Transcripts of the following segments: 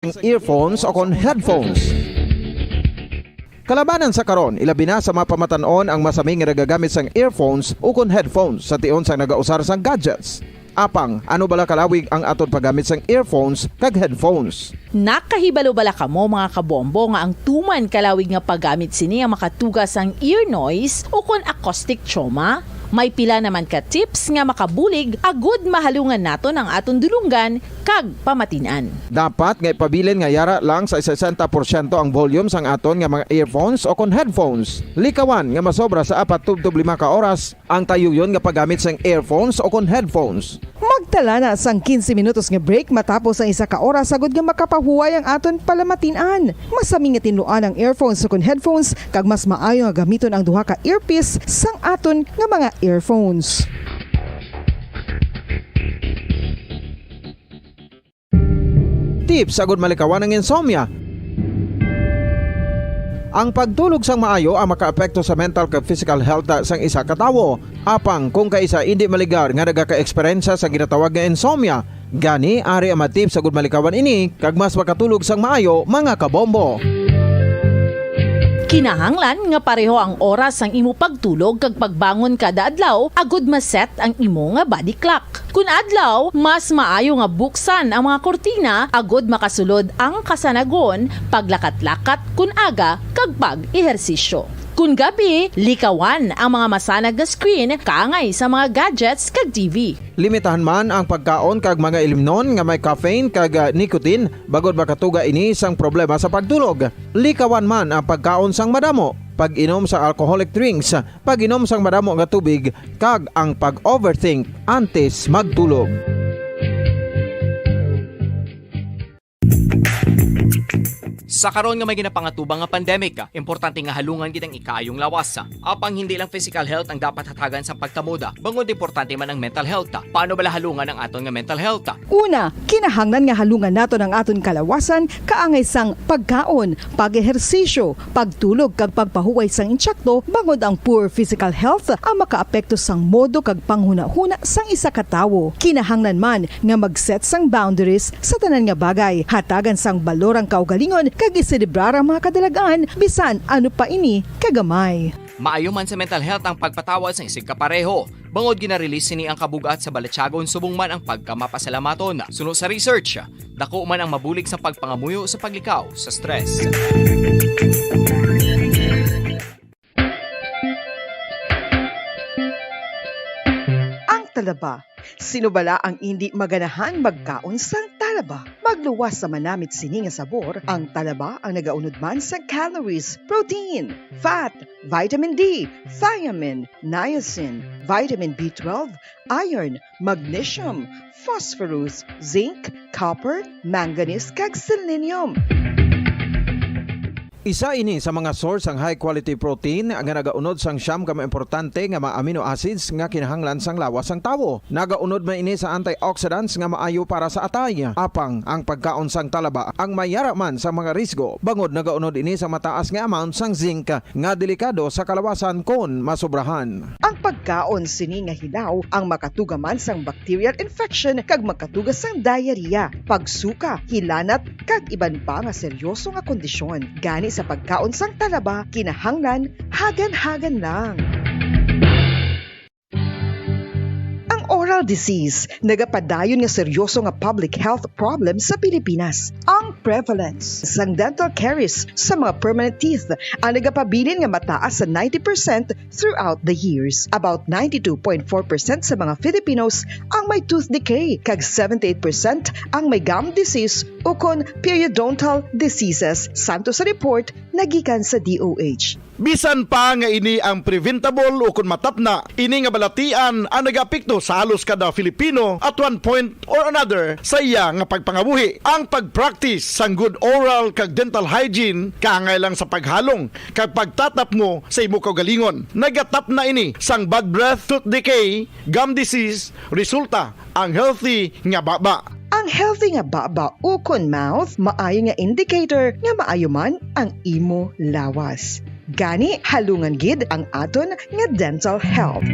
earphones o kon headphones. Kalabanan sa karon, ilabi na sa mga pamatanon ang masaming nga nagagamit sang earphones o kon headphones sa tion sang nagausar sang gadgets. Apang, ano bala kalawig ang aton paggamit sang earphones kag headphones? Nakahibalo bala kamo mga kabombo nga ang tuman kalawig nga paggamit sini ang makatugas ang ear noise o kon acoustic trauma? May pila naman ka tips nga makabulig agud mahalungan naton ang aton dulunggan kag pamatinan. Dapat nga ipabilin nga yara lang sa 60% ang volume sang aton nga mga earphones o kon headphones. Likawan nga masobra sa 4-5 ka oras ang tayuyon nga paggamit sang earphones o kon headphones. Magtala na sang 15 minutos nga break matapos ang 1 ka oras sagud nga makapahuway ang aton palamatinan. Masami nga tinluan ang earphones o kon headphones kag mas maayo nga gamiton ang duha ka earpiece sang aton nga mga earphones. Tips agud malikawan ang insomnia. Ang pagtulog sang maayo ang makaapekto sa mental kag physical health sang isa ka tawo. Apang kung kaisa hindi maligar nga nagaka-eksperyensya sa ginatawag nga insomnia, gani ari ang tips agud malikawan ini kag mas makatulog sang maayo mga kabombo. Kinahanglan nga pareho ang oras ang imo pagtulog kag pagbangon kada adlaw agud maset ang imo nga body clock. Kun adlaw, mas maayo nga buksan ang mga kortina agud makasulod ang kasanagon, paglakat-lakat kun aga kag pag-ehersisyo. Kun gabi, likawan ang mga masanag nga screen kaangay sa mga gadgets kag TV. Limitahan man ang pagkaon kag mga ilimnon nga may caffeine kag nicotine bagod makatuga ini sang problema sa pagtulog. Likawan man ang pagkaon sang madamo, pag-inom sa alcoholic drinks, pag-inom sang madamo nga tubig kag ang pag-overthink antes magtulog. Sa karon nga may ginapangatubang nga pandemic, importante nga halungan gid ang ikaayong lawas. Apang hindi lang physical health ang dapat hatagan sa pagtamuda, bangod importante man ang mental health. Paano bala halungan ang aton nga mental health? Una, kinahanglan nga halungan naton ang aton kalawasan kaangay sang pagkaon, pag-ehersisyo, pagtulog kag pagpahuway sang insyakto bangod ang poor physical health ang makaapekto sang modo kag panghuna-huna sang isa ka tawo. Kinahanglan man nga mag-set sang boundaries sa tanan nga bagay, hatagan sang balorang kaugalingon kag iselebrar ang mga kadalagan bisan ano pa ini kagamay. Maayo man sa mental health ang pagpatawad sa isig kapareho. Bangod gina-release ni ang kabugat sa balatsagon subong man ang pagkamapasalamaton. Suno sa research, dako man ang mabulig sa pagpangamuyo sa paglikaw sa stress. Ang talaba. Sino bala ang hindi maganahan magkaon sang talaba? Magluwas sa manamit sini nga sabor, ang talaba ang nagaunod man sa calories, protein, fat, vitamin D, thiamine, niacin, vitamin B12, iron, magnesium, phosphorus, zinc, copper, manganese kag selenium. Isa ini sa mga source ang high quality protein nga nagaunod sang siyam ka importante nga mga amino acids nga kinahanglan sang lawas sang tawo. Nagaunod man ini sa antioxidants nga maayo para sa atay. Apang ang pagkaon sang talaba ang mayara man sa mga risgo. Bangod nagaunod ini sa mataas nga amount sang zinc nga delikado sa kalawasan kon masobrahan. Ang pagkaon sini nga hilaw ang makatugaman sang bacterial infection kag makatuga sang diarrhea, pagsuka, hilanat kag iban pa nga seryoso nga kondisyon. Gani sa pagkaon sang talaba, kinahanglan hagan-hagan lang. Oral disease, nagapadayon nga seryoso nga public health problem sa Pilipinas. Ang prevalence sang dental caries sa mga permanent teeth ang nagapabilin nga mataas sa 90% throughout the years. About 92.4% sa mga Filipinos ang may tooth decay, kag 78% ang may gum disease o kon periodontal diseases, santo sa report nagikan sa DOH. Bisan pa nga ini ang preventable o kung matapna, ini nga balatian ang nag-apekto sa halos kada Filipino at one point or another sa iya nga pagpangabuhi. Ang pag-practice sang good oral kag dental hygiene kaangay lang sa paghalong kag pagtatap mo sa imo kaugalingon. Nagatap na ini sang bad breath, tooth decay, gum disease, resulta ang healthy nga baba. Ang healthy nga baba ukon mouth, maayo nga indicator nga maayo man ang imo lawas. Gani halungan gid ang aton nga dental health.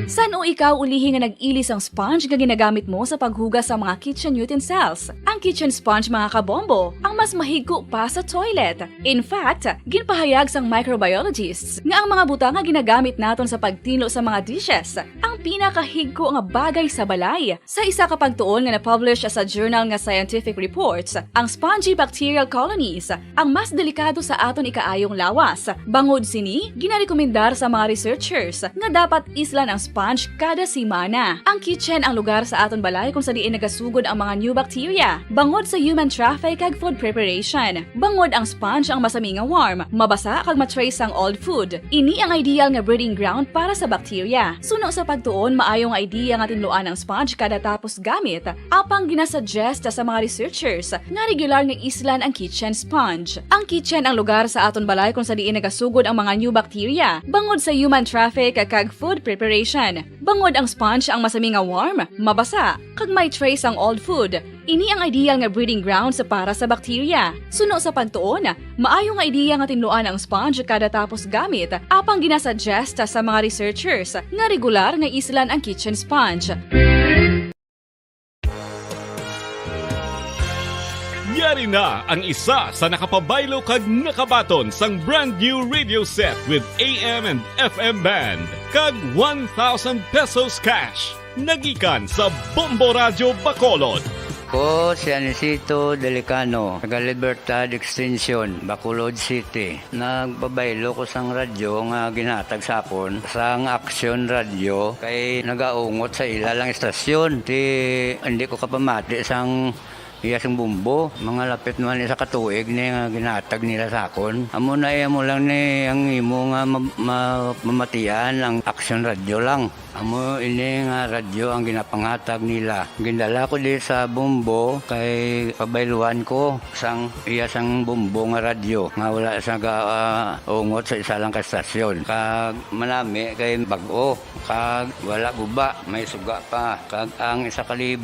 San Paano ikaw ulihi nga nag-ilis ang sponge nga ginagamit mo sa paghugas sa mga kitchen utensils? Ang kitchen sponge mga kabombo, ang mas mahigko pa sa toilet. In fact, ginpahayag sang microbiologists nga ang mga butang nga ginagamit naton sa pagtinlo sa mga dishes ang pinakahigko nga bagay sa balay. Sa isa ka pagtuon nga na-publish sa journal nga Scientific Reports, ang spongy bacterial colonies ang mas delikado sa aton ikaayong lawas. Bangod sini, ginarekomendar sa mga researchers nga dapat islan ang sponge kada simana. Ang kitchen ang lugar sa aton balay kung sa diin nagasugod ang mga new bacteria. Bangod sa human traffic kag food preparation. Bangod ang sponge ang masami nga warm, mabasa kag matrace ang old food. Ini ang ideal nga breeding ground para sa bacteria. Suno sa pagtuon, maayong idea nga tinluan ang sponge kada tapos gamit. Apang ginasuggest sa mga researchers nga regular nga islan ang kitchen sponge. Ang kitchen ang lugar sa aton balay kung sa diin nagasugod ang mga new bacteria. Bangod sa human traffic kag food preparation. Bangod ang sponge ang masami nga warm, mabasa, kag may trace ang old food. Ini ang ideal nga breeding ground sa para sa bacteria. Suno sa pagtuon, maayong idea nga tinluan ang sponge kada tapos gamit. Apang ginasuggest sa mga researchers nga regular nga islan ang kitchen sponge. Yari na ang isa sa nakapabaylo kag nakabaton sang brand new radio set with AM and FM band kag 1,000 pesos cash. Nagikan sa Bombo Radio Bacolod. Ko si Anisito Delicano, taga Libertad Extension, Bacolod City. Nagpabaylo ko sang radyo nga ginatag sapon sang Action Radio kay nagaungot sa ilalang estasyon. Hindi ko kapamati sang iyasang bumbo, mga lapit naman isa katuig ni nga ginatag nila sakon. Amo na iya mo lang ni ang imo nga mamatian ang Action Radio lang. Amo ini nga radyo ang ginapangatag nila. Gindala ko di sa bumbo kay pabayluan ko sang iyasang bumbo nga radyo nga wala sa ungot sa isa lang ka estasyon. Kag manami kay bag-o, kag wala guba, may suga pa. Kag ang 1,000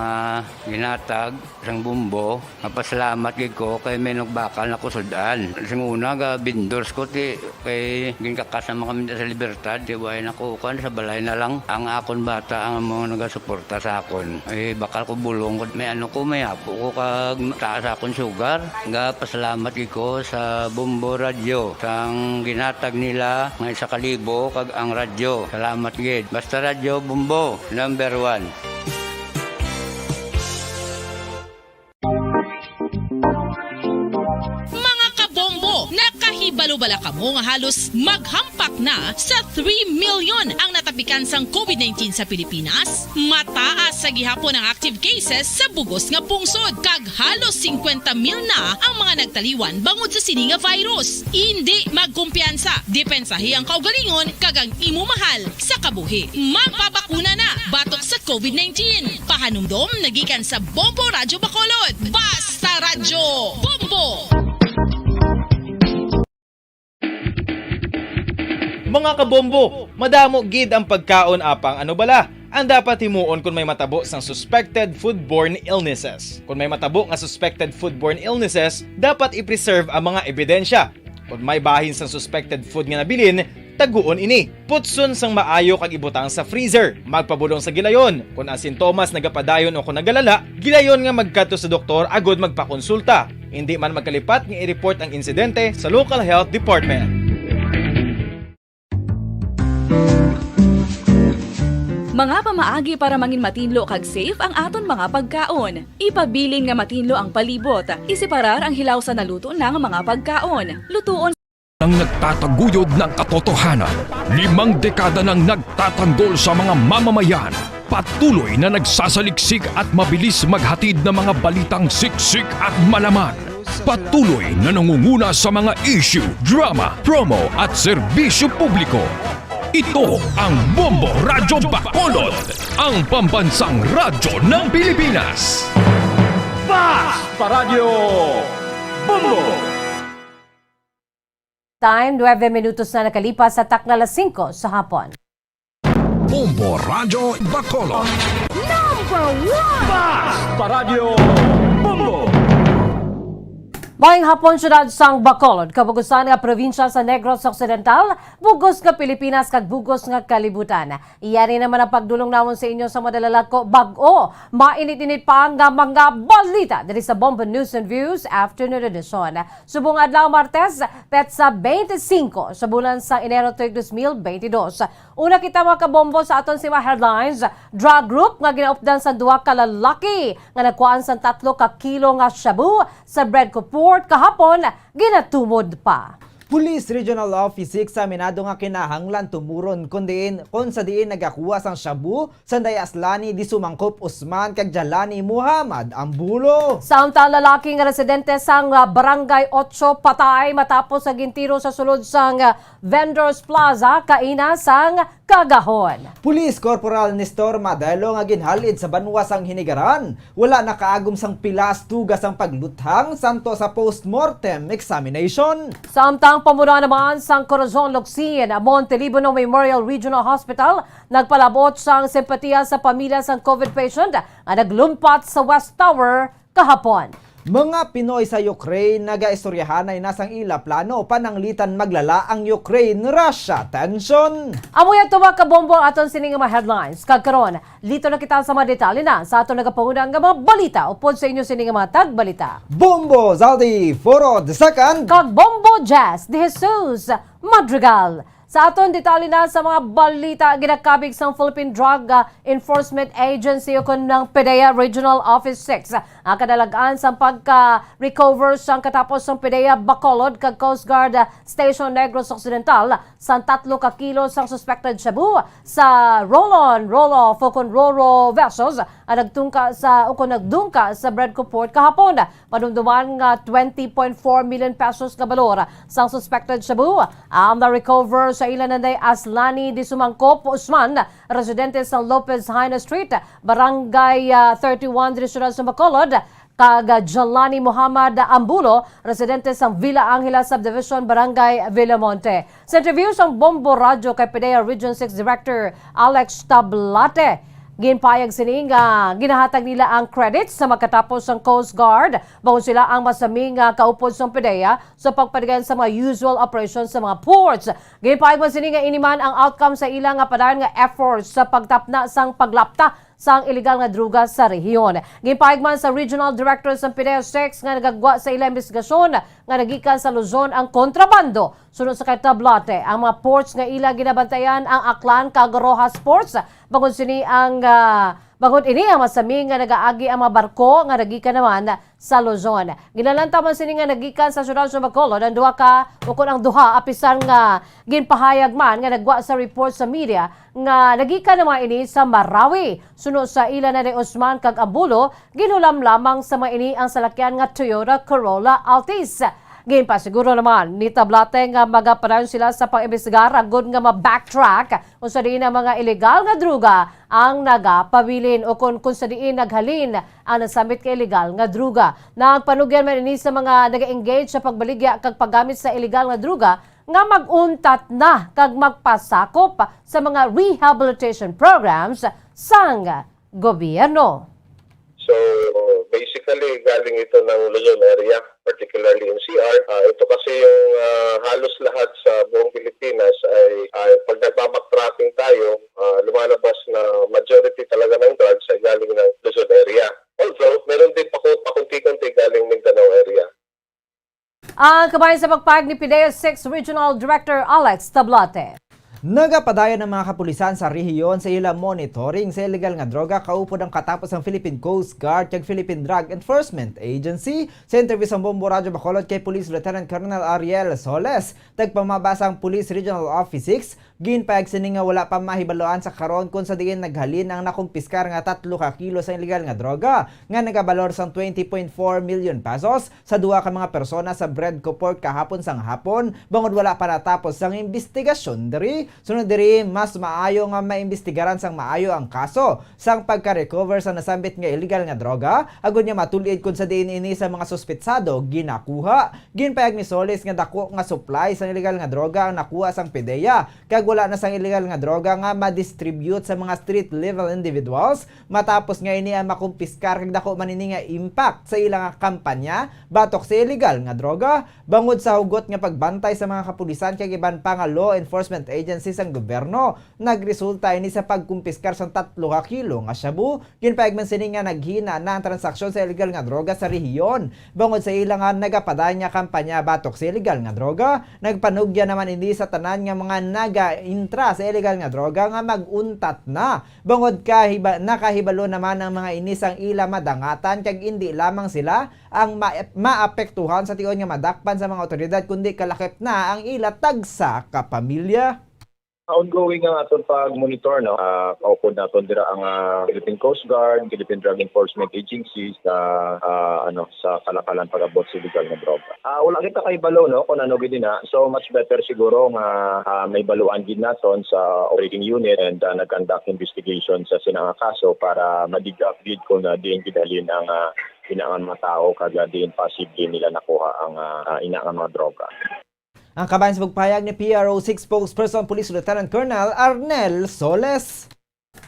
nga ginatag sang bumbo, mapasalamat gid ko kay may nagbakal na kusudan. Sing una ga vendors ko ti kay ginkakasama kami sa Libertad, di way nakukan sa balay na lang ang akon bata ang mga nagasuporta sa akon. Bakal ko bulong ko may may apo ko kag taas akon sugar. Ga pasalamat gid ko sa Bombo Radio sang ginatag nila nga 1,000 kag ang radyo. Salamat gid. Basta Radio Bombo number 1. Nakahibalo-bala ka mo nga halos maghampak na sa 3 million ang natapikan sang COVID-19 sa Pilipinas. Mataas sa gihapon ang active cases sa bugos nga pungsod. Kag halos 50,000 na ang mga nagtaliwan bangod sa sini nga virus. Hindi magkumpiyansa. Depensahi ang kaugalingon kag ang imo mahal sa kabuhi. Magpabakuna na batok sa COVID-19. Pahanumdom nagikan sa Bombo Radio Bacolod. Basta Radyo Bombo! Mga kabombo, madamo gid ang pagkaon apang ano bala. Ang dapat himuon kung may matabo sang suspected foodborne illnesses. Kung may matabo nga suspected foodborne illnesses, dapat i-preserve ang mga ebidensya. Kung may bahin sang suspected food nga nabilin, taguon ini. Putson sang maayo kag ibutang sa freezer. Magpabulong sa gilayon. Kung ang sintomas nagapadayon o kung nagalala, gilayon nga magkadto sa doktor agod magpakonsulta. Hindi man magkalipat nga i-report ang insidente sa local health department. Mga pamaagi para mangin matinlo kag safe ang aton mga pagkaon. Ipabilin nga matinlo ang palibot. Isiparar ang hilaw sa naluto ng mga pagkaon. Lutuon ang nagtataguyod ng katotohanan. 5 dekada nang nagtatanggol sa mga mamamayan. Patuloy na nagsasaliksik at mabilis maghatid ng mga balitang siksik at malaman. Patuloy na nangunguna sa mga issue, drama, promo at serbisyo publiko. Ito ang Bombo Radio Bacolod, ang pambansang radyo ng Pilipinas. Basta Radio Bombo! Time, 9 minutos na nakalipas sa takna alas 5 sa hapon. Bombo Radio Bacolod. Basta Radio Bombo! Maayong hapon syudad sang Bacolod, kabugusan nga probinsya sa Negros Occidental, bugos nga Pilipinas kag bugos nga kalibutan. Iyari naman ang pagdulong namon sa inyo sa madalalako bag-o. Mainit-init pa nga mga balita diri sa Bombo News and Views Afternoon Edition. Subong adlaw Martes, petsa 25 sa bulan sa Enero 2022. Una kita mga kabombo sa aton si headlines. Drug group nga ginaupdan sa duha ka lalaki nga nagkuhaan sa 3 ka kilo nga shabu sa Breadco Port kahapon ginatumod pa. Police Regional Office 6 sa Minado nga kinahanglan tumuron kung sa diin nagakuha sang shabu sa Aslani di Sumangkop Usman kag Jalani Muhammad Ambulo. Samtang lalaki nga residente sang Barangay 8 patay matapos sa gintiro sa sulod sang Vendors Plaza kaina sang Kagahon. Police Corporal Nestor Madelo nga ginhalid sa banwa sang Hinigaran. Wala nakaagom sang pilas tugas ang pagluthang santo sa postmortem examination. Samtang pamuno naman sang Corazon Locsin, Montelibono Memorial Regional Hospital, nagpalabot sang simpatiya sa pamilya sang COVID patient nga naglumpat sa West Tower kahapon. Mga Pinoy sa Ukraine nagaistoryahan ay nasang ila plano pananglitan maglala ang Ukraine-Russia tension. Amoy ang tuwa ka bombo aton sining mga headlines. Kagkaron, lito na kita sa mga detalye na sa aton nagapangunang nga mga balita upod sa inyo sining mga tagbalita. Bombo Zaldi Foro II Kag Bombo Jazz de Jesus Madrigal. Sa aton detalye na sa mga balita ginakabig sang Philippine Drug Enforcement Agency o kun ng PDEA Regional Office 6 ang kadalagaan sa pagka-recover sang katapos sang PDEA Bacolod kag Coast Guard Station Negros Occidental sang 3 ka kilo sang suspected shabu sa roll-on, roll-off o kun ro-ro vessels nagdungka sa Breadco Port kahapon. Padumduman nga 20.4 million pesos nga balor sang suspected shabu ang na-recover sa ilan na Aslani di Sumangkop Usman, residente sa Lopez Haina Street, Barangay 31 Division sa Bacolod, kag Jalani Muhammad Ambulo, residente sa Villa Angela Subdivision, Barangay Villamonte. Sa interview sa Bombo Radio kay PDEA Region 6 Director Alex Tablate, ginpayag sini nga ginahatag nila ang credits sa makatapos ng Coast Guard bago sila ang masaming kaupod sa PDEA sa pagpadagan sa mga usual operations sa mga ports. Ginpayag man sini nga iniman ang outcome sa ilang padayon nga efforts sa pagtapna sang paglapta sang illegal nga druga sa rehiyon. Ginpayag man sa Regional Director sa PDEA 6 nga nagagwa sa ilang investigasyon nga nagikan sa Luzon ang kontrabando. Sunod sa kay Tablate, ang mga ports nga ila ginabantayan ang Aklan kag Rojas Ports bangod sini ang bangod ini ang masami nga nagaagi ang mga barko nga nagikan naman sa Luzon. Ginalanta man sini nga nagikan sa syudad sa Bacolod ang duha apisan nga ginpahayag man nga nagwa sa report sa media nga nagikan naman ini sa Marawi. Sunod sa ila na ni Usman kag Ambulo, ginulam lamang sa mga ini ang salakyan nga Toyota Corolla Altis. Ginpasiguro naman ni Tablate nga magapadayon sila sa pag-imbestigar agud nga ma-backtrack kung sa diin ang mga illegal nga druga ang nagapabilin o kung sa diin naghalin ang nasamit ka illegal nga druga. Nagpanugyan man ini sa mga nag-engage sa pagbaligya kag paggamit sa illegal nga druga nga maguntat na kag magpasakop sa mga rehabilitation programs sang gobyerno. So basically galing ito ng Luzon area, particularly in CR. Ito kasi yung halos lahat sa buong Pilipinas ay pag nagbabacktracking tayo, lumalabas na majority talaga ng drugs ay galing ng Luzon area. Although meron din pakunti-kunti galing Mindanao area. Ang kabayan sa pagpahayag ni PDEA 6 Regional Director Alex Tablate. Nagapadayon ng mga kapulisan sa rehiyon sa ilang monitoring sa illegal nga droga kaupod ang katapos ng Philippine Coast Guard kag Philippine Drug Enforcement Agency. Sa interview sa Bombo Radio Bacolod kay Police Lieutenant Colonel Ariel Soles, tagpamabasang Police Regional Office 6, ginpayag sini nga wala pa mahibaloan sa karon kung sa diin naghalin ang nakumpiskar nga 3 ka kilo sa illegal nga droga nga nagabalor sang 20.4 million pesos sa duha ka mga persona sa Breadco Port kahapon sang hapon bangod wala pa natapos sang investigasyon diri. Sunod diri mas maayo nga maimbestigaran sang maayo ang kaso sang pagka-recover sa nasambit nga illegal nga droga agud niya matulid kun sa diin ini sa mga suspetsado ginakuha. Ginpayag ni Soles nga dako nga supply sa illegal nga droga ang nakuha sang PDEA kag wala na sang illegal nga droga nga ma-distribute sa mga street level individuals matapos nga ini ang makumpiskar kag dako man ini nga impact sa ilang nga kampanya batok sa illegal nga droga bangod sa hugot nga pagbantay sa mga kapulisan kag iban pa nga law enforcement agencies ang gobyerno. Nagresulta ini sa pagkumpiskar sang 3 ka kilo nga shabu ginpaeg man sini nga naghina na ang transaksyon sa illegal nga droga sa rehiyon. Bangod sa ilang nga nagapadanya kampanya batok sa illegal nga droga, nagpanugya naman ini sa tanan nga mga naga-intra sa illegal nga droga nga maguntat na. Bangod nakahibalo naman ang mga inisang ila madangatan kag hindi lamang sila ang maapektuhan sa tiyon nga madakpan sa mga otoridad kundi kalakip na ang ila tagsa ka pamilya. Ongoing ang aton pag-monitor, no? Kaupod naton dira ang Philippine Coast Guard, Philippine Drug Enforcement Agency sa sa kalakalan pag-abot sa illegal nga droga. Wala kita kay balo, no, kung ano gid na. So much better siguro nga may baluan gid naton sa operating unit and nag-conduct investigation sa sinanga kaso para ma-dig up gid kung diin gidalin ang inaangan mga tao kag diin possibly nila nakuha ang inaangan mga droga. Ang kabayan sa pagpahayag ni PRO6 spokesperson Police Lieutenant Colonel Arnel Soles.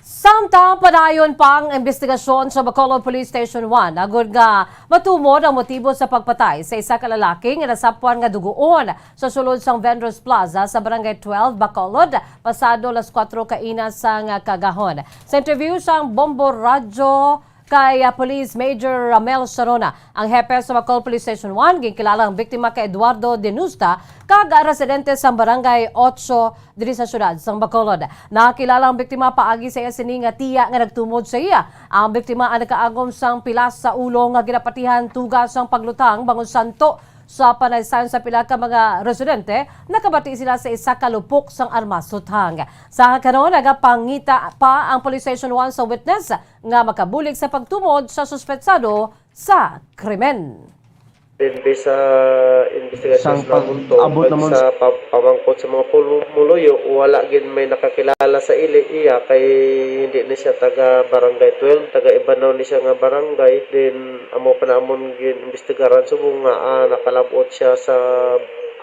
Samtang padayon pang investigasyon sa Bacolod Police Station 1, agud nga matumod ang motibo sa pagpatay sa isa ka lalaki nga nasapuan nga duguon sa sulod sang Vendors Plaza sa Barangay 12, Bacolod, pasado las 4 kaina sang kagahon. Sa interview sang Bombo Radyo kay Police Major Ramel Sarona, ang hepe sa Bacolod Police Station 1, ginkilala ang biktima kay Eduardo Denusta, kag residente sa Barangay 8 diri sa syudad sang Bacolod. Nakilala ang biktima paagi sa iya sini nga tiya nga nagtumod sa iya. Ang biktima ang nakaagom sang pilas sa ulo nga ginapatihan tugas sang paglutang bangon santo. Sa panaysayon sa pila ka mga residente, nakabati sila sa isa ka lupok sang armas suthang. Sa karon nagapangita pa ang Police Station 1 sa witness nga makabulig sa pagtumod sa suspetsado sa krimen. Depende sa investigasyon sa munto sa pamangkot sa mga muluyo, wala gin may nakakilala sa iya kay hindi ni siya taga barangay 12, taga Ibanaw ni siya nga barangay, then amo pa namon gin investigaran subong nga nakalabot siya sa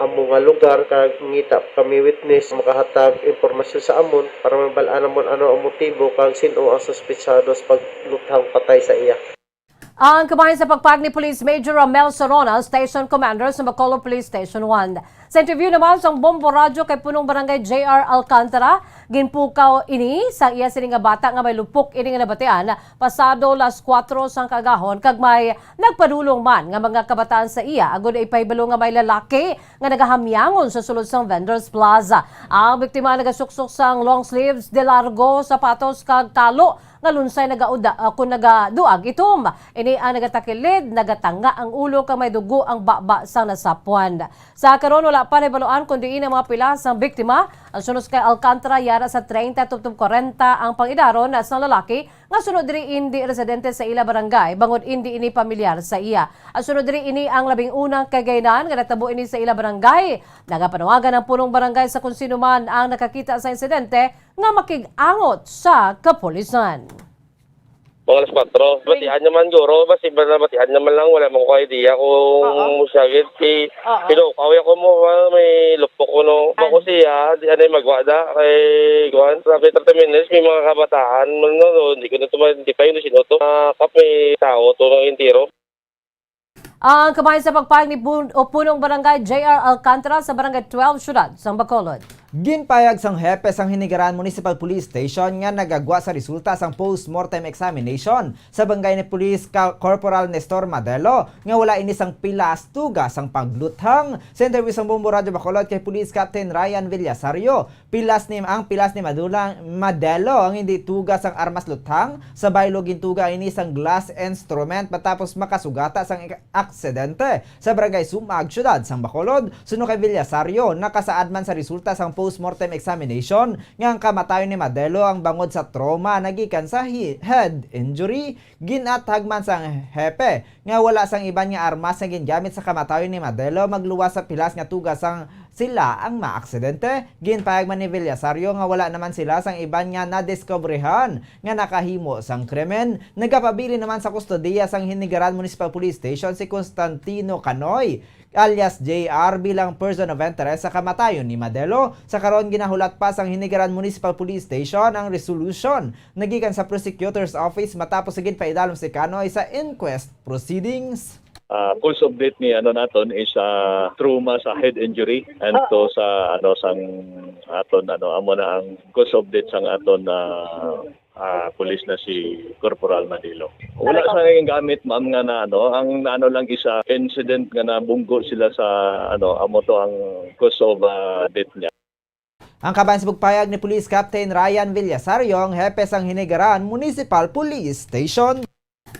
amo nga lugar kag ngita kami witness makahatag impormasyon sa amon para mabalaan namon ano ang motibo kag sino ang suspetsado sa pagluthang patay sa iya. Ang kabayan sa pagpag ni Police Major Ramel Sarona, Station Commander sa Bacolod Police Station 1. Sa interview naman sa Bombo Radyo kay punong barangay JR Alcantara, ginpukaw ini sa iya sining nga bata nga may lupok ini nga nabatian pasado las 4 sang kagahon kag may nagpadulong man nga mga kabataan sa iya agud ipahibalo nga may lalaki nga nagahamyangon sa sulod sang Vendors Plaza. Ang biktima nagasuksok sang long sleeves de largo sapatos kag talo nga lunsay nagaduag itom. Ini ang nagatakilid, nagatanga ang ulo kag may dugo ang baba sang nasapuan. Sa karon wala pa nabaluan kundi ang mga pilas ang biktima. Ang sunod kay Alcantara yara sa 30 tuptub 40 ang pangidaron sa lalaki nga sunod diri indi residente sa ila barangay bangod indi ini pamilyar sa iya. Ang sunod diri ini ang labing unang kagaynan nga natabo ini sa ila barangay. Nagapanawagan ang punong barangay sa kung sino man ang nakakita sa insidente nga makig-angot sa kapulisan. Mga alas 4, batihan naman guro, basi ba na batihan naman lang, wala mong idea kung musagit. Pinukaw ako mo, may lupok ko no. Ako siya, di anay magwada, kay Guan. Sabi 30 minutes, may mga kabataan, hindi ko na tumadipay, no sinuto. Kap may tao, ito ng intiro. Ang kabayan sa pagpahing ni punong barangay JR Alcantara sa Barangay 12, Syudad, sang Bacolod. Ginpayag sang hepe sang Hinigaran Municipal Police Station nga nagagwa sa resulta sang post-mortem examination sa bangay ni Police Corporal Nestor Madelo nga wala ini sang pilas tugas sang pagluthang. Sa interview sang Bombo Radyo Bacolod kay Police Captain Ryan Villasario, ang pilas ni Madelo ang hindi tugas sang armas luthang, sa baylo gintuga ini sang glass instrument matapos makasugata sang aksidente sa Barangay Sumag, Syudad sang Bacolod. Suno kay Villasario, nakasaad man sa resulta sang post-mortem examination nga ang kamatayon ni Madelo ang bangod sa trauma nagikan sa head injury. Ginatag man sang hepe nga wala sang iban nga armas nga gingamit sa kamatayon ni Madelo magluwas sa pilas nga tugas sang sila ang maaksidente. Ginpayag man ni Villasario nga wala naman sila sang iban nga nadiskobrehan nga nakahimo sang krimen. Nagapabili naman sa kustodiya sang Hinigaran Municipal Police Station si Constantino Canoy alias JR bilang person of interest sa kamatayon ni Madelo. Sa karon ginahulat pa sang Hinigaran Municipal Police Station ang resolution nagikan sa prosecutor's office matapos sigid paidalom si Canoy sa inquest proceedings. Cause of death ni naton is trauma sa head injury and to sa sang aton amo na ang cause of death sang aton pulis na si Corporal Manilo. Wala sa gamit ma'am nga ang lang isa incident nga nabunggo sila sa amo to ang cause of death niya. Ang kabayan sa pagpayag ni Police Captain Ryan Villasario, ang hepe sang Hinigaran Municipal Police Station.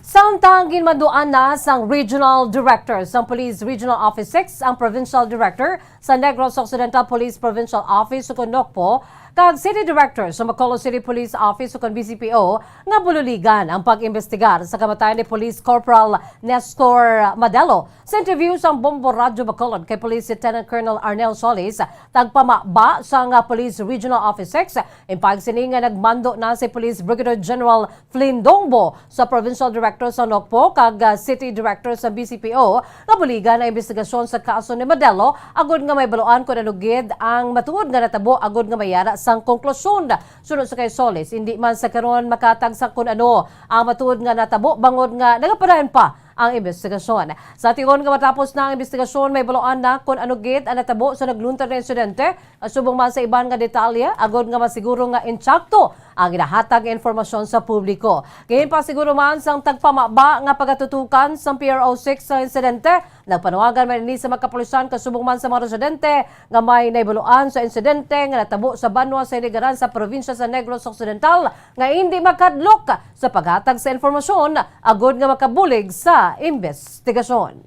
Samtang ginmaduan na sang Regional Director sa Police Regional Office 6 ang Provincial Director sa Negros Occidental Police Provincial Office sa Nokpo kag City Director sa Bacolod City Police Office o BCPO nga bululigan ang pag-imbestigar sa kamatayan ni Police Corporal Nestor Madelo. Sa interview sa Bombo Radyo Bacolod kay Police Lieutenant Colonel Arnel Solis, tagpamaba sa Police Regional Office 6, impag sini nga nagmando na si Police Brigadier General Flynn Dongbo sa Provincial Director sa Nokpo kag City Director sa BCPO nga buligan ang investigasyon sa kaso ni Madelo agud nga may baluan kung anugid ang matuod nga natabo agud nga mayara sang konklusyon. Sunod sa kay Solis, hindi man sa karon makatag sa kun ano ang matuod nga natabo bangod nga nagapadayon pa ang investigasyon. Sa tingod nga matapos na ang investigasyon, may baluan na kung ano git ang natabo sa nagluntar na insidente. Subong man sa iban nga detalye, agod nga masiguro nga intsakto ang ginahatag informasyon sa publiko. Ngayon pa siguro man sang tagpamaba nga pagatutukan sa PRO 6 sa insidente, nagpanawagan man ini sa magkapulisan kasubong man sa mga residente nga may naibaluan sa insidente nga natabo sa Banwa sa Hinigaran sa probinsya sa Negros Occidental nga hindi makadlok sa paghatag sa informasyon agod nga makabulig sa investigasyon.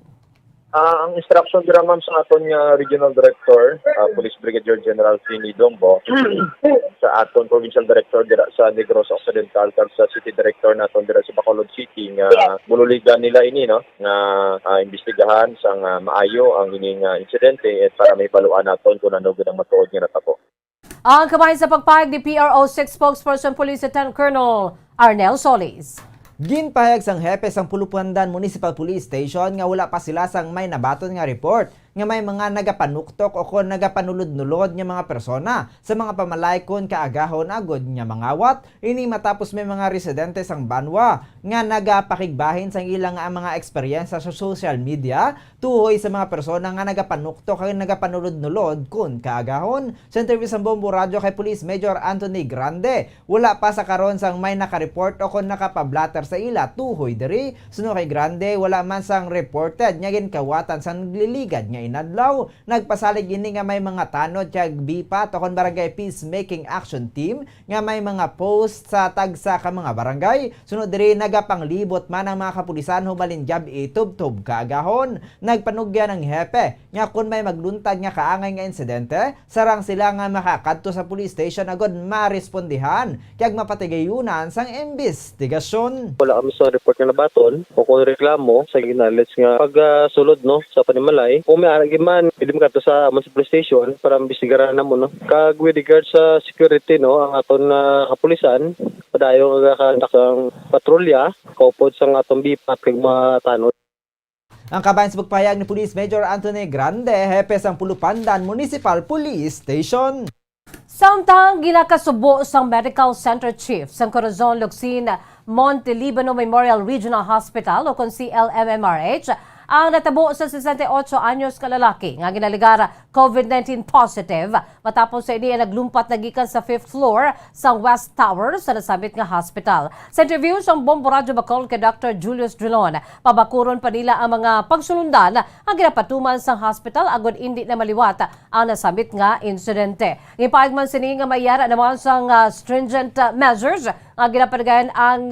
Ang instruction dira ma'am sa aton nga Regional Director, Police Brigadier General Flynn Dongbo, sa aton Provincial Director dira sa Negros Occidental kag sa City Director naton dira sa Bacolod City nga bululigan nila ini nga imbestigahan sang maayo ang ining insidente at para may baluan naton kung ano gid ang matuod nga natabo. Ang kamay sa pagpahayag ni PRO 6 spokesperson Police Lieutenant Colonel Arnel Solis. Ginpahayag sang hepe sang Pulupandan Municipal Police Station nga wala pa sila sang may nabaton nga report nga may mga nagapanuktok o kung nagapanulod-nulod nga mga persona sa mga pamalaykon kaagahon agod nga mangawat. Ini matapos may mga residente sang Banwa nga nagapakigbahin sang ilang mga eksperyensya sa social media tuhoy sa mga persona nga nagapanuktok kag nagapanulod-nulod kun kaagahon. Sa interview sa Bombo Radio kay Police Major Anthony Grande, wala pa sa karon sang may nakareport o kung nakapablatter sa ila tuhoy diri. Suno kay Grande, wala man sang reported nga ginkawatan sang nagliligad nga inadlaw. Nagpasalig ini nga may mga tanod kag BIPAT o kon Barangay Peacemaking Action Team nga may mga post sa tagsa ka mga barangay. Sunod diri nagapanglibot man ang mga kapulisan hubalin jab itub-tub kaagahon. Nagpanugya ng hepe nga kun may magluntad nga kaangay nga insidente, sarang sila nga makakadto sa police station agod marespondihan kag mapatigayunan sang investigasyon. Wala kami sa report nga nabaton o kung reklamo sa ginalits nga pagsulod sa panimalay. Kung may aragiman, pwede mo kato sa municipal station para mabisigaran na mo. Kag with regard sa security, ang aton kapulisan, padayo nga ang patrolya, kaupod sa aton BIPAT kag mga tanod. Ang kabayan sa pagpahayag ni Police Major Anthony Grande, hepe sang Pulupandan Municipal Police Station. Samtang ginakasubo sang Medical Center Chief sang Corazon Locsin Monte Libano Memorial Regional Hospital o kung CLMMRH, ang natabo sa 68 anyos ka lalaki nga ginaligara COVID-19 positive matapos sa ini naglumpat na gikan sa 5th floor sa West Tower sa nasabit nga hospital. Sa interview sa Bombo Radio Bacolod kay Dr. Julius Drilon, pabakuron pa nila ang mga pagsulundan ang ginapatuman sa hospital agod hindi na maliwat ang nasabit nga insidente. Ngipahag man sini nga mayara naman sang stringent measures nga ginapadagayan ang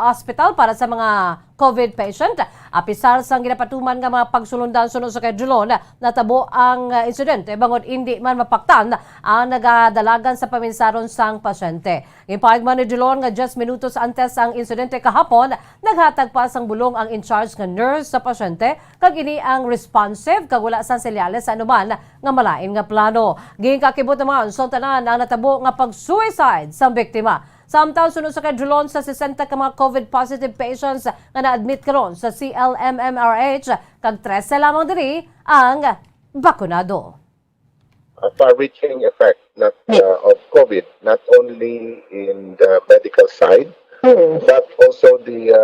hospital para sa mga COVID patient. Apisar sang ginapatuman nga mga pagsulundan sunod sa kay Drilon, natabo ang insidente bangod hindi man mapaktan ang nagadalagan sa paminsaron sang pasyente. Gipahayag man ni Drilon nga 10 minutos antes ang insidente kahapon, naghatag pa sang bulong ang in-charge nga nurse sa pasyente kag ini ang responsive kag wala sang senyales sa anuman nga malain nga plano. Gingkakibot naman sa tanan ang natabo nga pag-suicide sa biktima. Samtang sunod sa kay Drilon sa 60 ka mga COVID-positive patients nga na-admit karon sa CLMMRH kag 13 lamang diri ang bakunado. A far-reaching effect of COVID, not only in the medical side, but also the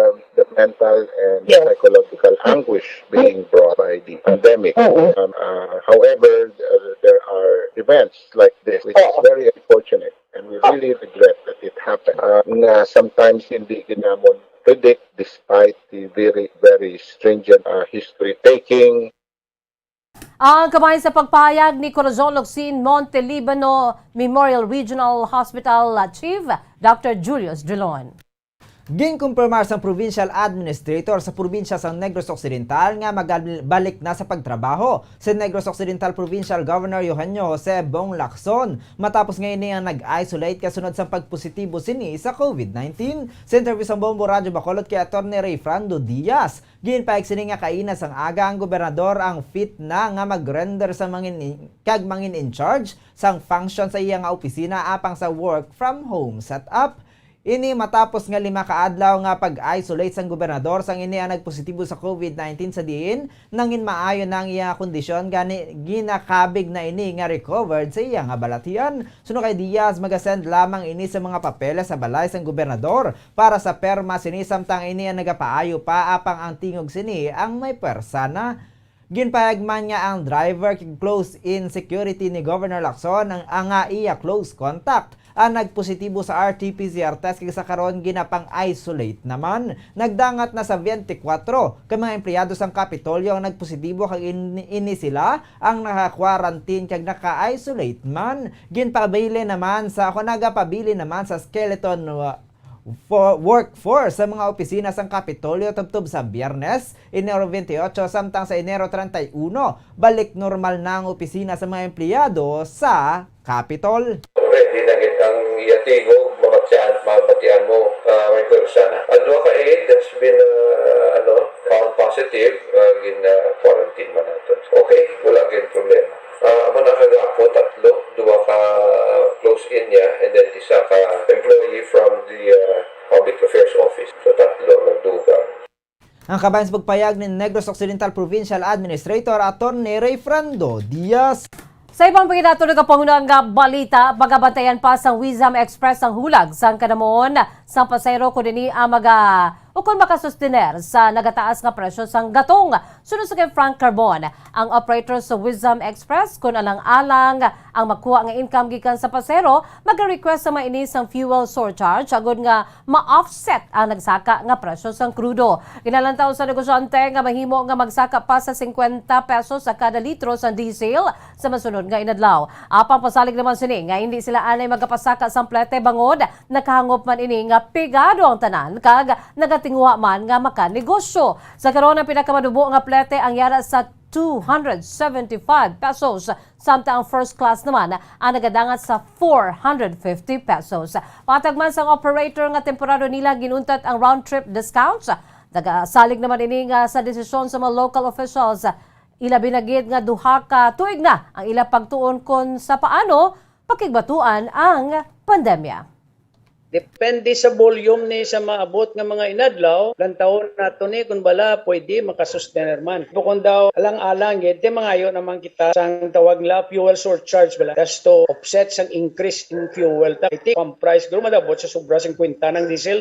mental and psychological anguish being brought by the pandemic. However, there are events like this which is very unfortunate, and we really regret that it happened. Sometimes hindi ginamon predict despite the very, very stringent history-taking. Ang kamay sa pagpahayag ni Corazon Locsin Montelibano Memorial Regional Hospital Chief Dr. Julius Drilon. Ginkumpirmar sang Provincial Administrator sa probinsya sang Negros Occidental nga magbalik na sa pagtrabaho si Negros Occidental Provincial Governor Eugenio Jose Bong Lacson matapos ngayon niya nag-isolate kasunod sa pagpositibo sini sa COVID-19. Sa interview sa Bombo Radyo Bacolod kay Atty. Ray Frando Diaz, ginpahig sini nga kaina sang aga ang gobernador ang fit na nga mag-render sa mangin in charge sang function sa iya nga opisina apang sa work from home setup. Ini matapos nga 5 kaadlaw nga pag-isolate sang gobernador sang ini ang nagpositibo sa COVID-19 sa diin nangin maayo nang iya kondisyon gani ginakabig na ini nga recovered sa iya nga balatian. Sunod kay Diaz magasend lamang ini sa mga papeles sa balay sang gobernador para sa perma sini samtang ini ang nagapaayo pa apang ang tingog sini ang may persana. Ginpahayag man nga ang driver close-in security ni Governor Lacson ang iya close contact ang nagpositibo sa RT-PCR test kaya sa karon ginapang-isolate naman. Nagdangat na sa 24 ka mga empleyado sang Kapitolyo ang nagpositibo kag ini sila ang naka-quarantine kag naka-isolate man. Ginpabili naman sa nagapabili naman sa skeleton workforce sa mga opisina sang Kapitolyo tubtob sa Biyernes, Enero 28 samtang sa Enero 31, balik normal na ang opisina sa mga empleyado sa Capitol. Ready na gid ang iyatigo, mabatian mo may persona. Adwa ka has been found positive in quarantine man naton. Okay, wala gid problema. Amo na kagapo tatlo, duwa ka close-in niya and then isa ka employee from the Public Affairs Office. So tatlo nagdugang. Ang kabayan sa pagpayag ni Negros Occidental Provincial Administrator Atty. Ray Frando Diaz. Sa ibang pagkinato ng kapangunang balita, pagabantayan pa sa Wisdom Express ang hulag sa kanamon sa pasayro ko din ang ukon makasustener sa nagataas nga presyo sang gatong. Sunod sa kay Frank Carbon, ang operator sa Wisdom Express kung alang-alang ang makuha nga income gikan sa pasero, mag-request sa mainis ang fuel surcharge agud nga ma-offset ang nagsaka nga presyo sang krudo. Kinalantaw sa negosyante nga mahimo nga magsaka pa sa 50 pesos sa kada litro sa diesel sa masunod nga inadlaw. Apang pasalig naman sini nga hindi sila anay magapasaka sa plete bangod nakahangop man ini nga pigado ang tanan kag nagatingwa man nga makanegosyo. Sa karon ang pinakamadubo nga plete ang yara sa 275 pesos samtang ang first class naman ang nagadangat sa 450 pesos. Patagman sa operator nga temporado nila ginuntat ang round trip discounts. Nagasalig naman ini nga sa desisyon sa mga local officials. Ila binagid nga duha ka tuig na ang ila pagtuon kon sa paano pakigbatuan ang pandemya. Depende sa volume ni sa maabot nga mga inadlaw, lantaon nato ni kung bala pwede makasustener man. Bukod daw alang-alang gid mga ayo naman kita sang tawag la fuel surcharge bala. That's to offset sang increase in fuel. Iti ang price guro madabot sa sobra 50 ng diesel.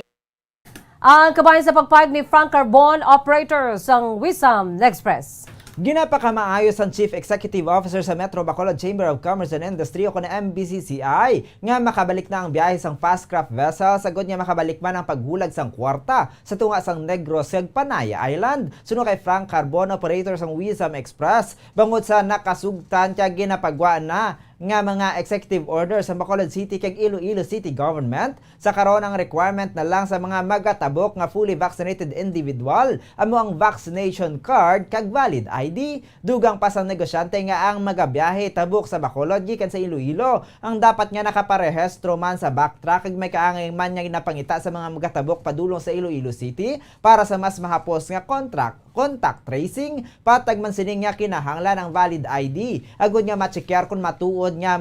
Ang kabayan sa pagpayag ni Frank Carbon, operator sang Wisdom Express. Ginapakamaayos ang Chief Executive Officer sa Metro Bacolod Chamber of Commerce and Industry o na MBCCI nga makabalik na ang biyahe sang fast craft vessel sagod niya makabalik man ang paghulag sang kwarta sa tunga sang Negros ug Panaya Island. Suno kay Frank Carbon, operator sang Wisdom Express, bangod sa nakasugtan kaya ginapagwa na nga mga executive order sa Bacolod City kag Iloilo City Government sa karon ang requirement na lang sa mga magatabok nga fully vaccinated individual amo ang vaccination card kag valid ID. Dugang pa sa negosyante nga ang magabiyahe tabok sa Bacolod gikan sa Iloilo ang dapat nga nakaparehistro man sa backtrack kag may kaangay man nga ginapangita sa mga magatabok padulong sa Iloilo City para sa mas mahapos nga contact tracing patag man sining nga kinahanglan ang valid ID agud nga matsekyar kung matuod nga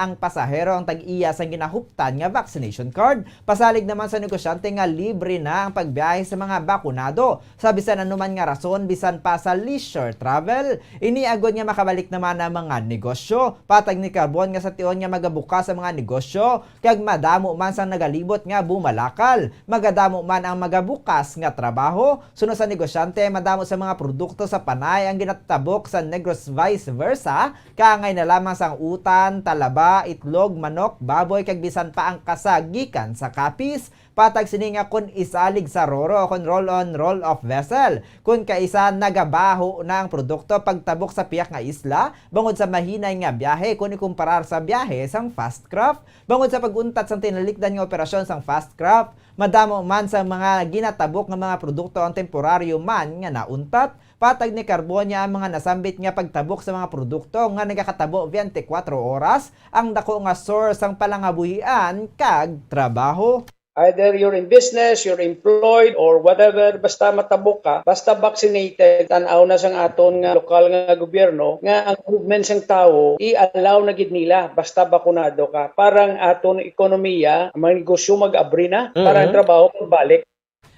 ang pasahero ang tag-iya sa ginahuptan nga vaccination card. Pasalig naman sa negosyante nga libre na ang pagbiyahe sa mga bakunado sa bisan anuman nga rason bisan pa sa leisure travel. Ini agud nga makabalik naman ang mga negosyo patag ni Carbon nga sa tion nga magabukas sa mga negosyo kag madamo man sang nagalibot nga bumalakal magadamo man ang magabukas nga trabaho. Sunod sa negosyante madamo sa mga produkto sa panay ang ginatabok sa Negros vice versa kaangay na lamang sang utan, talaba, itlog, manok, baboy kag bisan pa ang kasagikan sa kapis. Patag sini nga kun isalig sa roro kun roll on roll off vessel kun kaisa nagabaho na ang produkto pagtabok sa piyak nga isla bangod sa mahinay nga biyahe kun ikumparar sa biyahe sang fast craft bangod sa paguntat sang tinalikdan nga operasyon sang fast craft madamo man sa mga ginatabok nga mga produkto ang temporaryo man nga nauntat. Patag ni Carbonia ang mga nasambit nga pagtabok sa mga produkto nga nagakatabo 24 oras ang dako nga source ang palangabuhian kag trabaho. Either you're in business, you're employed, or whatever, basta matabok ka, basta vaccinated, tanaw na sang aton nga lokal nga gobyerno, nga ang movement sang tao, i-allow na gid nila, basta bakunado ka. Parang aton ekonomiya, ang mga negosyo mag-abri na, para ang trabaho pagbalik.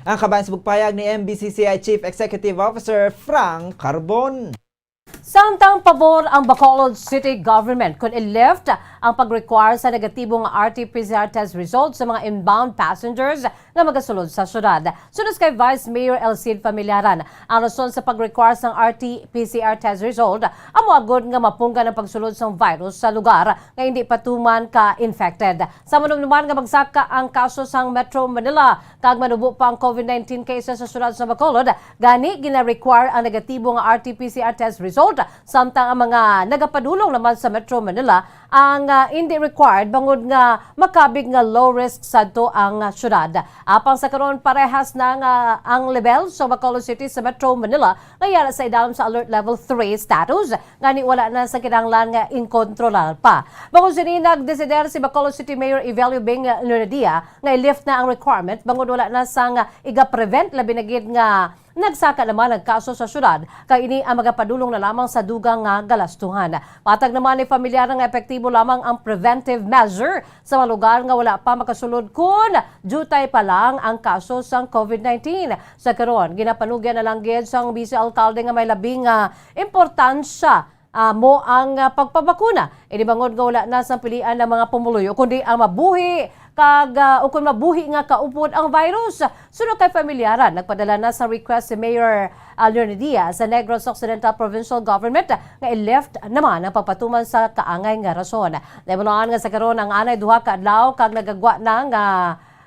Ang kabayan sa bugpayag ni MBCCI Chief Executive Officer Frank Carbon. Samtang pabor ang Bacolod City Government kung i-lift ang pag-require sa negatibong RT-PCR test results sa mga inbound passengers na magasulod sa syudad. Sunod kay Vice Mayor Elcid Familiaran, ang rason sa pag-require ng RT-PCR test result amo agud nga mapunggan ang pagsulod ng virus sa lugar nga hindi patuman ka-infected. Sa manumnuman nga magsaka ang kaso sa Metro Manila kag manubo pa ang COVID-19 cases sa syudad sa Bacolod, gani gina-require ang negatibong RT-PCR test result. Samtang ang mga nagapadulong naman sa Metro Manila ang hindi required bangod nga makabig nga low risk sadto ang syudad. Apang sa karon parehas na nga ang level sa Bacolod City sa Metro Manila ngayara sa idalam sa alert level 3 status ngani wala na sa kinahanglan nga inkontrolar pa. Bangod sini nagdesider si Bacolod City Mayor Evelio Beng Nunadia nga i-lift na ang requirement bangod wala na sang iga-prevent labi na gid nga nagsaka naman ang kaso sa syudad kay ini ang magapadulong na lamang sa dugang nga galastuhan. Patag naman ni pamilyar nga epektibo lamang ang preventive measure sa mga lugar nga wala pa makasulod kun jutay pa lang ang kaso sa COVID-19. Sa karon ginapanugyan na lang gid sang Vice Alcalde nga may labing importansya mo ang pagpabakuna. Inibangod nga wala na sa pilian ng mga pumuluyo kundi ang mabuhi kag kung mabuhi nga kaupod ang virus. Sunod kay pamilyaran, nagpadala na sa request si Mayor Leonidia sa Negros Occidental Provincial Government nga i-lift naman ang pagpatuman sa kaangay nga rason. Naibuluhan nga sa karon ang anay duha ka adlaw kag nagagwa na nga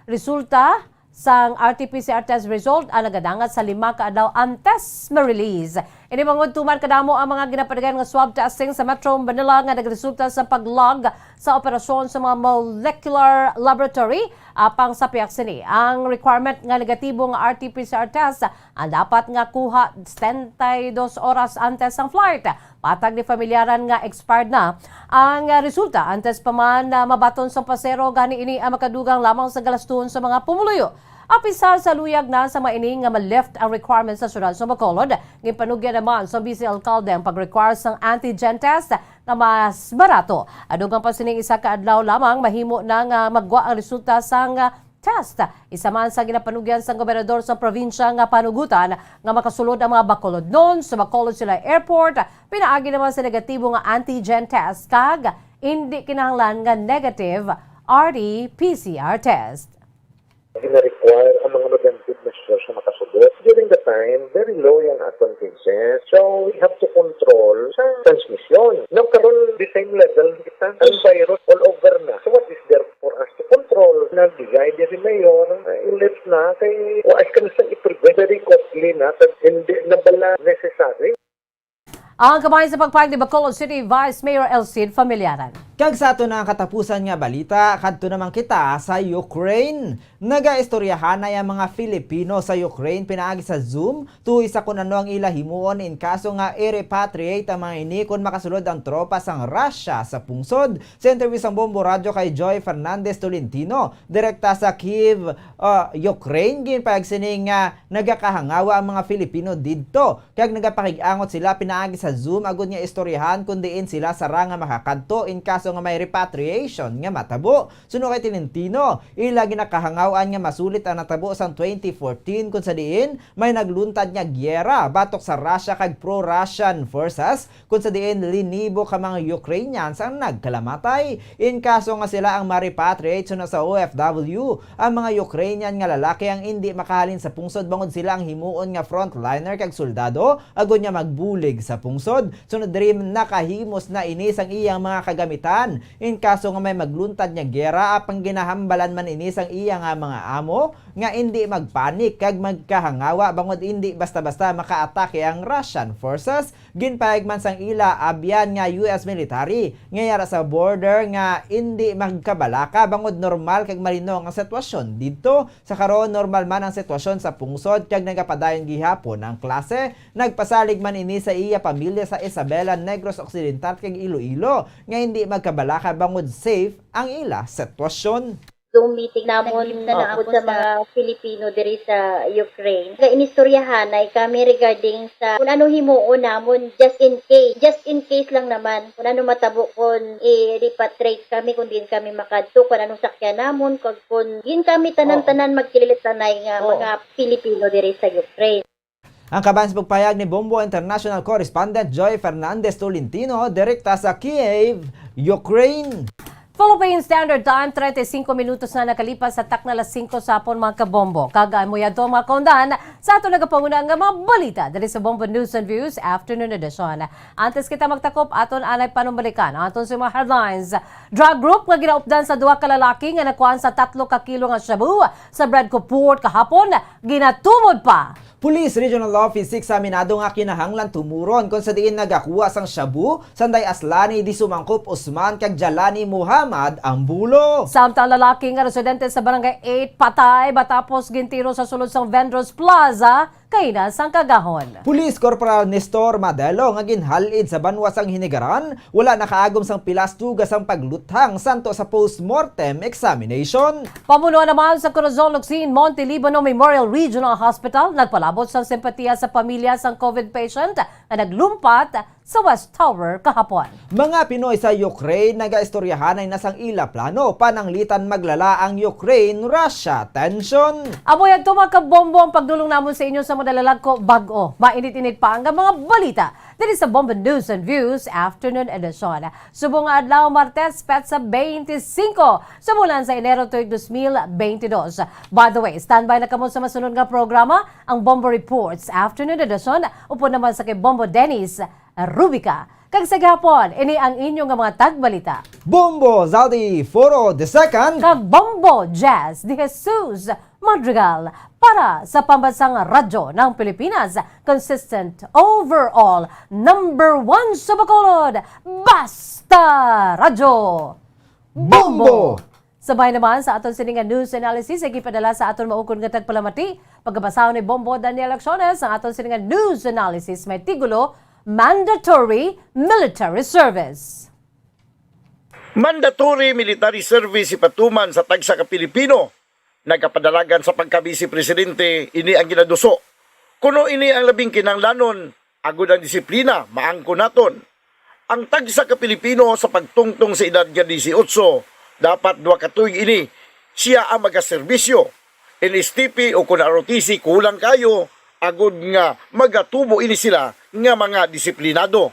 resulta sang RT-PCR test result ang nagadangat sa 5 ka adlaw antes ma-release. Ini mangod tuman kadamo ang mga ginapadagan nga swab testing sa Metro Manila nga nagresulta sa paglog sa operasyon sa mga molecular laboratory apang sa piyak sini. Ang requirement nga negatibong RT-PCR test ang dapat nga kuha 72 oras antes ang flight. Patag ni pamilyaran nga expired na ang resulta antes pa man mabaton sa pasero gani ini ang makadugang lamang sa galastuhon sa mga pumuluyo. Apisar sa luyag na sa maining nga ma-lift ang requirements sa syudad sa Bacolod, gipanugyan naman sa Vice Alcalde ang pag-require sang antigen test na mas barato. Adugang pa sining isa ka adlaw lamang mahimo na nga magwa ang resulta sang test. Isa man sa ginapanugyan sa gobernador sa probinsya nga panugutan nga makasulod ang mga Bacolod noon sa Bacolod sila Airport. Pinaagi naman sa negatibo nga antigen test kag hindi kinahanglan nga negative RT-PCR test. Gina-require ang mga preventive measures na makasulot. During the time, very low yung aton cases. So, we have to control sa transmission. Now, karon the same level, kita ang virus all over na. So, what is there for us to control? Nagbigay din si Mayor, i-lift na, kay wais ka na sa i-prevent very costly na, hindi na bala necessary. Ang kamay sa pagpayag ni Bacolod City Vice Mayor Elcid Familiaran. Kag sa ato na katapusan nga balita, kadto naman kita sa Ukraine. Nagaistoryahan na yung mga Filipino sa Ukraine pinaagi sa Zoom tuwi sa kung ano ang ila himuon in kaso nga i-repatriate ang mga ini kung makasulod ang tropa sang Russia sa pungsod. Sa interview sang Bombo Radio kay Joy Fernandez Tolentino, direkta sa Kiev, Ukraine, ginpayag sining nagakahangawa ang mga Filipino didto. Kag nagapakig-angot sila pinaagi sa Zoom agud nga istoryahan kun diin sila sara nga makakadto in kaso nga may repatriation nga matabo. Suno kay Tolentino, ila ginakahangawaan nga masulit ang natabo sang 2014 kun sa diin may nagluntad nga gyera batok sa Russia kag pro-Russian forces kun sa diin linibo ka mga Ukrainians ang nagkalamatay. In kaso nga sila ang ma-repatriate suno sa OFW, ang mga Ukrainian nga lalaki ang hindi makahalin sa pungsod bangod sila ang himuon nga frontliner kag soldado agud nga magbulig sa pungsod. Sunod dream nakahimos na inis ang iyang mga kagamitan in kaso nga may magluntad nga gera apang ginahambalan man inis ang iyang mga amo nga hindi magpanik kag magkahangawa bangod hindi basta-basta makaatake ang Russian forces. Ginpayag man sang ila abyan nga US military ngayara sa border nga hindi magkabalaka bangod normal kag malino ang sitwasyon dito. Sa karon normal man ang sitwasyon sa pungsod kag nagapadayon gihapon ang klase. Nagpasalig man ini sa iya pamilya sa Isabela, Negros Occidental kag Iloilo nga hindi magkabalaka bangod safe ang ila sitwasyon. Zoom meeting namon na ako sa mga Filipino diri sa Ukraine. Nga inistoryahan ay kami regarding sa kung ano himuon namon just in case. Just in case lang naman. Kung ano matabo kung i-repatriate kami kung din kami makadto kung anong sakyan namon kung din kami tanan-tanan magkilitanay nga mga Filipino diri sa Ukraine. Ang kaban sa pagpayag ni Bombo International Correspondent Joy Fernandez Tolentino, direkta sa Kiev, Ukraine. Philippine Standard Time, 35 minutos na nakalipas sa takna alas 5 sa hapon mga kabombo. Kagamoyado mga kaundahan sa ato nagapanguna nga mga balita dali sa Bombo News and Views Afternoon Edition. Antes kita magtakop, aton anay panumbalikan aton sa mga headlines. Drug group nga ginaupdan sa duha ka lalaki nga nakuan sa 3 ka kilo nga shabu sa Bradco Port kahapon, ginatumod pa. Police Regional Office 6 aminado nga kinahanglan tumuron kung sa diin nagakuha sang shabu sanday Aslani di Sumangkop Usman kag Jalani Muhammad ang bulo. Samtang lalaki nga residente sa Barangay 8 patay batapos gintiro sa sulod sang Vendors Plaza kainan sang Kagahon. Police Corporal Nestor Madelo nga ginhalid sa banwas ang hinigaran, wala nakaagom sang pilas tugas ang pagluthang santo sa post-mortem examination. Pamunuan naman sa Corazon Luxin Monte Libano Memorial Regional Hospital, nagpalabot sa simpatiya sa pamilya sang COVID patient na naglumpat sa West Tower kahapon. Mga Pinoy sa Ukraine nagaistoryahan ay nasang ila plano pananglitan maglala ang Ukraine-Russia tension. Amoy ang tumakabombo ang pagdulong namon sa inyo sa madalalag ko bago. Mainit-init pa ang mga balita dito sa Bombo News and Views Afternoon Edition. Subong adlaw Martes, petsa 25 sa bulan sa Enero 2022. By the way, standby na kamo sa masunod nga programa, ang Bombo Reports Afternoon Edition, upo naman sa kay Bombo Dennis Rubica. Kag sa gapon, ini ang inyong mga tagbalita. Bombo Zaldi Foro II kag Bombo Jazz de Jesus Madrigal para sa pambansang radyo ng Pilipinas. Consistent overall number 1 sa Bacolod. Basta Radyo Bombo! Sabay naman sa aton sininga news analysis ay gipadala sa aton maukon nga tagpalamati. Pagkabasaw ni Bombo Daniel Acciones ang aton sininga news analysis may tigulo mandatory military service. Mandatory military service ipatuman sa tagsa ka Pilipino. Nagapadalagan sa pagkabisi presidente, ini ang ginaduso. Kuno ini ang labing kinanglanon, agud ang disiplina, maangko naton. Ang tagsa ka Pilipino sa pagtungtong sa edad nga 18, dapat 2 ka tuig ini, siya ang magaserbisyo. NSTP o kung ROTC kulang kayo, agud nga magatubo ini sila nga mga disiplinado.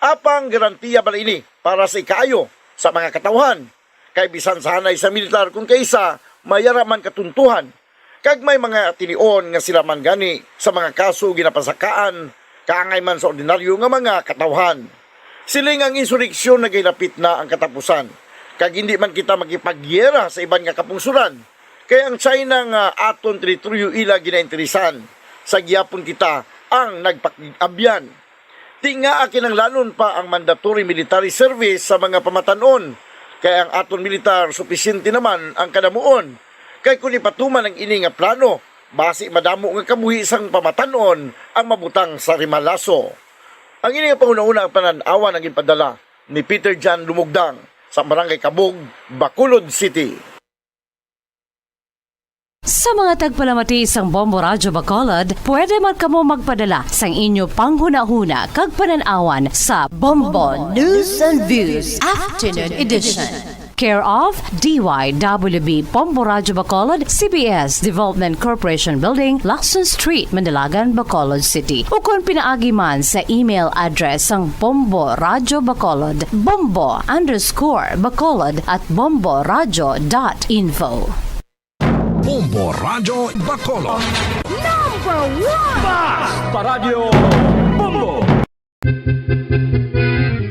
Apang garantiya bala ini para sa ikaayo sa mga katawhan. Kay bisan sa hanay sa militar kung kaysa mayaraman katuntuhan. Kag may mga tinion nga sila man gani sa mga kaso ginapasakaan, kaangay man sa ordinaryo nga mga katawhan. Siling ang insureksyon na gaylapit na ang katapusan. Kag hindi man kita makipagyera sa iban nga kapungsuran. Kaya ang China nga aton teritoryo ila ginainteresan. Sa giyapon kita ang nagpakigabyan. Tinga kinanglanon pa ang mandatory military service sa mga pamatanon. Kaya ang aton militar supisyente naman ang kadamuon. Kay kung ipatuman ang ini nga plano, basi madamo nga kabuhi sang pamatanon ang mabutang sa Rimalaso. Ang ini nga panguna-una ang pananawa ng ipadala ni Peter Jan Lumugdang sa Barangay Kabog, Bacolod City. Sa mga tagpalamati sang Bombo Radyo Bacolod, pwede man kamo magpadala sang inyo panghuna-huna kag pananawan sa Bombo News and Views Afternoon Edition. Care of DYWB Bombo Radyo Bacolod, CBS Development Corporation Building, Lacson Street, Mandalagan, Bacolod City. O kung pinaagi man sa email address sang Bombo Radyo Bacolod, bombo_bacolod@bomboradyo.info. Bombo Radyo Bacolod. Number 1! Paradyo Bombo!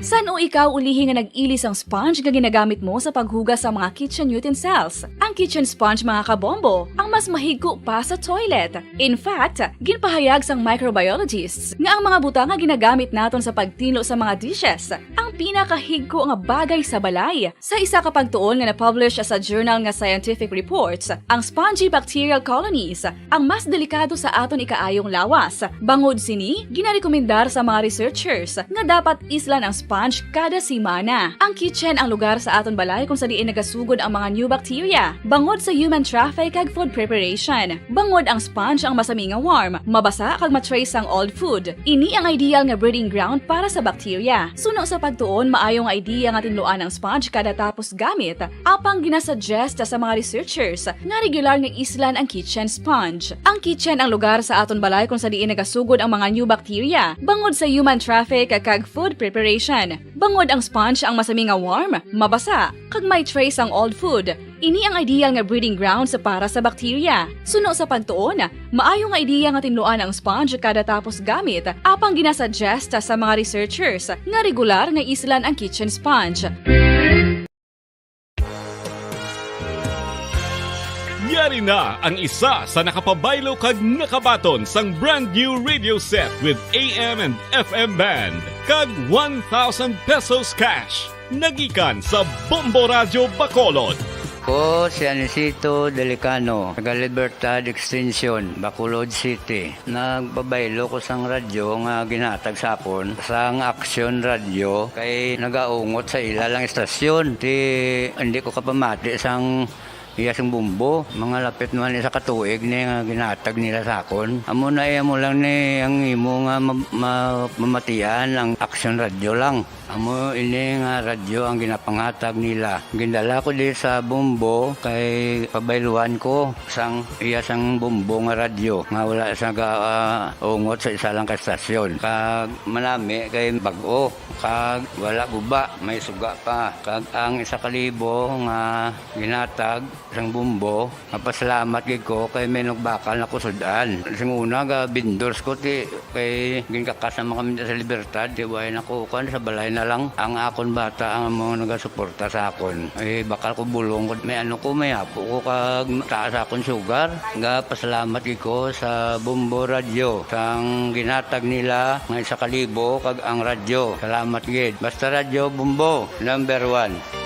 San o ikaw ulihi nga nag-ilis ang sponge nga ginagamit mo sa paghugas sa mga kitchen utensils? Ang kitchen sponge mga kabombo, ang mas mahigko pa sa toilet. In fact, ginpahayag sang microbiologists nga ang mga butang nga ginagamit naton sa pagtino sa mga dishes ang pinakahigko nga bagay sa balay. Sa isa ka pagtuon nga na-publish sa journal nga Scientific Reports, ang spongy bacterial colonies ang mas delikado sa aton ikaayong lawas. Bangod sini, ginarekomendar sa mga researchers nga dapat islan ang sponge kada simana. Ang kitchen ang lugar sa aton balay kung sa diin nagasugod ang mga new bacteria. Bangod sa human traffic kag food preparation. Bangod ang sponge ang masami nga warm, mabasa kag matrace ang old food. Ini ang ideal nga breeding ground para sa bacteria. Suno sa pagtuon, maayo nga idea nga tinluan ang sponge kada tapos gamit. Apang ginasuggest sa mga researchers nga regular nga islan ang kitchen sponge. Ang kitchen ang lugar sa aton balay kung sa diin nagasugod ang mga new bacteria. Bangod sa human traffic kag food preparation. Bangod ang sponge ang masami nga warm, mabasa, kag may trace ang old food. Ini ang ideal nga breeding ground sa para sa bacteria. Suno sa pagtuon, maayo nga idea nga tinluan ang sponge kada tapos gamit, apang ginasuggest sa mga researchers nga regular nga islan ang kitchen sponge. Yari na ang isa sa nakapabaylo kag nakabaton sang brand new radio set with AM and FM band kag 1,000 pesos cash. Nagikan sa Bombo Radyo Bacolod. Ko si Anisito Delicano, taga Libertad Extension, Bacolod City. Nagbabaylo ko sang radyo nga ginatag sapon sang Action Radio kay nagaungot sa ilalang estasyon. Hindi ko kapamati sang iyasang bumbo, mga lapit naman sa katuig ni nga ginatag nila sakon. Amo na mo lang ni ang imo nga mamatian ang Action Radio lang. Amo ini nga radyo ang ginapangatag nila. Gindala ko di sa bumbo kay pabayluan ko sang iyasang bumbo nga radyo nga wala sa ungot sa isa lang ka estasyon. Kag manami kay bag-o, kag wala guba, may suga pa. Kag ang 1,000 nga ginatag sang bumbo, mapasalamat gid ko kay may nagbakal na kusudan. Sing una ga bindors ko ti kay ginkakasama kami sa Libertad, di way nako kan sa balay na lang ang akon bata ang mga nagasuporta sa akon. Ay bakal ko bulong ko may ano ko may apo ko kag taas akon sugar. Ga pasalamat gid ko sa Bombo Radio sang ginatag nila nga 1,000 kag ang radyo. Salamat gid. Basta Radio Bombo number 1.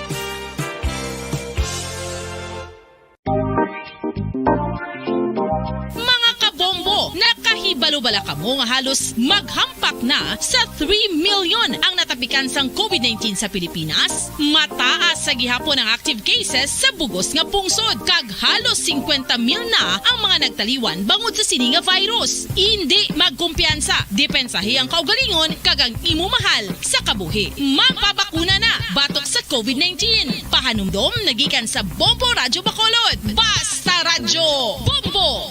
Nakahibalo-bala ka mo nga halos maghampak na sa 3 million ang natapikan sang COVID-19 sa Pilipinas. Mataas sa gihapon ang active cases sa bugos nga pungsod kag halos 50,000 na ang mga nagtaliwan bangod sa sini nga virus. Hindi magkumpiyansa, depensahi ang kaugalingon kag ang imo mahal sa kabuhi. Magpabakuna na batok sa COVID-19. Pahanumdom nagikan sa Bombo Radyo Bacolod. Basta Radyo Bombo!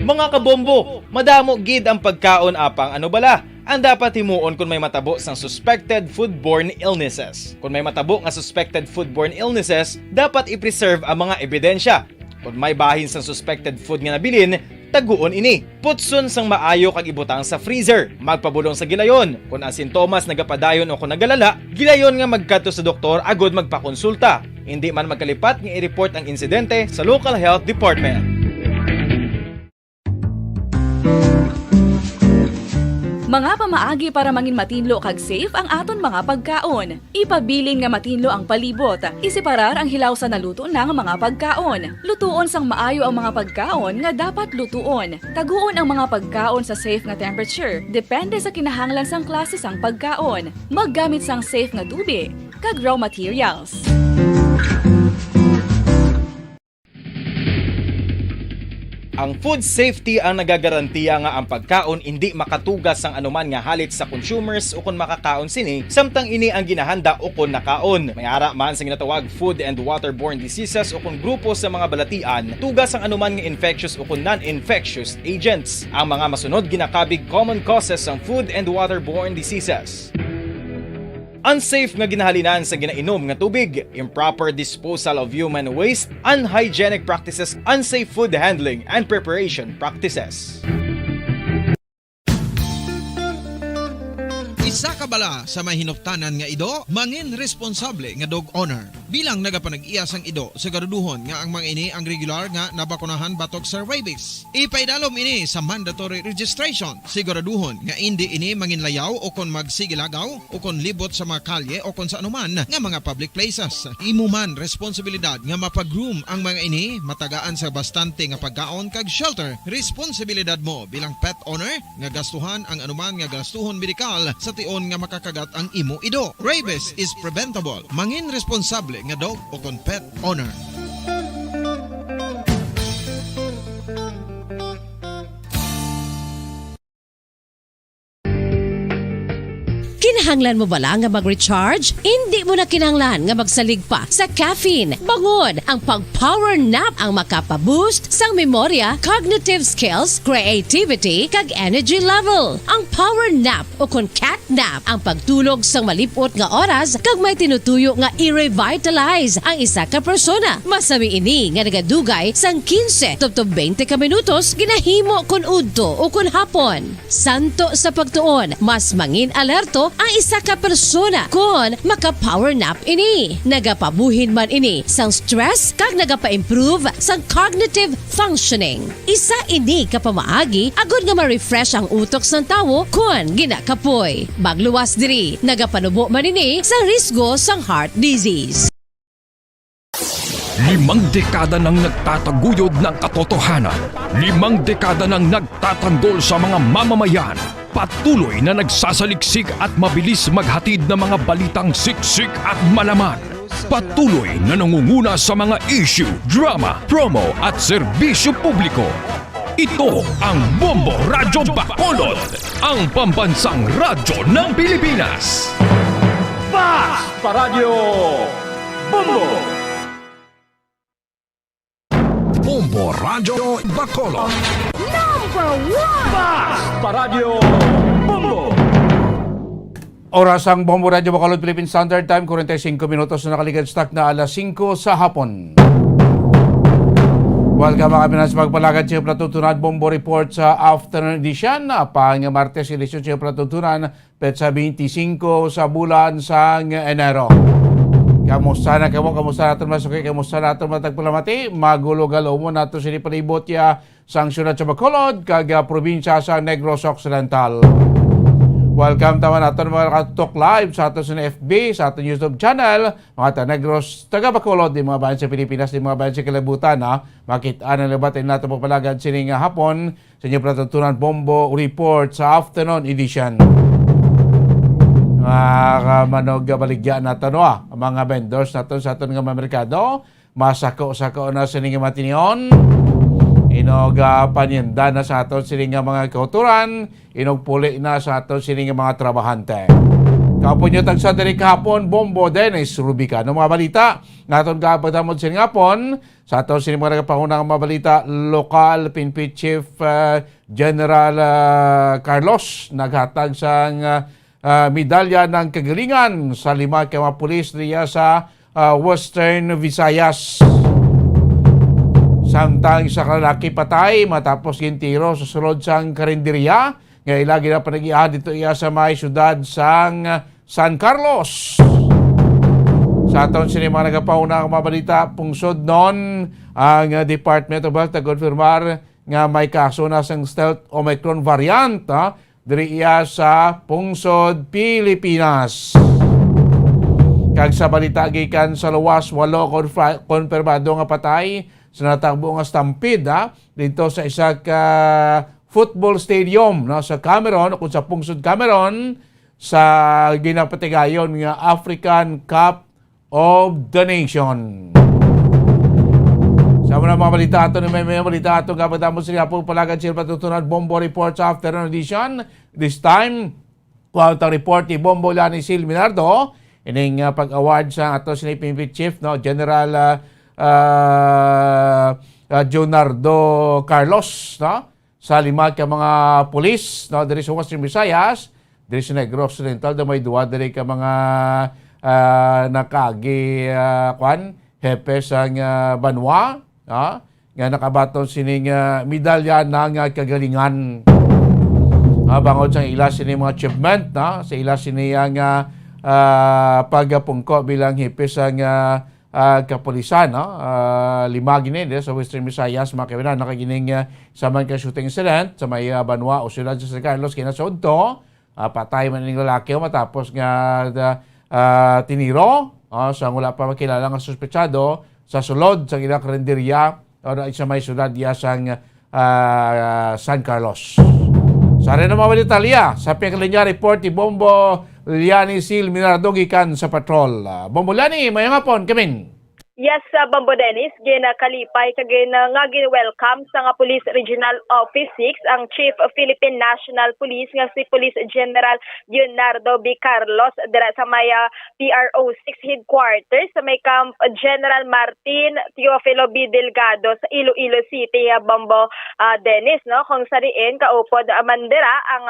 Mga kabombo, madamo gid ang pagkaon apang ano bala. Ang dapat himuon kung may matabo sang suspected foodborne illnesses. Kung may matabo nga suspected foodborne illnesses, dapat i-preserve ang mga ebidensya. Kung may bahin sang suspected food nga nabilin, taguon ini. Putson sang maayo kag ibutang sa freezer. Magpabulong sa gilayon. Kung ang sintomas nagapadayon o kung nagalala, gilayon nga magkadto sa doktor agod magpakonsulta. Hindi man magkalipat nga i-report ang insidente sa local health department. Mga pamaagi para mangin matinlo kag safe ang aton mga pagkaon. Ipabilin nga matinlo ang palibot. Isiparar ang hilaw sa naluto ng mga pagkaon. Lutuon sang maayo ang mga pagkaon nga dapat lutuon. Taguon ang mga pagkaon sa safe nga temperature. Depende sa kinahanglan sang klase sang pagkaon. Maggamit sang safe nga tubig kag raw materials. Ang food safety ang nagagarantiya nga ang pagkaon hindi makatugas sang anuman nga halit sa consumers o kung makakaon sini, samtang ini ang ginahanda o kung nakaon. May ara man sa ginatawag food and waterborne diseases o kung grupo sa mga balatian, tugas ang anuman nga infectious o kung non-infectious agents. Ang mga masunod ginakabig common causes ng food and waterborne diseases. Unsafe nga ginahalinan sa ginainom nga tubig, improper disposal of human waste, unhygienic practices, unsafe food handling, and preparation practices. Isa ka bala sa may hinuptanan nga ido, mangin responsable nga dog owner. Bilang nagapanag-iyas ang ido, siguraduhon nga ang mga ini ang regular nga nabakunahan batok sa rabies. Ipaidalom ini sa mandatory registration. Siguraduhon nga hindi ini manginlayaw o kon magsigilagaw o kon libot sa mga kalye o kon sa anuman nga mga public places. Imo man responsibilidad nga mapag-groom ang mga ini, matagaan sa bastante nga pagkaon kag shelter. Responsibilidad mo bilang pet owner nga gastuhan ang anuman nga gastuhon medikal sa tion nga makakagat ang imo ido. Rabies is preventable. Mangin responsable nga dog o kon pet owner. Kinahanglan mo bala nga mag-recharge? Hindi mo na kinahanglan nga magsalig pa sa caffeine. Bangod ang pag-power nap ang makapaboost sang memorya, cognitive skills, creativity, kag energy level. Ang power nap o kon cat nap ang pagtulog sang malipot nga oras kag may tinutuyo nga i-revitalize ang isa ka persona. Masami ini nga nagadugay sang 15 to 20 ka minutos ginahimo kun udto o kun hapon. Santo sa pagtuon, mas mangin alerto ang isa ka persona kung maka-power nap ini. Nagapabuhin man ini sang stress kag nagapa-improve sang cognitive functioning. Isa ini kapamaagi agud nga ma-refresh ang utok sang tawo kung ginakapoy. Bagluwas diri, nagapanubo man ini sa risgo sang heart disease. 5 dekada nang nagtataguyod ng katotohanan. 5 dekada nang nagtatanggol sa mga mamamayan. Patuloy na nagsasaliksik at mabilis maghatid ng mga balitang siksik at malaman. Patuloy na nangunguna sa mga issue, drama, promo at serbisyo publiko. Ito ang Bombo Radyo Bacolod, ang pambansang radyo ng Pilipinas. Fast Paradyo Bombo! Bombo Radyo Bacolod. Number 1! Fast Paradyo Bombo! Oras ang Bombo Radyo Bacolod Philippine Standard Time, 45 minutos na nakaligad stock na alas 5 sa hapon. Welcome mga Pinas Magpalagad siya platutunan Bombo Report sa afternoon edition. Pang Martes edisyon siya platutunan petsa 25 sa bulan sang Enero. Kamusta na kamo? Kamusta natin masuki? Kamusta natin matagpalamati? Magulo-galo mo natin sinipalibot ya sang syudad sa Bacolod kag probinsya sa Negros Occidental. Welcome taman natin mga nakatok live sa atin sa FB, sa atin YouTube channel, mga taga-Negros, taga-Bacolod, di mga bayan sa Pilipinas, di mga bayan sa Kalabutan, makita na labatin natin pagpalagad sining hapon sa inyo platutunan Bombo Report sa afternoon edition. Mga manog baligya natin ang mga vendors natin sa atin nga mga merkado, masako-sako na sining matinion. Inog panyenda na sa aton sining mga kauturan, inog puli na sa aton sining mga trabahante. Kapon nyo tagsa diri kahapon, Bombo Dennis Rubica. No mga balita, naton kapatamod sining hapon, sa aton sining mga nagapahunang mga balita, lokal PNP Chief General Carlos, naghatag sang medalya ng kagalingan sa 5 ka mga pulis niya sa Western Visayas. Samtang sa kalaki patay matapos gintiro sa sulod sang karinderya. Ngayon lagi na panag-iahad dito iya sa may syudad sang San Carlos. Sa aton sinima nagapauna ang mga balita pungsod noon ang Department of Health nagkonfirmar nga may kaso na sang stealth Omicron variant diri iya sa Pungsod, Pilipinas. Kag sa balita gikan sa luwas, 8 konfirmado nga patay sa natagbo nga stampede dito sa isa ka football stadium sa Cameroon, kung sa Pungsod, Cameroon, sa ginapatigayon nga African Cup of the Nation. Sa mga balita ito, may balita ito, kapatamos siya po palagad sila patutunan Bombo Report sa afternoon edition. This time, kwanta report ni Bombo Lani Sil Minardo, ining pag-award sa ato sinipinipit chief, General Jonardo Carlos, sa 5 ka mga pulis, diri sa Western Visayas, diri sa Negros Occidental, may duwa diri ka mga nakagi hepe sa banwa, nga nakabaton sining medalya ng kagalingan. Bangod sa ila sini mga achievement, sa ila sini ang pagpungko bilang hepe sa kapulisan, 5 gini sa Western Visayas, mga kabinan, nakagining sa mga shooting incident sa may banwa o sila sa San Carlos, kinasod to, patay man ng lalaki matapos nga tiniro sa wala pa makilala nga suspetsado sa sulod sa ilang karinderya o sa may syudad sang San Carlos. Sa rin naman Italia, sa Pekalinya report ni Bombo Liani Sil Minardo gikan sa patrol. Bombo Liani, mayang hapon, kamin. Yes, Bambo Dennis, ginakalipay nga gin-welcome sa nga Police Regional Office 6 ang Chief of Philippine National Police nga si Police General Leonardo B. Carlos dira sa may PRO 6 headquarters sa may Camp General Martin Teofilo B. Delgado sa Iloilo City, Bambo Dennis, kung sa diin kaupod mandira ang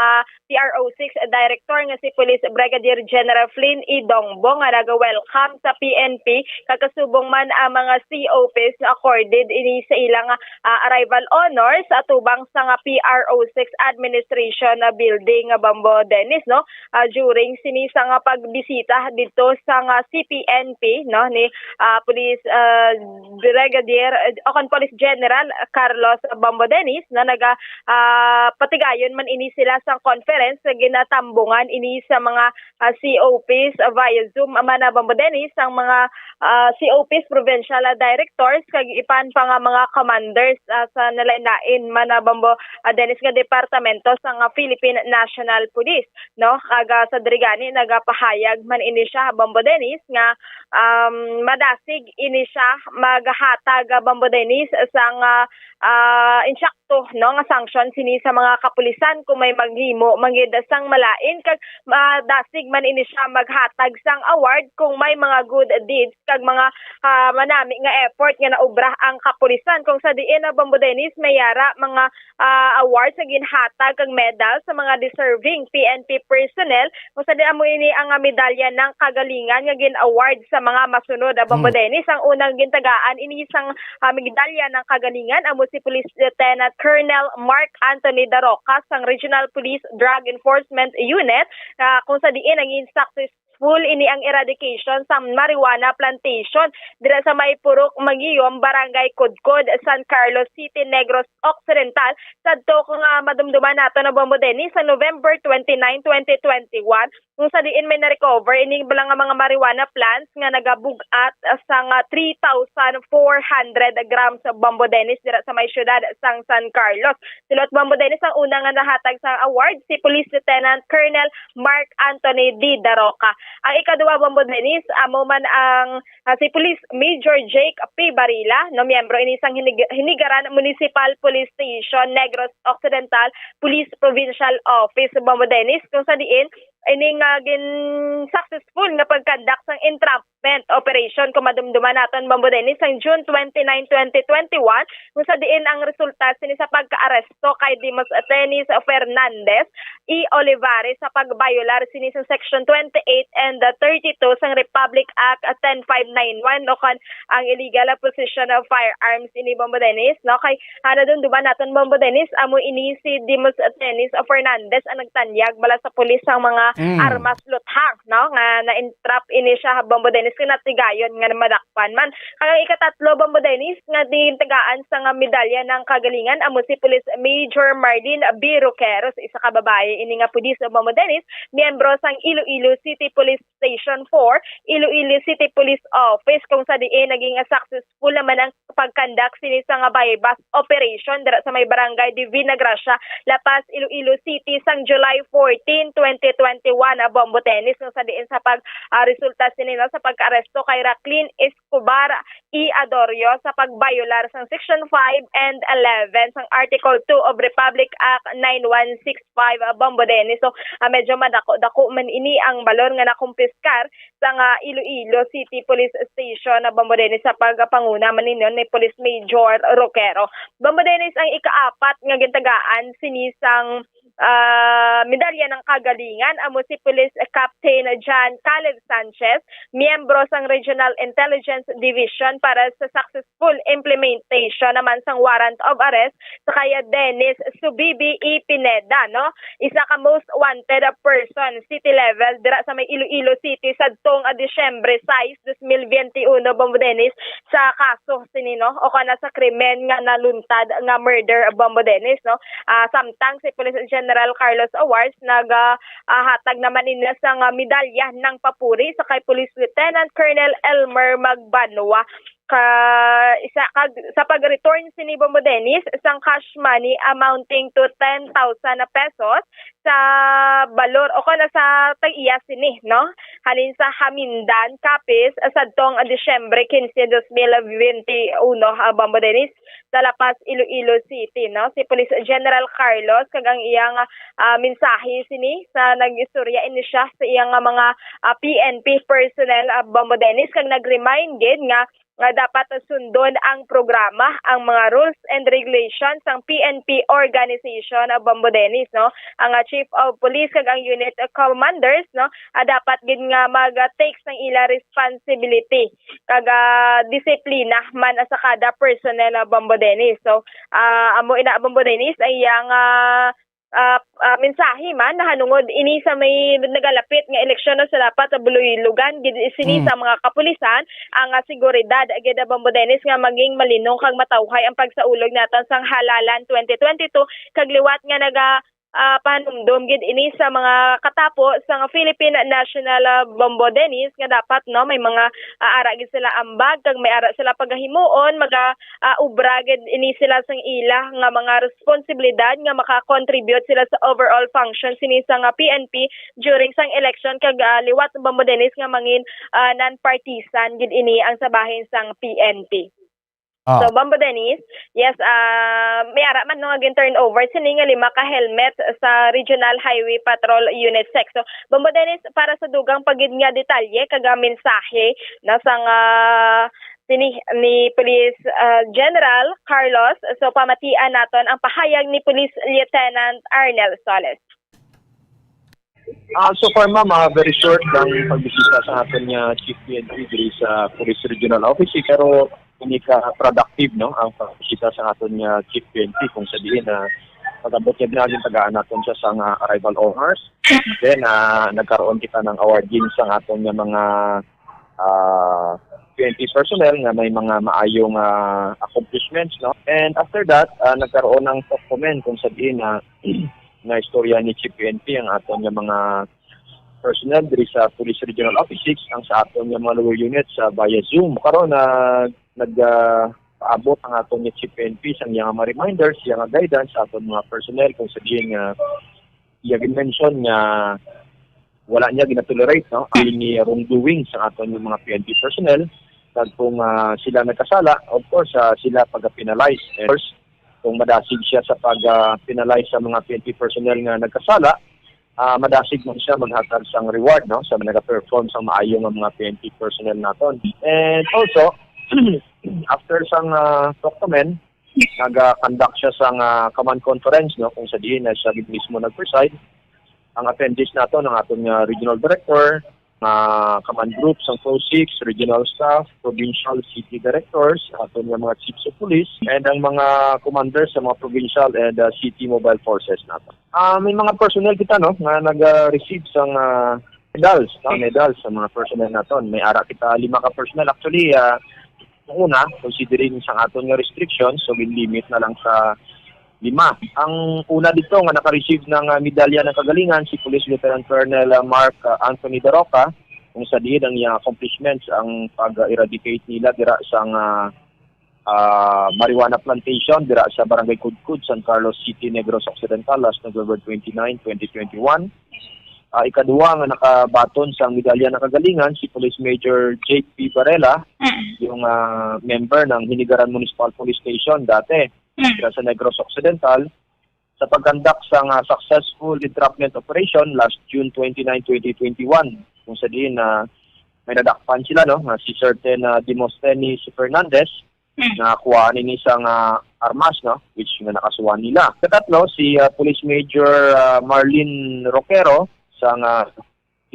PRO 6 Director nga si Police Brigadier General Flynn E. Dongbo nga naga-welcome sa PNP kakasubong ang mga COPs accorded ini sa ilang arrival honors at tubang sa nga PRO 6 administration building, Bambo Dennis, during sinisa nga pagbisita dito sa nga CPNP ni Police Brigadier Police General Carlos Bambo Dennis na naga patigayon man ini sila sa conference sa ginatambungan ini sa mga COPs via Zoom man, Bambo Dennis, ang mga COPs provincial directors kag ipan pa nga mga commanders sa nalain man, Bambo Dennis, nga departamento sa nga Philippine National Police, kag sa dirigani nagapahayag man ini siya, Bambo Dennis, nga madasig ini siya maghatag, Bambo Dennis, sa nga insyakto nga sanction sini sa mga kapulisan kung may maghimo mangidasang malain kag madasig man ini siya maghatag sang award kung may mga good deeds kag mga manami nga effort nga naubra ang kapulisan. Kung sa diin, Bambo Dennis, mayara mga awards sa ginhatag kag medal sa mga deserving PNP personnel. Kung sa diin mo ini ang medalya ng kagalingan nga gin-award sa mga masunod, Bambo Dennis. Ang unang gintagaan ini isang medalya ng kagalingan amo si Police Lieutenant Colonel Mark Anthony Daroca sang Regional Police Drug Enforcement Unit, kung sa diin ang successful ini ang eradication sa marijuana plantation dira sa may Purok Magiyom, Barangay Kudkod, San Carlos City, Negros Occidental. Sadto kung madumduman nato na, Bambo Dennis, sa November 29, 2021, kung sa diin may na-recover ining balang mga marijuana plants nga nagabugat sa 3,400 grams sa, Bambo Dennis, dira sa may syudad sang San Carlos. Silot, Bambo Dennis, ang unang nga nahatag sa award si Police Lieutenant Colonel Mark Anthony D. Daroca. Ang ikaduwa, Bambo Dennis, amo man ang si Police Major Jake P. Barila, miyembro inisang Hinigaran Municipal Police Station, Negros Occidental Police Provincial Office, Bambo Dennis, kung sa diin ining successful nga pagkandak sang entrapment operation kung madumduman naton, Bambo Dennis, ang June 29, 2021, kung sa diin ang resulta sini sa pagka-aresto kay Dimos Atenis Fernandez E. Olivares sa pagbayolar sini sa Section 28 and 32 sang Republic Act 10591 o kan ang illegal possession of firearms ini Bombo Dennis no kay ana dun duba naton Bombo Dennis amo ini si Dimos Dennis Fernandez ang nagtanyag bala sa pulis ang mga armas luthang no nga na-entrap ini siya Bombo Dennis kinatigayon nga madakpan man kang ikatatlo Bombo Dennis nga tagaan sa nga medalya ng kagalingan amo si Police Major Marlene B. Roqueros isa ka babae ini nga pulis sa Bombo Dennis miyembro sang Iloilo City Police Station 4 Iloilo City Police Office kung sa diin naging successful naman ang pagkandak sini sa nga bypass operation dira sa may barangay Divina Gracia Lapas Iloilo City sang July 14, 2021 Bombo Dennis kung sa diin sa resulta sini sa pagka-aresto kay Raclyn Escobar E. Adorio sa pagbayolar sang Section 5 and 11 sang Article 2 of Republic Act 9165 Bombo Dennis. So medyo madako-dako man ini ang balor nga nakumpiskar sa nga Iloilo City Police Station na Bombo Dennis sa pagpanguna man ninyo ni Police Major Roquero. Bombo Dennis ang ikaapat nga gintagaan sinisang medalya ng kagalingan amo si Police Captain John Caleb Sanchez, miyembro sang Regional Intelligence Division para sa successful implementation naman sang warrant of arrest sa kaya Dennis Subibi E. Pineda no isa ka most wanted person city level dira sa may Iloilo City sadtong Disyembre 6, 2021 Bombo Dennis sa kaso sinino o kana sa krimen nga naluntad nga murder Bombo Dennis no samtang si Police General Carlos Awards hatag naman nila sa medalya ng papuri sa kay Police Lieutenant Colonel Elmer Magbanwa sa pag-return sini Bombo Dennis isang cash money amounting to 10,000 pesos sa balor o kana sa tag-iya sini no halin sa Hamindan Capiz sadtong Disyembre 15, 2021 Bombo Dennis sa Lapas Iloilo City no si Police General Carlos kagang iyang mensahe sini sa nag-istorya ini siya sa iyang mga PNP personnel Bombo Dennis kag nag-reminded nga dapat sundon ang programa, ang mga rules and regulations ng PNP organization Bombo Dennis no. Ang Chief of Police kag ang unit commanders no dapat gid nga mag-take ng ila responsibility kag disiplina man sa kada personnel Bombo Dennis. So amo ina Bombo Dennis ay ang mensahe man nahanungod ini sa may nagalapit nga eleksyon sa dapat sa Buluilugan gid sini sa mga kapulisan ang seguridad gid Bombo Dennis nga maging malinong kag matawhay ang pagsaulog naton sang halalan 2022 kag liwat nga panumdum gid ini sa mga katapo sa Philippine National Bombo Dennis nga dapat no may mga ara gid sila ambag kag may ara sila pagahimuon ubra gid ini sila sang ila nga mga responsibilidad nga maka-contribute sila sa overall function sini sa PNP during sang election kag liwat Bombo Dennis nga mangin non-partisan gid ini ang sabahin sang PNP. So Bombo Dennis, yes, may ara man no again turnover sini nga 5 ka helmet sa Regional Highway Patrol Unit 6. So Bombo Dennis para sa dugang pagid nga detalye kag mensahe na sang ni Police General Carlos. So pamatian naton ang pahayag ni Police Lieutenant Arnel Soles. So far ma'am, very short lang pagbisita sa atin niya Chief PNP diri sa Police Regional Office pero hindi ka productive no ang pagbisita sa atin niya Chief PNP kung sabihin na pag-abot niya dinagin tagaan natin siya sa arrival honors. Then nagkaroon kita ng awarding sa atin niya mga PNP personnel nga may mga maayong accomplishments no. And after that nagkaroon ng top comment kung sabihin na na istorya ni Chief PNP ang aton nga mga personnel diri sa Police Regional Office 6 ang sa aton nga mga lower units sa via Zoom karon nag-abot ang aton nga Chief PNP sa iyang mga reminders, iyang guidance sa aton mga personnel kung sabihin nga iya mention nga wala niya ginatolerate no ni wrongdoing sa aton nga mga PNP personnel kag kung sila nagkasala of course sila pag-penalize. First kung madasig siya sa pag-penalize sa mga PNP personnel nga nagkasala, madasig mo siya maghatag sang reward no sa nag-perform sa maayong mga PNP personnel naton. And also, after sang document, nag-conduct siya sang command conference no kung sa diin na siya mismo nag-preside. Ang attendees nato ng aton regional director, command groups ang PRO6, regional staff, provincial city directors, aton nga mga chiefs of police, and ang mga commanders sa mga provincial and city mobile forces nato. May mga personnel kita no nga nag-receive sang medals sa mga personnel naton. May ara kita 5 ka personnel. Actually, una, considering sa aton nga restrictions, so limit na lang sa 5. Ang una dito nga naka-receive ng medalya ng kagalingan si Police Lieutenant Colonel Mark Anthony Daroca, kung sa diin ang iyang accomplishments ang pag-eradicate nila dira sang marijuana plantation dira sa Barangay Kudkud, San Carlos City, Negros Occidental last November 29, 2021. Ikaduwa nga nakabaton sa medalya ng kagalingan si Police Major Jake P. Varela, yung member ng Hinigaran Municipal Police Station dati sa Negros Occidental sa pagkandak sa successful entrapment operation last June 29, 2021. Kung sa diin may nadakpan sila no si certain Demosthenes Fernandez na kuha ni isang armas no which nga nakasuhan nila. Katatlo si Police Major Marlene Roquero sa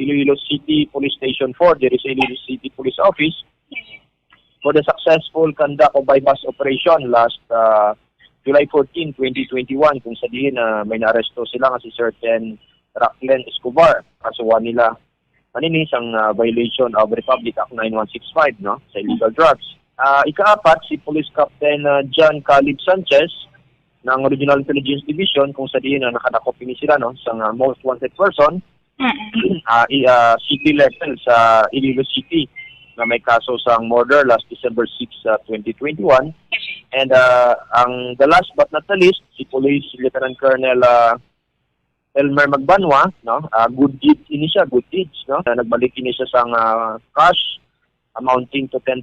Iloilo City Police Station 4 diri sa Iloilo City Police Office for the successful conduct of bypass operation last July 14, 2021 kung sa diin may naaresto sila nga si certain Raclen Escobar. Kasuhan nila maninis ang violation of Republic Act 9165 no sa illegal drugs. Ikaapat si Police Captain John Calib Sanchez ng Regional Intelligence Division kung sa diin nakadakop ni sila no sa most wanted person city level sa Iloilo City na may kaso sa murder last December 6, 2021. And ang the last but not the least, si Police Lieutenant Colonel Elmer Magbanwa, no? Good deeds, no? Nagbalik ini siya sa cash amounting to 10,000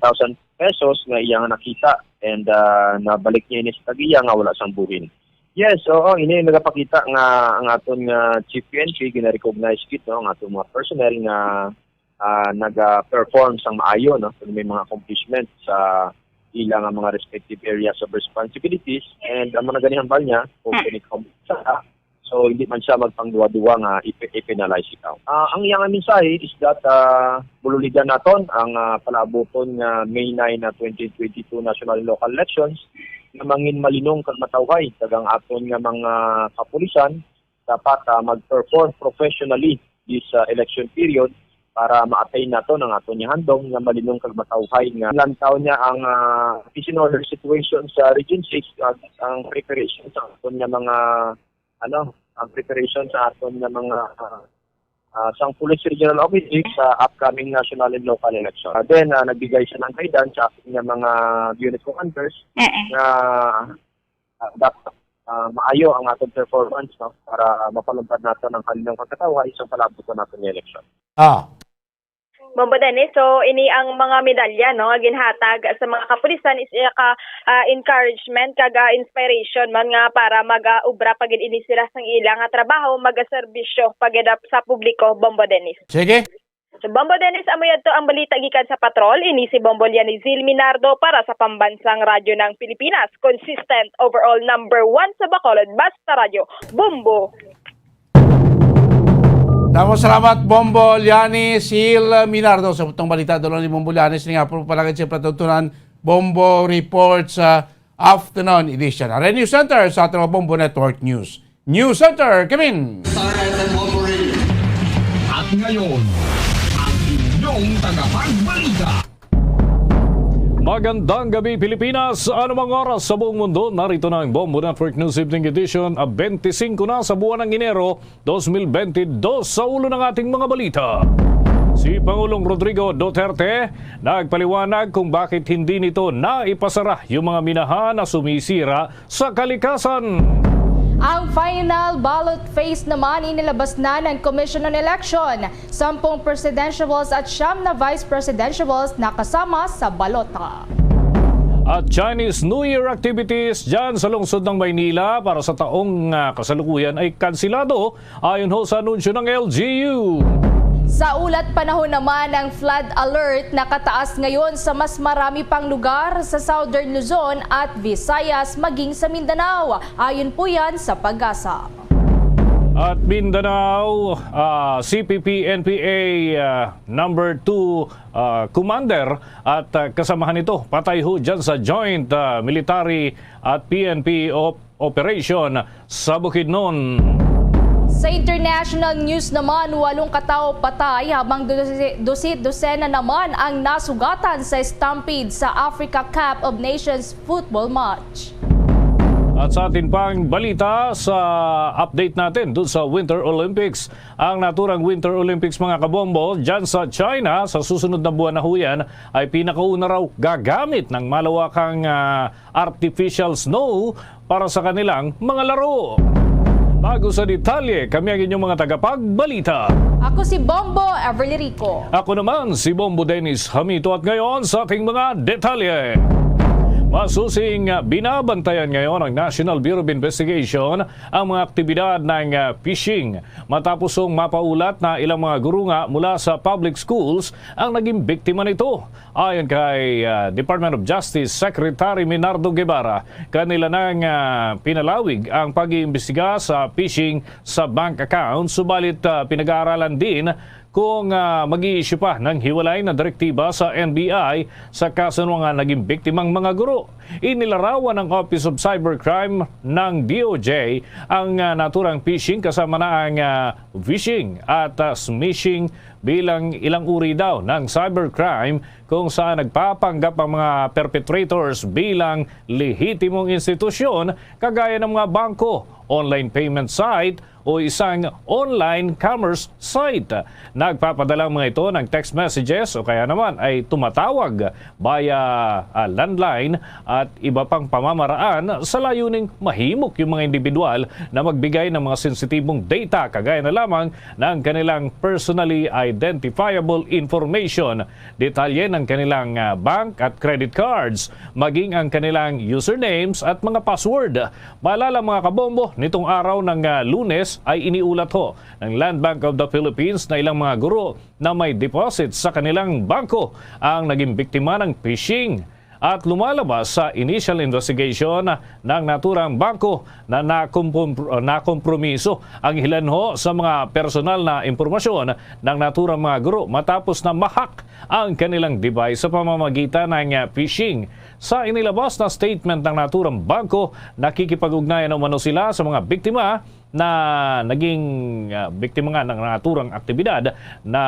pesos nga iyang nakita and nabalik niya ini sa tagiya nga wala sang buhin. Yes, so ini nagapakita nga ang aton nga Chief PNP gina-recognize kit no ang aton mga personnel nga nag-perform sang maayo no may mga accomplishments sa ilang mga respective areas of responsibilities and ang mga ganihang niya kung sa so hindi man siya magpangduwa-duwa nga i-penalize ikaw. Ang iyang mensahe is that bululigan naton ang palaboton nga May 9 na 2022 national and local elections na mangin malinong kag matawhay tagang aton nga mga kapulisan dapat mag-perform professionally this election period para ma-attain nato ng aton nga handom nga malinong kag matawhay nga lantaw niya ang peace and order situation sa Region 6 ang preparation sa aton nga mga ang preparation sa aton nga mga sang Police Regional Office sa upcoming national and local election. Then nagbigay siya ng guidance sa ating mga unit commanders na dapat maayo ang atong performance no para mapalumpad nato ng kanilang pagkatawa isang palabot na nato ng election. Bombo Dennis, so ini ang mga medalya no ginhatag sa mga kapulisan is encouragement kaga inspiration man nga para mag-ubra pagid ini sila sang ilang nga trabaho mag-serbisyo pagid sa publiko. Bombo Dennis. Sige. So Bombo Dennis, amoy adto ang balita gikan sa patrol. Ini si Bombo Lianizil Minardo para sa Pambansang Radyo ng Pilipinas. Consistent overall number 1 sa Bacolod. Basta Radyo. Bombo. Damos salamat Bombo Lianizil Minardo sa putong balita doon ni Bombo Lianizil nga po palagay siya patutunan Bombo Report sa afternoon edition. Are News Center sa ating Bombo Network News. News Center, Kevin! At ngayon, ang inyong tagapagbalita. Magandang gabi Pilipinas! Anumang oras sa buong mundo, narito na ang Bombo Network News Evening Edition 25 na sa buwan ng Enero 2022 sa ulo ng ating mga balita. Si Pangulong Rodrigo Duterte nagpaliwanag kung bakit hindi nito naipasara yung mga minahan na sumisira sa kalikasan. Ang final ballot phase naman inilabas na ng Commission on Election. 10 presidentials at 9 na vice presidentials nakasama sa balota. At Chinese New Year activities dyan sa lungsod ng Maynila para sa taong kasalukuyan ay kansilado ayon ho sa anunsyo ng LGU. Sa ulat panahon naman ng flood alert nakataas ngayon sa mas marami pang lugar sa Southern Luzon at Visayas maging sa Mindanao. Ayon po yan sa Pag-asa. At Mindanao, CPP-NPA number 2 commander at kasamahan ito patay ho dyan sa joint military at PNP operation sa Bukidnon. Sa international news naman, 8 katao patay habang dosena naman ang nasugatan sa stampede sa Africa Cup of Nations football match. At sa atin pang balita sa update natin doon sa Winter Olympics. Ang naturang Winter Olympics mga kabombo dyan sa China sa susunod na buwan na huyan ay pinakauna raw gagamit ng malawakang artificial snow para sa kanilang mga laro. Bago sa detalye, kami ang inyong mga tagapagbalita. Ako si Bombo Everly Rico. Ako naman si Bombo Dennis Hamito at ngayon sa ating mga detalye. Masusing binabantayan ngayon ng National Bureau of Investigation ang mga aktibidad ng phishing matapos mapaulat na ilang mga guro nga mula sa public schools ang naging biktima nito. Ayon kay Department of Justice Secretary Minardo Guevara, kanila nang pinalawig ang pag-iimbestiga sa phishing sa bank account, subalit pinag-aaralan din kung mag-i-issue pa ng hiwalay na direktiba sa NBI sa kaso ng naging biktimang mga guro. Inilarawan ng Office of Cybercrime ng DOJ ang naturang phishing kasama na ang phishing at smishing bilang ilang uri daw ng cybercrime kung saan nagpapanggap ang mga perpetrators bilang lehitimong institusyon kagaya ng mga bangko, online payment site o isang online commerce site. Nagpapadala mga ito ng text messages o kaya naman ay tumatawag via landline at iba pang pamamaraan sa layuning mahimok yung mga individual na magbigay ng mga sensitibong data kagaya na lamang ng kanilang personally identifiable information, detalye ng kanilang bank at credit cards, maging ang kanilang usernames at mga password. Maalala mga kabombo, nitong araw ng Lunes ay iniulat ho ng Land Bank of the Philippines na ilang mga guro na may deposit sa kanilang bangko ang naging biktima ng phishing. At lumalabas sa initial investigation ng naturang bangko na nakompromiso ang ilan ho sa mga personal na impormasyon ng naturang mga guro matapos na mahack ang kanilang device sa pamamagitan ng phishing. Sa inilabas na statement ng naturang bangko, nakikipag-ugnayan umano sila sa mga biktima na naging biktima nga ng naturang aktibidad na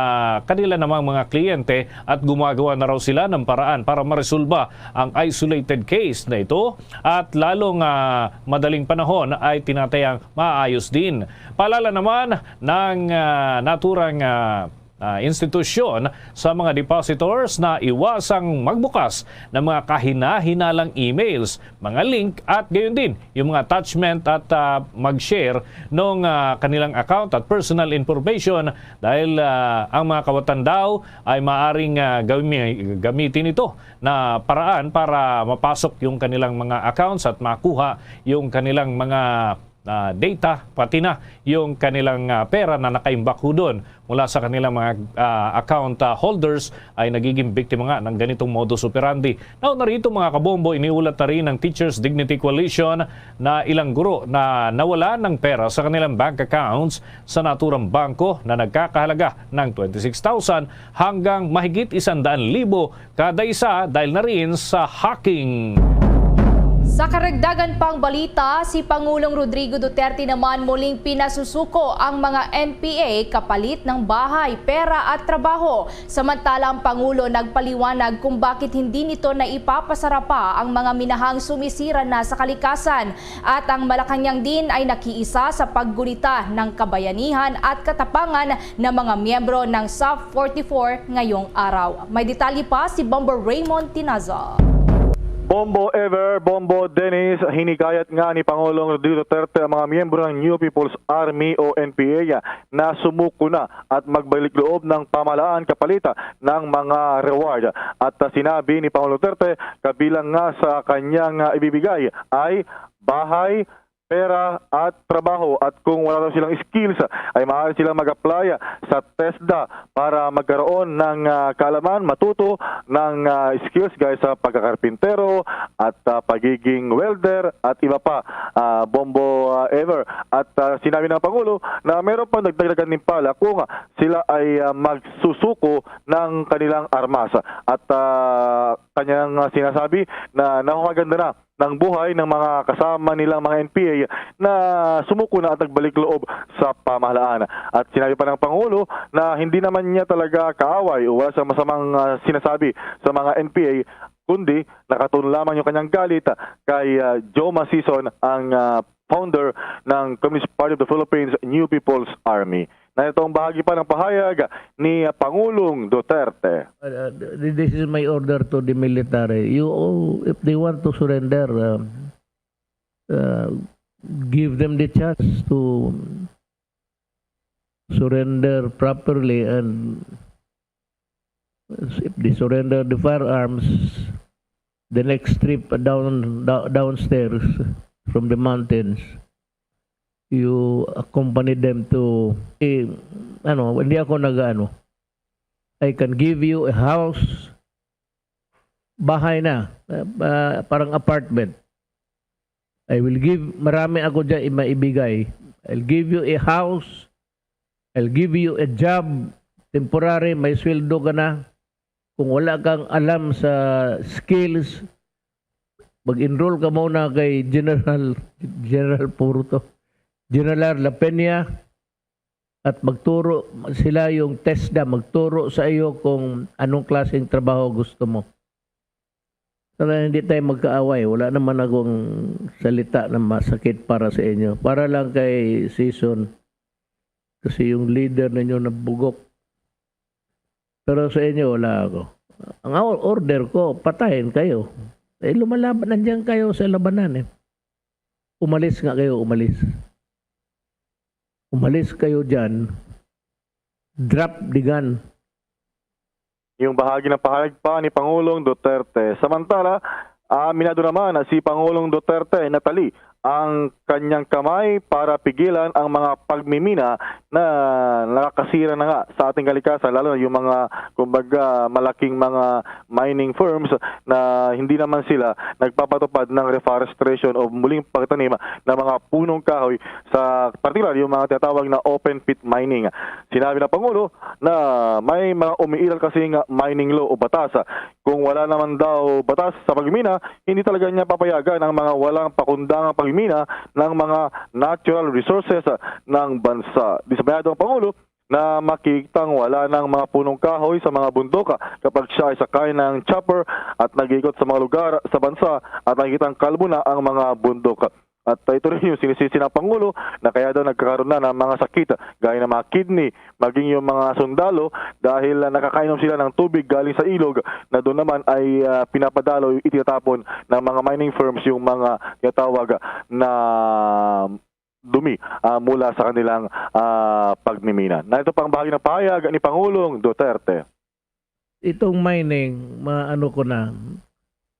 kanila namang mga kliyente at gumagawa na raw sila ng paraan para maresolba ang isolated case na ito at lalong madaling panahon ay tinatayang maayos din. Paalala naman ng naturang institusyon sa mga depositors na iwasang magbukas ng mga kahina-hinalang emails, mga link at gayon din yung mga attachment at mag-share ng kanilang account at personal information dahil ang mga kawatan daw ay maaring gamitin ito na paraan para mapasok yung kanilang mga accounts at makuha yung kanilang mga data, pati na yung kanilang pera na nakaimbak ho doon mula sa kanilang mga account holders ay nagiging biktima nga ng ganitong modus operandi. Now, narito mga kabombo, iniulat na rin ng Teachers Dignity Coalition na ilang guro na nawala ng pera sa kanilang bank accounts sa naturang bangko na nagkakahalaga ng 26,000 hanggang mahigit 100,000 kada isa dahil na rin sa hacking. Sa karagdagan pang balita, si Pangulong Rodrigo Duterte naman muling pinasusuko ang mga NPA kapalit ng bahay, pera at trabaho. Samantala ang Pangulo nagpaliwanag kung bakit hindi nito na ipapasara pa ang mga minahang sumisira na sa kalikasan. At ang Malacanang din ay nakiisa sa paggunita ng kabayanihan at katapangan ng mga miyembro ng SUP 44 ngayong araw. May detalye pa si Bomber Raymond Tinaza. Bombo Ever, Bombo Dennis, hinikayat nga ni Pangulong Rodrigo Duterte ang mga miyembro ng New People's Army o NPA na sumuko na at magbalik loob ng pamahalaan kapalita ng mga reward. At sinabi ni Pangulong Duterte, kabilang nga sa kanyang ibibigay ay bahay, pera at trabaho, at kung wala daw silang skills ay maaari silang mag-apply sa TESDA para magkaroon ng kaalaman, matuto ng skills guys sa pagkakarpintero at pagiging welder at iba pa, Bombo Ever. At sinabi ng Pangulo na meron pang nagdagdagan nimpala kung sila ay magsusuko ng kanilang armas, at kanyang sinasabi na nakakaganda na ng buhay ng mga kasama nilang mga NPA na sumuko na at nagbalik loob sa pamahalaan. At sinabi pa ng Pangulo na hindi naman niya talaga kaaway o wala sa masamang sinasabi sa mga NPA, kundi nakatulong lamang yung kanyang galit kay Joe Masison, ang founder ng Communist Party of the Philippines New People's Army. Na itong bahagi pa ng pahayag ni Pangulong Duterte. This is my order to the military. If they want to surrender, give them the chance to surrender properly, and if they surrender the firearms, the next trip downstairs from the mountains, you accompany them to hindi ako I can give you a house, bahay na, parang apartment. I will give, marami ako dyan maibigay. I'll give you a house, I'll give you a job, temporary, may sweldo ka na. Kung wala kang alam sa skills, mag-enroll ka muna kay General La Peña, at magturo sila yung TESDA, magturo sa iyo kung anong klaseng trabaho gusto mo. Para hindi tayo magkaaway, wala naman akong salita na masakit para sa inyo. Para lang kay Season, kasi yung leader ninyo nabugok. Pero sa inyo, wala ako. Ang order ko, patayin kayo. Lumalaban, nandiyan kayo sa labanan. Umalis nga kayo, umalis. Umalis kayo dyan, drop the gun. Yung bahagi ng pahayag pa ni Pangulong Duterte. Samantala, aminado naman na si Pangulong Duterte natali ang kanyang kamay para pigilan ang mga pagmimina na nakakasira na nga sa ating kalikasan, lalo na yung mga kumbaga malaking mga mining firms na hindi naman sila nagpapatupad ng reforestation o muling pagtanim ng mga punong kahoy, sa particular yung mga tinatawag na open pit mining. Sinabi ng Pangulo na may mga umiiral kasing mining law o batas. Kung wala naman daw batas sa pagmimina, hindi talaga niya papayagan ang mga walang pakundangang pagmimina ng mga natural resources ng bansa. Disabayado ang Pangulo na makikitang wala ng mga punong kahoy sa mga bundok kapag siya ay sakay ng chopper at nag-ikot sa mga lugar sa bansa at nakikitang kalbo na ang mga bundok. At ito rin yung sinisisi ng Pangulo na kaya daw nagkakaroon na ng mga sakit gaya ng mga kidney, maging yung mga sundalo dahil nakakainom sila ng tubig galing sa ilog na doon naman ay pinapadalo, itinatapon ng mga mining firms yung mga tinatawag na dumi mula sa kanilang pagmimina. Na ito pang bahagi ng pahayag ni Pangulong Duterte. Itong mining,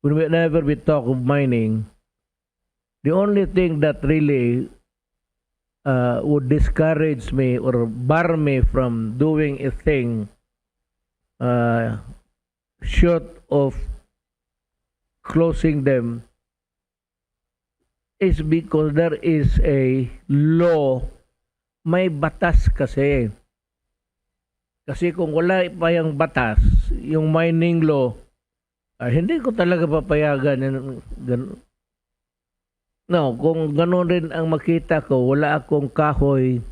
whenever we talk of mining, the only thing that really would discourage me or bar me from doing a thing short of closing them is because there is a law, may batas kasi. Kasi kung wala pa yung batas, yung mining law, hindi ko talaga papayagan. No, kung gano'n rin ang makita ko, wala akong kahoy,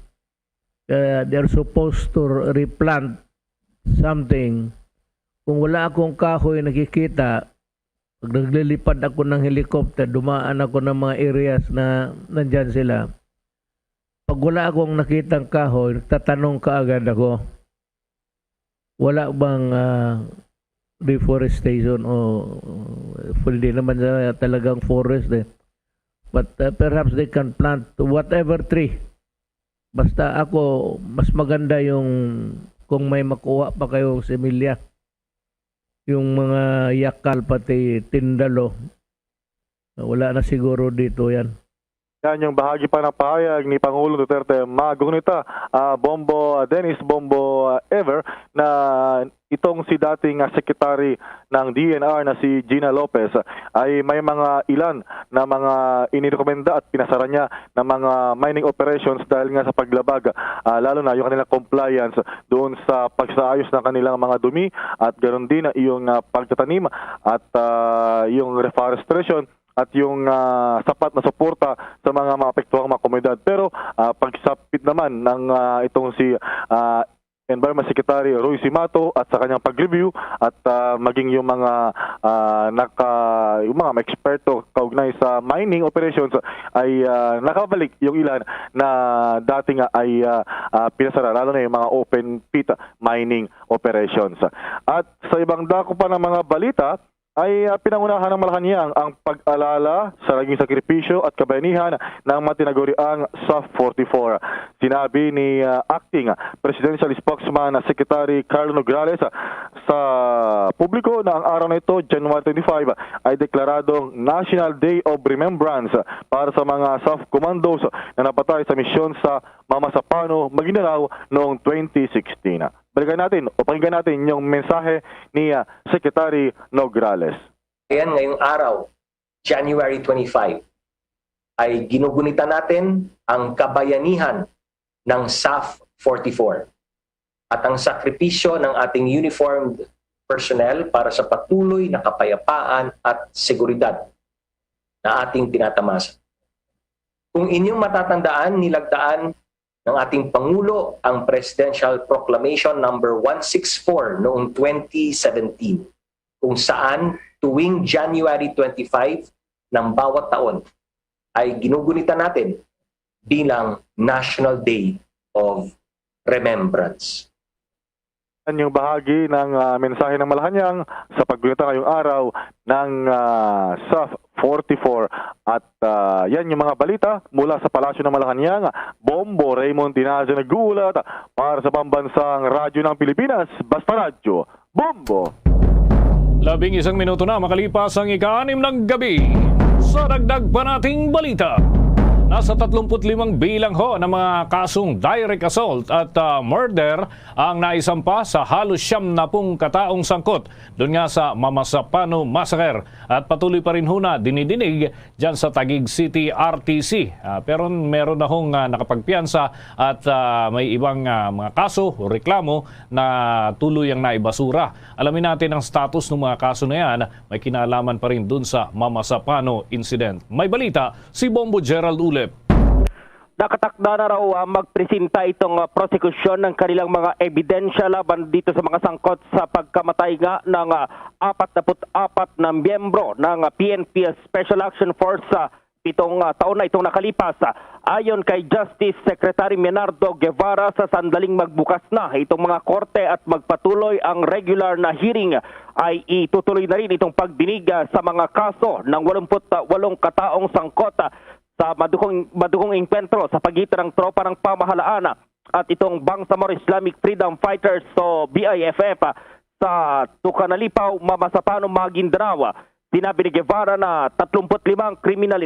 they're supposed to replant something. Kung wala akong kahoy nakikita, pag naglilipad ako ng helicopter, dumaan ako ng mga areas na nandyan sila. Pag wala akong nakitang kahoy, tatanong kaagad ako, wala bang deforestation o hindi naman talagang forest But perhaps they can plant whatever tree. Basta ako, mas maganda yung kung may makuha pa kayong similya. Yung mga yakal pati tindalo. Wala na siguro dito yan. Yan yung bahagi pa ng pahayag ni Pangulong Duterte. Magunita, Dennis Bombo Ever, na itong si dating Secretary ng DNR na si Gina Lopez ay may mga ilan na mga inirekomenda at pinasara niya na mga mining operations dahil nga sa paglabag, lalo na yung kanilang compliance doon sa pagsaayos ng kanilang mga dumi at ganoon din yung pagtatanim at yung reforestation at yung sapat na suporta sa mga maapektuhang mga komunidad. Pero pagsapit naman ng itong si Environment Secretary Roy Simato at sa kanyang pag-review at maging yung mga yung mga eksperto kaugnay sa mining operations ay nakabalik yung ilan na dating ay pinasara, lalo na yung mga open pit mining operations. At sa ibang dako pa ng mga balita, ay pinangunahan ng Malacanang ang pag-alala sa naging sakripisyo at kabayanihan ng mga tinaguriang SAF 44. Sinabi ni Acting Presidential Spokesman Secretary Carlo Nograles sa publiko na ang araw na ito, January 25, ay deklaradong National Day of Remembrance para sa mga SAF commandos na napatay sa misyon sa Mamasapano, Maguindanao noong 2016. Balikan natin o pakinggan natin yung mensahe ni Secretary Nograles. Ayan, ngayong araw, January 25, ay ginugunita natin ang kabayanihan ng SAF 44 at ang sakripisyo ng ating uniformed personnel para sa patuloy na kapayapaan at seguridad na ating tinatamasa. Kung inyong matatandaan, nilagdaan ng ating Pangulo ang Presidential Proclamation number 164 noong 2017, kung saan tuwing January 25 ng bawat taon ay ginugunita natin bilang National Day of Remembrance. Yan yung bahagi ng mensahe ng Malacanang sa paggunita ngayong araw ng SAF 44 at yan yung mga balita mula sa Palasyo ng Malacanang. Bombo Raymond Tinaza nag-uulat para sa Pambansang Radyo ng Pilipinas, Basta Radyo, Bombo! 11 minuto na makalipas ang ika-6 ng gabi. Sa dagdag pa nating balita, nasa 35 bilang ho ng mga kasong direct assault at murder ang naisampa sa halos 70 kataong sangkot doon nga sa Mamasapano Massacre. At patuloy pa rin ho na dinidinig dyan sa Taguig City RTC. Pero meron na hong nakapagpiyansa at may ibang mga kaso o reklamo na tuluyang naibasura. Alamin natin ang status ng mga kaso na yan. May kinalaman pa rin doon sa Mamasapano incident. May balita si Bombo Gerald Ulep. Nakatakda na raw magpresenta itong prosekusyon ng kanilang mga ebidensya laban dito sa mga sangkot sa pagkamatay nga ng 44 na miyembro ng PNP Special Action Force pitong taon na itong nakalipas. Ayon kay Justice Secretary Menardo Guevara, sa sandaling magbukas na itong mga korte at magpatuloy ang regular na hearing, ay itutuloy na rin itong pagdinig sa mga kaso ng 88 kataong sangkot sa madugong engkwentro sa pagitan ng tropa ng pamahalaan at itong Bangsamoro Islamic Freedom Fighters o BIFF sa Tukanalipaw, Mamasapano, Maguindanao. Sinabi ni Guevara na 35 criminal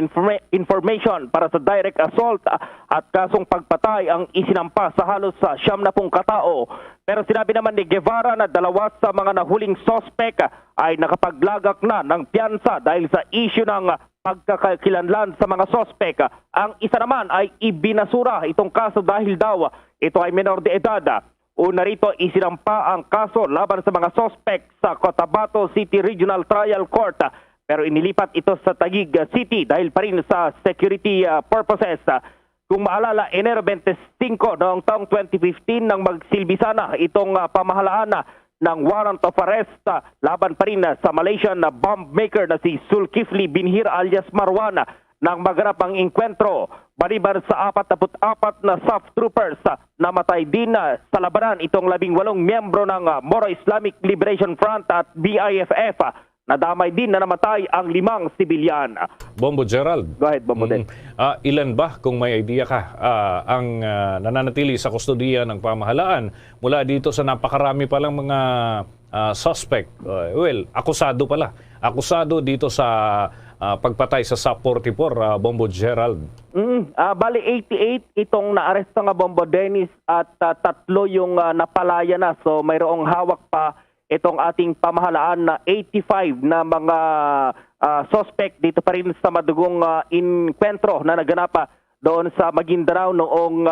information para sa direct assault at kasong pagpatay ang isinampa sa halos 70 katao. Pero sinabi naman ni Guevara na 2 sa mga nahuling sospek ay nakapaglagak na ng piyansa dahil sa issue ng pagkakakilanlan sa mga sospek. Ang isa naman ay ibinasura itong kaso dahil daw ito ay menor de edad. Una rito, isinampa ang kaso laban sa mga sospek sa Cotabato City Regional Trial Court, pero inilipat ito sa Taguig City dahil pa rin sa security purposes. Kung maalala, Enero 25 noong taong 2015 nang magsilbi sana itong pamahalaan ng warrant of arrest laban pa rin sa Malaysian bomb maker na si Zulkifli Binhir alias Marwan nang maganap ang engkwentro. Baliban sa 44 na SAF troopers, namatay din sa labanan itong 18 miyembro ng Moro Islamic Liberation Front at BIFF. Nadamay din na namatay ang 5 sibilyan. Bombo Gerald. Go ahead, Bombo Den. Ilan ba, kung may idea ka, ang nananatili sa kustodiya ng pamahalaan mula dito sa napakarami palang mga suspect? Akusado pala. Akusado dito sa pagpatay sa SAF 44, Bombo Gerald. Bali 88 itong naaresto nga Bombo Dennis at 3 yung napalaya na. So mayroong hawak pa itong ating pamahalaan na 85 na mga suspect dito pa rin sa madugong inkwentro na naganapa doon sa Maguindanao noong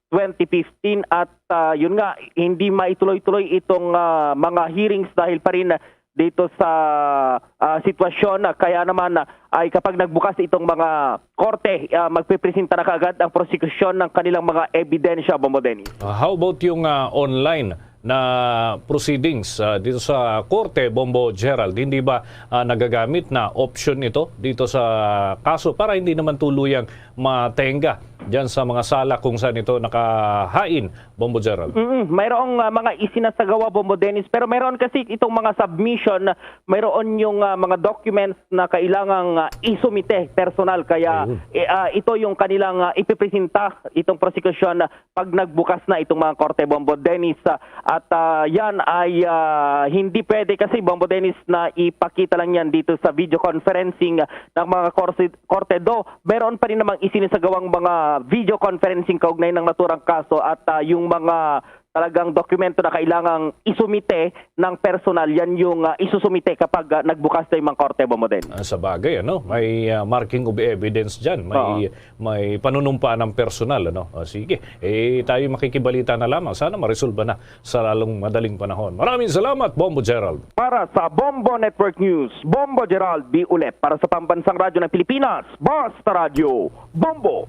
2015 at yun nga hindi maituloy-tuloy itong mga hearings dahil pa rin dito sa sitwasyon. Kaya naman ay kapag nagbukas itong mga korte, magpipresenta na kaagad ang prosekusyon ng kanilang mga ebidensya, Bombo Dennis. How about yung online na proceedings dito sa korte, Bombo Gerald? Hindi ba nagagamit na option ito dito sa kaso para hindi naman tuluyang matenga dyan sa mga sala kung saan ito nakahain, Bombo Gerald? Mayroong mga isinasagawa, Bombo Dennis, pero mayroon kasi itong mga submission, mayroon yung mga documents na kailangang isumite personal. Kaya ito yung kanilang ipipresenta itong prosecution pag nagbukas na itong mga korte, Bombo Dennis. At yan ay hindi pwede kasi, Bombo Dennis, na ipakita lang yan dito sa video conferencing ng mga korte. Do, meron pa rin namang isinisagawang mga video conferencing kaugnay ng naturang kaso at yung mga talagang dokumento na kailangang isumite ng personal, yan yung isusumite kapag nagbukas na yung mga korte, Bombo Dennis. Sa bagay, may marking of evidence dyan. May panunumpa ng personal. Sige, tayo makikibalita na lamang. Sana maresolba na sa lalong madaling panahon. Maraming salamat, Bombo Gerald. Para sa Bombo Network News, Bombo Gerald B. Ulet. Para sa Pambansang Radyo ng Pilipinas, Basta Radio, Bombo.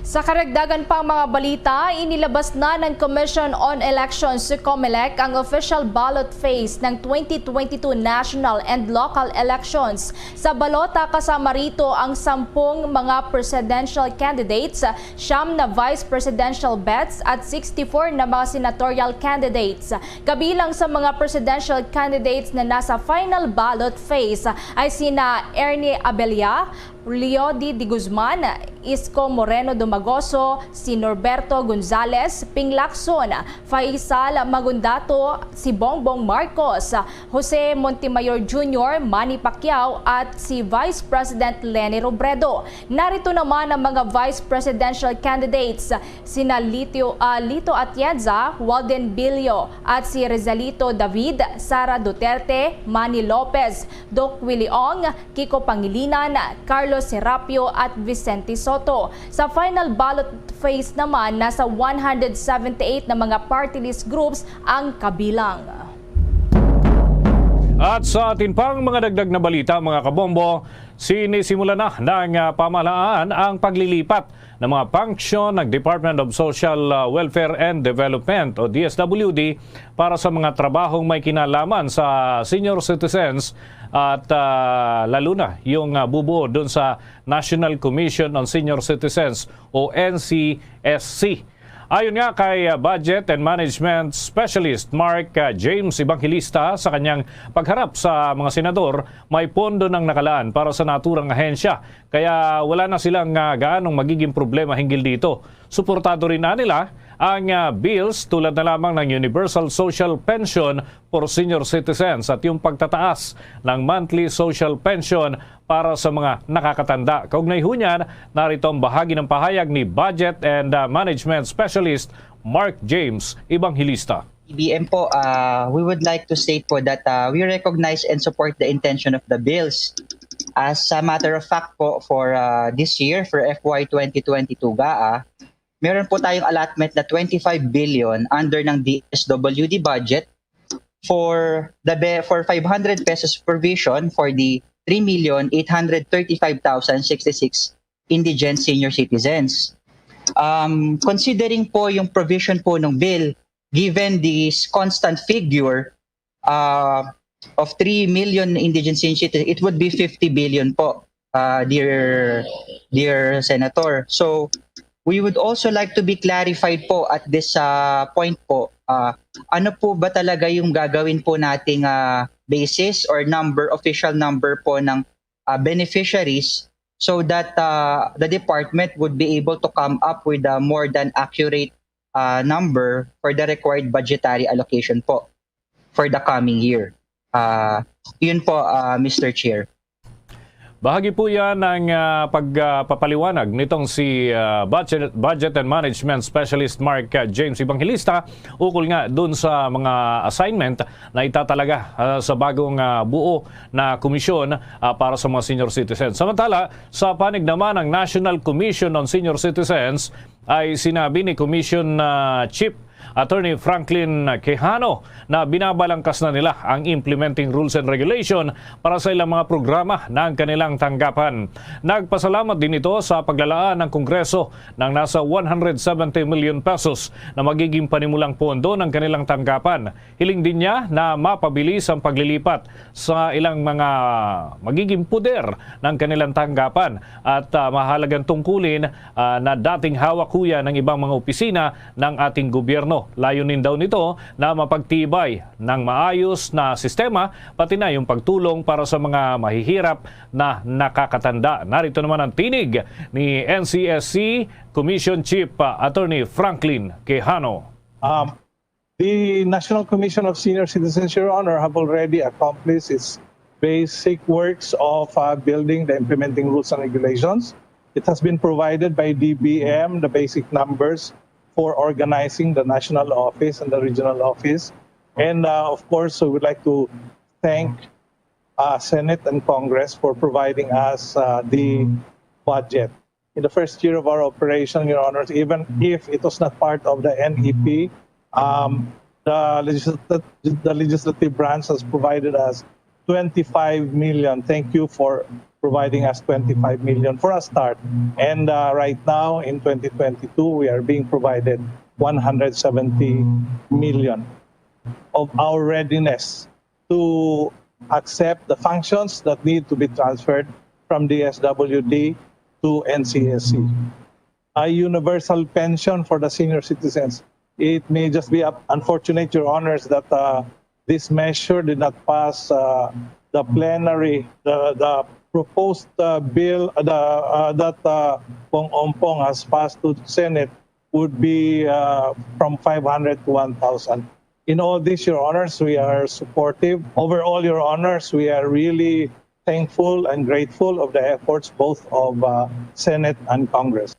Sa karagdagan pang mga balita, inilabas na ng Commission on Elections si COMELEC ang official ballot phase ng 2022 national and local elections. Sa balota kasama rito ang 10 mga presidential candidates, 9 na vice presidential bets at 64 na mga senatorial candidates. Kabilang sa mga presidential candidates na nasa final ballot phase ay sina Ernie Abella, Leody de Guzman, Isko Moreno Dumagoso, si Norberto Gonzales, Ping Lacson, Faisal Magundato, si Bongbong Marcos, Jose Montemayor Jr., Manny Pacquiao at si Vice President Leni Robredo. Narito naman ang mga Vice Presidential candidates, sina Lito Atienza, Walden Bilio at si Rizalito David, Sara Duterte, Manny Lopez, Doc Willie Ong, Kiko Pangilinan, Carlos Serapio at Vicente Soto. Sa final ballot phase naman, nasa 178 na mga party list groups ang kabilang. At sa atin pang mga dagdag na balita, mga kabombo, sinisimula na ng pamahalaan ang paglilipat ng mga function ng Department of Social Welfare and Development o DSWD para sa mga trabahong may kinalaman sa senior citizens at lalo na yung bubuo doon sa National Commission on Senior Citizens o NCSC. Ayon nga kay Budget and Management Specialist Mark James Evangelista, sa kanyang pagharap sa mga senador, may pondo ng nakalaan para sa naturang ahensya. Kaya wala na silang gaanong magiging problema hinggil dito. Suportado rin na nila ang bills tulad na lamang ng Universal Social Pension for Senior Citizens at yung pagtataas ng monthly social pension para sa mga nakakatanda. Kaugnay ho niyan, narito ang bahagi ng pahayag ni Budget and Management Specialist Mark James Evangelista. BBM po, we would like to state po that we recognize and support the intention of the bills. As a matter of fact po, for this year, for FY 2022 GAA, meron po tayong allotment na 25 billion under ng DSWD budget for 500 pesos provision for the 3,835,066 indigent senior citizens. Considering po yung provision po ng bill, given this constant figure of 3 million indigent senior citizens, it would be 50 billion po, dear Senator. So, we would also like to be clarified po at this point po, ano po ba talaga yung gagawin po nating basis or official number po ng beneficiaries so that the department would be able to come up with a more than accurate number for the required budgetary allocation po for the coming year. Yun po, Mr. Chair. Bahagi po yan ng pagpapaliwanag nitong si Budget and Management Specialist Mark James Evangelista ukol nga dun sa mga assignment na itatalaga sa bagong buo na komisyon para sa mga senior citizens. Samantala, sa panig naman ng National Commission on Senior Citizens ay sinabi ni Commission Chief Attorney Franklin Quijano na binabalangkas na nila ang implementing rules and regulation para sa ilang mga programa ng kanilang tanggapan. Nagpasalamat din ito sa paglalaan ng Kongreso ng nasa 170 million pesos na magiging panimulang pondo ng kanilang tanggapan. Hiling din niya na mapabilis ang paglilipat sa ilang mga magiging puder ng kanilang tanggapan at mahalagang tungkulin na dating hawak huya ng ibang mga opisina ng ating gobyerno. Layunin daw nito na mapagtibay ng maayos na sistema pati na yung pagtulong para sa mga mahihirap na nakakatanda. Narito naman ang tinig ni NCSC Commission Chief Attorney Franklin Quijano. The National Commission of Senior Citizens, Your Honor, have already accomplished its basic works of building the implementing rules and regulations. It has been provided by DBM, the basic numbers for organizing the national office and the regional office. And of course, we would like to thank Senate and Congress for providing us the budget. In the first year of our operation, Your Honors, even if it was not part of the NEP, the legislative branch has provided us 25 million. Thank you for providing us 25 million for a start. And right now, in 2022, we are being provided 170 million of our readiness to accept the functions that need to be transferred from DSWD to NCSC. A universal pension for the senior citizens. It may just be unfortunate, Your Honors, that this measure did not pass the plenary, the proposed bill that Pong Ompong has passed to the Senate would be from 500 to 1,000. In all this, Your Honors, we are supportive. Overall, Your Honors, we are really thankful and grateful of the efforts both of Senate and Congress.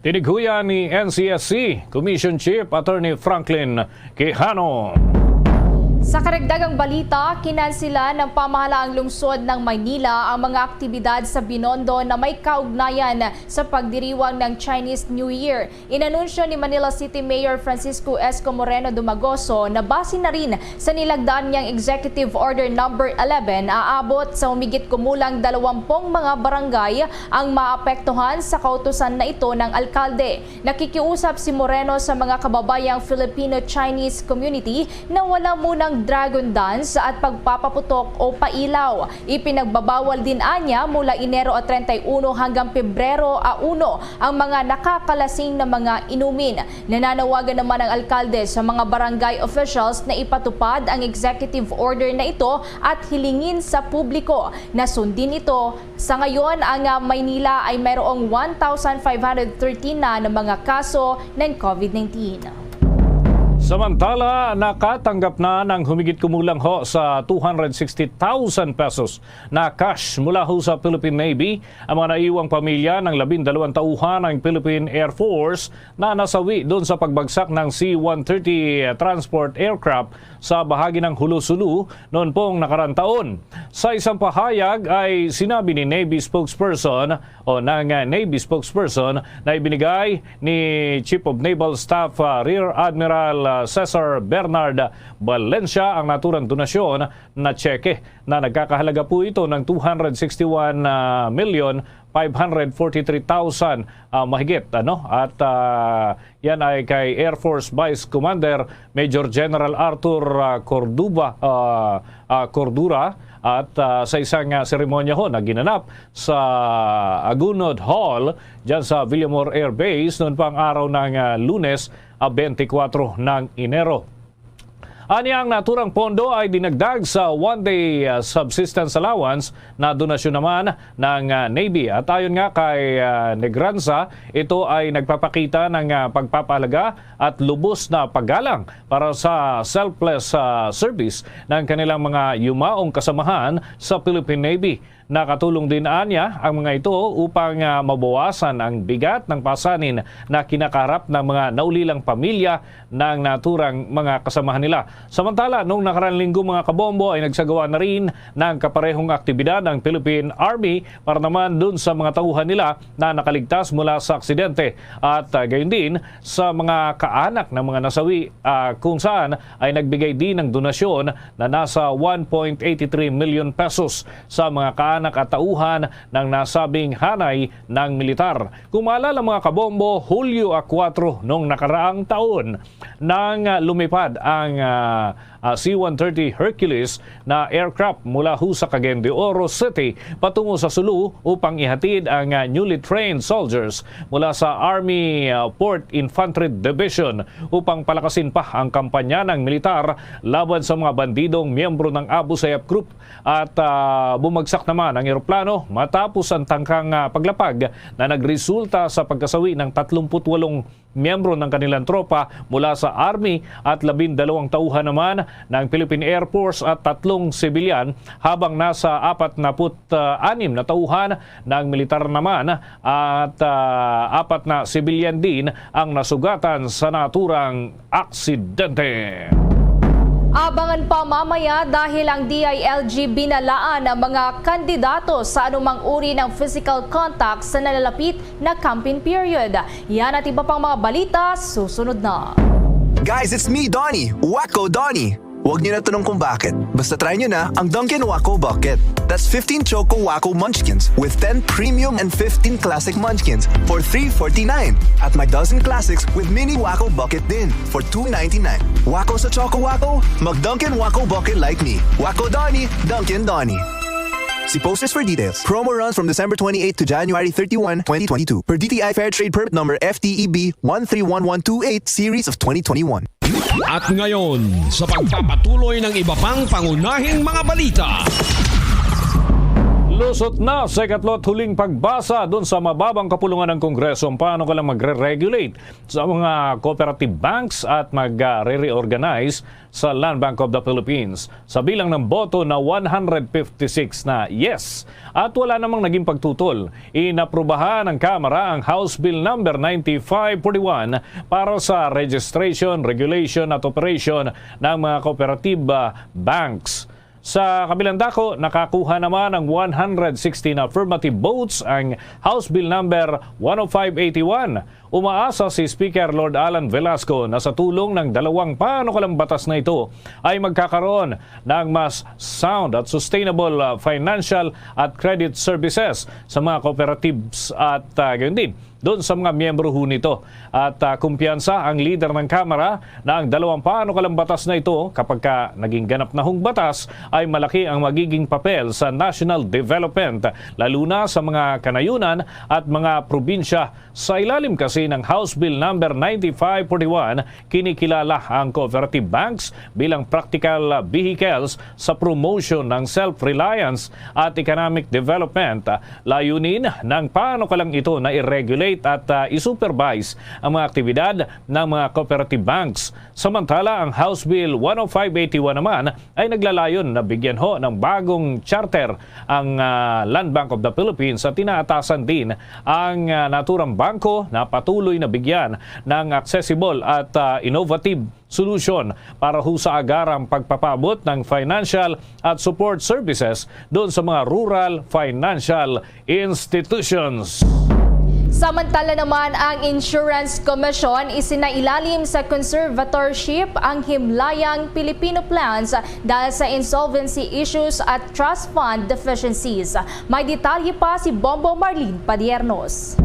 Tinighuyan ni NCSC Commission Chief Attorney Franklin Quijano. Sa karagdagang balita, kinansila ng pamahalaang lungsod ng Maynila ang mga aktibidad sa Binondo na may kaugnayan sa pagdiriwang ng Chinese New Year. Inanunsyo ni Manila City Mayor Francisco Esco Moreno Dumagoso na base na rin sa nilagdaan niyang Executive Order No. 11, aabot sa humigit kumulang 20 mga barangay ang maapektuhan sa kautusan na ito ng alkalde. Nakikiusap si Moreno sa mga kababayang Filipino-Chinese community na wala munang dragon dance at pagpapaputok o pailaw. Ipinagbabawal din anya mula Enero 31 hanggang Pebrero 1 ang mga nakakalasing na mga inumin. Nananawagan naman ang alkalde sa mga barangay officials na ipatupad ang executive order na ito at hilingin sa publiko na sundin ito. Sa ngayon, ang Maynila ay mayroong 1,513 na mga kaso ng COVID-19. Samantala, nakatanggap na ng humigit kumulang ho sa 260,000 pesos na cash mula ho sa Philippine Navy ang mga naiwang pamilya ng 12 tauhan ng Philippine Air Force na nasawi doon sa pagbagsak ng C-130 transport aircraft sa bahagi ng Hulu-Sulu noon pong nakarang taon. Sa isang pahayag ay sinabi ni Navy spokesperson na ibinigay ni Chief of Naval Staff Rear Admiral Cesar Bernard Valencia ang naturang donasyon na tseke na nagkakahalaga po ito ng 261,543,000 mahigit at yan ay kay Air Force Vice Commander Major General Arthur Cordura at sa isang seremonya ho na ginanap sa Agunod Hall dyan sa Villamor Air Base noon pang araw ng Lunes 24 ng Enero. Anya ang naturang pondo ay dinagdag sa one-day subsistence allowance na donasyon naman ng Navy. At ayon nga kay Negranza, ito ay nagpapakita ng pagpapahalaga at lubos na paggalang para sa selfless service ng kanilang mga yumaong kasamahan sa Philippine Navy. Nakatulong din anya ang mga ito upang mabawasan ang bigat ng pasanin na kinakaharap ng mga naulilang pamilya ng naturang mga kasamahan nila. Samantala, noong nakaraang linggo mga kabombo ay nagsagawa na rin ng kaparehong aktibidad ng Philippine Army para naman dun sa mga tauhan nila na nakaligtas mula sa aksidente at gayon din sa mga kaanak ng mga nasawi kung saan ay nagbigay din ng donasyon na nasa 1.83 million pesos sa mga kaanak at tauhan ng nasabing hanay ng militar. Kung maalala mga kabombo, Hulyo 4 noong nakaraang taon nang lumipad ang C-130 Hercules na aircraft mula sa Cagayan de Oro City patungo sa Sulu upang ihatid ang newly trained soldiers mula sa Army Port Infantry Division upang palakasin pa ang kampanya ng militar laban sa mga bandidong miyembro ng Abu Sayyaf Group at bumagsak naman ang eroplano matapos ang tangkang paglapag na nagresulta sa pagkasawi ng 38 miyembro ng kanilang tropa mula sa Army at 12 tauhan naman ng Philippine Air Force at 3 sibilyan habang nasa 46 na tauhan ng militar naman at 4 na sibilyan din ang nasugatan sa naturang aksidente. Abangan pa mamaya dahil ang DILG binalaan ang mga kandidato sa anumang uri ng physical contact sa nalalapit na campaign period. Yan at iba pang mga balita, susunod na. Guys, it's me, Donnie. Wacko Donnie. Huwag niyo na tanong kung bakit. Basta try niyo na ang Dunkin' Wacko Bucket. That's 15 Choco Wacko Munchkins with 10 Premium and 15 Classic Munchkins for $3.49. At may dozen Classics with Mini Wacko Bucket din for $2.99. Wacko sa Choco Wacko? Mag Dunkin' Wacko Bucket like me. Wacko Donnie, Dunkin' Donnie. See posters for details. Promo runs from December 28 to January 31, 2022. Per DTI Fair Trade Permit Number FTEB 131128 Series of 2021. At ngayon, sa pagpapatuloy ng iba pang pangunahing mga balita. Lusot na sa ikatlot huling pagbasa doon sa mababang kapulungan ng Kongreso ang paano ka lang magre-regulate sa mga cooperative banks at magre-reorganize sa Land Bank of the Philippines sa bilang ng boto na 156 na yes. At wala namang naging pagtutol. Inaprubahan ng Kamara ang House Bill number 9541 para sa registration, regulation at operation ng mga cooperative banks. Sa kabilang dako, nakakuha naman ng 116 affirmative votes ang House Bill number 10581. Umaasa si Speaker Lord Alan Velasco na sa tulong ng dalawang panukalang batas na ito ay magkakaroon ng mas sound at sustainable financial at credit services sa mga cooperatives at gayon din doon sa mga miyembro ho nito. At kumpiyansa ang leader ng Kamara na ang dalawang panukalang batas na ito kapag naging ganap na hong batas ay malaki ang magiging papel sa national development lalo na sa mga kanayunan at mga probinsya. Sa ilalim kasi ng House Bill number 9541, kinikilala ang cooperative banks bilang practical vehicles sa promotion ng self-reliance at economic development. Layunin ng panukalang ito na i-regulate at i-supervise ang mga aktibidad ng mga cooperative banks. Samantala, ang House Bill 10581 naman ay naglalayon na bigyan ho ng bagong charter ang Land Bank of the Philippines at tinaatasan din ang naturang bangko na patuloy na bigyan ng accessible at innovative solution para ho sa agarang pagpapabot ng financial at support services doon sa mga rural financial institutions. Samantala naman, ang Insurance Commission isinailalim sa conservatorship ang himlayang Filipino plans dahil sa insolvency issues at trust fund deficiencies. May detalye pa si Bombo Marlene Padiernos.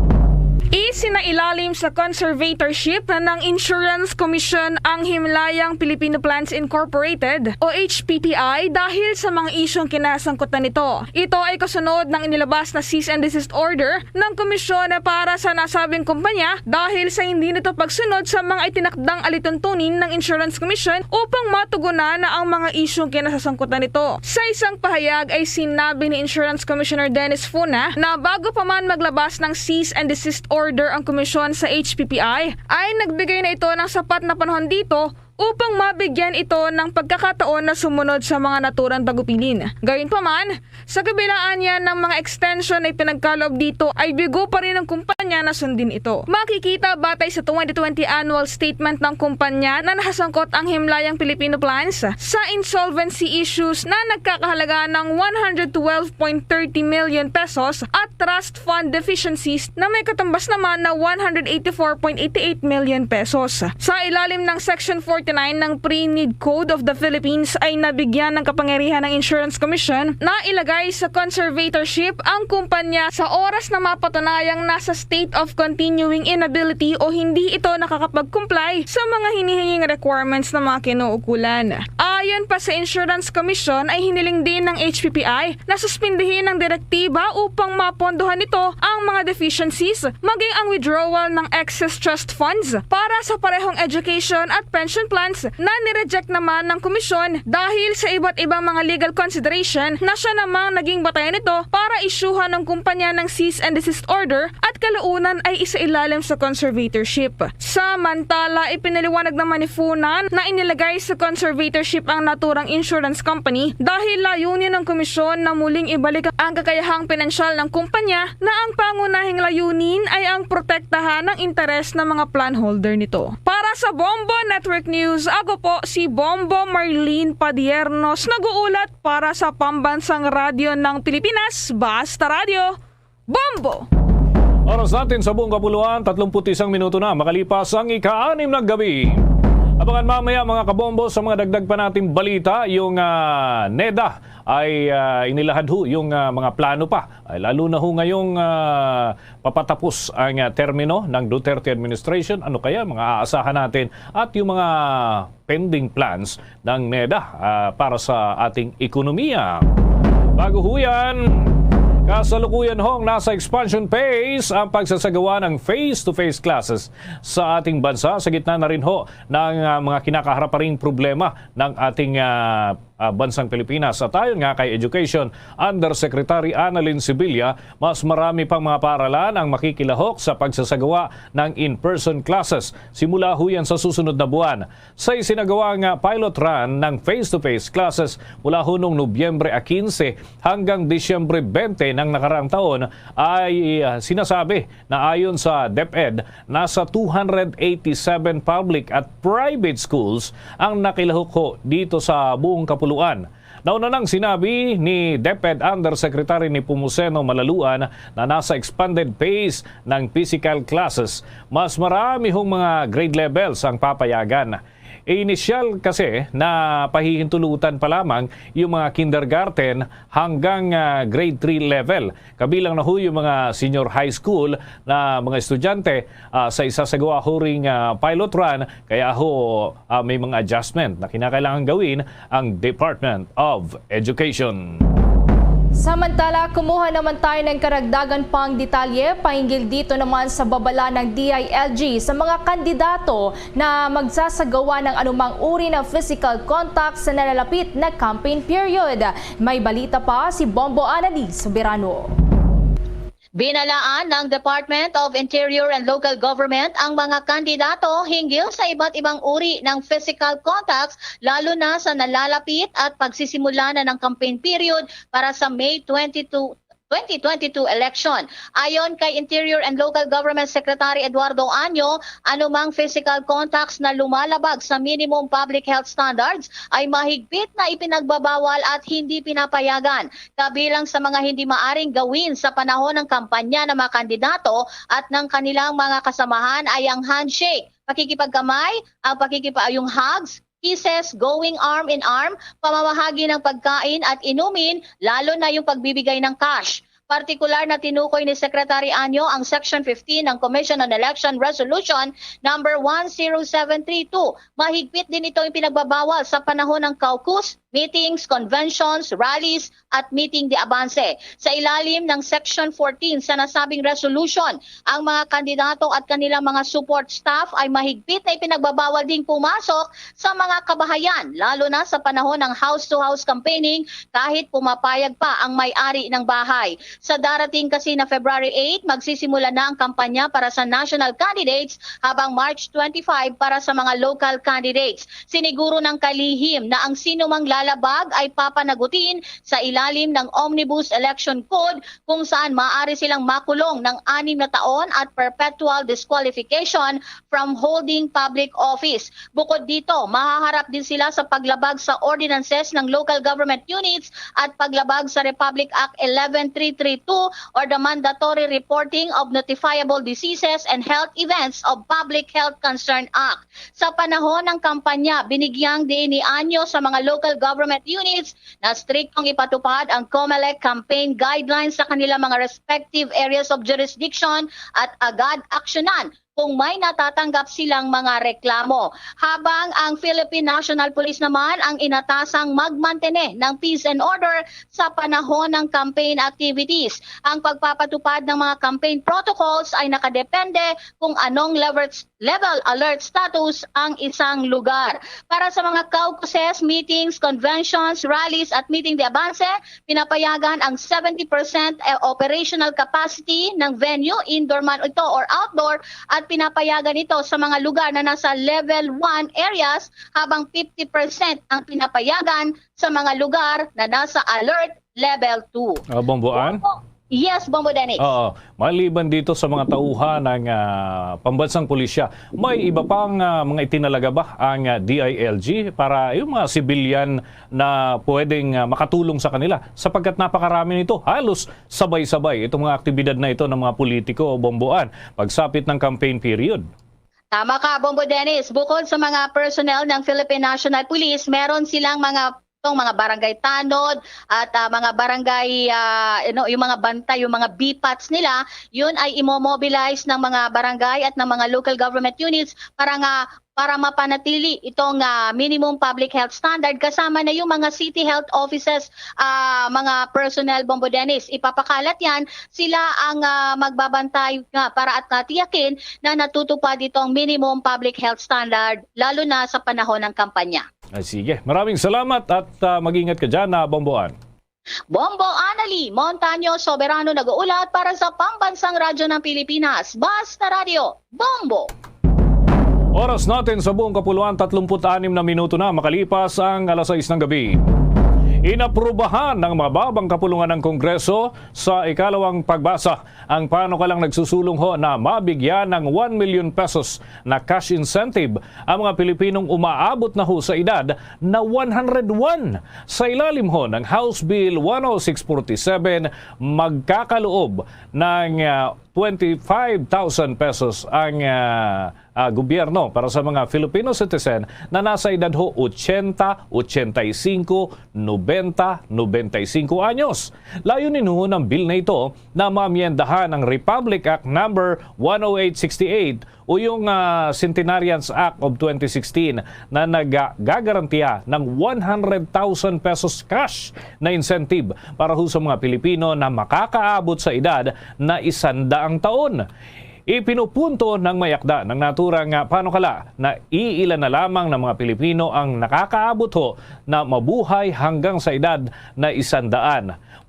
Isinailalim sa conservatorship ng Insurance Commission ang himlayang Filipino Plans Incorporated o HPPI dahil sa mga isyong kinasangkutan nito. Ito ay kasunod ng inilabas na cease and desist order ng komisyon para sa nasabing kumpanya dahil sa hindi nito pagsunod sa mga itinakdang alituntunin ng Insurance Commission upang matugunan na ang mga isyong kinasangkutan nito. Sa isang pahayag ay sinabi ni Insurance Commissioner Dennis Funa na bago pa man maglabas ng cease and desist order ang komisyon sa HPPI ay nagbigay na ito ng sapat na panahon dito upang mabigyan ito ng pagkakataon na sumunod sa mga naturang tagupilin. Gayunpaman, sa kabilaan niya ng mga extension na ipinagkaloob dito ay bigo pa rin ng kumpanya na sundin ito. Makikita batay sa 2020 annual statement ng kumpanya na nakasangkot ang Himlayang Filipino Plans sa insolvency issues na nagkakahalaga ng 112.30 million pesos at trust fund deficiencies na may katumbas naman na 184.88 million pesos. Sa ilalim ng Section 49 ng Pre-Need Code of the Philippines ay nabigyan ng kapangyarihan ng Insurance Commission na ilagay sa conservatorship ang kumpanya sa oras na mapatunayang nasa state of continuing inability o hindi ito nakakapag-comply sa mga hinihinging requirements ng mga kinuukulan. Ayon pa sa Insurance Commission ay hiniling din ng HPPI na suspindihin ang direktiba upang mapondohan nito ang mga deficiencies maging ang withdrawal ng excess trust funds para sa parehong education at pension plans na nireject naman ng komisyon dahil sa iba't ibang mga legal consideration na siya namang naging batayan nito para isyuhan ng kumpanya ng cease and desist order at kalaunan ay isailalim sa conservatorship. Samantala, ipinaliwanag naman ni Funan na inilagay sa conservatorship ang naturang insurance company dahil layunin ng komisyon na muling ibalik ang kakayahang pinansyal ng kumpanya na ang pangunahing layunin ay ang protektahan ng interes ng mga plan holder nito. Para sa Bombo Network News, ako po si Bombo Marlene Padiernos, nag-uulat para sa Pambansang Radyo ng Pilipinas, Basta Radio, Bombo! Oras natin sa buong kapuluan, 31 minuto na makalipas ang ika-6 ng gabi. Abangan mamaya mga kabombo sa mga dagdag pa nating balita, yung NEDA ay inilahad ho yung mga plano pa. Ay, lalo na ho ngayong papatapos ang termino ng Duterte administration. Ano kaya mga aasahan natin at yung mga pending plans ng NEDA para sa ating ekonomiya. Bago ho yan, kasalukuyan hong nasa expansion phase ang pagsasagawa ng face-to-face classes sa ating bansa sa gitna na rin ho ng mga kinakaharap pa ring problema ng ating bansang Pilipinas. At ayon nga kay Education Undersecretary Annalyn Sibilia, mas marami pang mga paaralan ang makikilahok sa pagsasagawa ng in-person classes simula ho yan sa susunod na buwan. Sa isinagawang pilot run ng face-to-face classes mula ho noong Nobyembre 15 hanggang Disyembre 20 ng nakaraang taon ay sinasabi na ayon sa DepEd, nasa 287 public at private schools ang nakilahok ho dito sa buong kapuluan. Nauna nang sinabi ni DepEd Undersecretary ni Pumuseno Malaluan na nasa expanded phase ng physical classes, mas marami hong mga grade levels ang papayagan. Inisyal kasi na pahihintulutan pa lamang yung mga kindergarten hanggang grade 3 level. Kabilang na ho yung mga senior high school na mga estudyante sa isasagawa ho ring pilot run. Kaya ho may mga adjustment na kinakailangan gawin ang Department of Education. Samantala, kumuha naman tayo ng karagdagan pang detalye pahinggil dito naman sa babala ng DILG sa mga kandidato na magsasagawa ng anumang uri ng physical contact sa nalalapit na campaign period. May balita pa si Bombo Annalyn Soberano. Binalaan ng Department of Interior and Local Government ang mga kandidato hinggil sa iba't ibang uri ng physical contacts lalo na sa nalalapit at pagsisimula na ng campaign period para sa May 2022 election. Ayon kay Interior and Local Government Secretary Eduardo Anyo, anumang physical contacts na lumalabag sa minimum public health standards ay mahigpit na ipinagbabawal at hindi pinapayagan. Kabilang sa mga hindi maaring gawin sa panahon ng kampanya ng mga kandidato at ng kanilang mga kasamahan ay ang handshake, pakikipagkamay, yung hugs, kisses, going arm in arm, pamamahagi ng pagkain at inumin, lalo na yung pagbibigay ng cash. Partikular na tinukoy ni Secretary Anyo ang Section 15 ng Commission on Election Resolution number 10732. Mahigpit din ito yung pinagbabawal sa panahon ng caucus, meetings, conventions, rallies at meeting de avance. Sa ilalim ng Section 14 sa nasabing resolution, ang mga kandidato at kanilang mga support staff ay mahigpit na ipinagbabawal ding pumasok sa mga kabahayan, lalo na sa panahon ng house-to-house campaigning kahit pumapayag pa ang may-ari ng bahay. Sa darating kasi na February 8, magsisimula na ang kampanya para sa national candidates habang March 25 para sa mga local candidates. Siniguro ng kalihim na ang sinumang lalabag ay papanagutin sa ilalim ng Omnibus Election Code kung saan maaari silang makulong ng 6 na taon at perpetual disqualification from holding public office. Bukod dito, mahaharap din sila sa paglabag sa ordinances ng local government units at paglabag sa Republic Act 11332 or the Mandatory Reporting of Notifiable Diseases and Health Events of Public Health Concern Act. Sa panahon ng kampanya, binigyang diin ni Anyo sa mga local government units na striktong ipatupad ang COMELEC campaign guidelines sa kanilang mga respective areas of jurisdiction at agad aksyonan kung may natatanggap silang mga reklamo. Habang ang Philippine National Police naman ang inatasang magmantene ng peace and order sa panahon ng campaign activities. Ang pagpapatupad ng mga campaign protocols ay nakadepende kung anong level alert status ang isang lugar. Para sa mga caucuses, meetings, conventions, rallies at meeting de avance, pinapayagan ang 70% operational capacity ng venue, indoor man ito or outdoor, at pinapayagan ito sa mga lugar na nasa level 1 areas habang 50% ang pinapayagan sa mga lugar na nasa alert level 2. Bomboan? Yes, Bombo Dennis. Oo. Maliban dito sa mga tauhan ng pambansang pulisya, may iba pang mga itinalaga ba ang DILG para yung mga sibilyan na pwedeng makatulong sa kanila? Sapagkat napakarami nito, halos sabay-sabay itong mga aktibidad na ito ng mga politiko o Bomboan pagsapit ng campaign period. Tama ka, Bombo Dennis. Bukod sa mga personnel ng Philippine National Police, meron silang mga barangay tanod at mga barangay, yung mga bantay, yung mga BPATs nila, yun ay imomobilize ng mga barangay at ng mga local government units para mapanatili itong minimum public health standard kasama na yung mga city health offices, mga personnel, Bombo Dennis. Ipapakalat yan, sila ang magbabantay para at tiyakin na natutupad itong minimum public health standard lalo na sa panahon ng kampanya. Ay, sige, maraming salamat at mag-ingat ka dyan na Bomboan. Bombo Anali Montaño Soberano nag-uulat para sa Pambansang Radyo ng Pilipinas. Basta Radio, Bombo! Oras natin sa buong kapuluan, 36 na minuto na makalipas ang alas 6 ng gabi. Inaprubahan ng mababang kapulungan ng Kongreso sa ikalawang pagbasa ang panukalang nagsusulong ho na mabigyan ng 1 million pesos na cash incentive ang mga Pilipinong umaabot na ho sa edad na 101. Sa ilalim ho ng House Bill 10647, magkakaloob ng 25,000 pesos ang gobyerno para sa mga Filipino citizen na nasa edad ho 80, 85, 90, 95 anyos. Layunin ho ng bill na ito na maamyendahan ang Republic Act number 10868 o yung Centenarians Act of 2016 na naggagarantiya ng 100,000 pesos cash na incentive para ho sa mga Pilipino na makakaabot sa edad na 100 taon. Ipinupunto ng mayakda ng naturang panukala na iilan na lamang ng mga Pilipino ang nakakaabot ho na mabuhay hanggang sa edad na 100.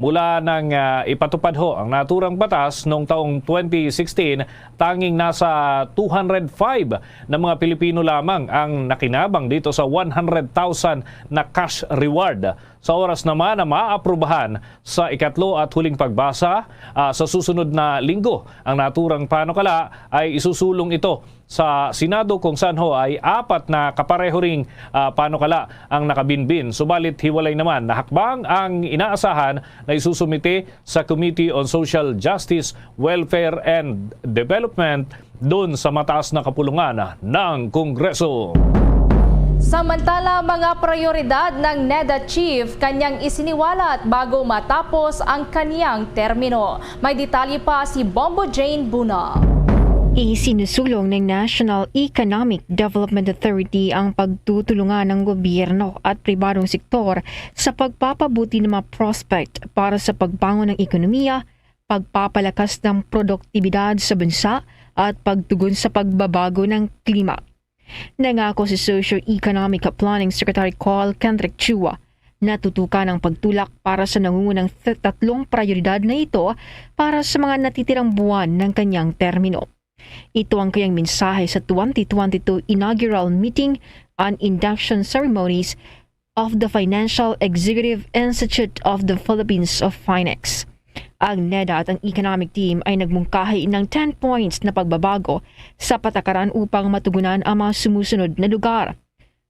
Mula nang ipatupad ho ang naturang batas noong taong 2016, tanging nasa 205 na mga Pilipino lamang ang nakinabang dito sa 100,000 na cash reward. Sa oras naman na maaprubahan sa ikatlo at huling pagbasa sa susunod na linggo, ang naturang panukala ay isusulong ito sa Senado kung saan ho ay 4 na kapareho ring panukala ang nakabinbin. Subalit hiwalay naman na hakbang ang inaasahan na isusumite sa Committee on Social Justice, Welfare and Development doon sa mataas na kapulungan ng Kongreso. Samantala, mga prioridad ng NEDA Chief kanyang isiniwalat bago matapos ang kaniyang termino. May detalye pa si Bombo Jane Buna. Isinusulong ng National Economic Development Authority ang pagtutulungan ng gobyerno at pribadong sektor sa pagpapabuti ng mga prospect para sa pagbangon ng ekonomiya, pagpapalakas ng produktibidad sa bansa at pagtugon sa pagbabago ng klima. Nangako si Socio-Economic Planning Secretary Carl Kendrick Chua Natutukan ang pagtulak para sa nangungunang tatlong prioridad na ito para sa mga natitirang buwan ng kanyang termino. Ito ang kanyang mensahe sa 2022 inaugural meeting on induction ceremonies of the Financial Executive Institute of the Philippines of Finex. Ang NEDA at ang economic team ay nagmungkahi ng 10 points na pagbabago sa patakaran upang matugunan ang mga sumusunod na lugar.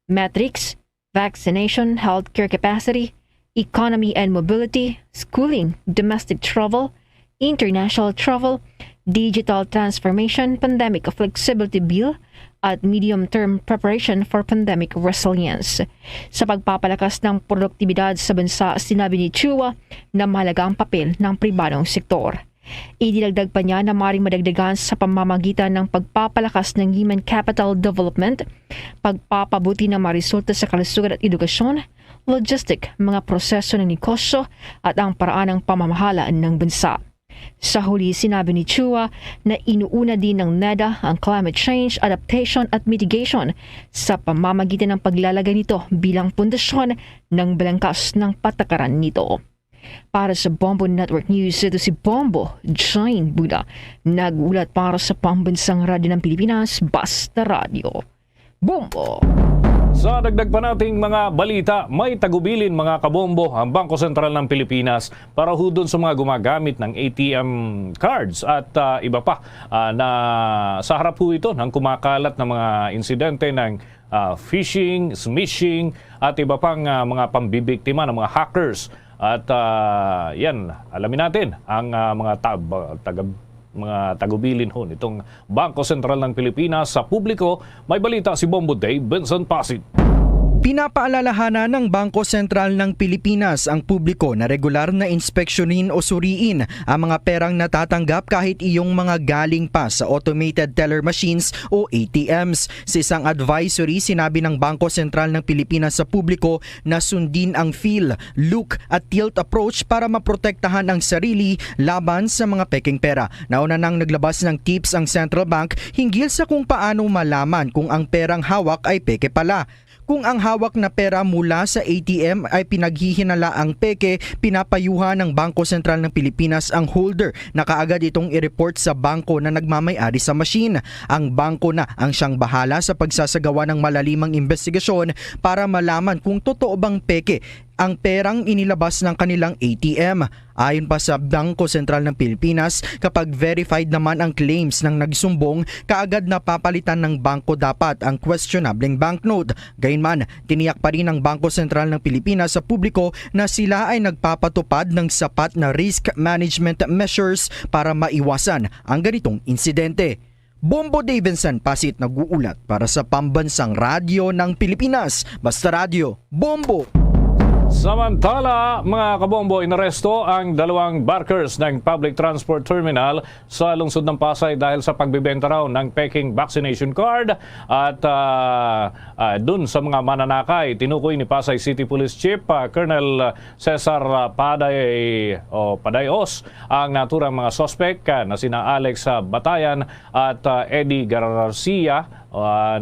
Metrics, vaccination, healthcare capacity, economy and mobility, schooling, domestic travel, international travel, digital transformation, pandemic flexibility bill, at medium-term preparation for pandemic resilience. Sa pagpapalakas ng produktibidad sa bansa, sinabi ni Chua na mahalaga ang papel ng pribadong sektor. Idinagdag pa niya na maaaring madagdagan sa pamamagitan ng pagpapalakas ng human capital development, pagpapabuti ng mga resulta sa kalusugan at edukasyon, logistic, mga proseso ng negosyo at ang paraan ng pamamahala ng bansa. Sa huli, sinabi ni Chua na inuuna din ng NEDA ang climate change, adaptation at mitigation sa pamamagitan ng paglalagay nito bilang pundasyon ng balangkas ng patakaran nito. Para sa Bombo Network News, ito si Bombo Jane Buda, nag-ulat para sa Pambansang Radyo ng Pilipinas, Basta Radio. Bombo! Sa dagdag pa nating mga balita, may tagubilin mga kabombo ang Bangko Sentral ng Pilipinas para hudon sa mga gumagamit ng ATM cards at iba pa na sa harap ho ito ng kumakalat na mga insidente ng phishing, smishing at iba pang mga pambibiktima ng mga hackers. At yan, alamin natin ang mga tagubilin ho nitong Bangko Sentral ng Pilipinas sa publiko. May balita si Bombo Dave Benson Pasig. Pinapaalalahanan ng Bangko Sentral ng Pilipinas ang publiko na regular na inspeksyonin o suriin ang mga perang natatanggap kahit iyong mga galing pa sa automated teller machines o ATMs. Sa isang advisory, sinabi ng Bangko Sentral ng Pilipinas sa publiko na sundin ang feel, look at tilt approach para maprotektahan ang sarili laban sa mga peking pera. Nauna nang naglabas ng tips ang Central Bank hinggil sa kung paano malaman kung ang perang hawak ay peke pala. Kung ang hawak na pera mula sa ATM ay pinaghihinala ang peke, pinapayuhan ng Bangko Sentral ng Pilipinas ang holder na kaagad itong i-report sa bangko na nagmamay-ari sa machine. Ang bangko na ang siyang bahala sa pagsasagawa ng malalimang investigasyon para malaman kung totoo bang peke ang perang inilabas ng kanilang ATM. Ayon pa sa Bangko Sentral ng Pilipinas, kapag verified naman ang claims ng nagsumbong, kaagad napapalitan ng bangko dapat ang questionableng banknote. Gayunman, tiniyak pa rin ng Bangko Sentral ng Pilipinas sa publiko na sila ay nagpapatupad ng sapat na risk management measures para maiwasan ang ganitong insidente. Bombo Davidson Pasit nag-uulat para sa Pambansang Radyo ng Pilipinas. Basta Radio, Bombo! Samantala, mga kabombo, inaresto ang 2 barkers ng public transport terminal sa lungsod ng Pasay dahil sa pagbibenta raw ng peking vaccination card at dun sa mga mananakay. Tinukoy ni Pasay City Police Chief Colonel Cesar Padayos ang naturang mga sospek na sina Alex Batayan at Eddie Garcia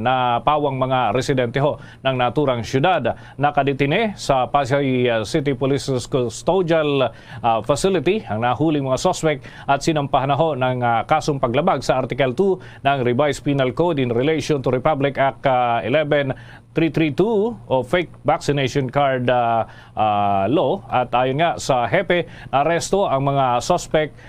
na pawang mga residente ho ng naturang syudad. Nakadetine sa Pasay City Police Custodial Facility ang nahuling mga suspect at sinampahan na ho ng kasong paglabag sa Article 2 ng Revised Penal Code in relation to Republic Act 11332 o fake vaccination card law. At ayon nga sa hepe, aresto ang mga suspect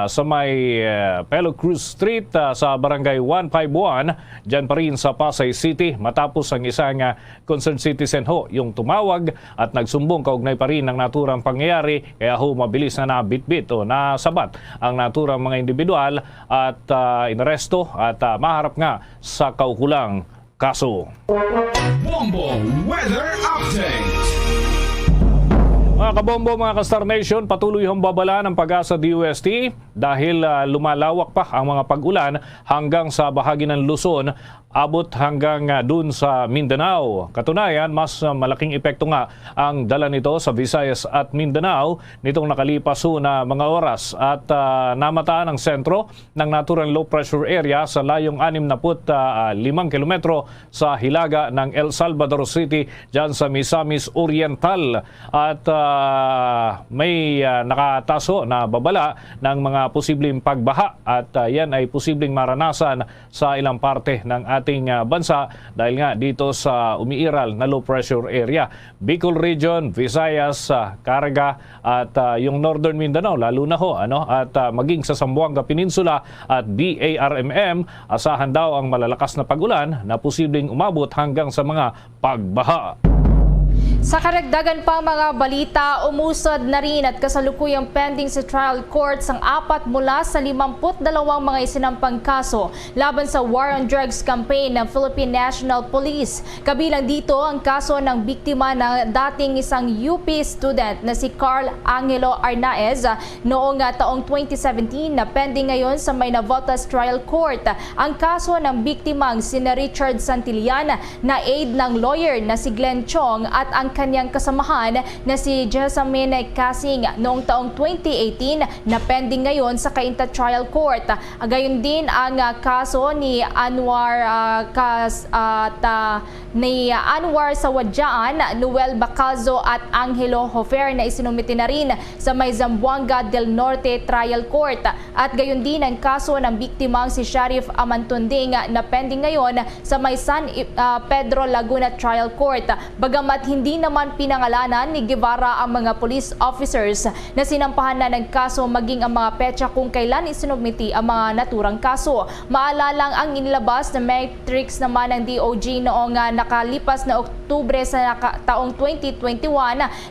sa may Pelo Cruz Street sa Barangay 151 dyan pa rin sa Pasay City matapos ang isang concerned citizen ho yung tumawag at nagsumbong kaugnay pa rin ng naturang pangyayari, kaya ho mabilis na nabitbit o nasabat ang naturang mga individual at inaresto at maharap nga sa kaukulang kaso. Bombo Weather Update. Mga Mga kabombo, mga ka-Star Nation, patuloy humbabala ng Pag-asa DOST dahil lumalawak pa ang mga pag-ulan hanggang sa bahagi ng Luzon, abot hanggang dun sa Mindanao. Katunayan, mas malaking epekto nga ang dala nito sa Visayas at Mindanao nitong nakalipas na mga oras at namataan ang sentro ng natural low pressure area sa layong 65 kilometro sa hilaga ng El Salvador City dyan sa Misamis Oriental at may nakataso na babala ng mga posibleng pagbaha at yan ay posibleng maranasan sa ilang parte ng ating bansa dahil nga dito sa umiiral na low pressure area. Bicol Region, Visayas, Caraga at yung Northern Mindanao lalo na ho at maging sa Zamboanga Peninsula at BARMM, asahan daw ang malalakas na pag-ulan na posibleng umabot hanggang sa mga pagbaha. Sa karagdagan pang mga balita, umusad na rin at kasalukuyang pending sa trial courts ang 4 mula sa 52 mga isinampang kaso laban sa War on Drugs campaign ng Philippine National Police. Kabilang dito ang kaso ng biktima ng dating isang UP student na si Carl Angelo Arnaez noong taong 2017 na pending ngayon sa May Navotas Trial Court. Ang kaso ng biktimang sina Richard Santillan na aide ng lawyer na si Glenn Chong at ang kanyang kasamahan na si Jessamine Casing noong taong 2018 na pending ngayon sa Cainta Trial Court. Gayon din ang kaso ni Anwar Sawadyaan, Noel Bacazo at Angelo Hofer na isinumiti na rin sa may Zamboanga del Norte Trial Court. At gayon din ang kaso ng biktimang si Sharif Amantunding na pending ngayon sa may San Pedro Laguna Trial Court. Bagamat hindi naman pinangalanan ni Guevara ang mga police officers na sinampahan na ng kaso maging ang mga petsa kung kailan isinumiti ang mga naturang kaso. Maalalang ang inilabas na matrix naman ng DOJ noong nakalipas na Oktubre sa taong 2021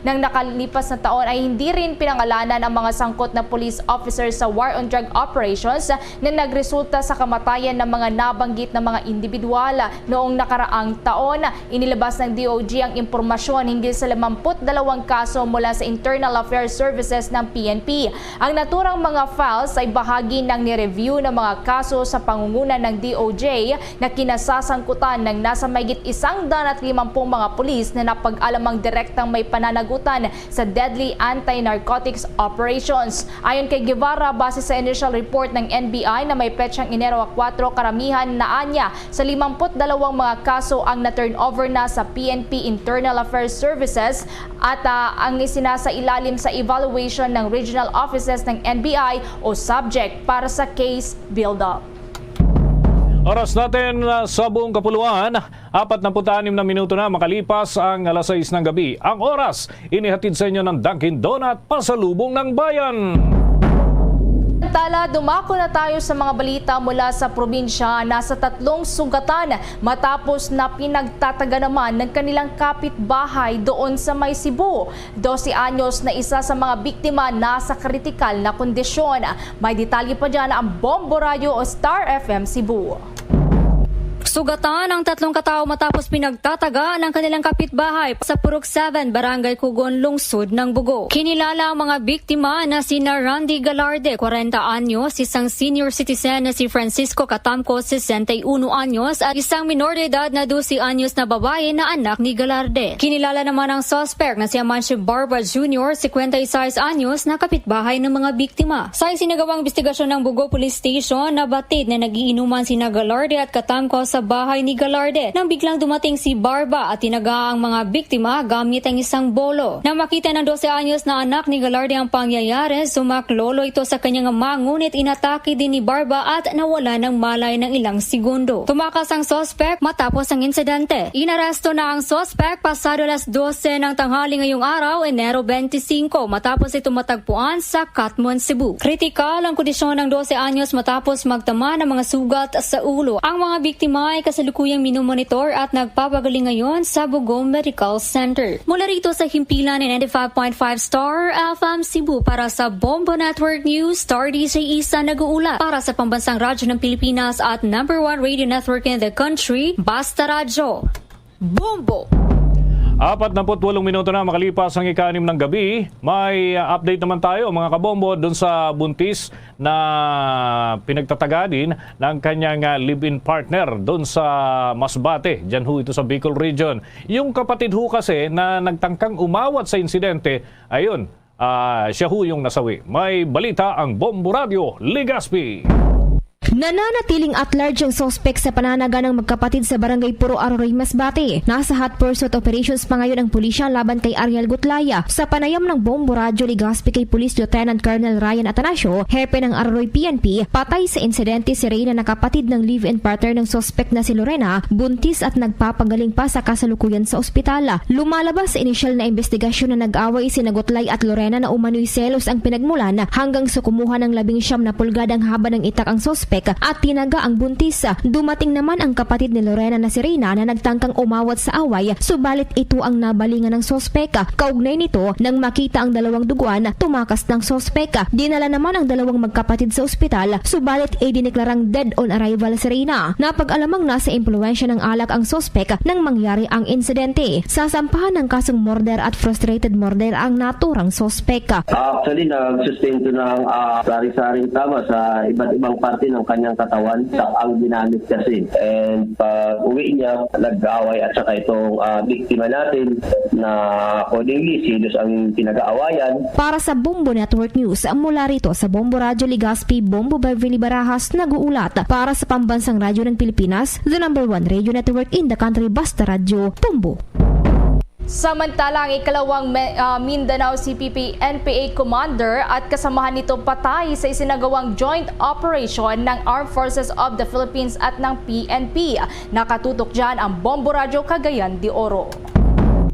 ng nakalipas na taon ay hindi rin pinangalanan ang mga sangkot na police officers sa war on drug operations na nagresulta sa kamatayan ng mga nabanggit na mga individual. Noong nakaraang taon, inilabas ng DOJ ang impormasyon hinggil sa 52 kaso mula sa Internal Affairs Services ng PNP. Ang naturang mga files ay bahagi ng nireview ng mga kaso sa pangunguna ng DOJ na kinasasangkutan ng nasa mahigit 150 mga pulis na napag-alamang direktang may pananagutan sa deadly anti-narcotics operations. Ayon kay Guevara, base sa initial report ng NBI na may petsang Enero 4, karamihan na anya sa 52 mga kaso ang na-turnover na sa PNP Internal Affairs Services at ang isinasa ilalim sa evaluation ng regional offices ng NBI o subject para sa case build-up. Oras natin sa buong kapuluan, 46 na minuto na makalipas ang alas 6 ng gabi. Ang oras, inihatid sa inyo ng Dunkin Donut, pasalubong ng bayan. Samantala, dumako na tayo sa mga balita mula sa probinsya. Nasa 3 sugatan matapos na pinagtataga naman ng kanilang kapitbahay doon sa may Cebu. 12 anyos na isa sa mga biktima nasa kritikal na kondisyon. May detalye pa dyan ang Bombo Radio o Star FM Cebu. Sugatan ang 3 katao matapos pinagtataga ng kanilang kapitbahay sa Purok 7, Barangay Kugon, lungsod ng Bugo. Kinilala ang mga biktima na sina Randy Galarde, 40 anyos, isang senior citizen na si Francisco Catamco, 61 anyos, at isang minor de edad na 12 anyos na babae na anak ni Galarde. Kinilala naman ang suspect na si Amancio Barba Jr., 56 anyos, na kapitbahay ng mga biktima. Sa isinagawang investigasyon ng Bugo Police Station, nabatid na nagiinuman sina Galarde at Catamco sa bahay ni Galarde nang biglang dumating si Barba at tinaga ang mga biktima gamit ang isang bolo. Nang makita ng 12 anyos na anak ni Galarde ang pangyayari, sumaklolo ito sa kanyang ama, ngunit inatake din ni Barba at nawala ng malay ng ilang segundo. Tumakas ang suspect matapos ang insidente. Inaresto na ang suspect pasado alas 12 ng tanghali ngayong araw, Enero 25, matapos ito matagpuan sa Katmon, Cebu. Kritikal ang kondisyon ng 12 anyos matapos magtama ng mga sugat sa ulo. Ang mga biktima ay kasalukuyang minomonitor at nagpapagaling ngayon sa Bugo Medical Center. Mula rito sa himpilan ng 95.5 Star FM Cebu para sa Bombo Network News, Star DJ Isa nag-uulat. Para sa pambansang radyo ng Pilipinas at #1 radio network in the country, Basta Radyo. Bombo! 48 minuto na makalipas ang ika-6 ng gabi. May update naman tayo mga kabombo doon sa buntis na pinagtataga din ng kanyang live-in partner doon sa Masbate. Diyan ho ito sa Bicol Region. Yung kapatid ho kasi na nagtangkang umawat sa insidente, ayun, siya ho yung nasawi. May balita ang Bombo Radio, Legazpi. Nananatiling at large ang sospek sa pananaga ng magkapatid sa barangay Puro Aroray, Masbate. Nasa hot pursuit operations pa ngayon ang pulisya laban kay Ariel Gutlaya sa panayam ng Bombo Radio Legazpi kay Police Lieutenant Colonel Ryan Atanasio, hepe ng Aroray PNP. Patay sa insidente si Reyna na kapatid ng live-in partner ng sospek na si Lorena, buntis at nagpapagaling pa sa kasalukuyan sa ospital. Lumalabas sa inisyal na investigasyon na nag-away si Gutlay at Lorena na umano'y selos ang pinagmulan hanggang sa kumuha ng 19 na pulgadang haba ng itak ang sospek at tinaga ang buntis. Dumating naman ang kapatid ni Lorena na si Reyna na nagtangkang umawat sa away, subalit ito ang nabalingan ng sospek. Kaugnay nito, nang makita ang dalawang duguan, tumakas ng sospek. Dinala naman ang dalawang magkapatid sa ospital, subalit dineklarang dead on arrival si Reyna. Napag-alamang nasa impluwensya ng alak ang sospek nang mangyari ang insidente. Sasampahan ng kasong murder at frustrated murder ang naturang sospek. Actually, nag-sustain ito ng sari-saring tama sa iba't ibang parte ng kanyang katawan ang ginamit kasi. And pag uwi niya, nag-aaway at saka itong biktima natin na accordingly, silos ang pinag-aawayan. Para sa Bombo Network News, mula rito sa Bombo Radio Legazpi, Bombo Beverly Barajas nag-uulat para sa Pambansang Radyo ng Pilipinas, the #1 radio network in the country, Basta Radio, Bombo. Samantalang ikalawang Mindanao CPP NPA commander at kasamahan nito patay sa isinagawang joint operation ng Armed Forces of the Philippines at ng PNP. Nakatutok dyan ang Bombo Radio Cagayan de Oro.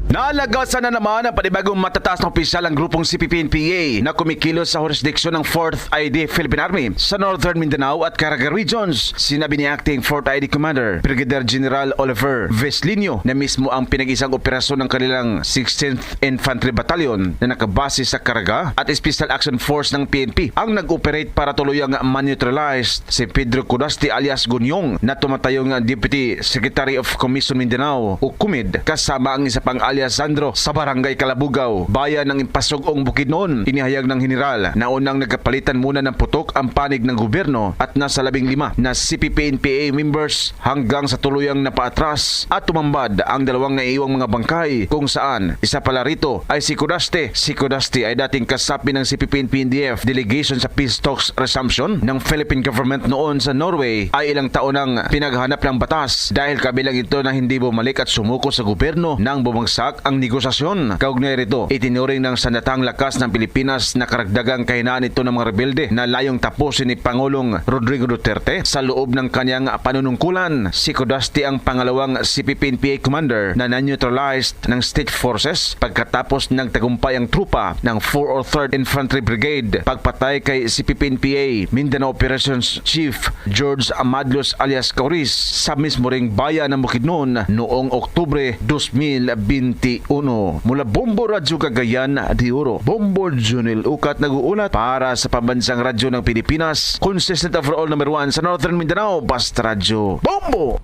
Naalagasan na naman ang panibagong matataas na opisyal ng grupong CPP-NPA na kumikilos sa jurisdiksyon ng 4th ID Philippine Army sa Northern Mindanao at Caraga Regions. Sinabi ni Acting 4th ID Commander Brigadier General Oliver Veslinio na mismo ang pinag-isang operasyon ng kanilang 16th Infantry Battalion na nakabase sa Caraga at Special Action Force ng PNP ang nag-operate para tuluyang man-neutralize si Pedro Codasti alias Gunyong na tumatayong Deputy Secretary of Commission Mindanao o CUMID kasama ang isa pang alias Sandro sa Barangay Kalabugaw, bayan ng Impasugong Bukidnon. Inihayag ng General na unang nagkapalitan muna ng putok ang panig ng gobyerno at nasa 15 na CPP-NPA members hanggang sa tuluyang napaatras at tumambad ang dalawang naiiwang mga bangkay kung saan isa pala rito ay si Codasti. Si Codasti ay dating kasapi ng CPP-NPA delegation sa peace talks resumption ng Philippine government noon sa Norway ay ilang taon nang pinaghanap ng batas dahil kabilang ito na hindi bumalik at sumuko sa gobyerno nang bumagsak ang negosasyon. Kaugnay rito, itinuring ng sandatang lakas ng Pilipinas na karagdagang kahinaan ito ng mga rebelde na layong tapusin ni Pangulong Rodrigo Duterte sa loob ng kanyang panunungkulan. Si Codasti ang pangalawang CPP-NPA commander na na-neutralized ng state forces pagkatapos nagtagumpay ang trupa ng 4th or 3rd Infantry Brigade pagpatay kay CPP-NPA Mindanao Operations Chief George Amadlos alias Cauris sa mismo ring bayan ng Bukidnon noong Oktubre 2021. Mula Bombo Radio Cagayan de Oro, Bombo Junil Ukat nag-uulat para sa Pambansang Radyo ng Pilipinas, consistent overall #1 sa Northern Mindanao, Basta Radio, Bombo!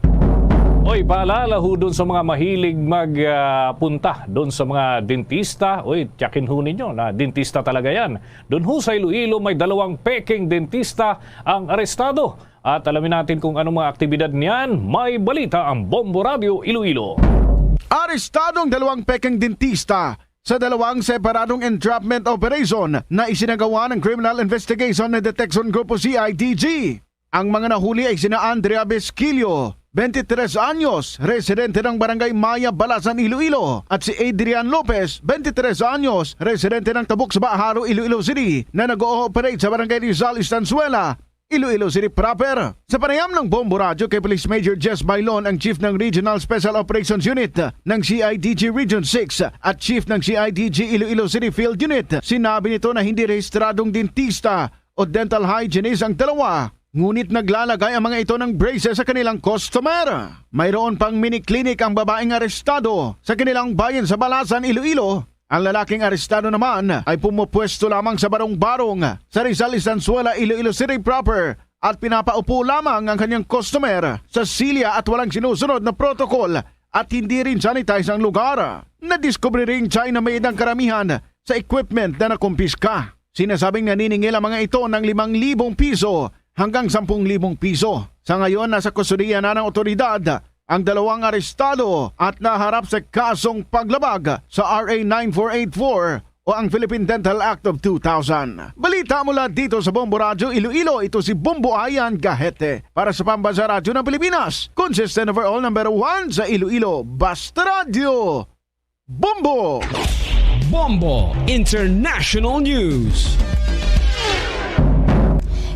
Oy, paalala ho doon sa mga mahilig magpunta doon sa mga dentista. Oy, tiyakin ho ninyo na dentista talaga yan. Doon ho sa Iloilo may 2 peking dentista ang arestado. At alamin natin kung anong mga aktibidad niyan. May balita ang Bombo Radio Iloilo. Arestadong 2 peking dentista sa 2 separadong entrapment operation na isinagawa ng Criminal Investigation and Detection Group o CIDG. Ang mga nahuli ay sina Andrea Besquilio, 23 anyos, residente ng Barangay Maya, Balasan, Iloilo, at si Adrian Lopez, 23 anyos, residente ng Tabuk sa Baharo, Iloilo City, na nag-ooperate sa Barangay Rizal, Estanzuela, Iloilo City proper. Sa panayam ng Bombo Radio kay Police Major Jess Bailon, ang Chief ng Regional Special Operations Unit ng CIDG Region 6 at Chief ng CIDG Iloilo City Field Unit, sinabi nito na hindi rehistradong dentista o dental hygienist ang dalawa, ngunit naglalagay ang mga ito ng braces sa kanilang customer. Mayroon pang mini-clinic ang babaeng arestado sa kanilang bayan sa Balasan, Iloilo. Ang lalaking arestado naman ay pumupwesto lamang sa barong-barong sa Rizal, Estanzuela, Iloilo City proper at pinapaupo lamang ang kanyang customer sa silya at walang sinusunod na protocol at hindi rin sanitize ang lugar. Nadiskubre ring China-made ang karamihan sa equipment na nakumpiska. Sinasabing naniningil ang mga ito ng 5,000 piso hanggang 10,000 piso. Sa ngayon, nasa kustudiya na ng otoridad ang 2 arestado at naharap sa kasong paglabag sa RA 9484 o ang Philippine Dental Act of 2000. Balita mula dito sa Bombo Radyo Iloilo, ito si Bombo Ayan Gahete para sa Pambansa Radyo ng Pilipinas. Consistent overall number 1 sa Iloilo, Basta Radio. Bombo! Bombo International News.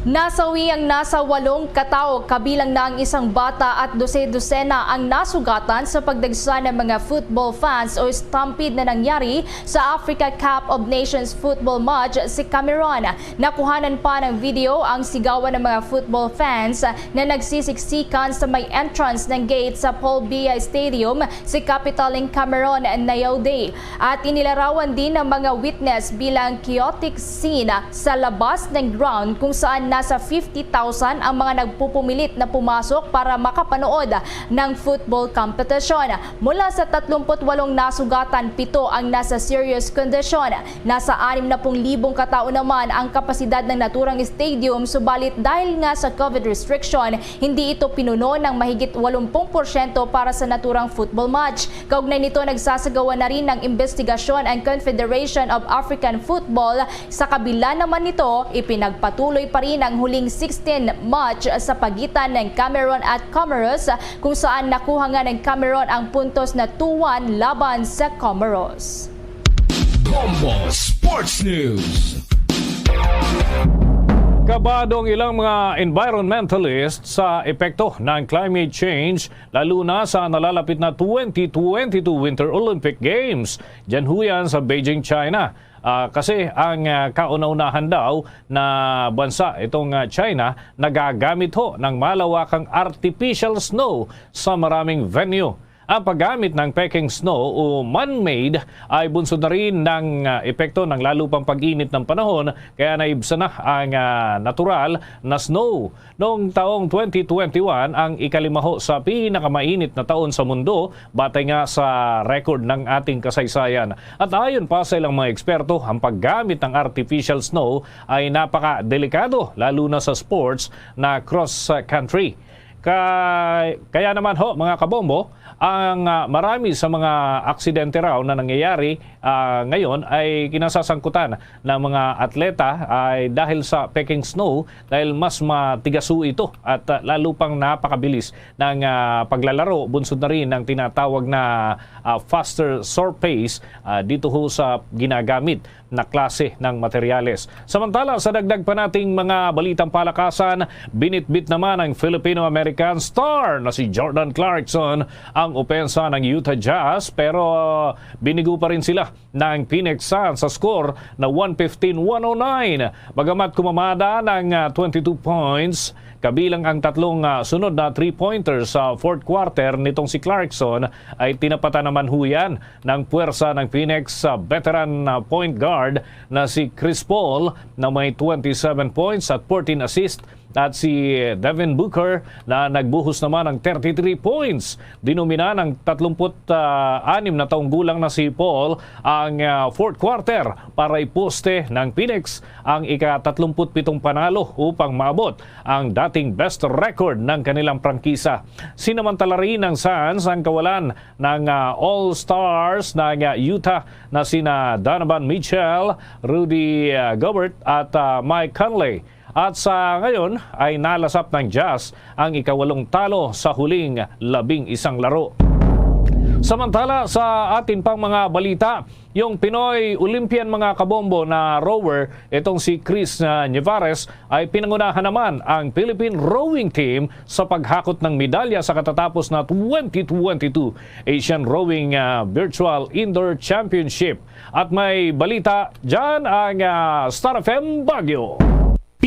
Nasawi ang nasa 8 katao, kabilang na ang isang bata at 12-dosena ang nasugatan sa pagdagsa ng mga football fans o stampede na nangyari sa Africa Cup of Nations football match sa Cameroon. Nakuhanan pa ng video ang sigawan ng mga football fans na nagsisiksikan sa may entrance ng gate sa Paul Biya Stadium sa capital ng Cameroon, Yaoundé. At inilarawan din ng mga witness bilang chaotic scene sa labas ng ground kung saan nasa 50,000 ang mga nagpupumilit na pumasok para makapanood ng football competition. Mula sa 38 nasugatan, 7 ang nasa serious condition. Nasa 60,000 katao naman ang kapasidad ng naturang stadium, subalit dahil nga sa COVID restriction, hindi ito pinuno ng mahigit 80% para sa naturang football match. Kaugnay nito, nagsasagawa na rin ng investigasyon ang Confederation of African Football. Sa kabila naman nito, ipinagpatuloy pa rin ang huling 16 match sa pagitan ng Cameroon at Comoros, kung saan nakuha nga ng Cameroon ang puntos na 2-1 laban sa Comoros. Bombo Sports News. Kabadong ilang mga environmentalists sa epekto ng climate change, lalo na sa nalalapit na 2022 Winter Olympic Games. Diyan ho yan sa Beijing, China. Kasi ang kauna-unahan daw na bansa, itong China, nagagamit ho ng malawakang artificial snow sa maraming venue. Ang paggamit ng peking snow o man-made ay bunsod na rin ng epekto ng lalo pang pag-init ng panahon, kaya naibsa na ang natural na snow. Noong taong 2021, ang ikalimaho sa pinakamainit na taon sa mundo, batay nga sa record ng ating kasaysayan. At ayon pa sa ilang mga eksperto, ang paggamit ng artificial snow ay napaka-delikado, lalo na sa sports na cross-country. Kaya naman ho, mga kabombo, ang marami sa mga aksidente raw na nangyayari ngayon ay kinasasangkutan ng mga atleta ay dahil sa peking snow, dahil mas matigaso ito at lalo pang napakabilis ng paglalaro. Bunsod na rin ng tinatawag na faster surface dito ho sa ginagamit na klase ng materyales. Samantala, sa dagdag pa nating mga balitang palakasan, binitbit naman ang Filipino-American star na si Jordan Clarkson ang opensa ng Utah Jazz, pero binigo pa rin sila ng Phoenix Suns sa score na 115-109. Bagamat kumamada ng 22 points, kabilang ang 3 sunod na 3-pointers sa fourth quarter nitong si Clarkson, ay tinapatan naman huyan ng puwersa ng Phoenix veteran point guard na si Chris Paul na may 27 points at 14 assists, at si Devin Booker na nagbuhos naman ng 33 points. Dinumina ng 36 na taong gulang na si Paul ang fourth quarter para iposte ng Phoenix ang ika-37 panalo upang maabot ang dating best record ng kanilang prangkisa. Sinamantala rin ng Suns ang kawalan ng All-Stars ng Utah na sina Donovan Mitchell, Rudy Gobert at Mike Conley. At sa ngayon ay nalasap ng Jazz ang ika-8 talo sa huling 11 laro. Samantala, sa atin pang mga balita, yung Pinoy Olympian mga kabombo na rower, itong si Chris Nevares, ay pinangunahan naman ang Philippine Rowing Team sa paghakot ng medalya sa katatapos na 2022 Asian Rowing Virtual Indoor Championship. At may balita dyan ang Star FM Baguio.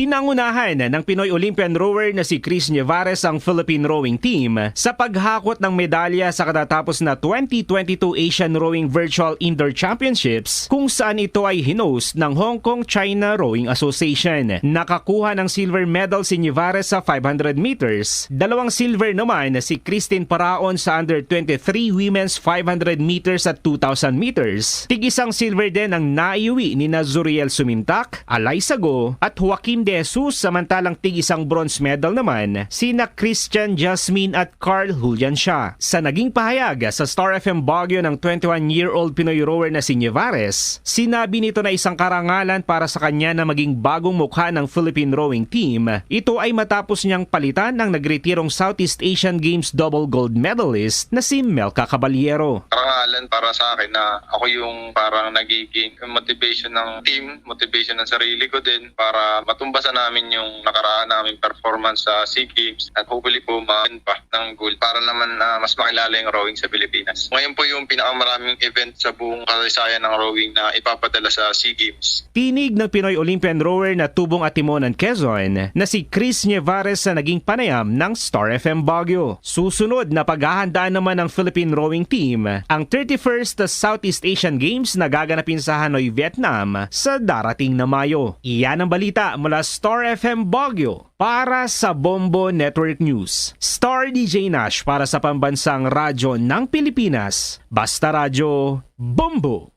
Pinangunahan ng Pinoy Olympian rower na si Chris Nievares ang Philippine rowing team sa paghakot ng medalya sa katatapos na 2022 Asian Rowing Virtual Indoor Championships kung saan ito ay hinost ng Hong Kong China Rowing Association. Nakakuha ng silver medal si Nievares sa 500 meters, 2 silver naman si Christine Paraon sa under 23 women's 500 meters at 2,000 meters. Tig-isang silver din ang naiuwi ni Zuriel Sumintak, Alay Sago at Joaquim De Jesus, samantalang tig-isang bronze medal naman sina Christian Jasmine at Carl Julian Shah. Sa naging pahayag sa Star FM Baguio ng 21-year-old Pinoy rower na si Nievares, sinabi nito na isang karangalan para sa kanya na maging bagong mukha ng Philippine rowing team. Ito ay matapos niyang palitan ng nagretirong Southeast Asian Games double gold medalist na si Melka Caballero. Karangalan para sa akin na ako yung parang nagiging motivation ng team, motivation ng sarili ko din para matumbasan namin yung nakaraan namin performance sa SEA Games at hopefully po ma-win pa ng gold para naman mas makilala yung rowing sa Pilipinas. Ngayon po yung pinakamaraming event sa buong kasaysayan ng rowing na ipapadala sa SEA Games. Tinig ng Pinoy Olympian rower na tubong Atimonan, Quezon na si Chris Nievares sa naging panayam ng Star FM Baguio. Susunod na paghahandaan naman ng Philippine rowing team ang 31st Southeast Asian Games na gaganapin sa Hanoi, Vietnam sa darating na Mayo. Iyan ang balita mula Star FM Baguio para sa Bombo Network News. Star DJ Nash para sa pambansang radyo ng Pilipinas. Basta Radyo, Bombo!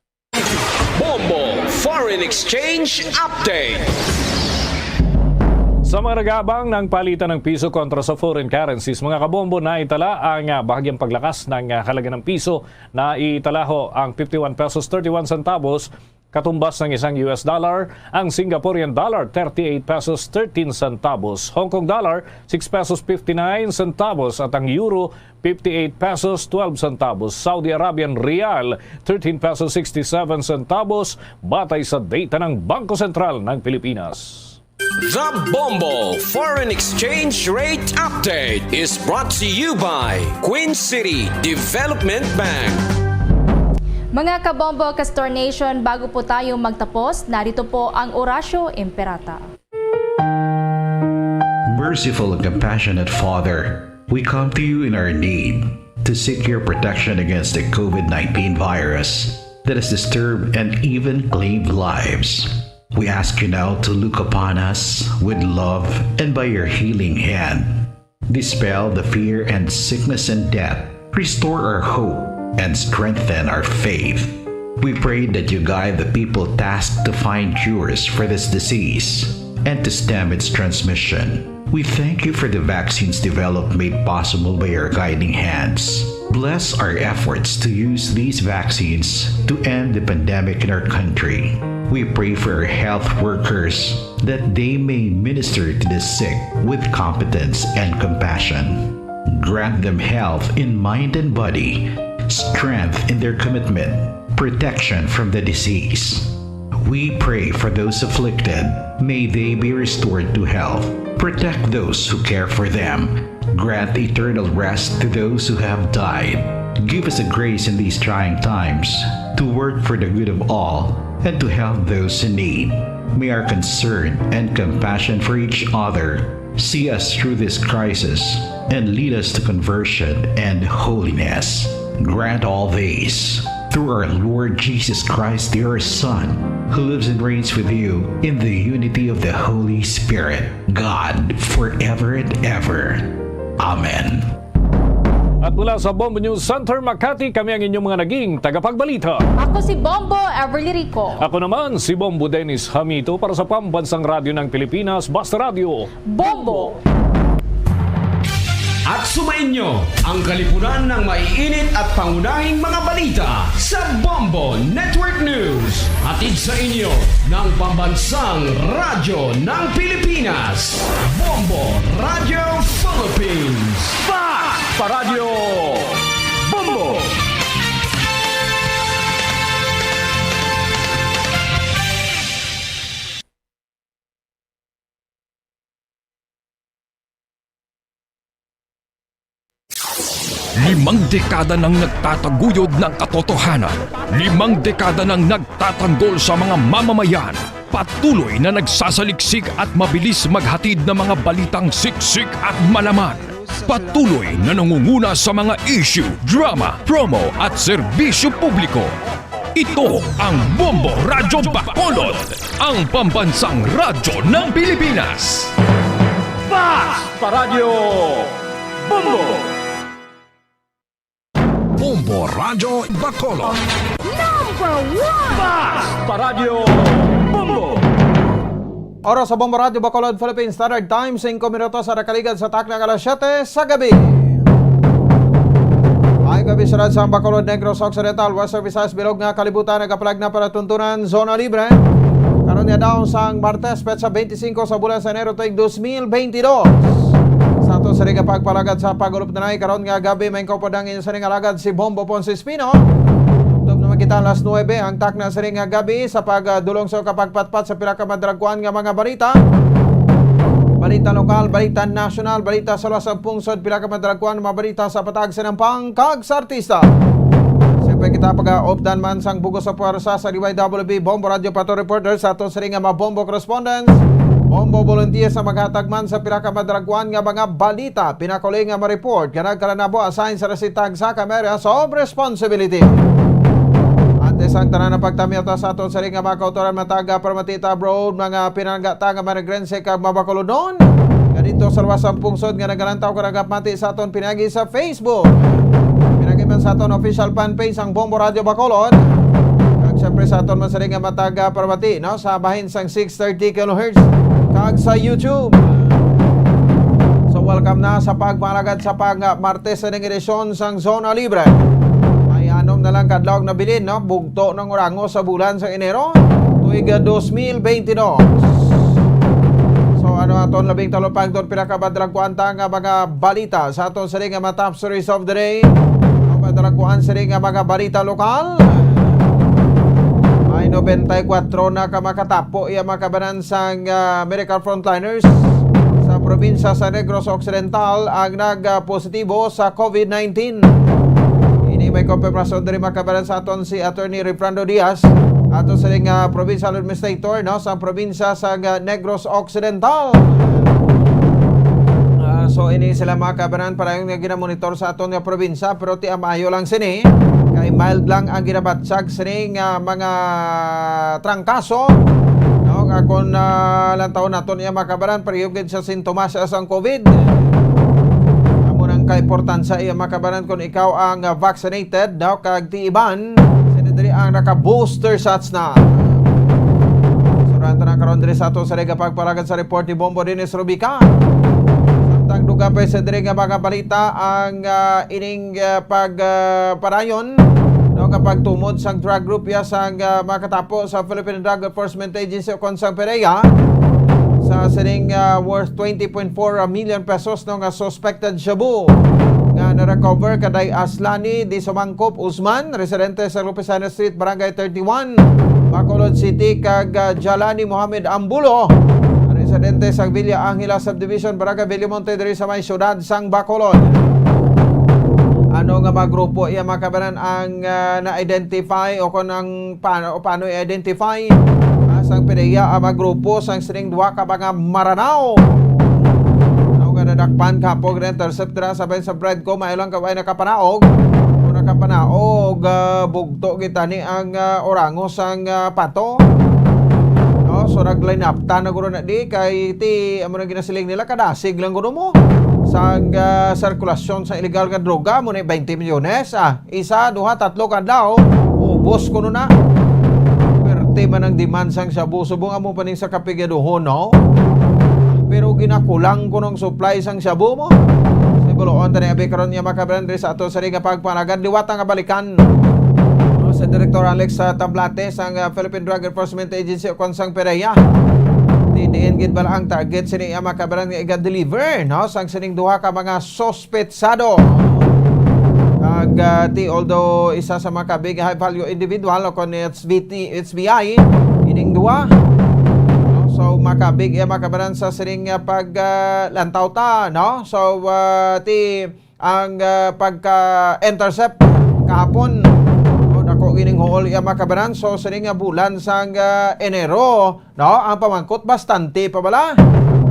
Bombo Foreign Exchange Update. Sa mga nagabang ng palitan ng piso kontra sa foreign currencies, mga kabombo, na itala ang bahagyang paglakas ng halaga ng piso na italaho ang 51 pesos 31 centavos katumbas ng isang US dollar, ang Singaporean dollar 38 pesos 13 centavos, Hong Kong dollar 6 pesos 59 centavos at ang euro 58 pesos 12 centavos, Saudi Arabian Rial 13 pesos 67 centavos batay sa data ng Bangko Sentral ng Pilipinas. The Bombo Foreign Exchange Rate Update is brought to you by Queen City Development Bank. Mga kabombo Castor Nation, bago po tayo magtapos, narito po ang Orasyo Imperata. Merciful and compassionate Father, we come to you in our need to seek your protection against the COVID-19 virus that has disturbed and even claimed lives. We ask you now to look upon us with love and by your healing hand. Dispel the fear and sickness and death. Restore our hope and strengthen our faith. We pray that you guide the people tasked to find cures for this disease and to stem its transmission. We thank you for the vaccines developed made possible by your guiding hands. Bless our efforts to use these vaccines to end the pandemic in our country. We pray for our health workers that they may minister to the sick with competence and compassion. Grant them health in mind and body, strength in their commitment, protection from the disease. We pray for those afflicted. May they be restored to health. Protect those who care for them. Grant eternal rest to those who have died. Give us a grace in these trying times to work for the good of all and to help those in need. May our concern and compassion for each other see us through this crisis and lead us to conversion and holiness. Grant all these through our Lord Jesus Christ, your Son, who lives and reigns with you in the unity of the Holy Spirit, God, forever and ever. Amen. At mula sa Bombo News Center, Makati, kami ang inyong mga naging tagapagbalita. Ako si Bombo Everly Rico. Ako naman si Bombo Dennis Hamito para sa Pambansang Radyo ng Pilipinas, Basta Radio, Bombo! At sumainyo ang kalipunan ng maiinit at pangunahing mga balita sa Bombo Network News. Hatid sa inyo ng Pambansang Radyo ng Pilipinas, Bombo Radio Philippines. Paradyo Bombo! Limang dekada nang nagtataguyod ng katotohanan. 5 dekada nang nagtatanggol sa mga mamamayan. Patuloy na nagsasaliksik at mabilis maghatid ng mga balitang siksik at malaman. Patuloy na nangunguna sa mga issue, drama, promo at serbisyo publiko. Ito ang Bombo Radyo Bacolod, ang pambansang radyo ng Pilipinas. Fast Paradyo Bombo! Bombo Radyo Bacolod. Number 1! Fast Paradyo Bombo! Oras sa Bombo Radyo Bacolod, Philippine Standard Time, 5 minutos sa nakaligad sa takna alas 7 sa gabi. Ay gabi sa Radsang Bacolod, Negros Occidental, Western Visayas, Bilog nga kalibutan, nagapalag na para tuntunan, zona libre. Karon niya daw sang Martes, petsa 25 sa bulan sa Enero, tuig 2022. Sa ato sa ring pagpalagad sa pagulup na nai, karon nga gabi, may kaupadangin sa ring alagad si Bombo Ponce Espino. Tub naman kita alas 9, ang takna sa ring gabi sa pagdulong sa kapagpatpat sa pinakamadragkuan nga mga balita. Balita lokal, balita nasyonal, balita sa lasang pungsod, pinakamadragkuan, mga balita sa patag sinampang kag sa artista. Siyempre kita pag-opdan man sang bugos sa puwersa sa DYWB Bombo Radio Pato Reporter sa ato sa ring mga Bombo Correspondents, Bombo Volunteers sa maghatag man sa pinakamadragkuan nga mga balita, pinakuling nga ma-report, ganag kalanabo assign sa resitag sa kamera of responsibility. Antes ang tanan na pagtamiyata sa aton sa ring nga mga kautoran mataga Permatita Road, mga pinanggata nga marigrense kag mabakulodon. Ganito sa luwasang pungsod nga nagalantaw karagap mati sa aton pinagi sa Facebook. Pinagi man sa aton official fan page ang Bombo Radio Bacolod. Kag syempre sa aton man sa ring nga mataga Permati, no, sa bahin sang 630 kHz kag sa YouTube. So welcome na sa pagmalagad sa Martes na edisyon sang Zona Libre. Anom na lang kadlaw na bilin, no? Bugto ng orango sa bulan sa Enero, tuig 2022. So ano aton labing talopag doon pinakabadragkuan ta nga mga balita sa aton sa ring nga top stories of the day. Ang badragkuan sa ring nga mga balita lokal. May 94 na kamakatapo iya makabanan sang medical frontliners sa probinsya sa Negros Occidental ang nagpositibo sa COVID-19. Ini may konfirmasyon din makabalan sa aton si Attorney Refrando Diaz ato sa ring Provincial Administrator, no, sa probinsya sa Negros Occidental. So ini sila makabanan para yung ginamonitor sa aton nga probinsya, pero ti amayo lang sini kay mild lang ang ginabatsag sining mga trangkaso, no, nga kung lantaw naton iya makabanan pariyugid sa sintomas sa COVID. Ang kaimportansya iya makabanan kung ikaw ang vaccinated daw kag tiiban sinidiri ang naka-booster shots na. Suranta na karon diri sa ato sa rega pagpalagad sa report ni Bombo Dennis Rubica. Samtang duga pa sa diri nga mga balita ang ining pagpadayon daw kapag tumod sang drug group ya sang makatapo sa Philippine Drug Enforcement Agency o Consang Perea sa sining worth 20.4 million pesos no nga suspected shabu nga na-recover kaday Aslani Di Sumangkop Usman, residente sa Lupesana Street, Barangay 31, Bacolod City, kag Jalani Mohamed Ambulo, residente sa Villa Angela Subdivision, Barangay Bellimonte, diri sa may syudad sang Bacolod. Ano nga mga grupo iya makabanan ang na-identify o kung ang paano i-identify sang Perea ang mga grupo sang sining duwa ka mga Maranao. Ano nga nadakpan kapog na intercept na sabay sa bread ko mailang kaway nakapanaog. Kung nakapanaog bugto kita ni ang orango sang pato. No, so nag-line up ta na guro na di kay ti amo na ginasiling nila kadasig lang guro mo. Sang sirkulasyon sa illegal nga droga mo na 20 milyones. Isa, duha, tatlo kadlaw. Ubos ko na. Tema ng demand sang shabu subong amo paning sa kapigaduhon, no? Pero ginakulang ko ng supply sang shabu mo. Sibuloon tani abi karon niya makabalan diri sa ato sa ring pagpanagan liwat nga balikan. No, sa Director Alex Tablate sang Philippine Drug Enforcement Agency o Consang Perea. Diin gid bala ang target sini makabalan nga iga-deliver, no? Sang sining duha ka mga sospetsado. Although isa sa mga big high value individual o kung SBI ining duwa, no? So makabig makabaran sa siring paglantaw ta, no? So ang pagka-intercept kahapon o Dako gining huol iya makabanan so sini nga bulan sang Enero, no? Ang pamangkot bastante pa bala.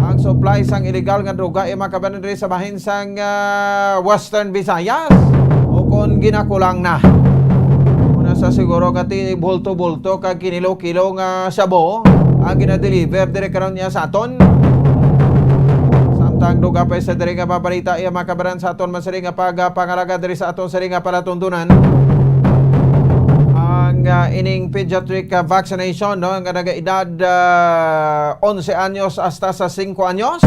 Ang supply sang illegal nga droga iya makabanan diri sa bahin sang Western Visayas. O kon ginakulang na. Una sa siguro kati bulto-bulto kag kinilo-kilo nga sabo ang gina-deliver dire karon niya sa aton. Samtang duga pa sa diri nga babalita iya makabanan sa aton man sari nga pangalaga diri sa aton sari nga palatuntunan. Ining pediatric vaccination, no, nga nagaedad 11 anyos hasta sa 5 anyos,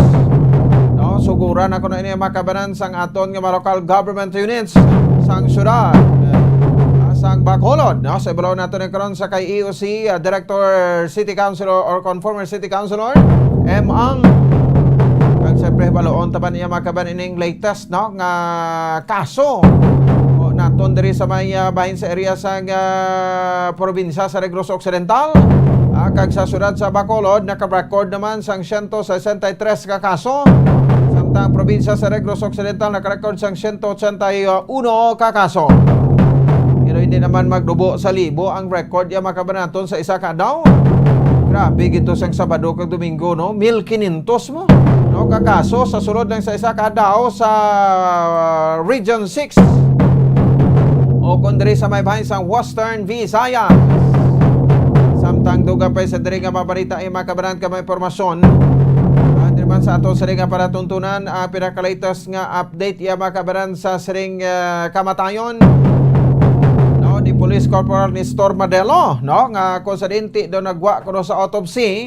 no, suguran ako na ini makabanan sang aton nga local government units sang syudad sang Bacolod, no, sa ibalaw nato ni karon sa kay EOC Director City Councilor or former City Councilor Ang kag siyempre baloon taban niya makabanan ining latest, no, nga kaso naton diri sa may bahin sa area sa probinsya sa Negros Occidental, kag sa syudad sa Bacolod naka-record naman sang 163 ka kaso, samtang probinsya sa Negros Occidental naka-record sang 181 ka kaso. Pero hindi naman magdubo sa libo ang record ya makabanaton sa isa ka daw. Grabe gito sang Sabado kag Domingo, no, 1,500 mo, no, ka kaso sa sulod ng sa isa ka daw sa Region 6 o kundri sa may bahin sa Western Visayas. Samtang duga pa sa diri nga mabalita ay makabanan ka may impormasyon. Andri man sa ato sa nga para tuntunan pinaka-latest nga update iya makabanan sa siring kamatayon, no, ni Police Corporal ni Nestor Madelo, no, nga konsidente do nagwa kuno sa autopsy.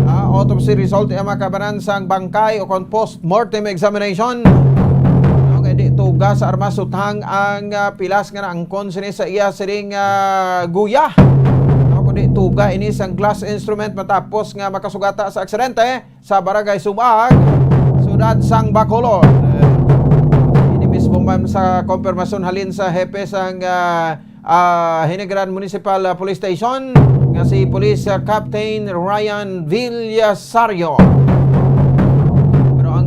Autopsy result iya makabanan sang bangkay o kon post-mortem examination. Di tuga sa armas utang ang pilas nga naangkon sini sa iya siring guya. Ako di tuga ini sang glass instrument matapos nga makasugata sa aksidente sa barangay Subag, syudad sang Bacolod. Ini mismo man sa konfirmasyon halin sa hepe sang Hinegran Municipal Police Station nga si Police Captain Ryan Villasario.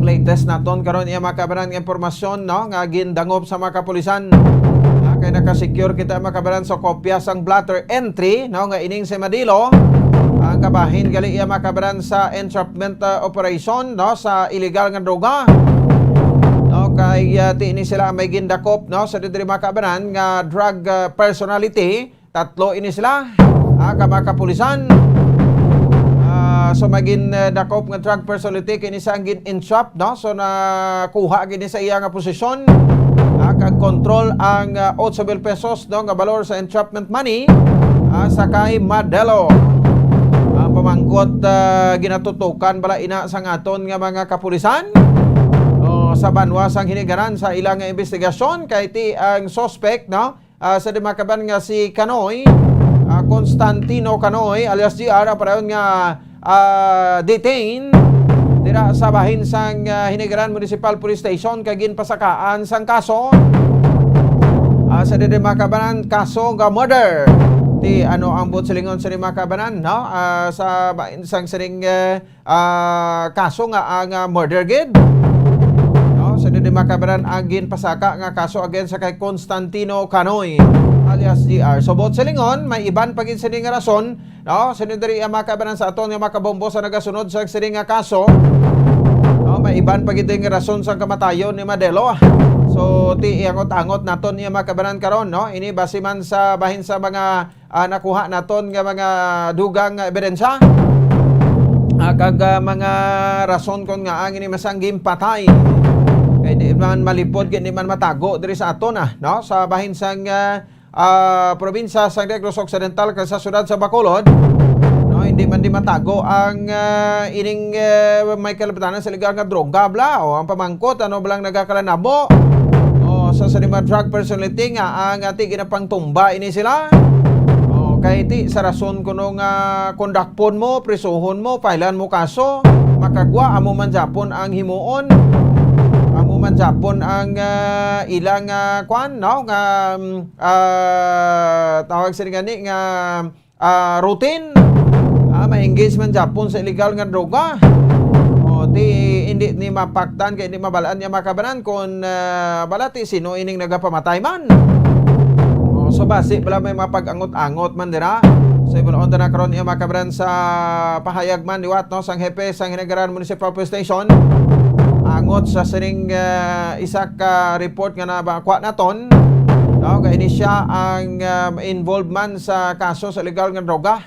Latest naton karon iya makabaran nga impormasyon, no, nga gindangop sa mga kapulisan. Kay naka-secure kita makabaran sa kopya sang blotter entry, no, nga ining si Madilo ang kabahin gali iya makabaran sa entrapment operation, no, sa illegal nga droga. No, kay ti ini sila may gindakop, no, sa diri makabaran nga drug personality, tatlo ini sila ka mga kapulisan. So magin dakop nga drug personality kini sa gin entrap, no, so nakuha gini sa iya nga posisyon kag control ang 8,000 pesos, no, nga valor sa entrapment money sa kay Madelo. Pamangkot ginatutukan bala ina sang aton nga mga kapulisan sa banwa sang hinigaran sa ilang nga investigasyon kay ti ang suspect, no, sa dimakaban nga si Canoy, Constantino Canoy alias GR parayon nga detain dira sa bahin sang Hinigaran Municipal Police Station kay ginpasakaan sang kaso sa diri makabanan kaso nga murder ti ang buot silingon sa makabanan, no, sa bahin sang siring kaso nga ang murder gid, no, sa diri makabanan ang ginpasaka nga kaso against sa kay Constantino Canoy alias GR. So buot silingon may iban pagin sa nga rason, no, sinudiri ang makabanan sa aton nga makabombo sa nagasunod sa siring nga kaso, no, may iban pagid nga rason sa kamatayon ni Madelo. So ti iangot-angot naton iya makabanan karon, no, ini base man sa bahin sa mga nakuha naton nga mga dugang ebidensya kag mga rason kon nga ang ini masanggim patay kay di man malipod kay di man matago diri sa aton, no, sa bahin sang probinsya sa Negros Occidental kag sa syudad sa Bacolod, no, hindi man di matago ang ining may kalapatanan sa ligang nga droga bla o ang pamangkot blang nagakalanabo sa sarima drug personality nga ang ati ginapangtumba ini sila kay ti sa rason kuno nga kondakpon mo, prisuhon mo, pailan mo kaso, makagwa amo man Japon ang himuon, amo man Japon ang ilang kwan, no, nga tawag sila gani nga routine, ma-engage man Japon sa illegal nga droga. Di hindi ni mapaktan kay hindi mabalaan niya makabanan kung balati sino ining nagapamatay man. So basi wala may mapag-angot-angot man dira. So ibon na karon iya makabran sa pahayag man liwat no sang hepe sang Hinagaran Municipal Police Station. Angot sa sining isa ka report nga nabakuha naton. No, kay ini siya ang involved man sa kaso sa illegal nga droga.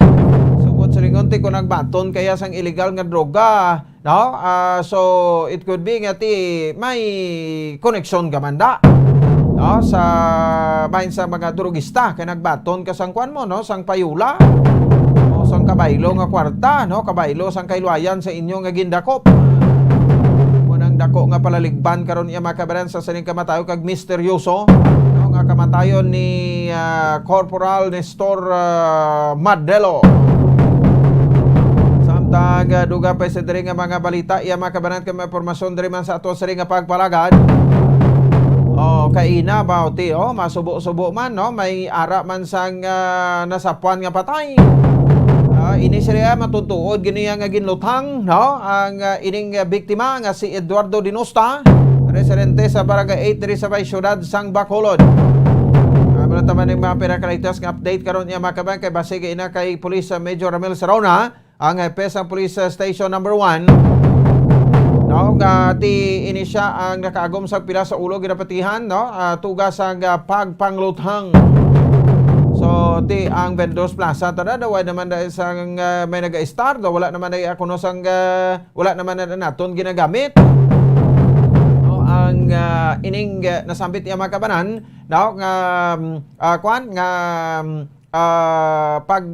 Sugod sa lingonti ko nagbaton kaya sang illegal nga droga, no? So it could be nga may connection ka man da. No, sa bahin sa mga drugista kay nagbaton ka sang kwan mo no, sang payula. O sang kabaylo nga kwarta, no? Kabaylo sang kailwayan sa inyo nga gindakop. Munang dako nga palaligban karon iya makabaran sa sining kamatayo kag misteryoso. Nga kamatayon ni Corporal Nestor Madelo. Samtang duga pa sa diri nga mga balita iya makabanan ka mga impormasyon diri man sa ato sa nga pagpalagad. Kaina bauti masubo-subo man no, may ara man sang nasapuan nga patay. Ini siya matutuod gini nga ginlutang no, ang ining biktima nga si Eduardo Dinosta, residente sa Barangay 8 diri sa Siyudad sang Bacolod. Wala taman ng mga pinakalitas nga update karon niya makabang kay base kay ina kay Police Major Ramil Serona, ang hepe sang Police Station number 1. No, ti ini siya ang nakaagom sa pila sa ulo ginapatihan no, tugas ang pagpanglutang. So ti ang Vendors Plaza tada daw naman dahil sang may naga-start daw wala naman dahil ako no sang wala naman na naton ginagamit. Ang ining nasambit iya makabanan daw nga kwan nga pag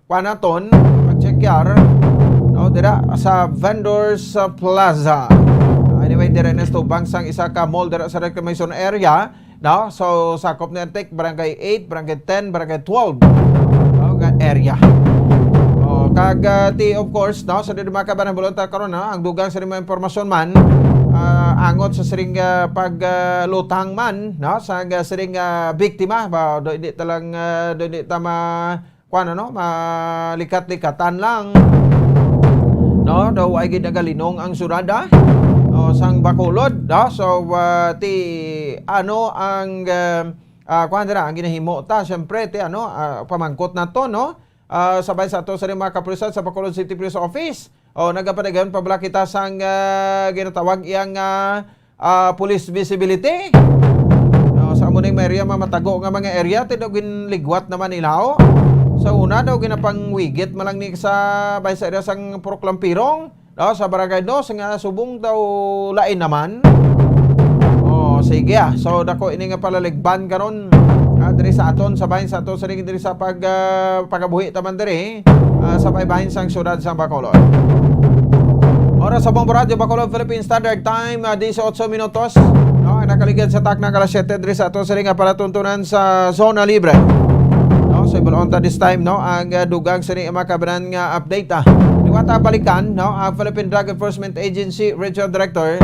kwan naton pag-checkar no dira sa Vendors Plaza. Anyway dira na tubang sang isa ka mall dira sa reclamation area no, so sakop na tek Barangay 8, Barangay 10, Barangay 12 no, area. Kagati of course no, sa diri makabanan bulunta karon na ang dugang sa mga impormasyon man angot sa siring paglutang man no, sa siring biktima ba do hindi talang do hindi tama kuan no, malikat-likatan lang no, daw ay ginagalinong ang surada sang Bacolod no? So ti ano ang kuan dira ang ginahimo ta syempre ti ano pamangkot na to no, sabay sa to sa mga kapulisan sa Bacolod City Police Office nagapadagan pabla kita sang ginatawag iyang police visibility sa amuning area mamatago nga mga area ti daw ginligwat naman nila sa una daw ginapangwigit malang ni sa bay sa area sang Purok Lampirong no, sa Barangay 2 nga subong daw lain naman. Sige so dako ini nga palaligban karon diri sa aton sa bahin sa aton sa diri sa pagabuhi taman diri sa bahin sang siyudad sa Bacolod. Oras sa Bombo Radio Bacolod Philippine Standard Time 18 minutos no, nakaligid sa takna alas 7 diri sa aton sa nga palatuntunan sa Zona Libre. So ibon this time no, ang dugang sa ni makabanan nga update Liwata balikan no, ang Philippine Drug Enforcement Agency Regional Director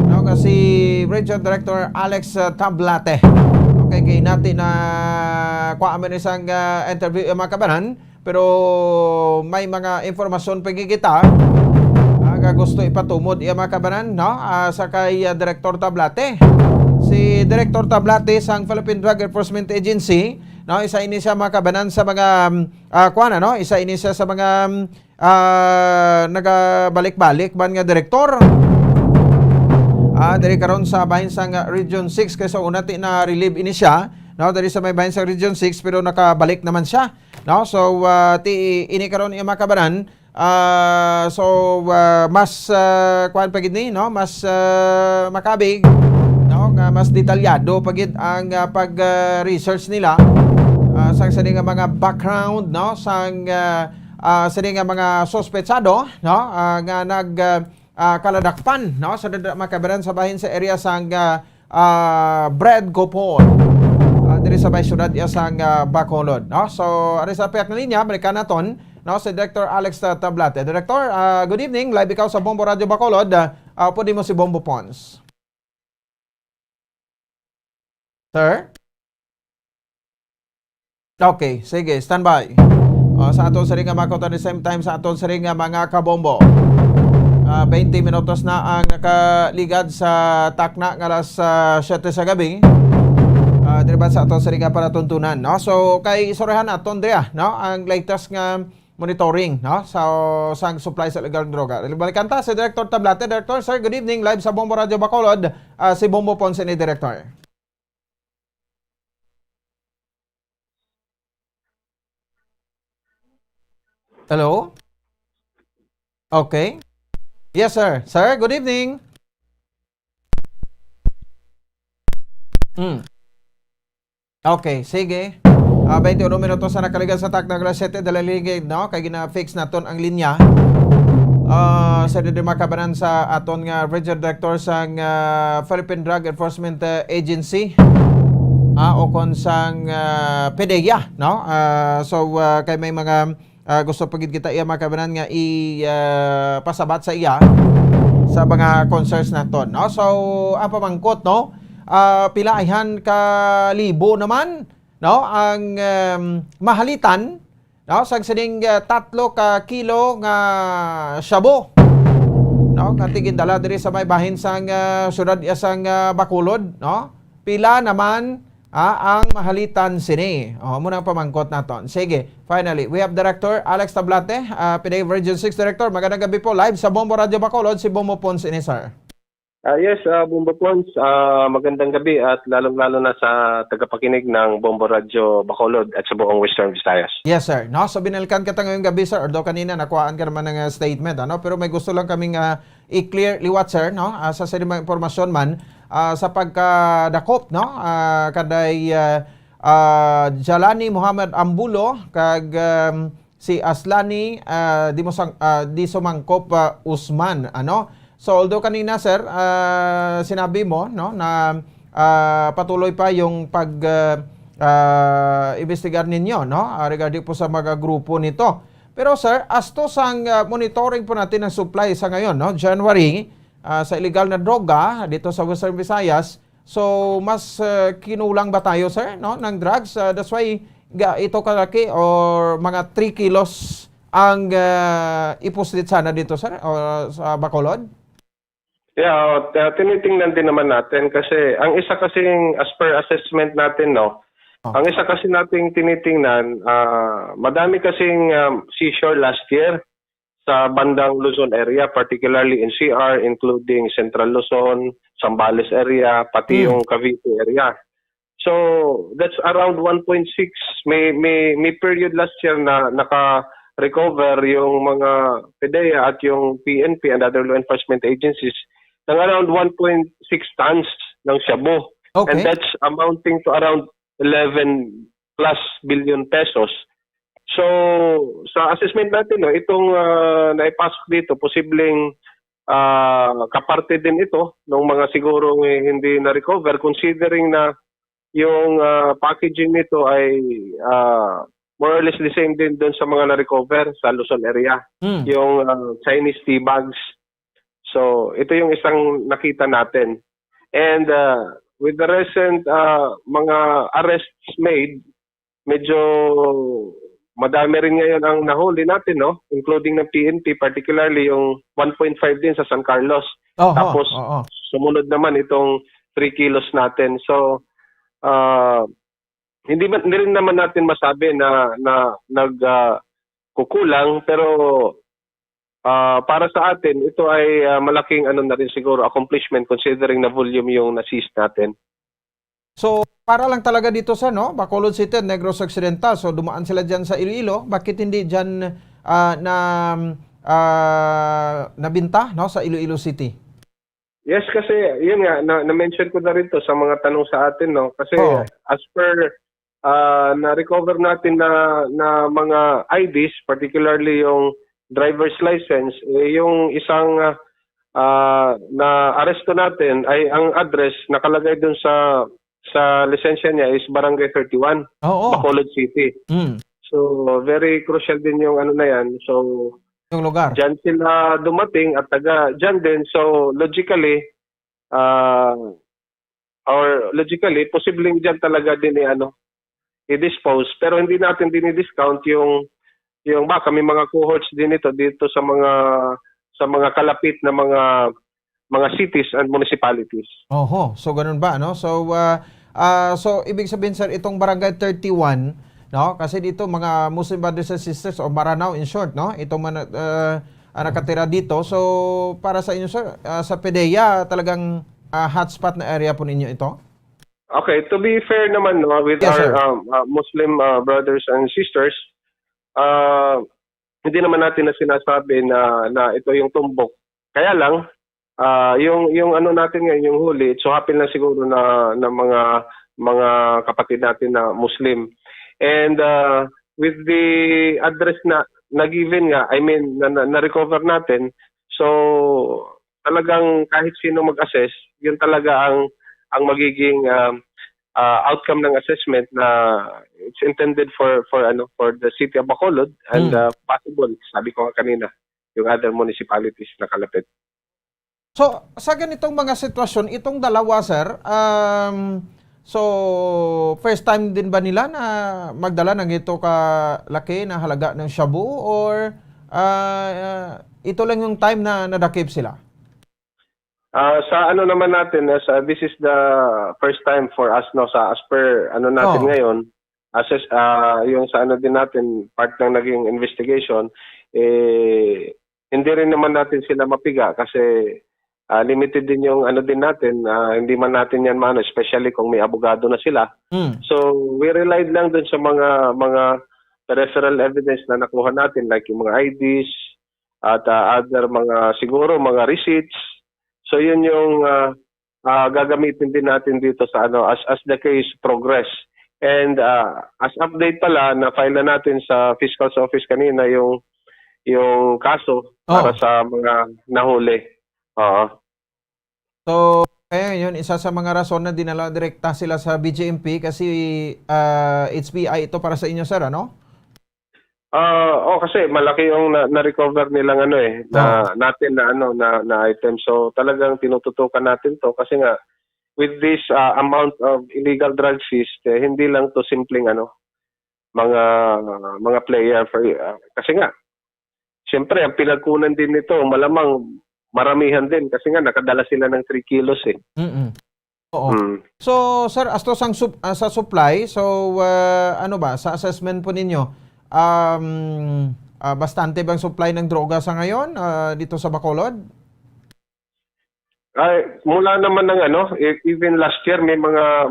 no, nga si Regional Director Alex Tablate. Okay, kay natin na kuha man isang interview makabanan pero may mga informasyon pagkikita gusto ipatumod iya makabanan no, sa kay Director Tablate. Si Director Tablate sang Philippine Drug Enforcement Agency no, isa ini siya makabanan sa mga kuana no, isa ini siya sa mga nagabalik-balik ban nga direktor. Diri karon sa bahin sang Region 6 kaysa una ti na relieve ini siya no, diri sa may bahin sa Region 6 pero nakabalik naman siya no. So ti ini karon iya makabanan mas kuan pagid ni no, mas makabig no, nga mas detalyado pagid ang pag-research nila sang sa nga mga background no, sang sa nga mga sospetsado no, nga nag kaladakpan no, sa makabaran sa bahin sa area sang Bread Copon diri sa siyudad sang Bacolod no. So ari sa piyak na linya balikan naton no, si Director Alex Tablate. Director, good evening. Live ikaw sa Bombo Radio Bacolod. Pwede mo si Bombo Pons. Sir? Okay, sige, standby. Sa aton sa ring nga makautan the same time sa aton sa ring nga mga kabombo. 20 minutos na ang nakaligad sa takna nga alas 7 sa gabi. Diri ba sa ato sa ringa panatuntunan, no? So kay isorehan aton Drea, no, ang latest nga monitoring, no, sa sang supply sa illegal droga. Balikan ta si Director Tablate. Director, sir, good evening, live sa Bombo Radio Bacolod, si Bombo Ponce ni Director. Hello? Okay. Yes, sir. Sir, good evening. Okay, sige. 21 minutos sa nakaligan sa TAC Nagra 7 dalaligid, no? Kay gina-fix naton ang linya. Sa makabanan sa aton nga Regional Director sang Philippine Drug Enforcement Agency. O kon sang PDEA, no? Kay may mga gusto pagid kita iya makabanan nga pasabat sa iya sa mga concerns naton, no? So ang pamangkot, no, pilaihan ka libo naman, no, ang mahalitan, no, sang sining 3 ka kilo nga shabu, no, nga tigindala diri sa may bahin sang syudad sang Bacolod, no? Pila naman ang mahalitan sini. Muna ang pamangkot naton. Sige, finally, we have Director Alex Tablate, PDEA Region 6 Director. Magandang gabi po, live sa Bombo Radio Bacolod, si Bombo Ponce ini, sir. Yes, Bombo Ponce, magandang gabi at lalong-lalo na sa tagapakinig ng Bombo Radio Bacolod at sa buong Western Visayas. Yes, sir. No, so binalikan kita ngayong gabi, sir, although kanina nakuhaan ka naman ng statement, ano? Pero may gusto lang kaming i-clear liwat, sir, no? Sa mga impormasyon man, sa pagkadakop, no, kaday Jalani Muhammad Ambulo kag si Aslani di sumangkop Usman, ano. So although kanina, sir, sinabi mo, no, na patuloy pa yung pag investigar ninyo, no, regarding po sa mga grupo nito. Pero sir, asto sang monitoring po natin ng supply sa ngayon, no, January, sa illegal na droga dito sa Western Visayas. So mas kinulang ba tayo, sir, no, ng drugs? That's why ito kalaki or mga 3 kilos ang iposlit sana dito, sir, o sa Bacolod? Yeah, tinitingnan din naman natin kasi ang isa kasing as per assessment natin, no, ang isa kasi nating tinitingnan, madami kasing seizure last year sa bandang Luzon area, particularly in CR, including Central Luzon, Zambales area, pati yung Cavite area. So that's around 1.6. May period last year na naka-recover yung mga PDEA at yung PNP and other law enforcement agencies ng around 1.6 tons ng shabu. Okay. And that's amounting to around 11 plus billion pesos. So, sa assessment natin, no, itong naipasok dito, posibleng kaparte din ito ng mga sigurong hindi na-recover, considering na yung packaging nito ay more or less the same din doon sa mga na-recover sa Luzon area. Yung Chinese tea bags. So, ito yung isang nakita natin. And with the recent mga arrests made, medyo madami rin ngayon ang nahuli natin, no? Including ng PNP, particularly yung 1.5 din sa San Carlos. Tapos, sumunod naman itong 3 kilos natin. So, hindi rin naman natin masabi na nagkukulang, pero para sa atin, ito ay malaking na rin siguro accomplishment considering na volume yung na-seize natin. So, para lang talaga dito sa, no, Bacolod City, Negros Occidental. So, dumaan sila dyan sa Iloilo. Bakit hindi dyan nabinta, no, sa Iloilo City? Yes, kasi yun nga, na-mention ko na rin to sa mga tanong sa atin, no? Kasi as per na-recover natin na mga IDs, particularly yung driver's license, yung isang na-aresto natin ay ang address nakalagay dun sa lisensya niya is Barangay 31, Bacolod City. So, very crucial din yung na yan. So, yung lugar. Diyan sila dumating at taga diyan din. So, logically, posibleng diyan talaga din i-dispose. Pero hindi natin dinidiscount yung baka may mga cohorts din ito dito sa mga kalapit na mga cities and municipalities. So ganun ba, no? So So ibig sabihin sir, itong Barangay 31, no? Kasi dito mga Muslim brothers and sisters o Maranao in short, no? Itong mga nakatira dito. So para sa inyo sir, sa PDEA talagang hotspot na area po ninyo ito? Okay, to be fair naman no, with Yes, sir. our Muslim brothers and sisters, hindi naman natin na sinasabi na ito yung tumbok. Kaya lang, yung ano natin ngayon, yung huli, so happy lang siguro na mga kapatid natin na Muslim. And with the address na given nga, I mean, na-recover natin, so talagang kahit sino mag-assess, yun talaga ang magiging outcome ng assessment na it's intended for the city of Bacolod and possible, sabi ko nga kanina, yung other municipalities na kalapit. So, sa ganitong mga sitwasyon, itong dalawa, sir, so, first time din ba nila na magdala ng ito kalaki na halaga ng shabu or ito lang yung time na nadakip sila? Sa ano naman natin, this is the first time for us, no, as per ano natin ngayon, assess, yung sa ano din natin, part ng naging investigation, hindi rin naman natin sila mapiga kasi limited din yung ano din natin, hindi man natin yan maano, especially kung may abogado na sila. So we relied lang dun sa mga peripheral evidence na nakuha natin like yung mga IDs at other mga siguro mga receipts. So yun yung gagamitin din natin dito sa ano as the case progress. And as update pala na file na natin sa Fiscal's Office kanina yung kaso para sa mga nahuli. So, yun, isa sa mga rason na dinala direkta sila sa BJMP kasi HBI ito para sa inyo, sir, ano? Kasi malaki yung na-recover nilang natin na item. So talagang tinututukan natin to kasi nga with this amount of illegal drug seized, hindi lang to simpleng mga player kasi nga siyempre ang pinagkunan din nito malamang maramihan din kasi nga nakadala sila ng 3 kilos eh. Oo. So sir, as to sa supply, so ano ba sa assessment po ninyo, bastante bang supply ng droga sa ngayon dito sa Bacolod? Mula naman ng even last year may mga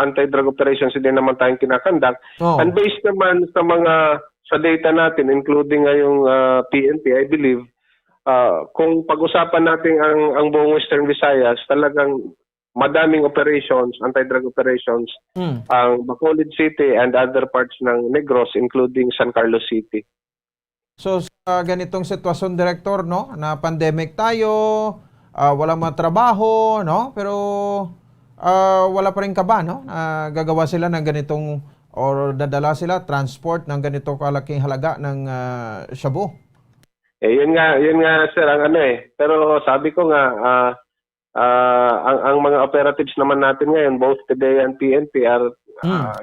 anti-drug operations din naman tayong kinakandak. And based naman sa data natin including ngayong PNP, I believe kung pag-usapan natin ang buong Western Visayas, talagang madaming operations, anti-drug operations, ang Bacolod City and other parts ng Negros, including San Carlos City. So sa ganitong sitwasyon, Director, no, na pandemic tayo, walang matrabaho, no, pero wala pa rin kaba, no, gagawa sila ng ganitong or dadala sila transport ng ganito kalaking halaga ng shabu. Yun nga sir ang pero sabi ko nga ang mga operatives naman natin ngayon, both PDEA and PNP are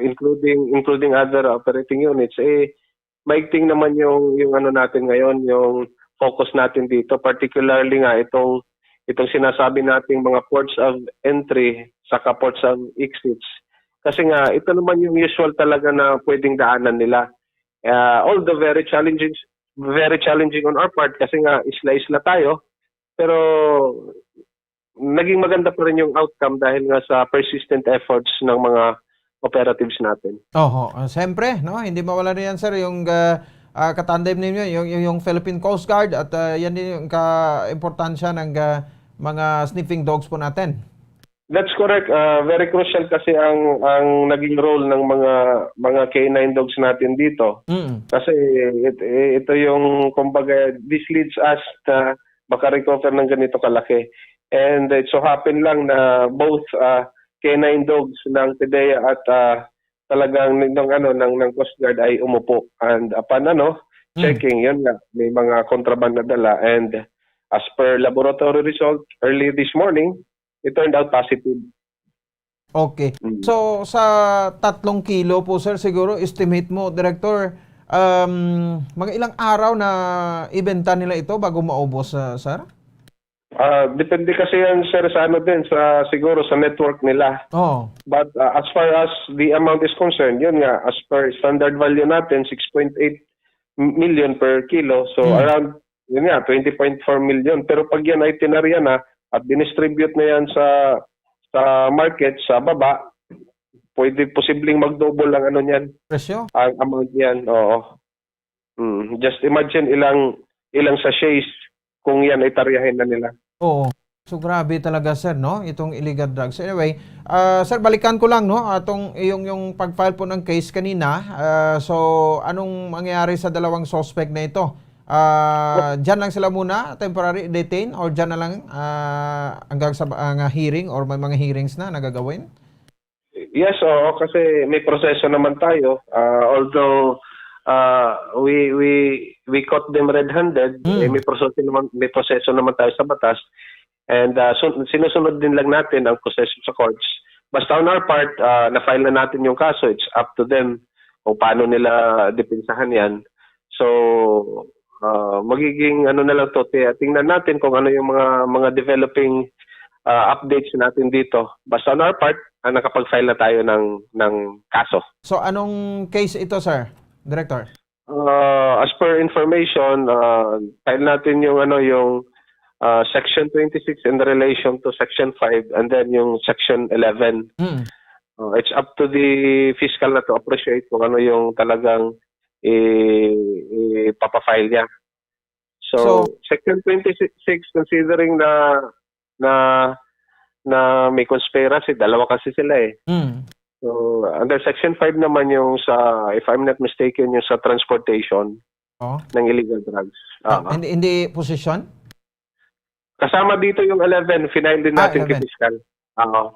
including other operating units, maigting naman yung natin ngayon, yung focus natin dito, particularly nga itong sinasabi nating mga ports of entry saka ports of exits. Kasi nga ito naman yung usual talaga na pwedeng daanan nila. Although very challenging on our part kasi nga isla-isla tayo, pero naging maganda pa rin yung outcome dahil nga sa persistent efforts ng mga operatives natin. Siyempre, no, hindi mawala rin yan, sir, yung katandem ninyo, yung Philippine Coast Guard at yan din yung ka-importansya ng mga sniffing dogs po natin. That's correct. Very crucial kasi ang naging role ng mga K9 dogs natin dito. Kasi ito yung kumbaga this leads us to maka-recover ng ganito kalaki. And it so happen lang na both K9 dogs ng PDEA at talagang ng Coast Guard ay umupo. And upon checking, yun nga, may mga kontraband na dala. And as per laboratory result early this morning, it turned out positive. Okay. So, sa 3 kilo po, sir, siguro, estimate mo, Director, mga ilang araw na ibenta nila ito bago maubos, sir? Depende kasi yan, sir, sa ano din, siguro sa network nila. Oh. But as far as the amount is concerned, yun nga, as per standard value natin, 6.8 million per kilo. So around, yun nga, 20.4 million. Pero pag yan ay tinarya na at dinistribute na yan sa market, sa baba, posibleng mag-double ang ano niyan. Presyo? Ang amount niyan, oo. Just imagine ilang sachets kung yan ay taryahin na nila. Oo. So grabe talaga, sir, no? Itong illegal drugs. Anyway, sir, balikan ko lang, no? Yung pag-file po ng case kanina. So anong mangyayari sa dalawang suspect na ito? Diyan lang sila muna, temporary detain, or diyan na lang hanggang sa hearing or may mga hearings na nagagawin? Yes, oo, kasi may proseso naman tayo. Although we caught them red-handed, may proseso naman tayo sa batas. And sinusunod din lang natin ang proseso sa courts. Basta on our part, na-file na natin yung kaso. It's up to them kung paano nila dipinsahan yan. So, magiging ano na lang to, tingnan natin kung ano yung mga developing updates natin dito. Basta on our part, nakapag-file na tayo ng kaso. So, anong case ito, sir? Director? As per information, file natin yung Section 26 in relation to Section 5 and then yung Section 11. It's up to the fiscal na to appreciate kung ano yung talagang ipapafile niya. So, Section 26, considering na may conspiracy, dalawa kasi sila eh. So, under Section 5 naman yung if I'm not mistaken, yung sa transportation ng illegal drugs. Hindi possession? Kasama dito yung 11, final din natin kay fiscal.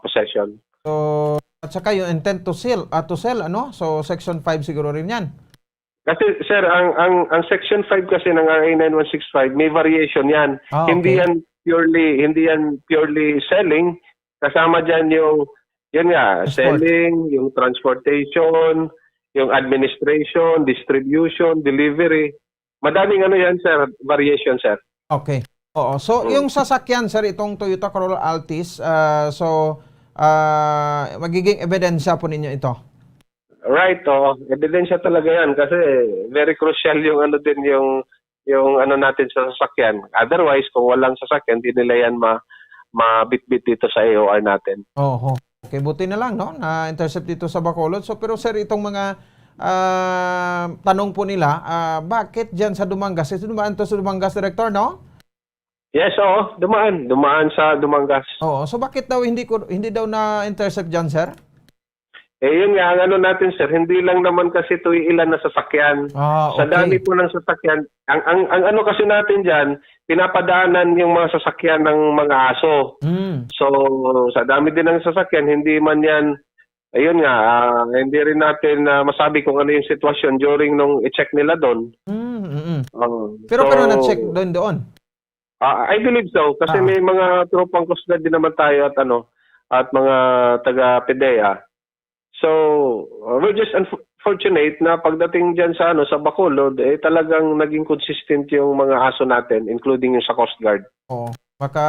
Possession. So, at saka yung intent to sell, ano? So, Section 5 siguro rin yan. Kasi, sir, ang Section 5 kasi ng RA 9165, may variation yan. Okay. Hindi yan purely selling. Kasama dyan yun nga, selling, yung transportation, yung administration, distribution, delivery. Madaming ano yan, sir, variation, sir. Okay. Oo. So, yung sasakyan, sir, itong Toyota Corolla Altis, magiging ebidensya po ninyo ito? Right, ebidensya talaga yan kasi very crucial yung ano din yung ano natin sa sasakyan. Otherwise, kung walang sasakyan, hindi nila yan mabitbit dito sa AOR natin. Oo. Okay, buti na lang, no? Na-intercept dito sa Bacolod. So, pero sir, itong mga tanong po nila, bakit dyan sa Dumangas? Ito dumaan to sa Dumangas, Director, no? Yes, dumaan sa Dumangas. Oo, so bakit daw hindi daw na-intercept dyan, sir? Yun nga, ang ano natin, sir, hindi lang naman kasi ito ilan na sasakyan. Okay. Sa dami po ng sasakyan, ang ano kasi natin dyan, pinapadaanan yung mga sasakyan ng mga aso. So, sa dami din ng sasakyan, hindi man yan, ayun nga, hindi rin natin masabi kung ano yung sitwasyon during nung i-check nila doon. Pero na-check doon? I believe so kasi may mga tropang kusga din naman tayo at mga taga-PDEA. So, we're just unfortunate na pagdating diyan sa Bacolod talagang naging consistent yung mga aso natin including yung sa Coast Guard. Baka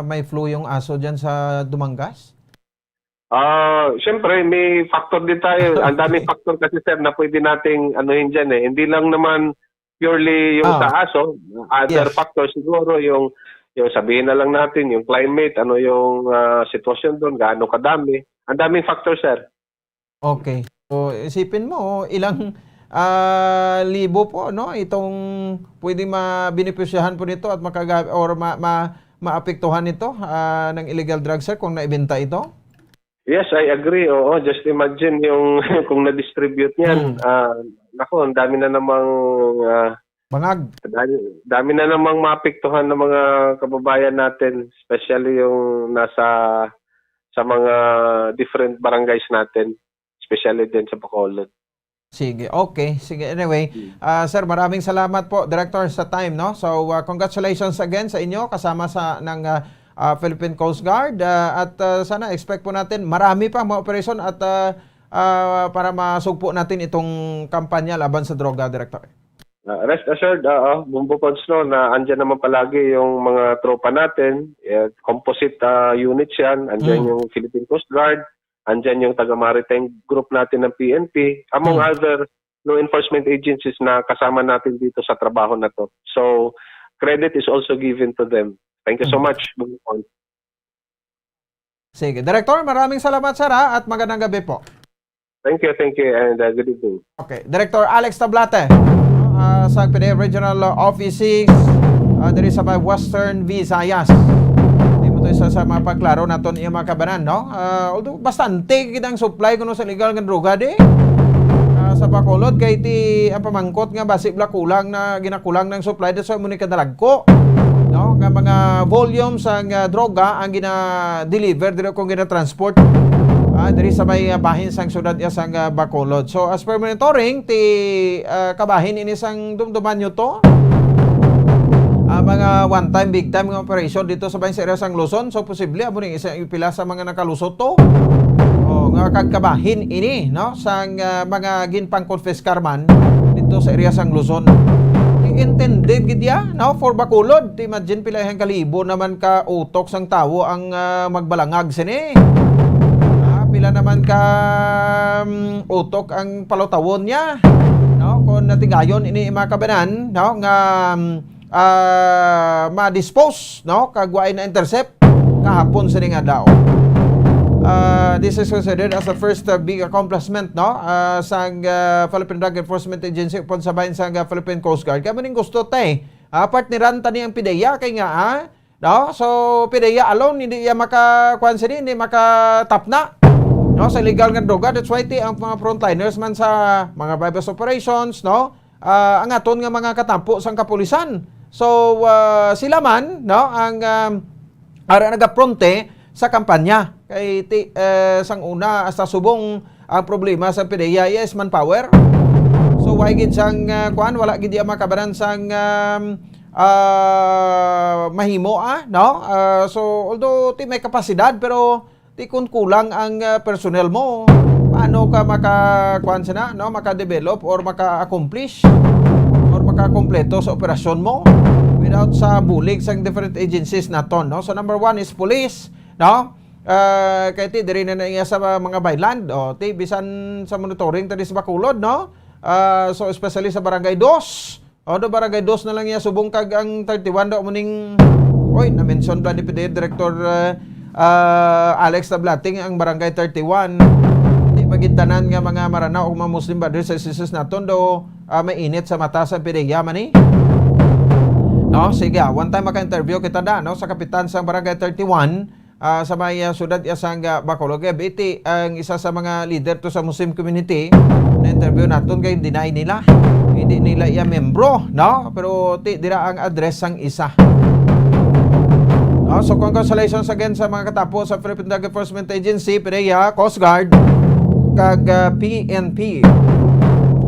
may flu yung aso diyan sa Dumangas? Siyempre may factor din tayo. Ang daming factor kasi, sir, na pwede nating anuhin diyan eh. Hindi lang naman purely yung sa aso, other factors siguro yung sabihin na lang natin yung climate, ano yung sitwasyon doon, gaano kadami. Ang daming factors, sir. Okay. So isipin mo ilang libo po, no, itong pwedeng mabenepisyahan po nito at maapektuhan nito ng illegal drugs, sir, kung naibenta ito. Yes, I agree. Oo, just imagine yung kung na-distribute niyan. Nako, ang dami na namang bangag. Dami na namang maapektuhan ng mga kababayan natin, especially yung sa mga different barangays natin, especially din sa Bacolod. Sige, okay. Sige, anyway, sir, maraming salamat po, Director, sa time, no? So, congratulations again sa inyo kasama ng Philippine Coast Guard at sana expect po natin marami pa mga operasyon at para masugpo natin itong kampanya laban sa droga, Director. Rest assured, Bumbo Pods, no, na andyan naman palagi yung mga tropa natin, composite units yan, andyan yung Philippine Coast Guard, andyan yung taga-maritime group natin ng PNP, among other law enforcement agencies na kasama natin dito sa trabaho na to. So, credit is also given to them. Thank you so much, Bumbo Pods. Sige. Director, maraming salamat, sir, at magandang gabi po. Thank you, and good evening. Okay. Director Alex Tablate, sa PDEA Regional Office 6, diri sa may Western Visayas. Di mo to isa sa mga pagklaro naton iya mga kabanan, no? Although bastante kitang supply kuno sa legal nga droga di. Sa Bacolod kay ti ang pamangkot nga basi bla kulang na ginakulang ng supply sa muni kadalagko. No, nga mga volumes ang droga ang gina-deliver diri kung gina-transport diri sa may bahin sang syudad sang Bacolod. So as per monitoring ti kabahin ini sang dumduman nyo to mga one time big time nga operation dito sa bahin sa area sang Luzon. So posible amo ning isa pila sa mga nakalusot to nga kagkabahin ini, no, sang mga ginpang confiscar man dito sa area sang Luzon. Intended gid ya, no, for Bacolod. Imagine pila yang kalibo naman ka utok sang tawo ang magbalangag sini. Pila naman ka utok ang palutawon niya, no, kung natigayon ini mga kabanan, no, nga ma-dispose, no, kagwain na intercept kahapon sa nga daw. This is considered as the first big accomplishment, no, sang Philippine Drug Enforcement Agency upon sabayin sang Philippine Coast Guard. Kaya maning gusto tay partneran tani ang PDEA kay nga no, so PDEA alone hindi ya makakuan sini, hindi makatapna, no, sa illegal nga droga. That's why ang mga frontliners man sa mga bypass operations, no, ang aton nga mga katampo sang kapulisan. So sila man, no, ang nagapronte sa kampanya kay sang una hasta subong ang problema sa PDEA is manpower. So why gid sang kuan wala gid makabaran sang mahimo no. So although may kapasidad pero kung kulang ang personnel mo, paano ka makakuan sana, no, maka-develop or maka-accomplish or maka-kompleto sa operasyon mo without sa bulig sa different agencies naton, no. So number one is police, no. Kaya diri na iya sa mga byland, bisan sa monitoring tadi sa Bacolod, no. So especially sa Barangay 2, do Barangay 2 na lang iya subong kag ang 31 daw muning na-mention ba ni PDEA Director Alex Tablating ang Barangay 31. Hindi magintanan nga mga Maranao o mga Muslim brothers and sisters naton do mainit sa mata sa PDEA man eh. No, sige, one time maka-interview kita no, sa kapitan sa Barangay 31 sa may syudad sang Bacolod. Iti ang isa sa mga leader to sa Muslim community na interview naton kay deny nila. Hindi nila iya membro, no? Pero dira ang address sang isa. So congratulations again sa mga katapo sa Philippine Drug Enforcement Agency, PDEA, Coast Guard, kag PNP.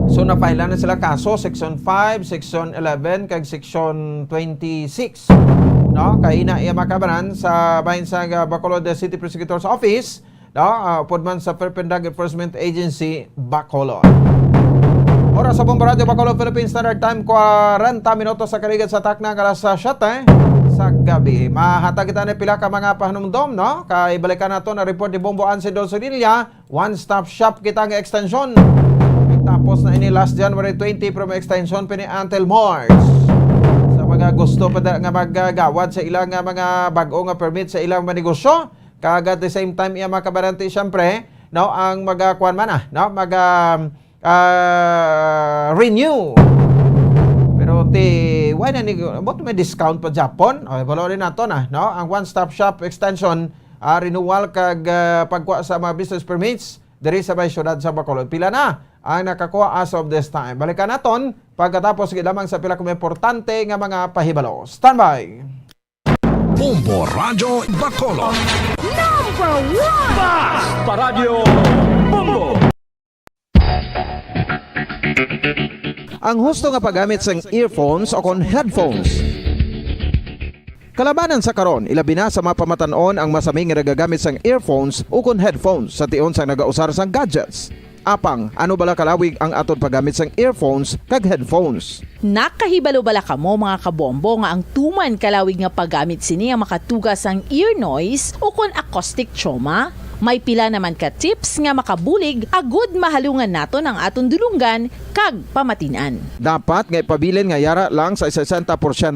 So na-file na sila kaso, Section 5, Section 11, kag Section 26. No? Kaya iya makabaran sa bahin sa Bacolod City Prosecutor's Office, no? Pudman sa Philippine Drug Enforcement Agency, Bacolod. Oras sa Bombo Radio Bacolod, Philippine Standard Time, 40 minutos sa kaligat sa takna alas 7 sa gabi. Mahatag kita na pila ka mga pahanumdom, no? Kaibalikan nato na report ni Bombo Ansi Dolsorilla, one-stop shop kita ng extension. Tapos na ini last January 20 from extension pini until March. Sa mga gusto pa nga maggagawad sa ilang mga bag-o nga permit sa ilang mga negosyo, kaga at the same time iya makabaranti syempre, no, ang magakuan man no, renew. Pero why na ni may discount pa Japon? Okay, balorin nato na, no? Ang one-stop shop extension renewal kag pagkuha sa mga business permits diri sa may syudad sa Bacolod. Pila na ang nakakuha as of this time. Balikan naton pagkatapos lamang sa pila ka importante nga mga pahibalo. Standby. Bombo Radio Bacolod. Number 1 Basta Radio Bombo. Ang husto nga paggamit sang earphones o kon headphones. Kalabanan sa karon, ilabi na sa mga pamatanon ang masaming nga nagagamit sang earphones o kon headphones sa tion sang nagausar sang gadgets. Apang ano bala kalawig ang aton paggamit sang earphones kag headphones. Nakahibalo bala kamo mga kabombo nga ang tuman kalawig nga paggamit sini ang makatugas ang ear noise o kon acoustic trauma? May pila naman ka tips nga makabulig agud mahalungan naton ang aton dulungan kag pamatinan. Dapat nga ipabilin nga yara lang sa 60%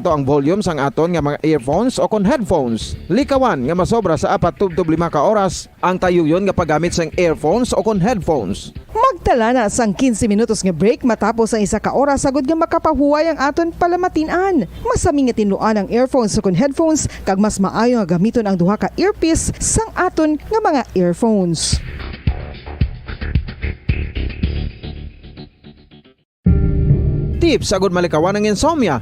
ang volume sang aton nga mga earphones o kon headphones. Likawan nga masobra sa 4-5 ka oras ang tayuyon nga paggamit sang earphones o kon headphones. Magtala na sang 15 minutos nga break matapos ang 1 ka oras sagud nga makapahuway ang aton palamatinan. Masami nga tinluan ang earphones o kon headphones kag mas maayo nga gamiton ang duha ka earpiece sang aton nga mga earphones. Tips sagud malikawan ang insomnia.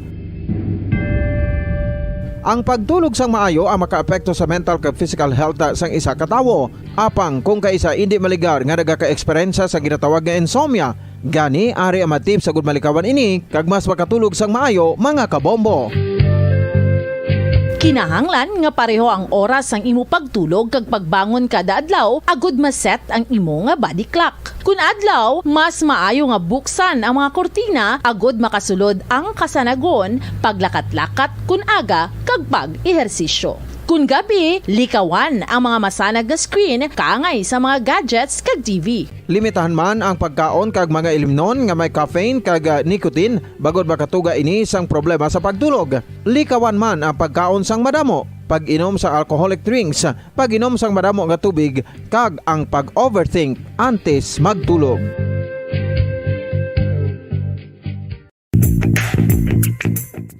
Ang pagtulog sang maayo ang makaapekto sa mental kag physical health sang isa ka tawo. Apang kung kaisa hindi maligar nga nagaka-eksperyensya sa ginatawag nga insomnia, gani ari ang matip sagud malikawan ini kag mas makatulog sang maayo mga kabombo. Kinahanglan nga pareho ang oras ang imo pagtulog kag pagbangon kada adlaw agud maset ang imo nga body clock. Kun adlaw, mas maayo nga buksan ang mga kortina agud makasulod ang kasanagon, paglakat-lakat kun aga kag pag-ehersisyo. Kun gabi, likawan ang mga masanag nga screen kaangay sa mga gadgets kag TV. Limitahan man ang pagkaon kag mga ilimnon nga may caffeine kag nicotine bagod makatuga ini sang problema sa pagtulog. Likawan man ang pagkaon sang madamo, pag-inom sa alcoholic drinks, pag-inom sang madamo nga tubig kag ang pag-overthink antes magtulog.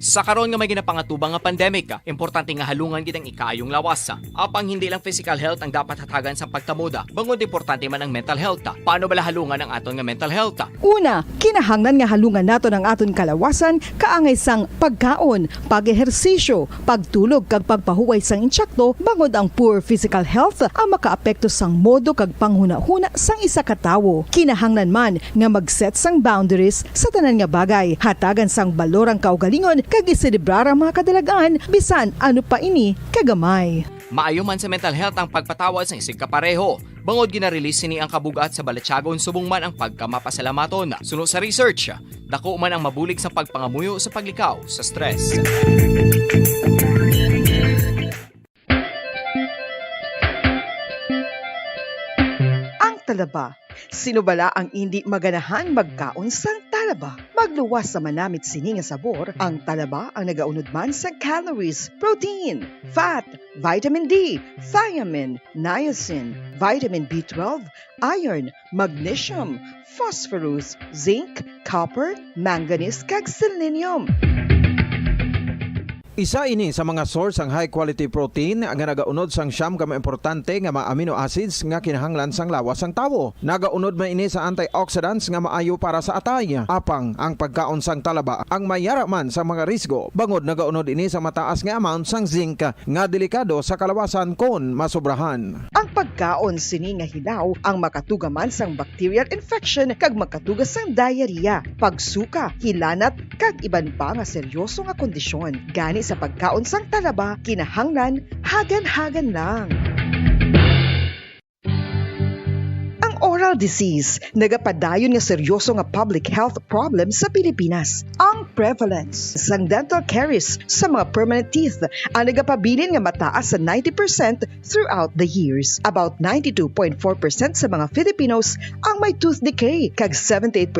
Sa karon nga may ginapangatubang nga pandemic, importante nga halungan gid ang ikaayong lawas. Apang hindi lang physical health ang dapat hatagan sa pagtamuda, bangod importante man ang mental health. Paano bala halungan ang aton nga mental health? Una, kinahanglan nga halungan naton ang aton kalawasan kaangay sang pagkaon, pag-ehersisyo, pagtulog kag pagpahuway sang insyakto bangod ang poor physical health ang makaapekto sang modo kag panghuna-huna sang isa ka tawo. Kinahanglan man nga mag-set sang boundaries sa tanan nga bagay, hatagan sang balorang kaugalingon kag iselebrar ang mga kadalagaan bisan ano pa ini kagamay. Maayo man sa mental health ang pagpatawad sa isig kapareho. Bangod gina-release ni ang kabugat sa balatsagon subong man ang pagkamapasalamaton. Suno sa research, dako man ang mabulig sa pagpangamuyo sa paglikaw sa stress. Ang talaba. Sino bala ang hindi maganahan magkaon sang talaba? Magluwas sa manamit sini nga sabor, ang talaba ang nagaunod man sa calories, protein, fat, vitamin D, thiamine, niacin, vitamin B12, iron, magnesium, phosphorus, zinc, copper, manganese kag selenium. Isa ini sa mga source ang high quality protein nga nagaunod sang siyam ka importante nga mga amino acids nga kinahanglan sang lawas sang tawo. Nagaunod man ini sa antioxidants nga maayo para sa atay. Apang ang pagkaon sang talaba ang mayara man sa mga risgo. Bangod nagaunod ini sa mataas nga amount sang zinc nga delikado sa kalawasan kon masobrahan. Ang pagkaon sini nga hilaw ang makatugaman sang bacterial infection kag makatuga sang diarrhea, pagsuka, hilanat kag iban pa nga seryoso nga kondisyon. Gani sa pagkaon sang talaba, kinahanglan hagan-hagan lang. Oral disease, nagapadayon nga seryoso nga public health problem sa Pilipinas. Ang prevalence sang dental caries sa mga permanent teeth ang nagapabilin nga mataas sa 90% throughout the years. About 92.4% sa mga Filipinos ang may tooth decay, kag 78%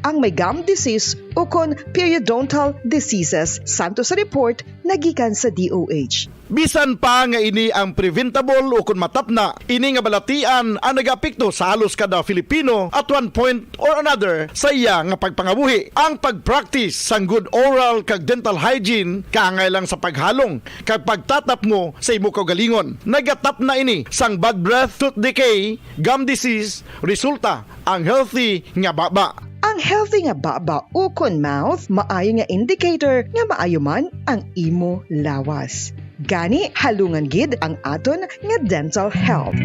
ang may gum disease o kon periodontal diseases, santo sa report nagikan sa DOH. Bisan pa nga ini ang preventable o kung matapna, ini nga balatian ang nag-apekto sa halos kada Filipino at one point or another sa iya nga pagpangabuhi. Ang pag-practice sang good oral kag dental hygiene kaangay lang sa paghalong kag pagtatap mo sa imo kaugalingon. Nagatap na ini sang bad breath, tooth decay, gum disease, resulta ang healthy nga baba. Ang healthy nga baba o kon mouth, maayo nga indicator nga maayo man ang imo lawas. Gani halungan gid ang aton nga dental health.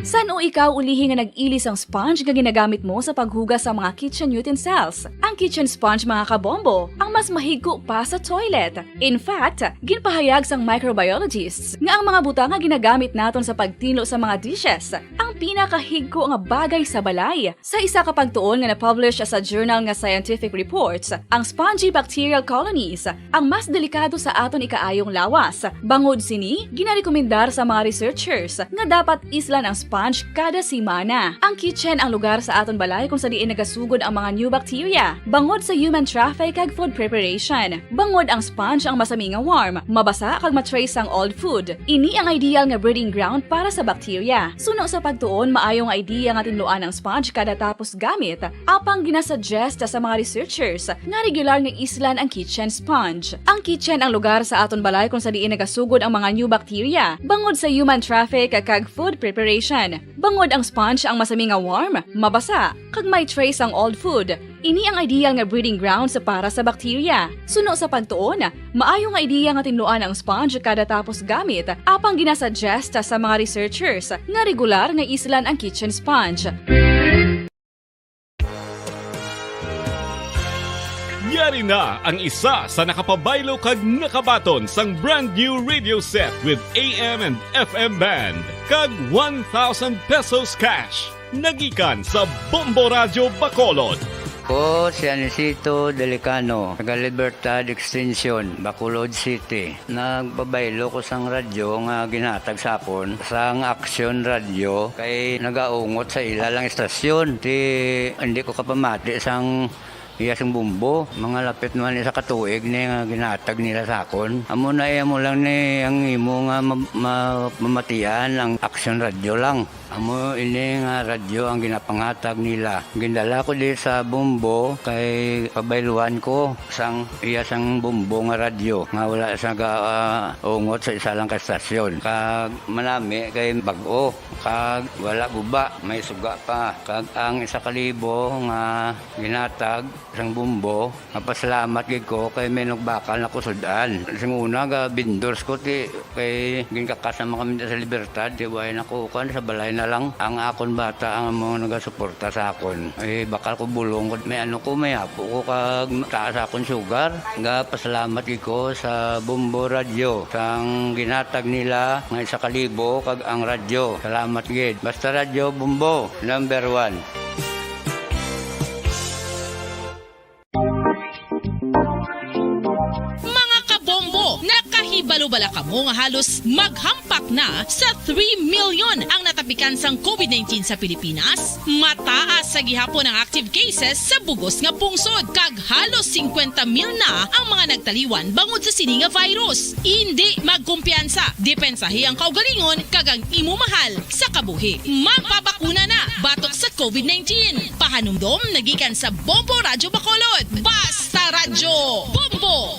San o ikaw ulihi nga nag-ilis ang sponge nga ginagamit mo sa paghugas sa mga kitchen utensils? Ang kitchen sponge mga kabombo, ang mas mahigko pa sa toilet. In fact, ginpahayag sang microbiologists nga ang mga butang nga ginagamit naton sa pagtilo sa mga dishes ang pinakahigko nga bagay sa balay. Sa isa ka pagtuon nga na-publish sa journal nga Scientific Reports, ang spongy bacterial colonies ang mas delikado sa aton ikaayong lawas. Bangod sini, ginarekomendar sa mga researchers nga dapat islan ang sponge kada semana. Ang kitchen ang lugar sa aton balay kung sa diin nagasugod ang mga new bacteria. Bangod sa human traffic kag food preparation. Bangod ang sponge ang masami nga warm, mabasa kag matrace ang old food. Ini ang ideal nga breeding ground para sa bacteria. Suno sa pagtuon, maayong idea nga tinluan ang sponge kada tapos gamit. Apang ginasuggest sa mga researchers nga regular nga islan ang kitchen sponge. Ang kitchen ang lugar sa aton balay kung sa diin nagasugod ang mga new bacteria. Bangod sa human traffic kag food preparation. Bangod ang sponge ang masami nga warm, mabasa, kag may trace ang old food. Ini ang ideal nga breeding ground sa para sa bacteria. Suno sa pagtuon, maayong idea nga tinluan ang sponge kada tapos gamit. Apang ginasuggest sa mga researchers nga regular nga islan ang kitchen sponge. Yari na ang isa sa nakapabaylo kag nakabaton sang brand new radio set with AM and FM band kag 1,000 pesos cash nagikan sa Bombo Radio Bacolod. Ko si Anisito Delicano, taga Libertad Extension, Bacolod City. Nagbabaylo ko sang radyo nga ginatag sapon sang Action Radio kay nagaungot sa ilalang estasyon. Hindi ko kapamati sang iyasang bumbo, mga lapit naman sa katuig ni nga ginatag nila sakon. Amo na mo lang ni ang imo nga mamatian ang Action Radio lang. Amo ini nga radyo ang ginapangatag nila. Gindala ko di sa bumbo kay pabayluan ko sang iyasang bumbo nga radyo nga wala sa ungot sa isa lang ka stasyon. Kag manami kay bag-o, kag wala guba, may suga pa. Kag ang 1,000 nga ginatag sang bumbo, mapasalamat gid ko kay may nagbakal na kusudan. Sing una ga vendors ko ti kay ginkakasama kami sa Libertad, di way nakukan sa balay na lang ang akon bata ang mga nagasuporta sa akon. Bakal ko bulong may may apo ko kag taas akon sugar. Nga pasalamat gid ko sa Bombo Radio sang ginatag nila nga 1,000 kag ang radyo. Salamat gid. Basta Radio Bombo number 1. Balo-bala ka mo nga halos maghampak na sa 3 million ang natapikan sang COVID-19 sa Pilipinas. Mataas sa gihapon ang active cases sa bugos nga pungsod kag halos 50,000 na ang mga nagtaliwan bangod sa sini nga virus. Hindi magkumpiyansa, depensahi ang kaugalingon kag ang imo mahal sa kabuhi. Magpabakuna na batok sa COVID-19. Pahanumdom nagikan sa Bombo Radio Bacolod. Basta Radyo Bombo!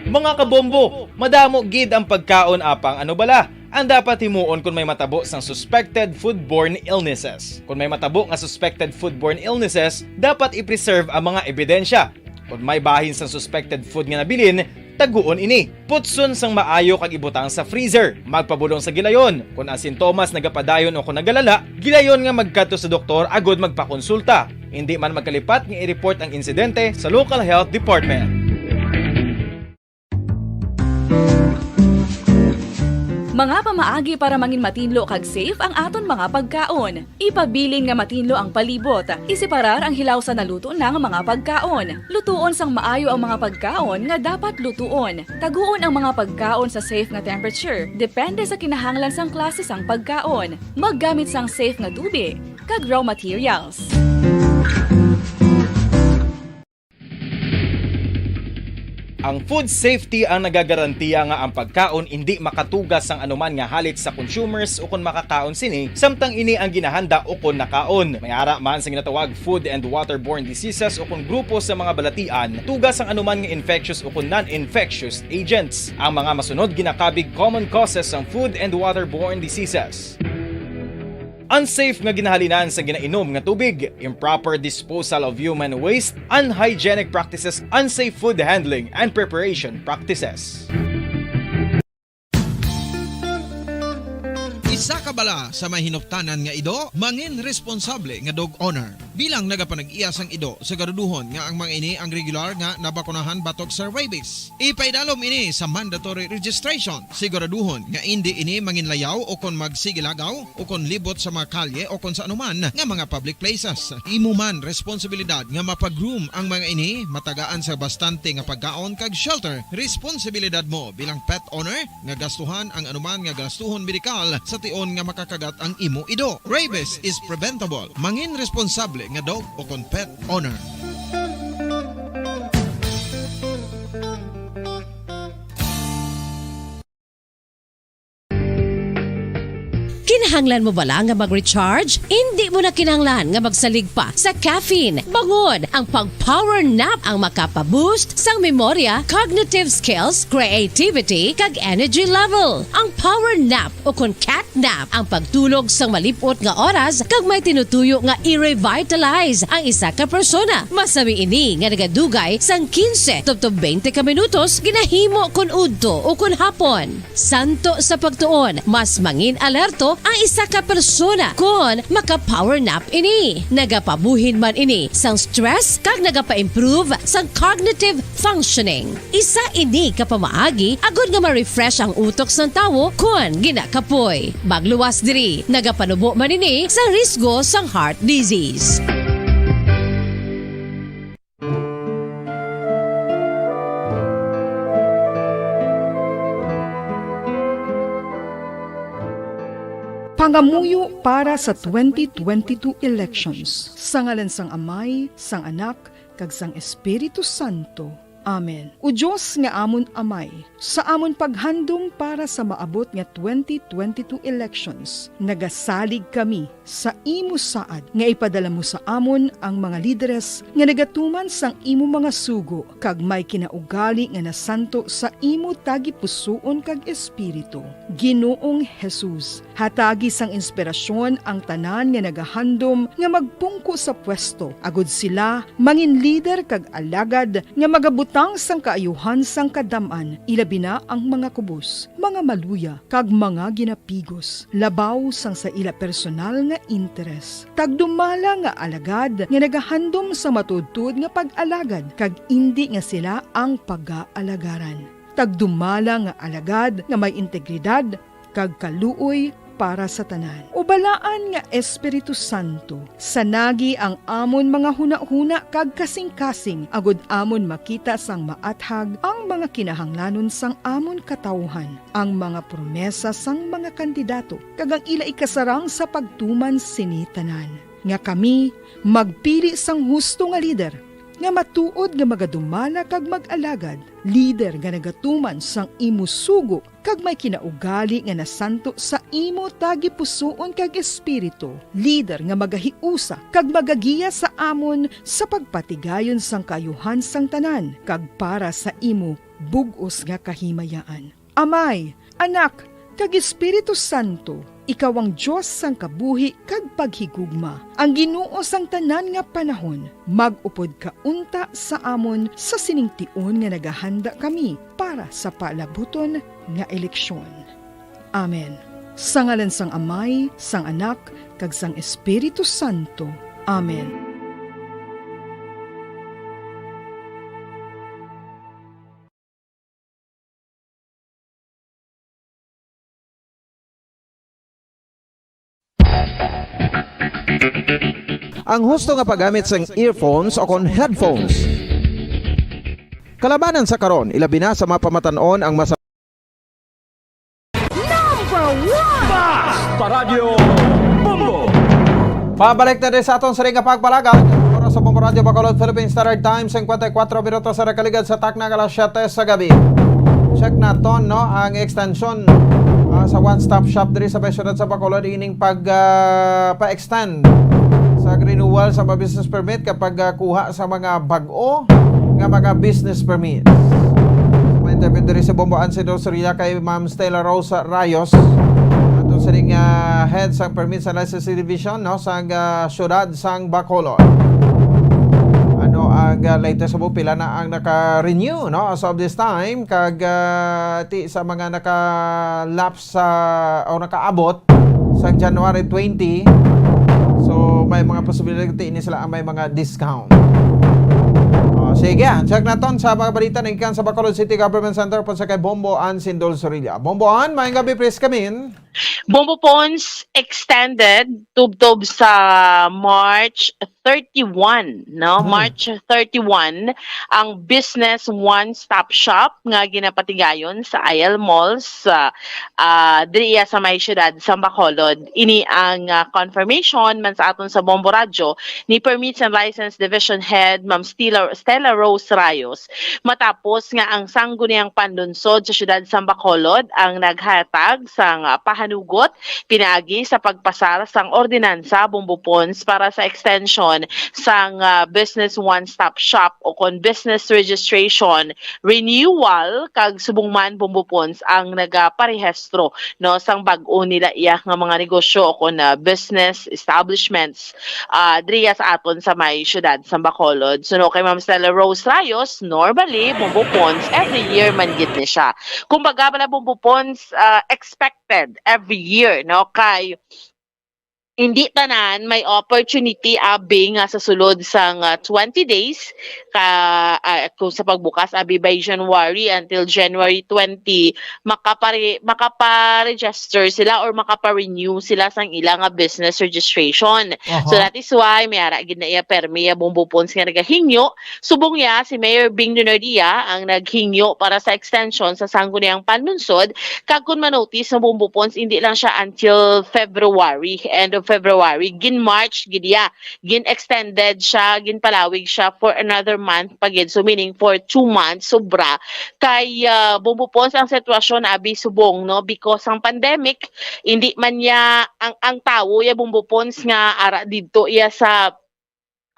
Mga kabombo, madamo gid ang pagkaon apang ano bala ang dapat himuon kung may matabo sang suspected foodborne illnesses. Kung may matabo nga suspected foodborne illnesses, dapat i-preserve ang mga ebidensya. Kung may bahin sang suspected food nga nabilin, taguon ini. Putson sang maayo kag ibutang sa freezer. Magpabulong sa gilayon. Kung ang sintomas nagapadayon o kung nagalala, gilayon nga magkadto sa doktor agod magpakonsulta. Hindi man magkalipat nga i-report ang insidente sa local health department. Mga pamaagi para mangin matinlo kag safe ang aton mga pagkaon. Ipabilin nga matinlo ang palibot. Isiparar ang hilaw sa naluto ng mga pagkaon. Lutuon sang maayo ang mga pagkaon nga dapat lutuon. Taguon ang mga pagkaon sa safe nga temperature. Depende sa kinahanglan sang klase sang pagkaon. Maggamit sang safe nga tubig kag raw materials. Ang food safety ang nagagarantiya nga ang pagkaon hindi makatugas sang anuman nga halit sa consumers o kung makakaon sini, samtang ini ang ginahanda o kung nakaon. May ara man sa ginatawag food and waterborne diseases o kung grupo sa mga balatian, tugas ang anuman nga infectious o kung non-infectious agents. Ang mga masunod ginakabig common causes ng food and waterborne diseases. Unsafe nga ginahalinan sa ginainom nga tubig, improper disposal of human waste, unhygienic practices, unsafe food handling and preparation practices. Isa ka bala sa mahinuptanan nga ido, mangin responsable nga dog owner. Bilang nagapanag-iyas ang ido, siguraduhon nga ang mga ini ang regular nga nabakunahan batok sa rabies. Ipaidalom ini sa mandatory registration. Siguraduhon nga hindi ini manginlayaw o kon magsigilagaw o kon libot sa mga kalye o kon sa anuman nga mga public places. Imo man responsibilidad nga mapag-groom ang mga ini, matagaan sa bastante nga pagkaon kag shelter. Responsibilidad mo bilang pet owner nga gastuhan ang anuman nga gastuhon medikal sa tion nga makakagat ang imo ido. Rabies is preventable. Mangin responsable nga dog o kon pet owner. Kinahanglan mo bala nga mag-recharge? Hindi mo na kinahanglan nga magsalig pa sa caffeine. Bangod, ang pag-power nap ang makapaboost sang memorya, cognitive skills, creativity, kag energy level. Ang power nap o kon cat nap ang pagtulog sang malipot nga oras kag may tinutuyo nga i-revitalize ang isa ka persona. Masami ini nga nagadugay sang 15 to 20 ka minutos ginahimo kun udto o kun hapon. Santo sa pagtuon, mas mangin alerto ang isa ka persona kung maka-power nap ini. Nagapabuhin man ini sang stress kag nagapa-improve sang cognitive functioning. Isa ini kapamaagi agud nga ma-refresh ang utok sang tawo kung ginakapoy. Magluwas diri, nagapanubo man ini sa risgo sang heart disease. Pangamuyo para sa 2022 elections. Sa ngalan sang Amay, sang Anak, kag sang Espiritu Santo. Amen. O Diyos nga amon Amay, sa amon paghandom para sa maabot nga 2022 elections, nagasalig kami sa imo saad nga ipadala mo sa amon ang mga lideres nga nagatuman sang imo mga sugo kag may kinaugali nga nasanto sa imo tagi pusoon kag espiritu. Ginoong Jesus, hatagi sang inspirasyon ang tanan nga nagahandom nga magpungko sa pwesto. Agud sila mangin leader kag alagad nga magabutan sang kaayuhan sang kadaman, ilabi na ang mga kubos, mga maluya, kag mga ginapigos, labaw sang sa ila personal nga interes. Tagdumala nga alagad nga nagahandom sa matudtud nga pag-alagad, kag indi nga sila ang pag-aalagaran. Tagdumala nga alagad nga may integridad, kag kaluoy para sa tanan. Ubalaan nga Espiritu Santo, sanagi ang amon mga huna-huna kag kasing-kasing, agud amon makita sang maathag ang mga kinahanglanon sang amon katawhan, ang mga promesa sang mga kandidato, kag ang ila ikasarang sa pagtuman sini tanan. Nga kami magpili sang husto nga lider, nga matuod nga magadumala kag mag-alagad, lider nga nagatuman sang imo sugo kag may kinaugali nga nasanto sa imo tagi pusoon kag espiritu, lider nga magahiusa kag magagiya sa amon sa pagpatigayon sang kayuhan sang tanan kag para sa imo bug-os nga kahimayaan. Amay, Anak, kag Espiritu Santo, ikaw ang Diyos sang kabuhi kag paghigugma. Ang Ginoo sang tanan nga panahon, mag-upod ka unta sa amon sa siningtion nga nagahanda kami para sa palabuton nga eleksyon. Amen. Sa ngalan sang Amay, sang Anak, kag sang Espiritu Santo. Amen. Ang husto nga paggamit sang earphones o kon headphones. Kalabanan sa karon, ilabi na sa mapamatanon ang masa Number 1! Paradyo Bombo! Pabalik na rin sa aton sa ring pagpalagan. Oras sa Bombo Radio Bacolod, Philippine Standard Time, 54 minutos sa rakaligad sa takna alas 7 sa gabi. Check na to, no, ang extension sa one-stop shop diri sa Besyonad sa Bacolod, ining pa-extend sa renewal sa mga business permit kapag kuha sa mga bag-o nga mga business permit. May interview diri sa Bombo Ansidor Surya kay Ma'am Stella Rosa Rayos. Ito sa ring head sa permit sa licensing division, no, sa syudad sang Bacolod. Ano ang latest sa pila na ang naka-renew, no, as of this time kag ti sa mga naka-lapse o nakaabot sa January 20. So may mga posibilidad ini sila ang may mga discount. Sige, check naton sa mga balita na ikan sa Bacolod City Government Center po sa kay Bombo Ann Sindol Sorilla. Bombo Ann, maayong gabi, please come in. Bombo Pons extended tubtob sa March 31, no? March 31 ang business one-stop shop nga ginapatigayon sa IL Malls diriya sa may syudad sa Bacolod. Ini ang confirmation man sa aton sa Bombo Radio ni Permits and License Division Head Ma'am Stella Rose Rayos matapos nga ang sangguniang panlunsod sa syudad sa Bacolod ang naghatag sang pahanugot pinaagi sa pagpasar sang ordinansa Bombo Pons para sa extension sang business one-stop shop o kon business registration renewal kag subong man Bombo Pons ang nagaparehistro no sang bag-o nila iya nga mga negosyo o kon business establishments diriya sa aton sa may syudad sa Bacolod. So no, kay Ma'am Stella Rose Rayos, normally Bombo Pons every year man gid ni siya. Kumbaga bala Bombo Pons expected every year no kay hindi tanan may opportunity abi nga sa sulod sang 20 days kung sa pagbukas abi by January until January 20 makapa-register sila or makapa-renew sila sang ilang business registration. So that is why may ara gid na iya permi Bombo Pons nga nagahingyo subong ya si Mayor Bing Donadia ang naghingyo para sa extension sa sangguniang panlunsod kag kun manotice sa Bombo Pons hindi lang siya until February, end of February, gin March gidya, gin extended siya, gin palawig siya for another month pagid, so meaning for 2 months sobra kay Bombo Pons ang sitwasyon abi subong no because ang pandemic hindi man niya ang tawo ya Bombo Pons nga ara didto iya sa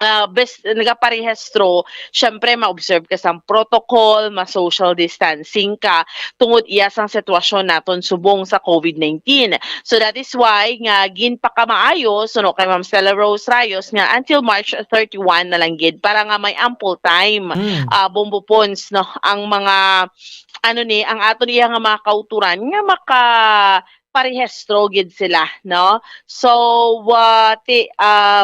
nagaparehistro, syempre ma-observe ka sa protocol, ma-social distancing ka tungod iya sang sitwasyon naton subong sa COVID-19. So that is why nga ginpakamaayo so no kay Ma'am Stella Rose Rayos nga until March 31 na lang gid para nga may ample time Bombo Pons no ang mga ang ato niya nga mga kauturan nga parehistro gid sila no. So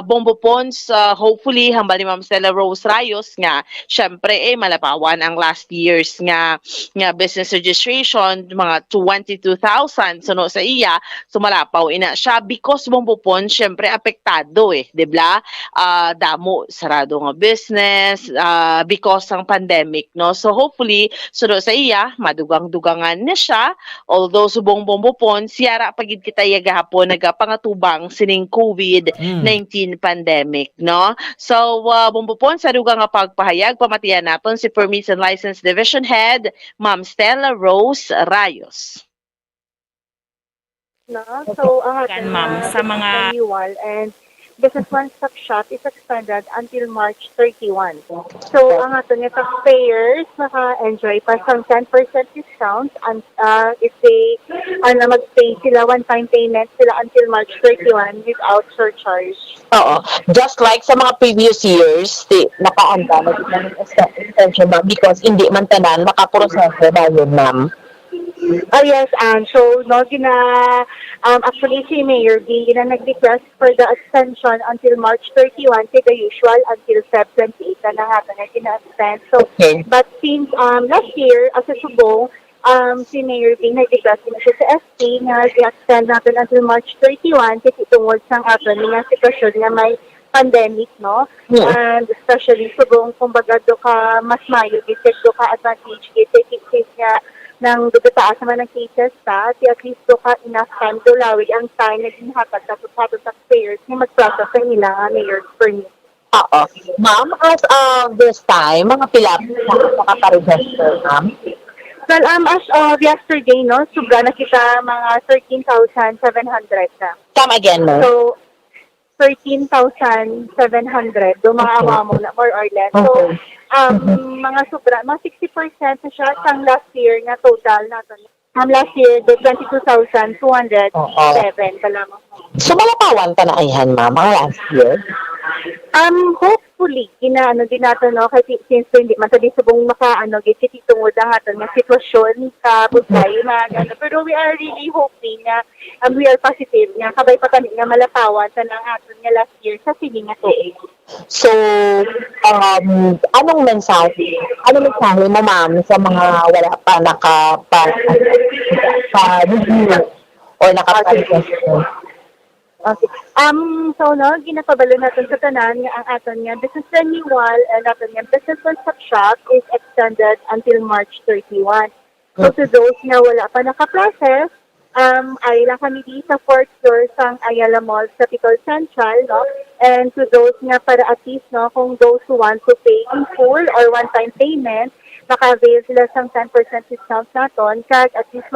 Bombo Pons hopefully hambal ni Ma'am Stella Rose Rayos nga syempre malapawan ang last years nga business registration mga 22,000 so no sa iya so malapaw ina siya because Bombo Pons syempre apektado di ba damo sarado nga business because ang pandemic no. So hopefully so no sa iya madugang-dugangan na siya although subong Bombo Pons siyara pagid kita gahapon nagapangatubang sining COVID-19 pandemic no. So Bombo Pons sa dugang nga pagpahayag pamatiyan naton si Permits and License Division Head Ma'am Stella Rose Rayos. No, so ma'am sa mga renewal and business one-stop shop is extended until March 31. So, ang ato nga taxpayers maka-enjoy pa sa 10% discount and if they mag-pay sila one-time payment sila until March 31 without surcharge. Oo. Just like sa mga previous years, nakaanda na extension ba because hindi man tanan makaproseso na yun, ma'am. Oh yes, and so no actually si Mayor B nag-request for the extension until March 31 to the usual until Feb 28 na natin na gina-extend. So but since last year as a subong si Mayor B nag-request na siya sa ST na i-extend natin until March 31 kasi tungod sang aton nga sitwasyon na may pandemic no. And especially subong kumbaga do ka mas mayo gitek do ka advantage gitek case nga nang dugataas naman ng cases at least do ka enough time do lawig ang time na ginhatag sa taxpayers na mag-process ang ilang mayor's permit. Oo. Ma'am, as of this time, mga pila makaparegister, ma'am? Well, as of yesterday, no, sobra na kita mga 13,700 na. Come again, ma'am. So, 13,700 do mga awamo na more or less. So, mga sobra, mga 60% na siya sang last year nga total natin. Last year, do 22,207 pa lamang. So, malapawan pa na ayhan, ma'am, mga last year? Hopefully, ginaano din nato no kasi since hindi man sa disubong makaano giti tungod ang aton nga sitwasyon sa busay mga pero we are really hoping nga we are positive nga kabay pa kami nga malapawan sa nang aton nga last year sa sining nga tuig. So, anong mensahe mo, ma'am, sa mga wala pa naka-review or naka-register? Okay. So no, ginapabalo natin sa tanan nga ang aton nga business renewal and aton nga business one-stop shop is extended until March 31. So to those nga wala pa naka-process, ay lang kami di sa 4th floor sang Ayala Mall sa Picol Central, no? And to those nga para at least, no, kung those who want to pay in full or one-time payment, maka-avail sila sang 10% discount naton, kag at least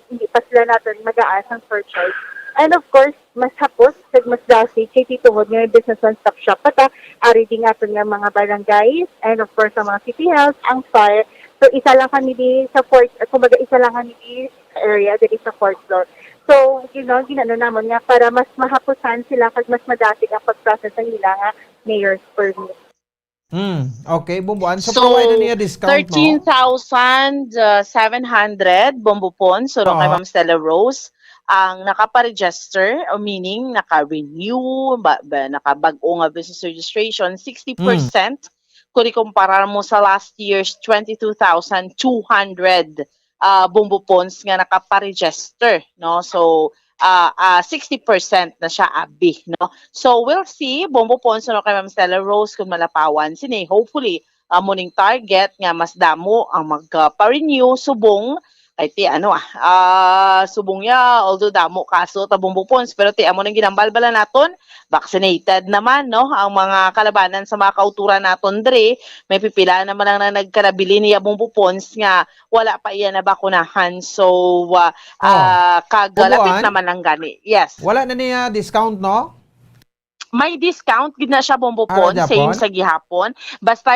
hindi pa sila natin mag-aas ang surcharge. And of course, mas hapos, kag mas dasi, kay titungod nga yung business one-stop shop pata, ari din natin nga mga barangays, and of course, ang mga city health, ang fire. So, isa lang kami di sa isa lang kami di sa area, dito sa 4th floor. So, ginano naman nga para mas mahapusan sila kag mas madasig ang pag-process ng nila nga mayor's permit. Okay, Bumbuan. So provide na niya discount, 13,700 Bombo Pon. So, kay Ma'am Stella Rose, ang nakaparegister, meaning naka-renew, nakabag-o nga business registration, 60%. Kung ikumpara mo sa last year's 22,200 Bombo Pons nga nakaparegister, no? So, 60% na siya abi, no? So, we'll see, Bombo Pons, no, kay Ma'am Stella Rose, kung malapawan, sini, hopefully, muning target nga mas damo ang magpa-renew, subong, kay ti subong ya although damo kaso ta Bombo Pons pero ti amo nang ginambalbala naton vaccinated naman no ang mga kalabanan sa mga kauturan naton dre may pipila naman ang nagkarabili niya Bombo Pons nga wala pa iya na bakunahan so kagalapit naman ang gani. Yes, wala na niya discount, no? May discount gid na siya Bombo Pon, same sa gihapon. Basta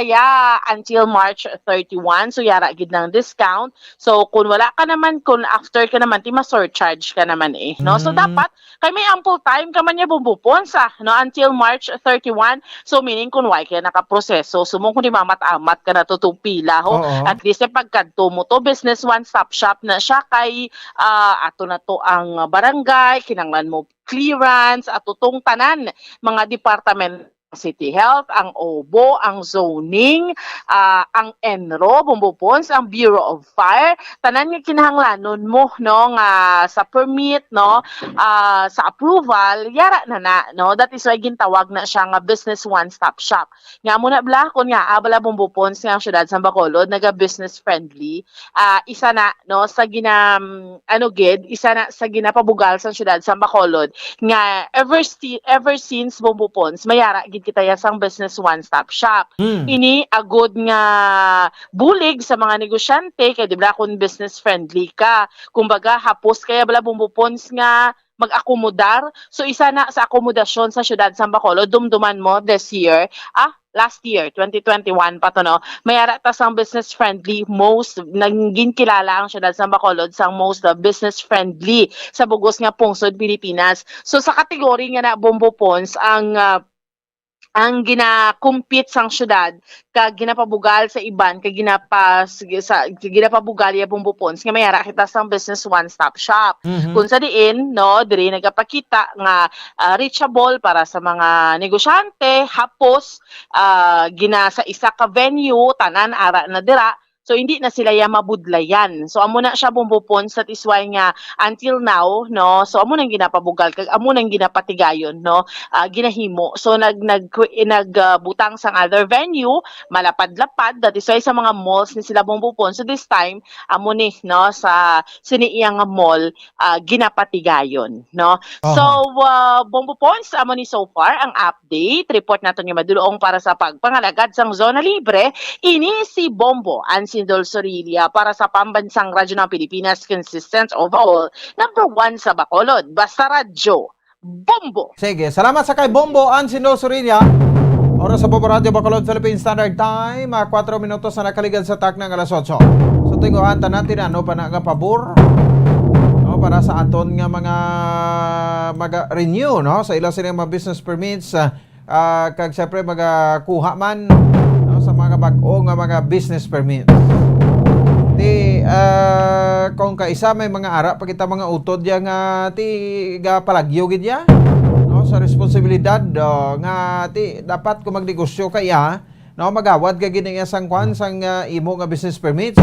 until March 31, so yara gid ng discount. So kung wala ka naman, kung after ka naman, ti ma-surcharge ka naman no? So dapat, kay may ample time ka man niya Bombo Pon no? Until March 31. So meaning kung why kaya nakaproseso, sumong kung di mamat-amat ka na tutupila ho. At least pagkanto mo to, business one-stop shop na siya kay ato na to ang barangay, kinanglan mo clearance at tutong tanan mga department City Health, ang OBO, ang zoning, ang ENRO, Bombo Pons, ang Bureau of Fire, tanan nga kinahanglanon mo no nga sa permit no sa approval yara na no. That is why gintawag na siya nga business one-stop shop. Nga mo na bla kun nga abala Bombo Pons nga siyudad sa Bacolod naga business friendly, isa na no sa isa na sa ginapabugal sa siyudad sa Bacolod nga ever since Bombo Pons mayara kita sang business one-stop shop. Ini agod nga bulig sa mga negosyante kay di ba kung business friendly ka. Kumbaga hapos kaya bala Bombo Pons nga mag-akomodar. So isa na sa akomodasyon sa siyudad sa Bacolod dumduman mo this year. Last year, 2021 pa to no. Mayara ta sang business friendly most naging kilala ang siyudad sa Bacolod sang most business friendly sa bugos nga pungsod Pilipinas. So sa kategory nga na Bombo Pons ang gina-compete sang syudad kag ginapabugal sa iban kag ginapabugal ya Bombo Pons nga mayara kita sang business one-stop shop. Kung sa diin no diri nagapakita nga reachable para sa mga negosyante hapos gina sa isa ka venue tanan ara na dira. So hindi na sila mabudlayan. So amo na siya Bombo Pons that is why nga until now no so amo nang ginapabugal kag amo nang ginapatigayon no ginahimo. So nagbutang sang other venue malapad-lapad that is why sa mga malls ni sila Bombo Pons. So this time amo ni no sa siniiyang mall ginapatigayon no. So Bombo Pons amo ni so far ang update report naton nga madulong para sa pagpangalagad sang zona libre ini si Bombo Sindol Sorilia para sa Pambansang Radyo ng Pilipinas, consistent overall, number 1 sa Bacolod. Basta Radyo, Bombo! Sige, salamat sa kay Bombo Sindol Sorilia. Oras sa Bombo Radio Bacolod, Philippine Standard Time, 4 minutos na nakaligan sa tak ng alas 8. So tinguhan natin ano pa na pabor no, para sa aton nga mga mag-renew no, sa ilang silang mga business permits kag syempre magakuha man no, sa mga bag-o nga mga business permit. Ti kung kaisa may mga ara pa kita mga utod ya nga ti palagyo gid ya no sa responsibilidad nga ti dapat kung magnegosyo kaya no magawad ka gid nga sang kwan sang imo nga business permits.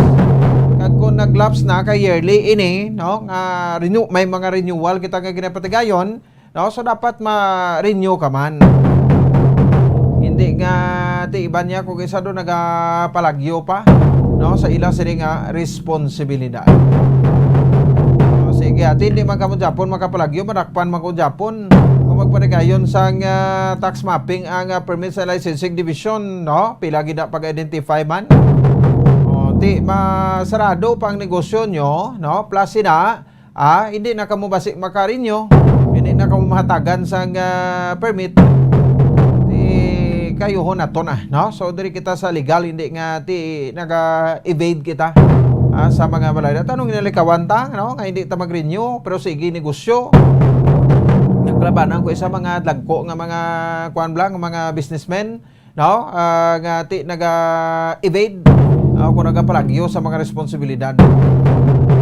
Kag kung naglaps na kay yearly ini no nga may mga renewal kita nga ginapatigayon no so dapat ma-renew ka man. Hindi nga ti iban niya kung isa do nagapalagyo pa no sa ila sini nga responsibilidad. No, sige, hindi man kamo Japon makapalagyo manakpan man ko Japon kung magpanigayon sang tax mapping ang permits and licensing division no pila gid na pag-identify man. Ti masarado pang negosyo nyo no plus sina hindi na kamo basik makarinyo, hindi na kamo mahatagan sang permit kayo ho na to na, no? So, diri kita sa legal, hindi nga naga-evade kita sa mga balay. Tanong nilikawan ta, no? Nga hindi ta mag-renew, pero sige, negosyo. Naglabanan ko isa mga dagko nga mga kuan blang, mga businessmen, no? Nga naga-evade, kung nagapalagyo sa mga responsibilidad.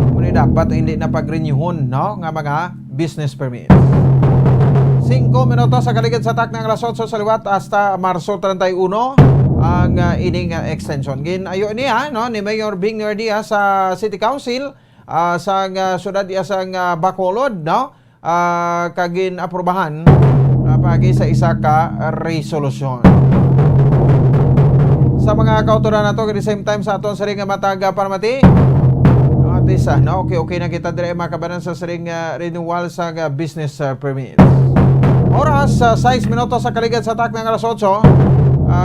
Muna dapat hindi na pag-renewon, no? Nga mga business permit. 5 minutos sa kaligid sa tak ng alas 8 sa liwat hasta Marso 31 ang ining extension. Ayo niya no ni Mayor Bing Nerdia sa City Council sa syudad dia sang Bacolod no kagin aprobahan pagi sa isa ka resolution. Sa mga kautoran nato at the same time sa aton saring mataga parmati Tisa, no? Okay na kita dire makabanan sa saring renewal sa business permit. Oras 6 minutos sa kaligid sa tak ng alas 8.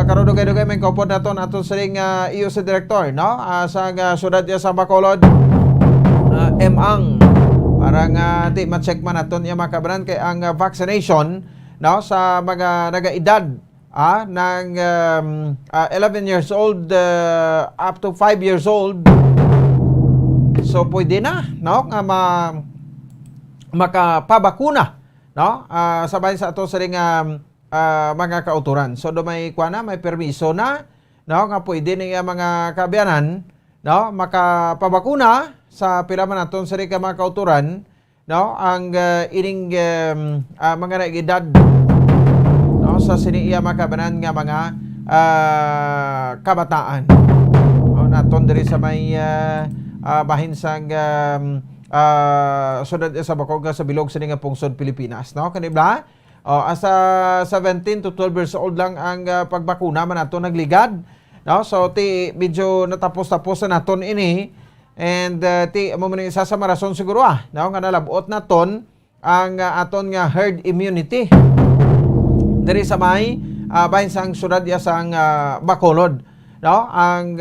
Karon dugay-dugay may kopod naton aton saring EOC director, no? Sa syudad sa Bacolod. Emang para nga di ma-check man naton ya makabanan kay ang vaccination, no? Sa mga nagaedad ng 11 years old up to 5 years old. So pwede na no nga makapabakuna no sabay sa ato sa mga kauturan. So do may kuana may permiso na no nga pwede niya mga kaabyanan no makapabakuna sa pila man aton sa mga kauturan no ang ining mga naedad no sa siniya makabanan nga mga kabataan. No naton diri sa may bahin sang syudad sa Bacolod sa bilog sa nga pungsod Pilipinas no kanibla asa 17 to 12 years old lang ang pagbakuna man nato nagligad no so ti medyo natapos-tapos na naton ini and ti amo man isa sa marason siguro no nga nalabot naton ang aton nga herd immunity diri sa may bahin sang syudad sang Bacolod no ang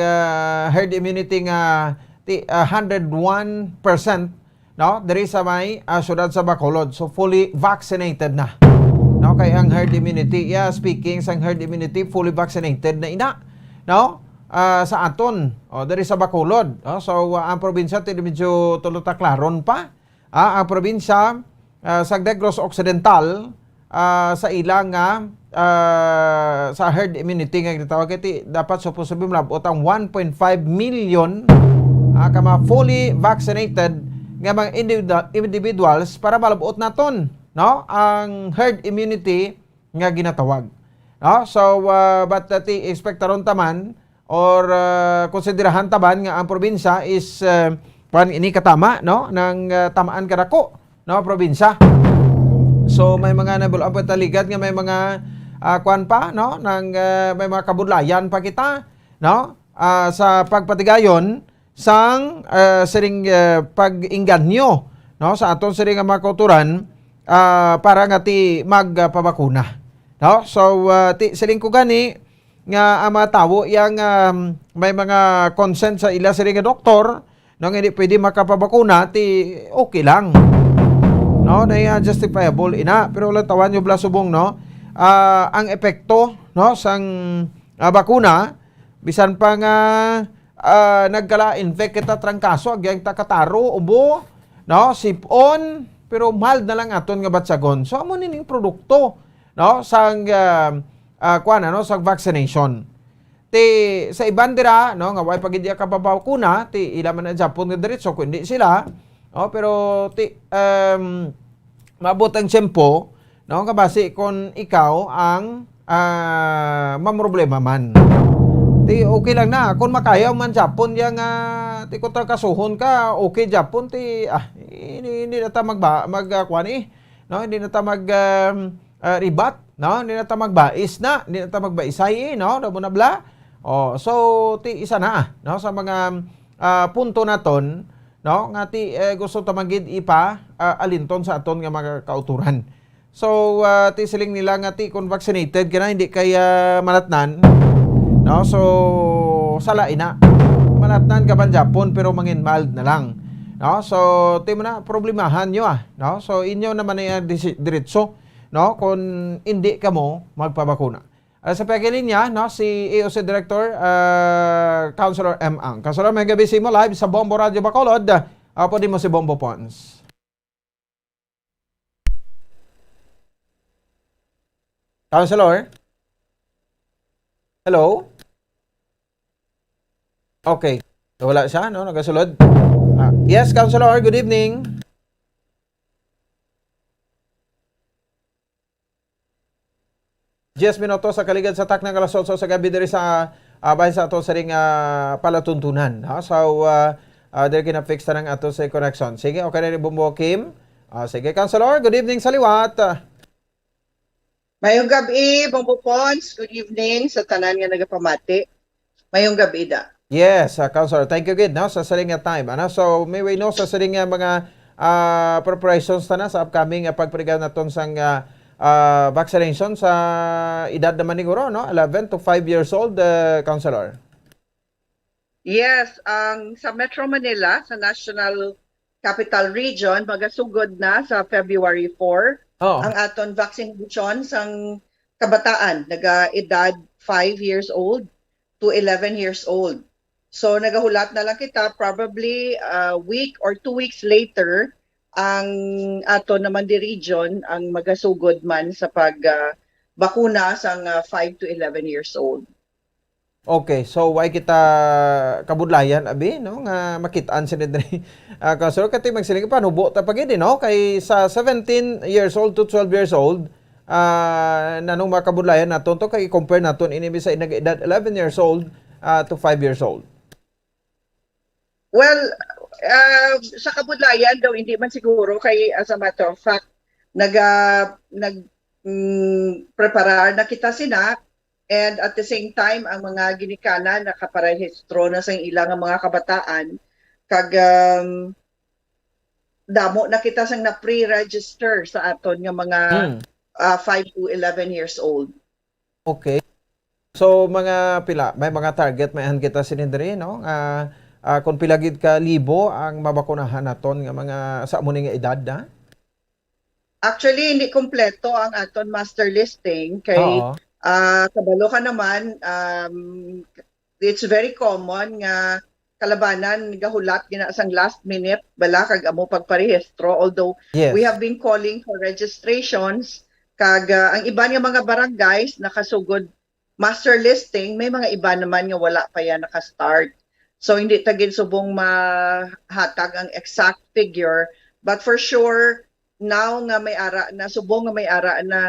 herd immunity nga 101% no diri sa may syudad sa Bacolod, so fully vaccinated na no kay ang herd immunity speaking sang herd immunity fully vaccinated na ina no sa aton diri sa Bacolod so ang probinsya ti medyo tulota klaron pa ang probinsya sa Negros Occidental sa ilang sa herd immunity nga gitawag iti dapat supposed to be malabot ang 1.5 million kama fully vaccinated nga mga individuals para malabot naton no ang herd immunity nga ginatawag no so but expectaron taman or konsiderahan taban nga ang probinsya is ini katama no nang tamaan kadako no probinsya. So may mga nabulan pa taligad nga may mga kuan pa no nang may mga kabudlayan pa kita no sa pagpatigayon sang siring pag-inganyo no sa aton siring mga kauturan para nga ti magpabakuna no so ti siring ko gani nga ang mga tawo yang may mga consent sa ila siring nga doktor no nga hindi pwede makapabakuna ti okay lang no na justifiable ina pero wala tawan yung blasubong no ang epekto no sang bakuna bisan pa nga nagkala-infect kita trangkaso agyang takataro ubo no sipon pero mild na lang aton nga batsagon so amo nining produkto no sang sang vaccination. Ti sa iban dira no nga way pagid ka babakuna ti ila man na Japon nga diretso kundi sila pero ti maabot ang tiyempo no nga base kon ikaw ang mamroblema man. Ti okay lang na kung makayaw man Japon yang ti kontra kasuhon ka okay Japon ti hindi na ta magkwani no hindi na ta ribat no hindi na ta magbais na hindi na ta magbaisay no damo na bla so ti isa na no sa mga punto naton no nga ti gusto ta magid ipa alinton sa aton nga mga kauturan. So ti siling nila nga ti kung vaccinated kana hindi kaya malatnan no so sala ina malatnan ka ban Japon pero mangin mild na lang no so ti mo na problemahan nyo no so inyo naman ay diretso no kung hindi ka mo magpabakuna. Sa pagkilinya no si AOC Director Councilor M. Ang. Councilor, may gabi mo live sa Bombo Radio Bacolod. Pwede mo si Bombo Pons. Councilor? Hello? Okay. Wala siya, no? Nagasulod. Yes, Councilor. Good evening. Just minuto sa kaligad sa tak ng alas 8 sa gabi diri sa bahin sa ato sa ring palatuntunan. So, diri kina-fix na ng ato sa connection. Sige, okay na rin Bombo Kim. Sige, Councilor. Good evening sa liwat. Mayong gabi, Bombo Pons. Good evening sa tanan nga nagapamati. Mayong gabi da. Yes, Councilor. Thank you, good. No? Sa saring time. So, may way no sa saring mga preparations na sa upcoming pagparigan naton sang vaccination sa edad naman siguro, no? 11 to 5 years old, Councilor. Yes, sa Metro Manila, sa National Capital Region, magasugod na sa February 4 ang aton vaccination sang kabataan, naga-edad 5 years old to 11 years old. So nagahulat na lang kita, probably a week or 2 weeks later, ang ato naman di region ang magasugod man sa bakuna sang 5 to 11 years old. Okay, so why kita kabudlayan abi no nga makitaan sila diri. Councilor kati magsiling pa nubo ta pagid no kay sa 17 years old to 12 years old nanong makabudlayan naton to kay compare naton ini sa edad 11 years old to 5 years old. Well, sa kabudlayan daw hindi man siguro kay as a matter of fact preparar na kita sina and at the same time ang mga ginikanan nakaparehistro na sa ilang mga kabataan kag damo na kita sang na pre-register sa aton nga mga 5 to 11 years old. Okay. So mga pila may mga target may kita sinindiri no kung pilagid ka libo ang mabakunahan naton nga mga sa amo nga edad na? Actually hindi kompleto ang aton master listing kay kabalo ka naman it's very common nga kalabanan gahulat gina sang last minute bala kag amo pagparehistro although we have been calling for registrations kag ang iba nga mga barangays nakasugod master listing may mga iba naman nga wala pa yan naka-start. So hindi tagin subong mahatag ang exact figure but for sure now nga may ara na subong nga may ara na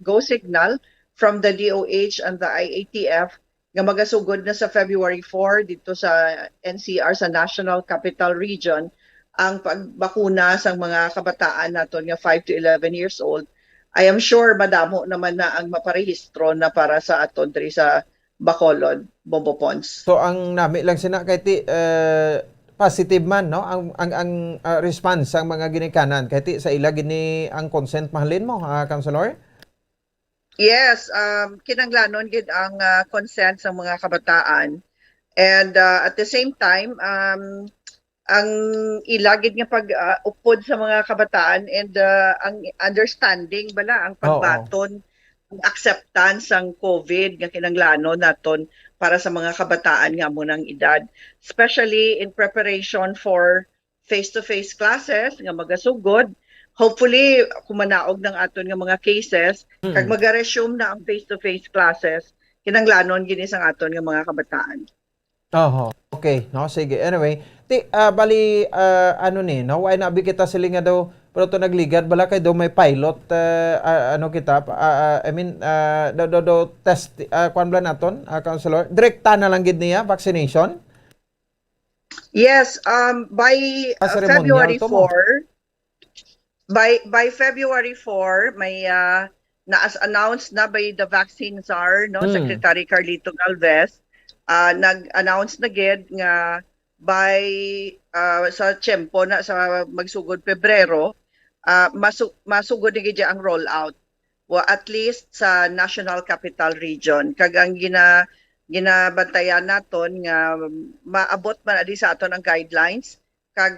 go signal from the DOH and the IATF nga magasugod na sa February 4 dito sa NCR sa National Capital Region ang pagbakuna sa mga kabataan naton nga 5 to 11 years old. I am sure madamo naman na ang maparehistro na para sa aton diri sa Bacolod, Bombo Pons. So ang nami lang sina kay ti positive man no ang response ang mga ginikanan kay ti sa ila gini ang consent mahalin mo Councilor? Yes, kinanglanon gid ang consent sa mga kabataan. And at the same time, ang ilagid nga pag-upod sa mga kabataan and ang understanding bala, ang pagbaton, ang acceptance ang COVID nga kinanglanon naton para sa mga kabataan nga mo ng edad. Especially in preparation for face-to-face classes nga magasugod, hopefully kumanaog ng aton nga mga cases kag mag-resume na ang face-to-face classes kinanglanon gini sang aton nga mga kabataan. Oho. Okay, no, sige. Anyway, bali ano ni, no, why na kita sila nga daw pero to nagligad bala kay daw may pilot ano kita I mean do test kwan bala naton counselor direkta na lang gid niya vaccination. Yes, by February 4 by February 4 may na-announce na by the vaccine czar, no, Secretary Carlito Galvez, nag-announce na gid nga by sa tiyempo na sa magsugod Pebrero, masugod na gid ang rollout. Well, at least sa National Capital Region. Kag ang ginabantayan naton nga maabot man adi sa aton ang guidelines kag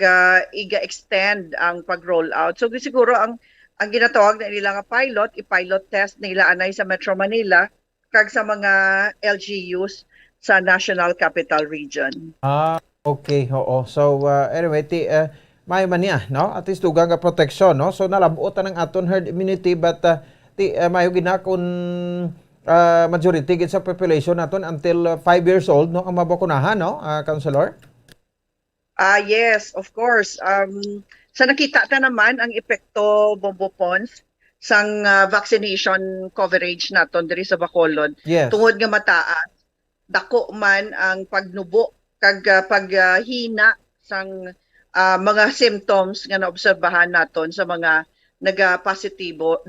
iga-extend ang pag-rollout. So siguro ang ginatawag na nila nga pilot, i-pilot test nila anay sa Metro Manila kag sa mga LGUs sa National Capital Region. Okay, oo. So anyway, may man niya, no? At least dugang nga protection, no? So nalabutan ang aton herd immunity but mayo ginakon majority gid sa population naton until 5 years old, no, ang mabakunahan, no, Councilor? Yes, of course. Sa nakita ta naman ang epekto Bombo Pons sang vaccination coverage naton diri sa Bacolod. Yes. Tungod nga mataas, dako man ang pagnubo kag paghina sang mga symptoms nga naobserbahan naton sa mga nagapositibo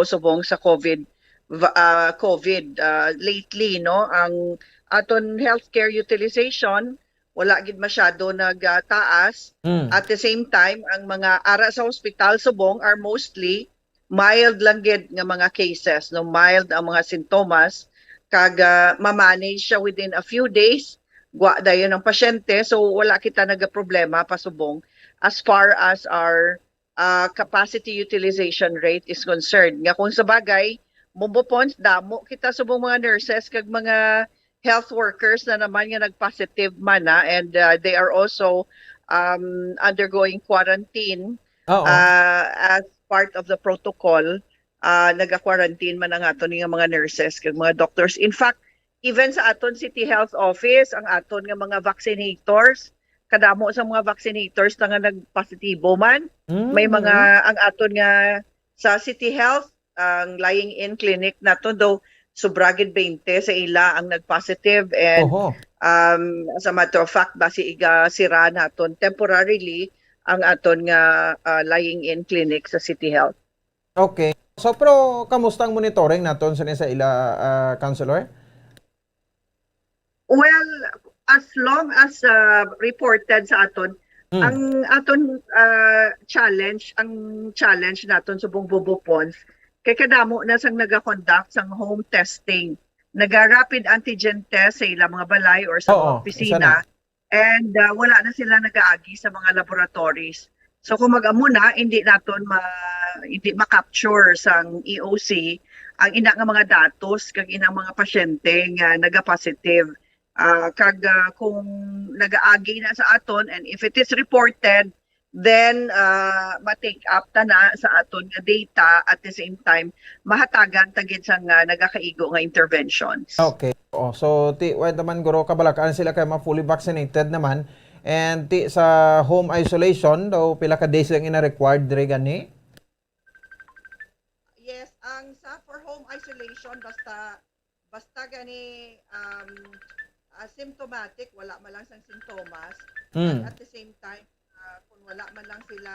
subong sa COVID lately, no, ang aton healthcare utilization wala gid masyado nagtaas. At the same time ang mga ara sa hospital subong are mostly mild lang gid nga mga cases, no, mild ang mga sintomas kag ma-manage siya within a few days gwa dayon ang pasyente, so wala kita nagaproblema pasubong as far as our capacity utilization rate is concerned. Nga kung sa bagay Bombo Pons, damo kita subong mga nurses kag mga health workers na naman nga nag-positive man na and they are also undergoing quarantine as part of the protocol. Naga-quarantine man ang aton nga mga nurses kag mga doctors. In fact, even sa aton City Health Office, ang aton nga mga vaccinators, kadamo sa mga vaccinators na nga nagpositibo man. May mga ang aton nga sa City Health, ang lying-in clinic nato daw sobragid 20 sa ila ang nagpositive and as a matter of fact basi iga sira naton temporarily ang aton nga lying-in clinic sa City Health. Okay. So pero kamusta ang monitoring naton sa ila Councilor? Well, as long as reported sa aton, ang aton challenge naton sa Bombo Pons, kay kadamo na sang naga-conduct sang home testing, naga-rapid antigen test sa ilang mga balay or sa mga opisina, and wala na sila nag-aagi sa mga laboratories. So kung mag-amo na, hindi naton hindi ma-capture sang EOC ang ina nga mga datos kag inang mga pasyente nga naga-positive. Kag kung nag-aagi na sa aton and if it is reported, then ma-take up ta na sa aton nga data at the same time mahatagan tagid sang nagakaigo nga interventions. Okay. So wait naman guro kabalakaan sila kay fully vaccinated naman and sa home isolation daw pila ka days lang ina-required dire gani? Yes, ang sa for home isolation basta gani asymptomatic, wala man lang sang sintomas, at the same time kung wala man lang sila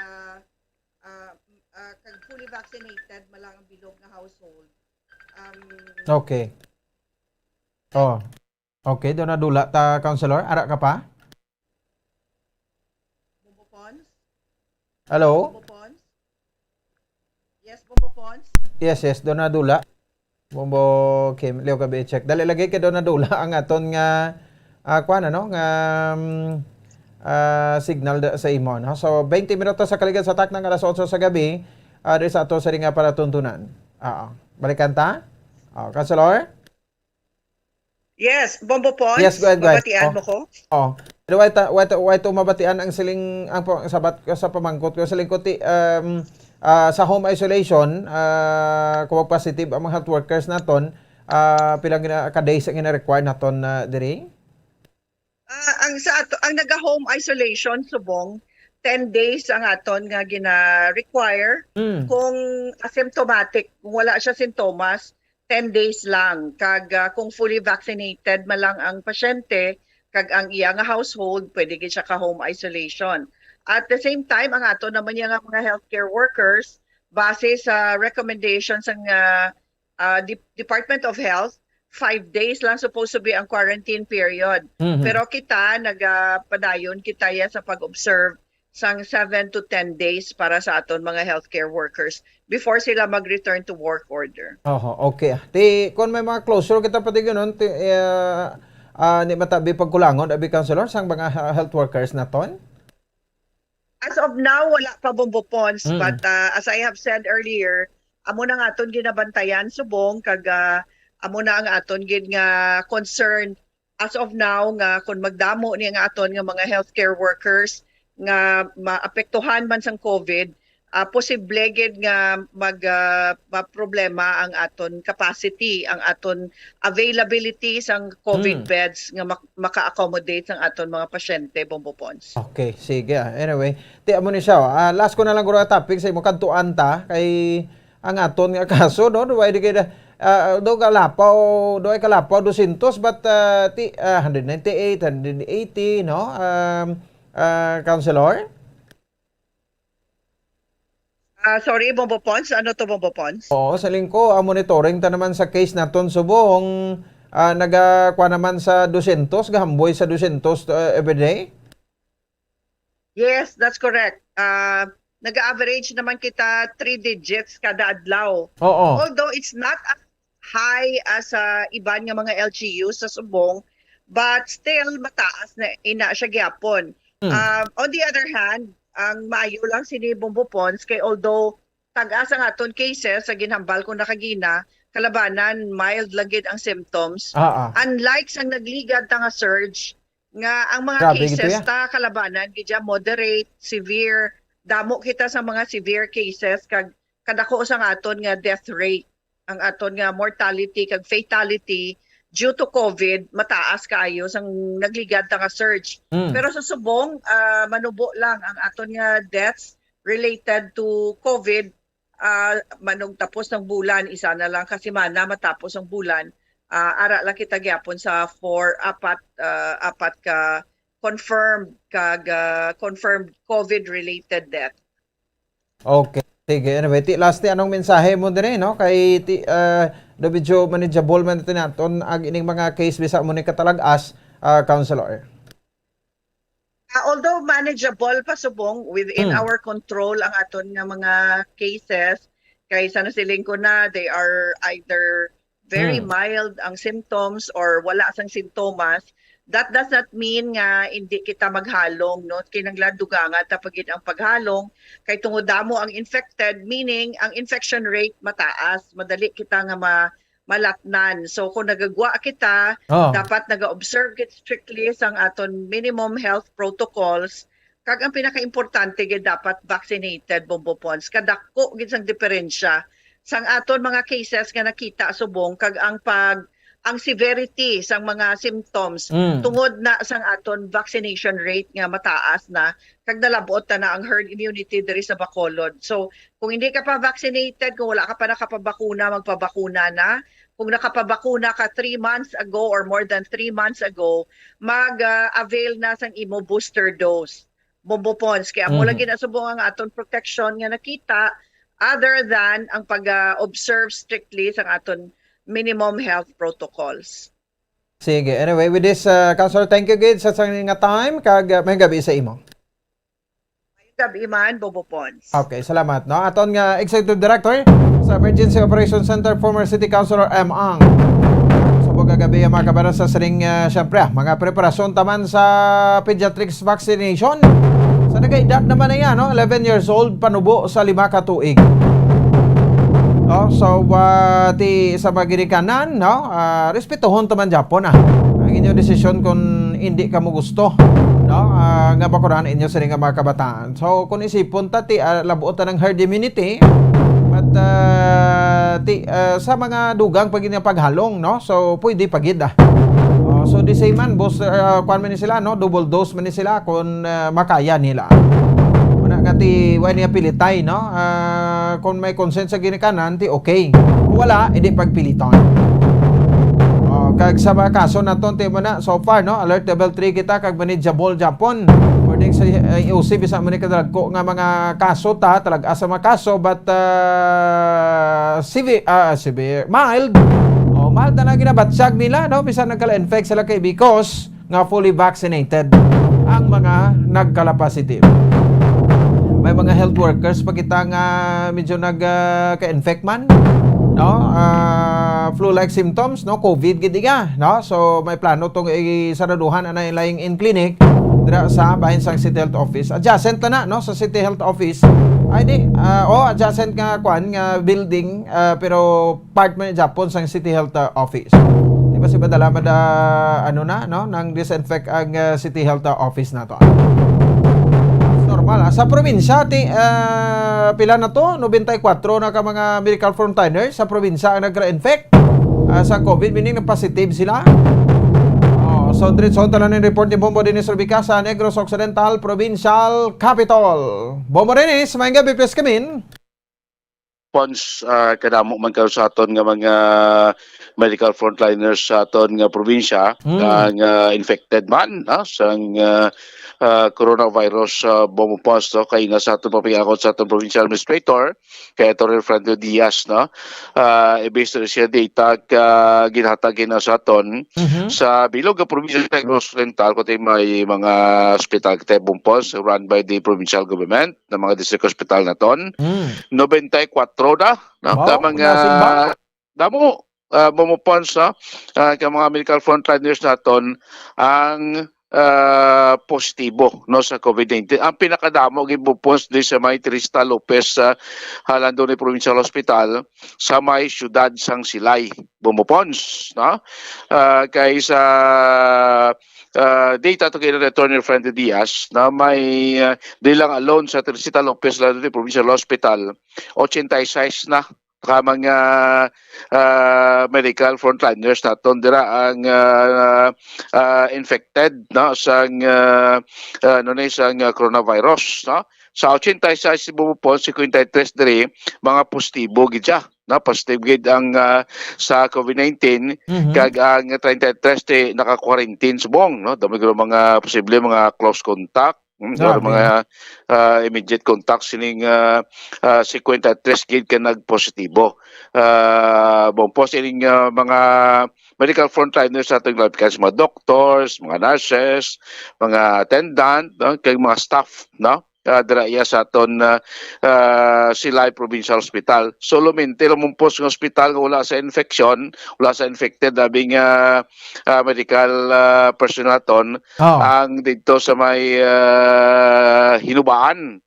kag fully vaccinated man lang ang bilog na household. Okay. Okay, doon na dula ta Councilor, ara ka pa? Bombo Pons? Hello? Bombo Pons? Yes, Bombo Pons? Yes, doon na dula. Bombo Kim, Leo ka check. Dali lagi ka doon na dula ang aton nga kuan ano nga signal sa imo, no? So 20 minutos sa kaligan sa taknang alas 8 sa gabi, diri sa ato sa ringa para tuntunan. Balikan ta? Councilor? Yes, Bombo Pons. Yes, go ahead. Mabatian mo ko? Wait to mabatian ang siling ang sabat ko sa pamangkot ko sa lingkot sa home isolation, kung positive ang mga health workers naton, pilang ka-days ang ina-require naton diri? Ang naga-home isolation subong 10 days ang aton nga gina-require. Kung asymptomatic, kung wala siya sintomas, 10 days lang. Kag kung fully vaccinated man lang ang pasyente, kag ang iya nga household, pwede gid siya ka home isolation. At the same time, ang ato naman yung mga healthcare workers, base sa recommendations ng Department of Health, 5 days lang supposed to be ang quarantine period. Pero kita, nagpadayon kita sa pag-observe sang 7 to 10 days para sa aton mga healthcare workers before sila mag-return to work order. Okay. Kung may mga closure kita pati ganun, ni matabi pagkulangon, abi counselor, sang mga health workers naton? As of now, wala pa bombopons. But as I have said earlier, amo na nga aton ginabantayan subong, kag amo na ang aton gid nga concern as of now nga kung magdamo ni nga aton nga mga healthcare workers nga maapektuhan man sang COVID, posible gid nga problema ang aton capacity, ang aton availability sang COVID beds nga maka-accommodate sang aton mga pasyente, bombopons. Okay, sige. Anyway, amo ni siya. Last ko na lang guro topic sa imo kadtuan ta kay ang aton nga kaso no, do kalapaw 200 but 198, 180 no. Counselor? Sorry, Bombopons. Ano to, Bombopons? Oo, sa lingko, monitoring ta naman sa case naton subong nagakuha naman sa 200, gahamboy sa 200 everyday? Yes, that's correct. Nag-average naman kita 3 digits kada adlaw. Oo. Although it's not as high as iba nga mga LGU sa subong, but still mataas na ina siya gyapon. On the other hand, ang maayo lang sini Bombopons kay although tag-asa nga aton cases sa ginhambal ko nakagina, kalabanan mild lang gid ang symptoms. Unlike sang nagligad ta nga surge nga ang mga cases ta kalabanan gid moderate, severe, damo kita sa mga severe cases kag kadako sa aton nga death rate, ang aton nga mortality kag fatality due to COVID, mataas kaayo sang nagligad ta nga surge. Pero sa subong, manubo lang ang aton nga deaths related to COVID. Manong tapos ng bulan, isa na lang kasi mana matapos ang bulan. Ara lang kita gyapon sa apat ka confirmed COVID-related death. Okay. Sige, anyway, last anong mensahe mo din no? Kay medyo manageable man ito natin ang ining mga case bisa mo ni katalag-as, Counselor. Although manageable pa subong within our control ang aton nga mga cases, kay sana siling ko na they are either very mild ang symptoms or wala sang sintomas. That does not mean nga hindi kita maghalong, no? Kinanglan dugangan tapagid ang paghalong kay tungod damo ang infected, meaning ang infection rate mataas, madali kita nga malatnan. So kung nagagwa kita, dapat naga-observe gid strictly sang aton minimum health protocols. Kag ang pinaka-importante gid dapat vaccinated, Bombopons. Kadako gid sang diferensya sang aton mga cases nga nakita subong kag ang severity sang mga symptoms tungod na sang aton vaccination rate nga mataas na kag nalabot na ang herd immunity diri sa Bacolod. So kung hindi ka pa vaccinated, kung wala ka pa nakapabakuna, magpabakuna na. Kung nakapabakuna ka 3 months ago or more than 3 months ago, mag-avail na sang imo booster dose. Bombopons, kaya mo lagi na subong ang aton protection nga nakita other than ang pag-observe strictly sang aton minimum health protocols. Sige, anyway, with this, Counselor, thank you gid sa nga time, kag may gabi sa imo. May gabi man, Bombopons. Okay, salamat. No? Aton nga Executive Director sa Emergency Operations Center, former City Councilor M. Ang. Subog kagabi mga kabaran sa sering, syempre, mga preparasyon taman sa pediatrics vaccination. Sa nag-edad naman na yan, no? 11 years old, panubo sa 5 ka tuig. No, so ti sa magirikanan, no, respetuhon taman Japon ang inyong desisyon kung hindi ka mo gusto, no, nga bakuran inyo sa nga mga kabataan. So kung isipon ta ti labuotan ng herd immunity at sa mga dugang pag paghalong, no? So pwede pagid so di say man boss kuan man ni sila, no? Double dose man ni sila kung makaya nila. Una nga ti way niya pilitay, no? Kung may consent sa ginikanan ti okay. Kung wala, edi pagpiliton. Kag sa mga kaso na ton tema na so far, no, alert level 3 kita kag manageable Japon. According sa IOC bisa man kadagko nga mga kaso ta talaga sa mga kaso but severe mild. Mild na ginabatsyag nila, no, bisan nagkala-infect sila kay because nga fully vaccinated ang mga nagkala-positive. May mga health workers pa kita nga medyo nagka-infect man, no, flu-like symptoms, no, COVID gid nga, no. So may plano tong isaraduhan ana ilaying in clinic dira sa bahin sang City Health Office. Adjacent na, no, sa City Health Office. Ay di adjacent nga kwan nga building pero part man Japon sang City Health Office. Di ba si badala ano na, no, nang disinfect ang City Health Office na to. Normal. Sa probinsya, pila na to? 94 na ka mga medical frontliners sa probinsya ang nagka-infect sa COVID, meaning na positive sila. So, diretso talan ng report ni Bombo Dennis Rubica sa Negros Occidental Provincial Capital. Bombo Dennis, may gabi, please come in. Pons kadamo man karon sa aton nga mga medical frontliners sa aton nga probinsya nga infected man sang coronavirus bomopons kay nga sa aton papingakon sa aton provincial administrator kay Torrel Franco Diaz, no, based na siya data ginhatag na sa aton sa bilog nga provincial Negros Occidental kundi may mga hospital kay bompos run by the provincial government na mga district hospital naton 94 na mga damo bumupons ka mga medical frontliners naton ang positibo, no, sa COVID-19. Ang pinakadamo gibupons di sa may Trista Lopez Halando ni Provincial Hospital sa may siyudad sang Silay bumupons, no, kay sa data to kay Attorney Franco Diaz na may di lang alone sa Trista Lopez Halando ni Provincial Hospital 86 na ka mga medical frontliners naton dira ang infected, no, sang sang coronavirus, no. Sa 86 bumupon 53 diri mga positibo gid siya, no, positive gid ang sa COVID-19 kag ang 33 naka-quarantine subong, no, dami gyud mga posible mga close contact or mga immediate contact sining 53 gid ka nagpositibo. Bompos ining mga medical frontliners sa ating lapikan, mga doctors, mga nurses, mga attendant, no, kay mga staff, no, dira iya sa aton Silay Provincial Hospital. So lumente lumumpos ng hospital wala sa infection, wala sa infected labing medical personnel aton ang dito sa may Hinubaan,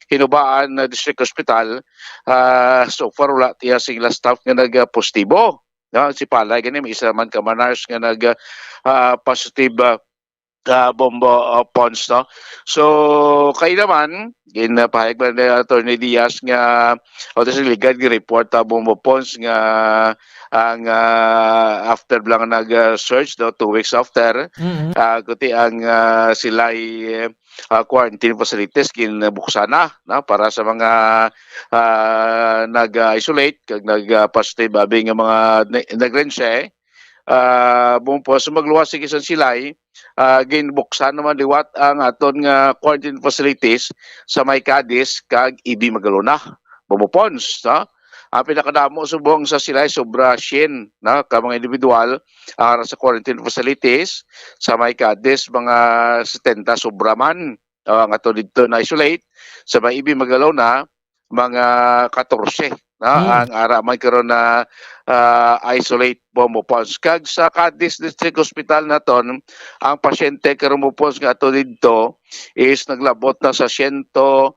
Hinubaan District Hospital. So far wala tiya sila staff nga nag-positibo. Si Palay gani may isa man ka manars nga nag positive bombo pons, no. So kay naman ginapahayag man ni Attorney Diaz nga sa legal report bombo pons nga ang after lang nag-search, no, 2 weeks after kuti ang sila'y quarantine facilities ginbuksan na, no, para sa mga nag-isolate kag nag-positive abing mga nagrense bumupos magluwas sige sa Silay. Ginbuksan naman liwat ang aton nga quarantine facilities sa may Cadiz kag Ibi Magalona bumupons, no. Ang pinakadamo subong sa Silay sobra 100 na ka mga individual ang sa quarantine facilities. Sa may Cadiz mga 70 sobra man ang ato dito na isolate. Sa may Ibi Magalona mga 14 ang ara man karon na isolate bumupons. Kag sa Cadiz District Hospital naton ang pasyente karon mupons nga ato dito is naglabot na sa 121.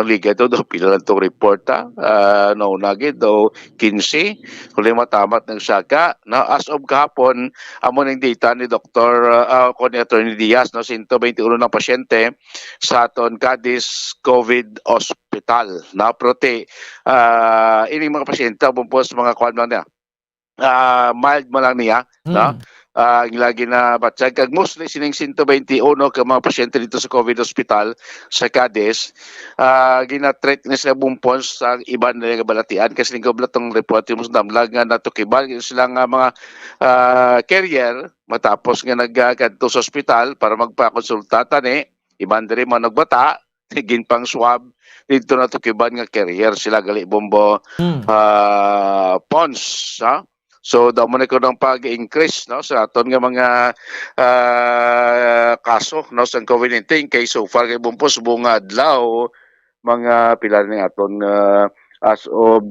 Liga do pila lang itong report no nagid do 15 kung matamat ng saka no as of kahapon amo ning data ni Dr. ni Attorney Diaz no 121 na pasyente sa aton Cadiz COVID Hospital na prote ini mga pasyente bumpos mga kwan lang niya mild man lang niya no ang lagi na batsag kag mostly sining 121 ka mga pasyente dito sa COVID Hospital sa Cadiz ginatreat na sila bumpons sa iban na balatian kasi ning kablat ang report mo sa damlag nga natukiban sila nga mga carrier matapos nga nagkadto sa hospital para magpakonsulta tani iban diri man nagbata ginpang swab dito natukiban nga carrier sila gali bombo pons So daw mo na ko ng pag-increase no sa aton nga mga kaso no sa COVID-19 kay so far kay bumpos buong adlaw mga pila ni aton as of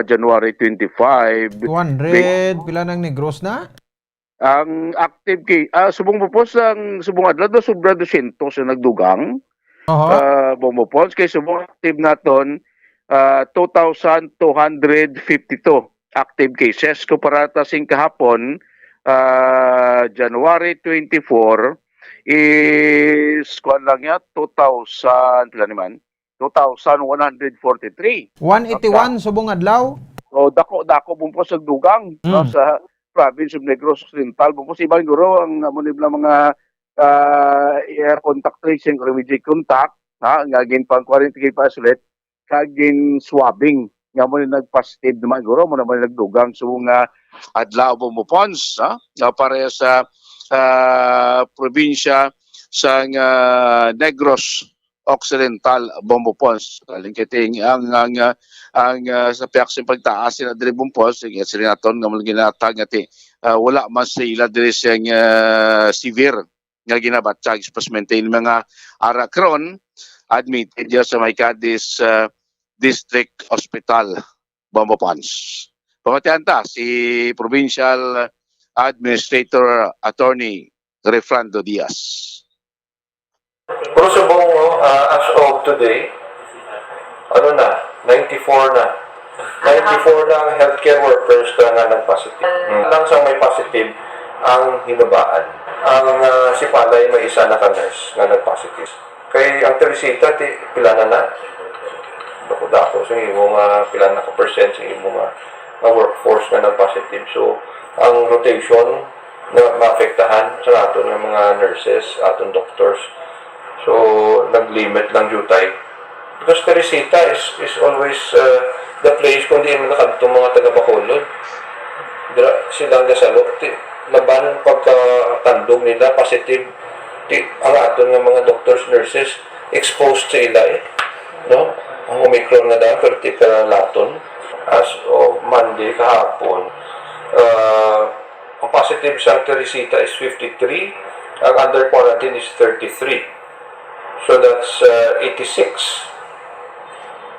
January 25 200 pila nang negros na ang active kay subong bumpos ang subong adlaw do sobra 200 sa nagdugang bumpos kay subong active naton 2,252 active cases kumpara sing kahapon January 24 is kuan lang ya 2,000 pila naman 2,143 181 subong adlaw so dako bumpos sa dugang no, sa province of Negros Occidental bumpos ibang guro ang monibla mga air contact tracing or immediate contact nga gin pang quarantine pa ulit kagin swabbing nga mo nagpositive naman guro mo naman nagdugang so nga adlaw bumupons para sa probinsya sa Negros Occidental bumupons kalingkiting ang sa piaksin pagtaas na diri bumpons sige sila naton nga mga ginatag ngati wala man sa ila diri siyang severe nga ginabatsag especially mga arakron admitted sa may Cadiz District Hospital, Bombopons. Pamatian ta si Provincial Administrator Attorney Refrando Diaz. Pero subong as of today, 94 na. 94 na ang healthcare workers na nag-positive. Lang sa may positive ang hinubaan. Ang si Palay may isa na ka-nurse na nag-positive. Kay ang Teresita, pila na. Dako sa imo nga pila na ka percent sa imo nga workforce na nag-positive. So, ang rotation na maapektahan sa aton ng mga nurses, aton doctors. So, nag-limit lang jutay. Because Teresita is always the place kung di mo nakadto mga taga-Bacolod. Silang gasalo. Laban pagkatandong nila, positive. Ang aton ng mga doctors, nurses, exposed sa ila no? Ang Omicron na dahil, particular laton, as of Monday kahapon, ang positive sa Teresita is 53, ang under quarantine is 33. So that's 86.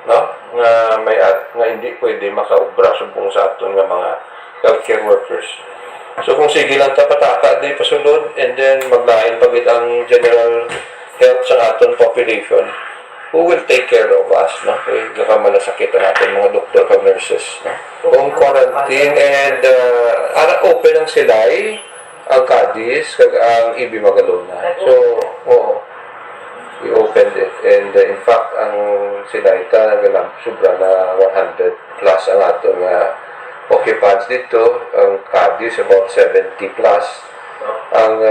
No? Nga hindi pwede makaubra subong sa aton nga mga healthcare workers. So kung sige lang tapataka, di pasulod, and then maglain pagit ang general health sa aton population, who will take care of us, no? Kaya malasakit ang ating mga doktor at nurses, no? Kung quarantine and open ang Silay, ang Cadiz, ang EB Magalona. So, we opened it. And in fact, ang Silay sobra na 100 plus ang atong occupants dito. Ang Cadiz, about 70 plus. Ang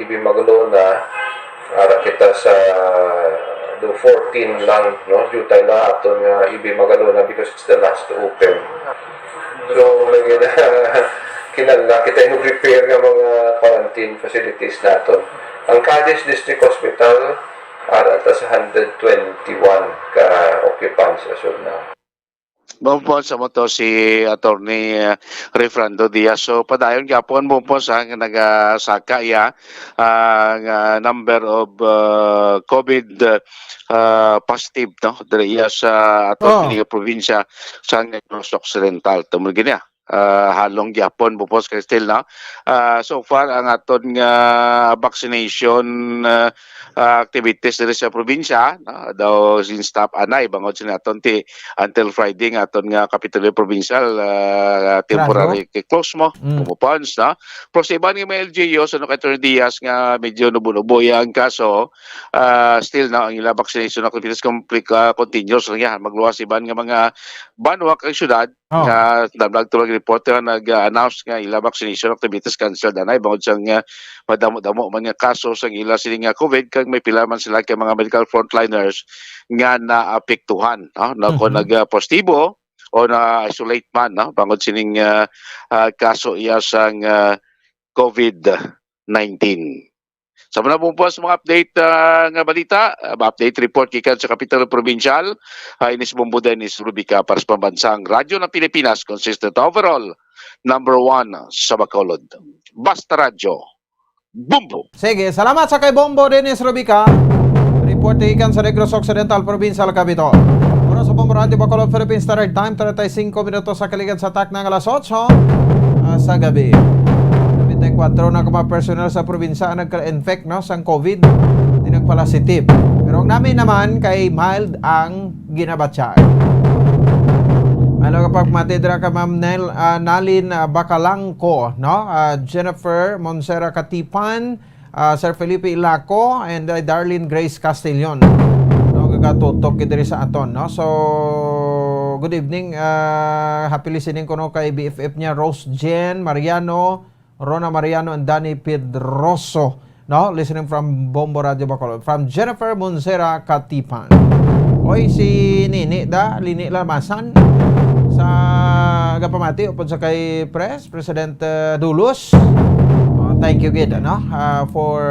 EB Magalona, ara kita sa 14 lang, no? Jutay na aton EB Magalona because it's the last to open. So, kinala kita yung prepare ng mga quarantine facilities natin. Ang Cadiz District Hospital, ara sa 121 ka occupants as of now. Bumpon sa mo to si Attorney Refrando Diaz. So padayon gyapon bumpon sa nagasaka ang number of COVID positive no diri sa aton probinsya sa Negros Occidental. Tumul gini halong gyapon bupos kay still na. So far ang aton nga vaccination activities diri sa probinsya daw sin stop anay bangod sa aton ti until Friday nga aton nga Capitolio Provincial temporary close mo pumupons na. Pero sa iban nga mga LGU sa Dr. Diaz nga medyo nubo-nubo ang kaso still na ang ila vaccination activities continuous lang yan. Magluwas iban nga mga banwa kay syudad nga nagtulog reporter nag-announce nga ila vaccination activities canceled anay bangod sa nga madamo-damo man nga kaso sa ila sini nga COVID kag may pila man sila kay mga medical frontliners nga naapektuhan na kung nag-positibo o na-isolate man bangod sining kaso iya sang COVID-19. Sa mga po sa mga update nga balita, update report kikan sa Capital Provincial, Inis Bombo Dennis Rubica para sa pambansang radyo ng Pilipinas, consistent overall, number 1 sa Bacolod. Basta Radyo, Bombo! Sige, salamat sa kay Bombo Dennis Rubica. Report kikan sa Negros Occidental Provincial, Cavite. Muna sa Bombo Radio Bacolod, Philippines Standard Time, 35 minutos sa kaligan sa tak ng alas 8 sa gabi. 4 na mga personal sa probinsya nagka-infect sang COVID, hindi nagpositive. Pero ang namin naman kay mild ang ginabatsyaan. Ano kapag matidra ka Ma'am Nalin Bacalangco, Jennifer Monsera Katipan, Sir Felipe Ilaco, and Darlene Grace Castillon. Gagatutok diri sa aton. So, good evening. Happy listening ko kay BFF niya, Rose Jen Mariano, Rona Mariano and Danny Pedroso, listening from Bombo Radio Bacolod. From Jennifer Monsera Katipan. Oy, si Nini Lini Lamasan sa Gapamati upod sa kay President Dulos. Thank you gid for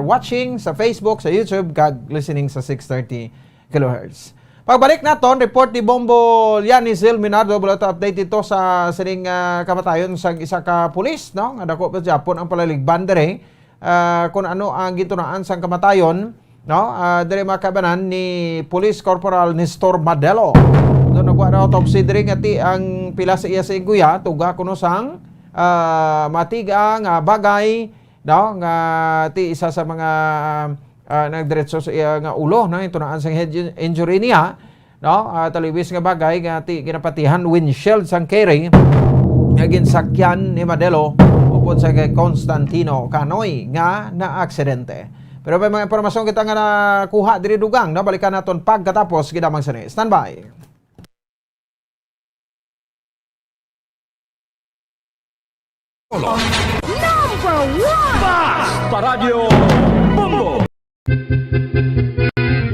watching sa Facebook, sa YouTube, kag listening sa 630 kHz. Pagbalik naton, report ni Bombo Yanisel Minardo, bulata update ito sa sining kamatayon sa isa ka pulis, nga dako pa Japon ang palaligban dere, kung ano ang gitunaan sang kamatayon, dere makabanan ni Police Corporal Nestor Madelo. Doon nagwa na autopsy dere ngati ang pila sa iya sa iguya, tuga kuno sang matiga nga bagay, nga ti isa sa mga nagdiretso sa iya nga ulo na tunaan sang head injury niya, talibis nga bagay nga ginapatihan windshield sang carry nga ginsakyan ni Madelo upod sa kay Constantino Canoy nga na-aksidente. Pero may mga impormasyon kita nga nakuha diri dugang, balikan naton pagkatapos gidamang sani. Standby. Number 1 Basta Radio Bombo!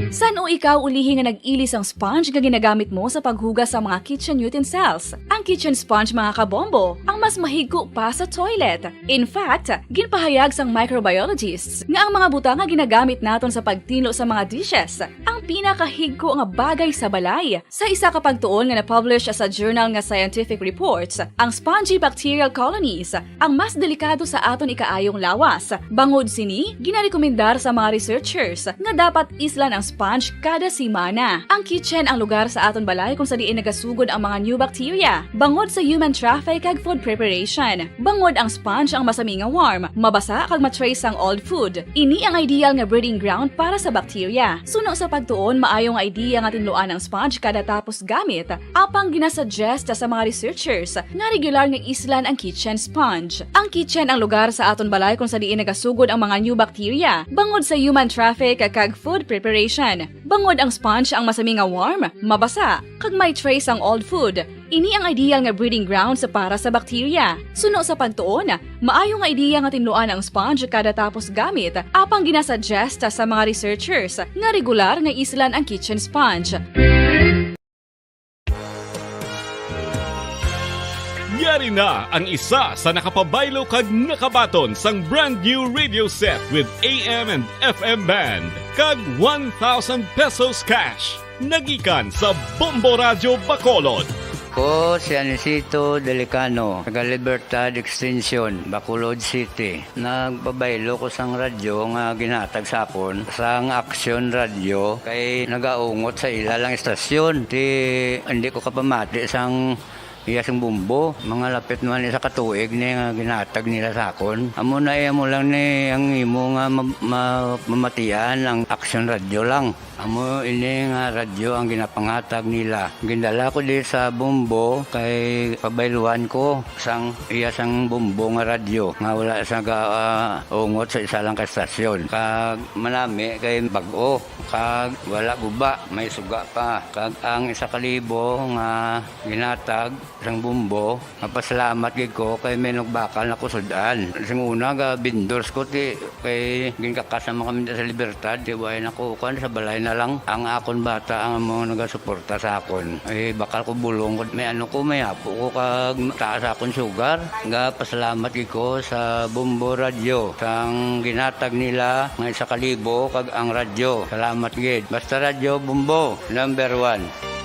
San o ikaw ulihi nga nag-ilis ang sponge nga ginagamit mo sa paghugas sa mga kitchen utensils? Ang kitchen sponge mga kabombo, ang mas mahigko pa sa toilet. In fact, ginpahayag sang microbiologists nga ang mga buta nga ginagamit naton sa pagtino sa mga dishes, ang pinakahigko nga bagay sa balay. Sa isa ka pagtuon nga na-publish sa journal nga Scientific Reports, ang spongy bacterial colonies ang mas delikado sa aton ikaayong lawas. Bangod sini, ginarekomendar sa mga researchers nga dapat islan ang sponge kada simana. Ang kitchen ang lugar sa aton balay kung sa diin nagasugod ang mga new bacteria. Bangod sa human traffic kag food preparation. Bangod ang sponge ang masami nga warm, mabasa kag matrace ang old food. Ini ang ideal nga breeding ground para sa bacteria. Suno sa pagtuon, maayo nga idea nga tinluan ang sponge kada tapos gamit. Apang ginasuggest sa mga researchers nga regular nga islan ang kitchen sponge. Ang kitchen ang lugar sa aton balay kung sa diin nagasugod ang mga new bacteria. Bangod sa human traffic kag food preparation. Bangod ang sponge ang masami nga warm, mabasa, kag may trace ang old food. Ini ang ideal nga breeding ground sa para sa bacteria. Suno sa pagtuon, maayo nga idea nga tinluan ang sponge kada tapos gamit, apang ginasuggest sa mga researchers nga regular nga islan ang kitchen sponge. Yari na ang isa sa nakapabaylo kag nakabaton sang brand new radio set with AM and FM band kag 1,000 pesos cash. Nagikan sa Bombo Radio Bacolod. Ko si Anisito Delicano, taga Libertad Extension, Bacolod City. Nagbabaylo ko sang radyo nga ginatag sapon sang Action Radio kay nagaungot sa ilalang estasyon. Hindi ko kapamati sang iyasang bumbo. Mga lapit man sa katuig ni nga ginatag nila sa akon. Amo na mo lang ni ang imo nga mamatian ang action radio lang. Amo ini nga radyo ang ginapangatag nila. Gindala ko di sa bumbo kay pabayluan ko sang iyasang bumbo nga radyo nga wala sa ungot sa isa lang ka stasyon. Kag manami kay bag-o kag wala guba may suga pa. Kag ang 1,000 nga ginatag sang bumbo mapasalamat gid ko kay may nagbakal na kusudan. Sing una ga vendors ko ti kay ginkakasama kami sa Libertad di way nako kan sa balay na lang ang akon bata ang mga nagasuporta sa akon. Eh bakal ko bulong may may apo ko kag taas akon sugar. Nga pasalamat ko sa Bumbo Radio sang ginatag nila nga 1,000 kag ang radyo. Salamat gid. Basta Radio Bumbo number 1.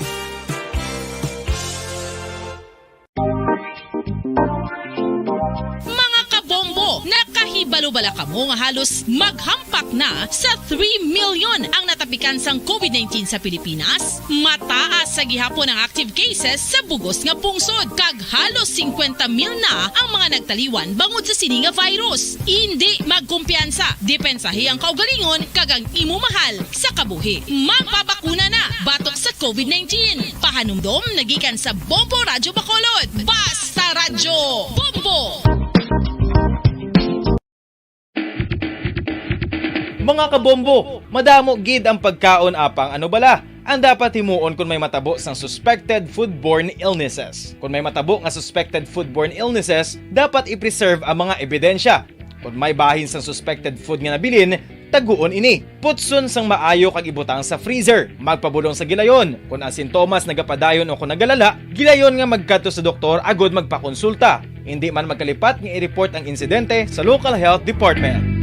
Balubala ka mo nga halos maghampak na sa 3 million ang natapikan sang COVID-19 sa Pilipinas. Mataas sa gihapon ang active cases sa bugos nga pungsod. Kag halos 50 mil na ang mga nagtaliwan bangod sa sini nga virus. Hindi magkumpiyansa. Depensahe ang kaugalingon kag ang imo mahal sa kabuhi. Magpabakuna na batok sa COVID-19. Pahanumdom nagikan sa Bombo Radyo Bacolod. Basta Radyo Bombo! Mga kabombo, madamo gid ang pagkaon apang ano bala. Ang dapat himuon kung may matabo sang suspected foodborne illnesses. Kung may matabo nga suspected foodborne illnesses, dapat i-preserve ang mga ebidensya. Kung may bahin sang suspected food nga nabilin, taguon ini. Putson sang maayo kag ibutang sa freezer. Magpabulong sa gilayon. Kung ang sintomas nagapadayon o kung nagalala, gilayon nga magkadto sa doktor agud magpakonsulta. Hindi man magkalipat nga i-report ang insidente sa local health department.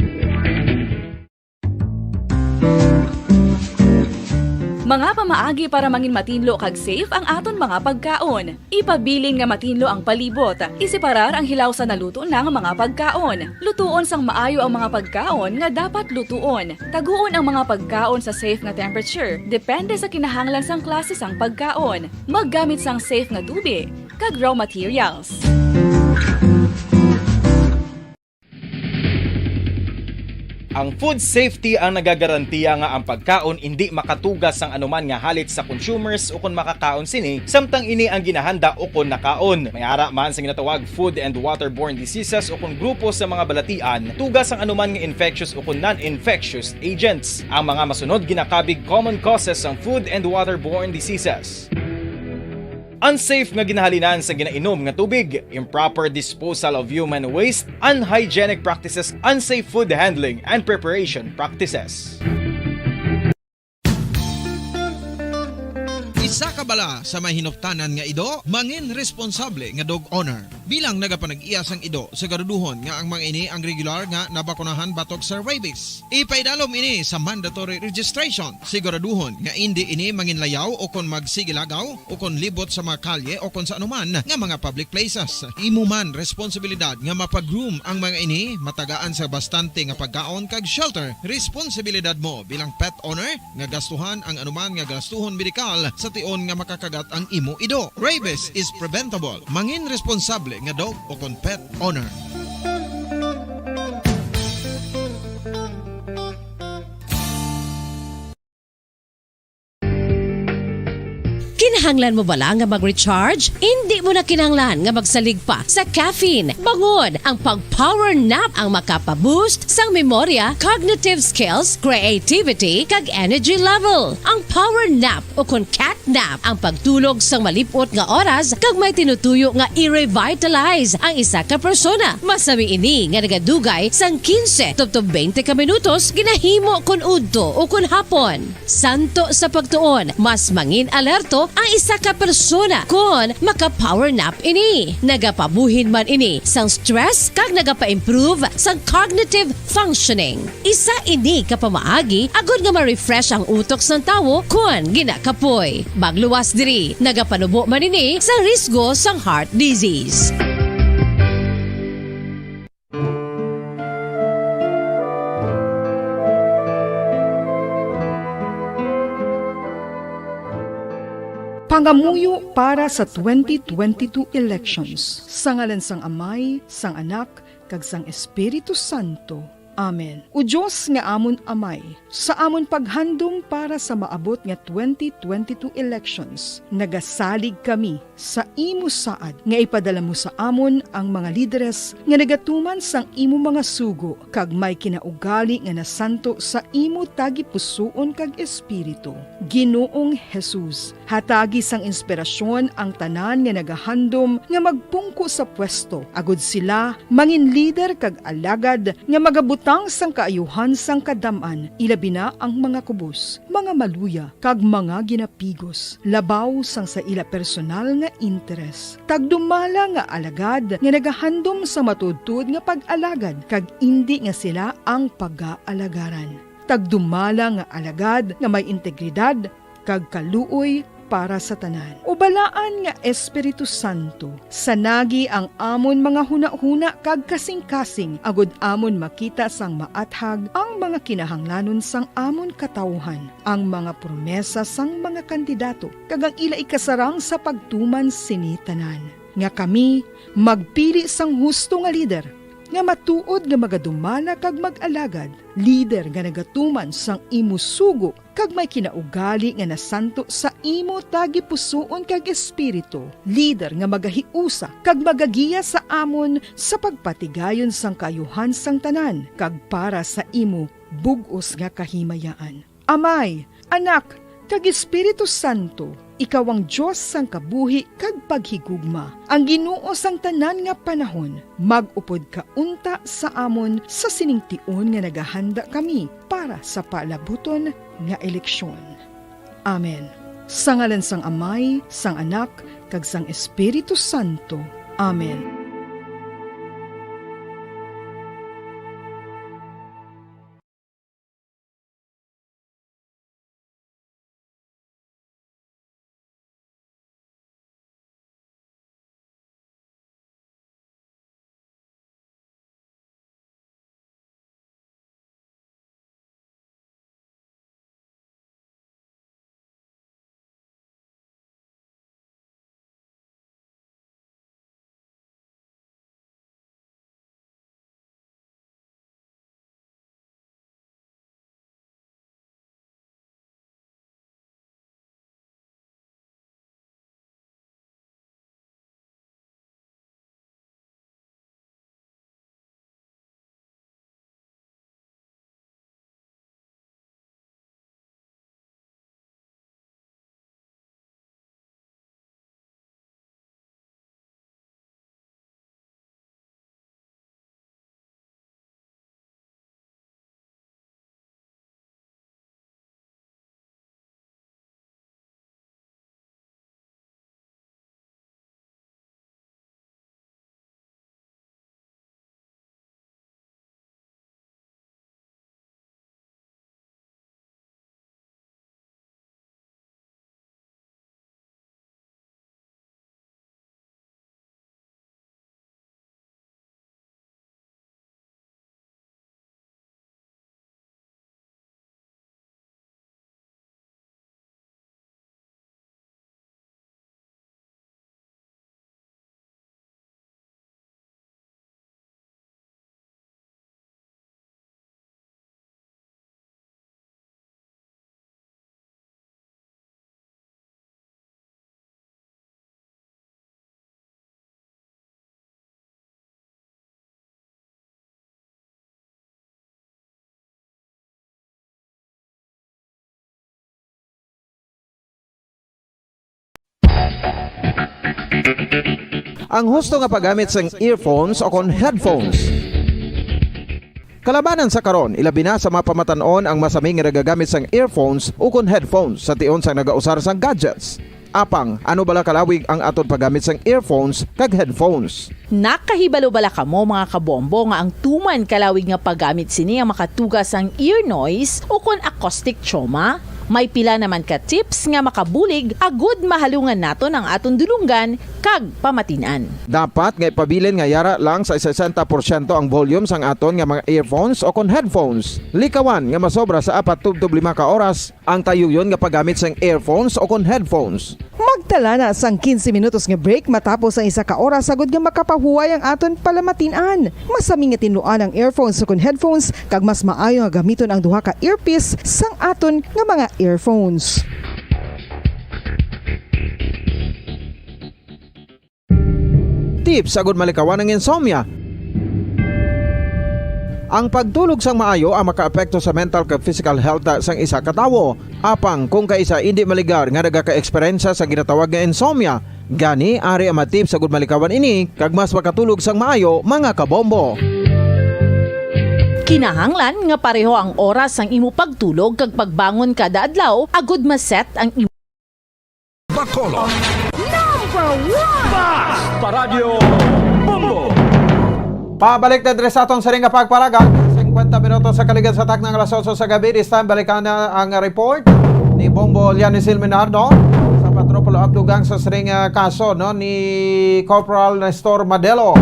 Mga pamaagi para mangin matinlo kag safe ang aton mga pagkaon. Ipabilin nga matinlo ang palibot. Isiparar ang hilaw sa naluto ng mga pagkaon. Lutuon sang maayo ang mga pagkaon nga dapat lutuon. Taguon ang mga pagkaon sa safe nga temperature. Depende sa kinahanglan sang klase sang pagkaon. Maggamit sang safe nga tubig kag raw materials. Ang food safety ang nagagarantiya nga ang pagkaon hindi makatugas sang anuman nga halit sa consumers o kung makakaon sini, samtang ini ang ginahanda o kung nakaon. May ara man sa ginatawag food and waterborne diseases o kung grupo sa mga balatian, tugas ang anuman nga infectious o kung non-infectious agents. Ang mga masunod ginakabig common causes ng food and waterborne diseases. Unsafe nga ginahalinan sa ginainom nga tubig, improper disposal of human waste, unhygienic practices, unsafe food handling, and preparation practices. Isa ka bala sa may hinuptanan nga ido, mangin responsable nga dog owner. Bilang nagapanag-iyas ang ido, siguraduhon nga ang mga ini ang regular nga nabakunahan batok sa rabies. Ipaidalom ini sa mandatory registration. Siguraduhon nga hindi ini manginlayaw o kon magsigilagaw o kon libot sa mga kalye o kon sa anuman nga mga public places. Imo man responsibilidad nga mapag-groom ang mga ini, matagaan sa bastante nga pagkaon kag shelter. Responsibilidad mo bilang pet owner nga gastuhan ang anuman nga gastuhon medikal sa tion nga makakagat ang imo ido. Rabies is preventable. Mangin responsable nga dog o kon pet owner. Kinahanglan mo bala nga mag-recharge? Hindi mo na kinahanglan nga magsalig pa sa caffeine. Bangod ang pag-power nap ang makapaboost sang memorya, cognitive skills, creativity, kag energy level. Ang power nap o kun cat nap ang pagtulog sang malipot nga oras kag may tinutuyo nga i-revitalize ang isa ka persona. Masami ini nga nagadugay sang 15 tubtob 20 ka minutos ginahimo kun udto o kun hapon. Santo sa pagtuon, mas mangin alerto ang isa ka persona kung maka-power nap ini. Nagapabuhin man ini sang stress kag nagapa-improve sang cognitive functioning. Isa ini kapamaagi agud nga ma-refresh ang utok sang tawo kung ginakapoy. Magluwas diri, nagapanubo man ini sa risgo sang heart disease. Pangamuyo para sa 2022 elections. Sa ngalan sang Amay, sang Anak, kag sang Espiritu Santo. Amen. O Diyos nga amon Amay, sa amon paghandom para sa maabot nga 2022 elections, nagasalig kami sa imo saad nga ipadala mo sa amon ang mga lideres nga nagatuman sang imo mga sugo kag may kinaugali nga nasanto sa imo tagi pusoon kag espiritu. Ginoong Jesus, hatagi sang inspirasyon ang tanan nga nagahandom nga magpungko sa pwesto, agud sila mangin leader kag alagad nga magabutang sang kaayuhan sang kadaman, ilabi na ang mga kubos, mga maluya, kag mga ginapigos, labaw sang sa ila personal nga interes. Tagdumala nga alagad nga nagahandom sa matudtud nga pag-alagad, kag indi nga sila ang pag-aalagaran. Tagdumala nga alagad nga may integridad, kag kaluoy para sa tanan. Ubalaan nga Espiritu Santo, sanagi ang amon mga huna-huna kag kasing-kasing, agud amon makita sang maathag ang mga kinahanglanon sang amon katawhan, ang mga promesa sang mga kandidato, kag ang ila ikasarang sa pagtuman sini tanan. Nga kami magpili sang husto nga lider, nga matuod nga magadumala kag mag-alagad, lider nga nagatuman sang imo sugo kag may kinaugali nga nasanto sa imo tagi pusoon kag espiritu, lider nga magahiusa kag magagiya sa amon sa pagpatigayon sang kayuhan sang tanan kag para sa imo bug-os nga kahimayaan. Amay, Anak, kag Espiritu Santo, ikaw ang Diyos sang kabuhi kag paghigugma. Ang Ginoo sang tanan nga panahon, mag-upod ka unta sa amon sa siningtion nga nagahanda kami para sa palabuton nga eleksyon. Amen. Sa ngalan sang Amay, sang Anak, kag sang Espiritu Santo. Amen. Ang husto nga paggamit sang earphones o kon headphones. Kalabanan sa karon, ilabi na sa mapamatanon ang masaming nga nagagamit sang earphones o kon headphones sa tion sang nagausar sang gadgets. Apang, ano bala kalawig ang aton paggamit sang earphones kag headphones? Nakahibalo bala kamo mga kabombo nga ang tuman kalawig nga paggamit sini ang makatugas ang ear noise o kon acoustic trauma? May pila naman ka tips nga makabulig agud mahalungan naton ang aton dulunggan kag pamatinan. Dapat nga ipabilin nga yara lang sa 60% ang volume sang aton nga mga earphones o kon headphones. Likawan nga masobra sa 4 to 5 ka oras ang tayuyon nga paggamit sang earphones o kon headphones. Tala na sang 15 minutos nga break matapos ang isa ka oras sagod nga makapahuway ang aton palamatinan. Masami nga tinuan ang earphones o headphones kag mas maayo nga gamiton ang duha ka earpiece sang aton nga mga earphones. Tips sagod malikawan ng insomnia. Ang pagtulog sang maayo ang makaapekto sa mental kag physical health sang isa ka tawo. Apang kung kaisa hindi maligar nga nagaka-eksperyensya sa ginatawag nga insomnia, gani ari ang matip sagud malikawan ini kag mas makatulog sang maayo mga kabombo. Kinahanglan nga pareho ang oras ang imo pagtulog kag pagbangon kada adlaw agud maset ang imo Bacolod. Number 1! Paradyo Bombo. Pabalik na dres aton sa ring nga pagparagan. 50 minutos sa kaligid sa tak ng alas 8 sa gabi. This time balikan na ang report ni Bombo Lianisil Menardo sa patrol up dugang sa sering kaso no ni Corporal Nestor Madelo.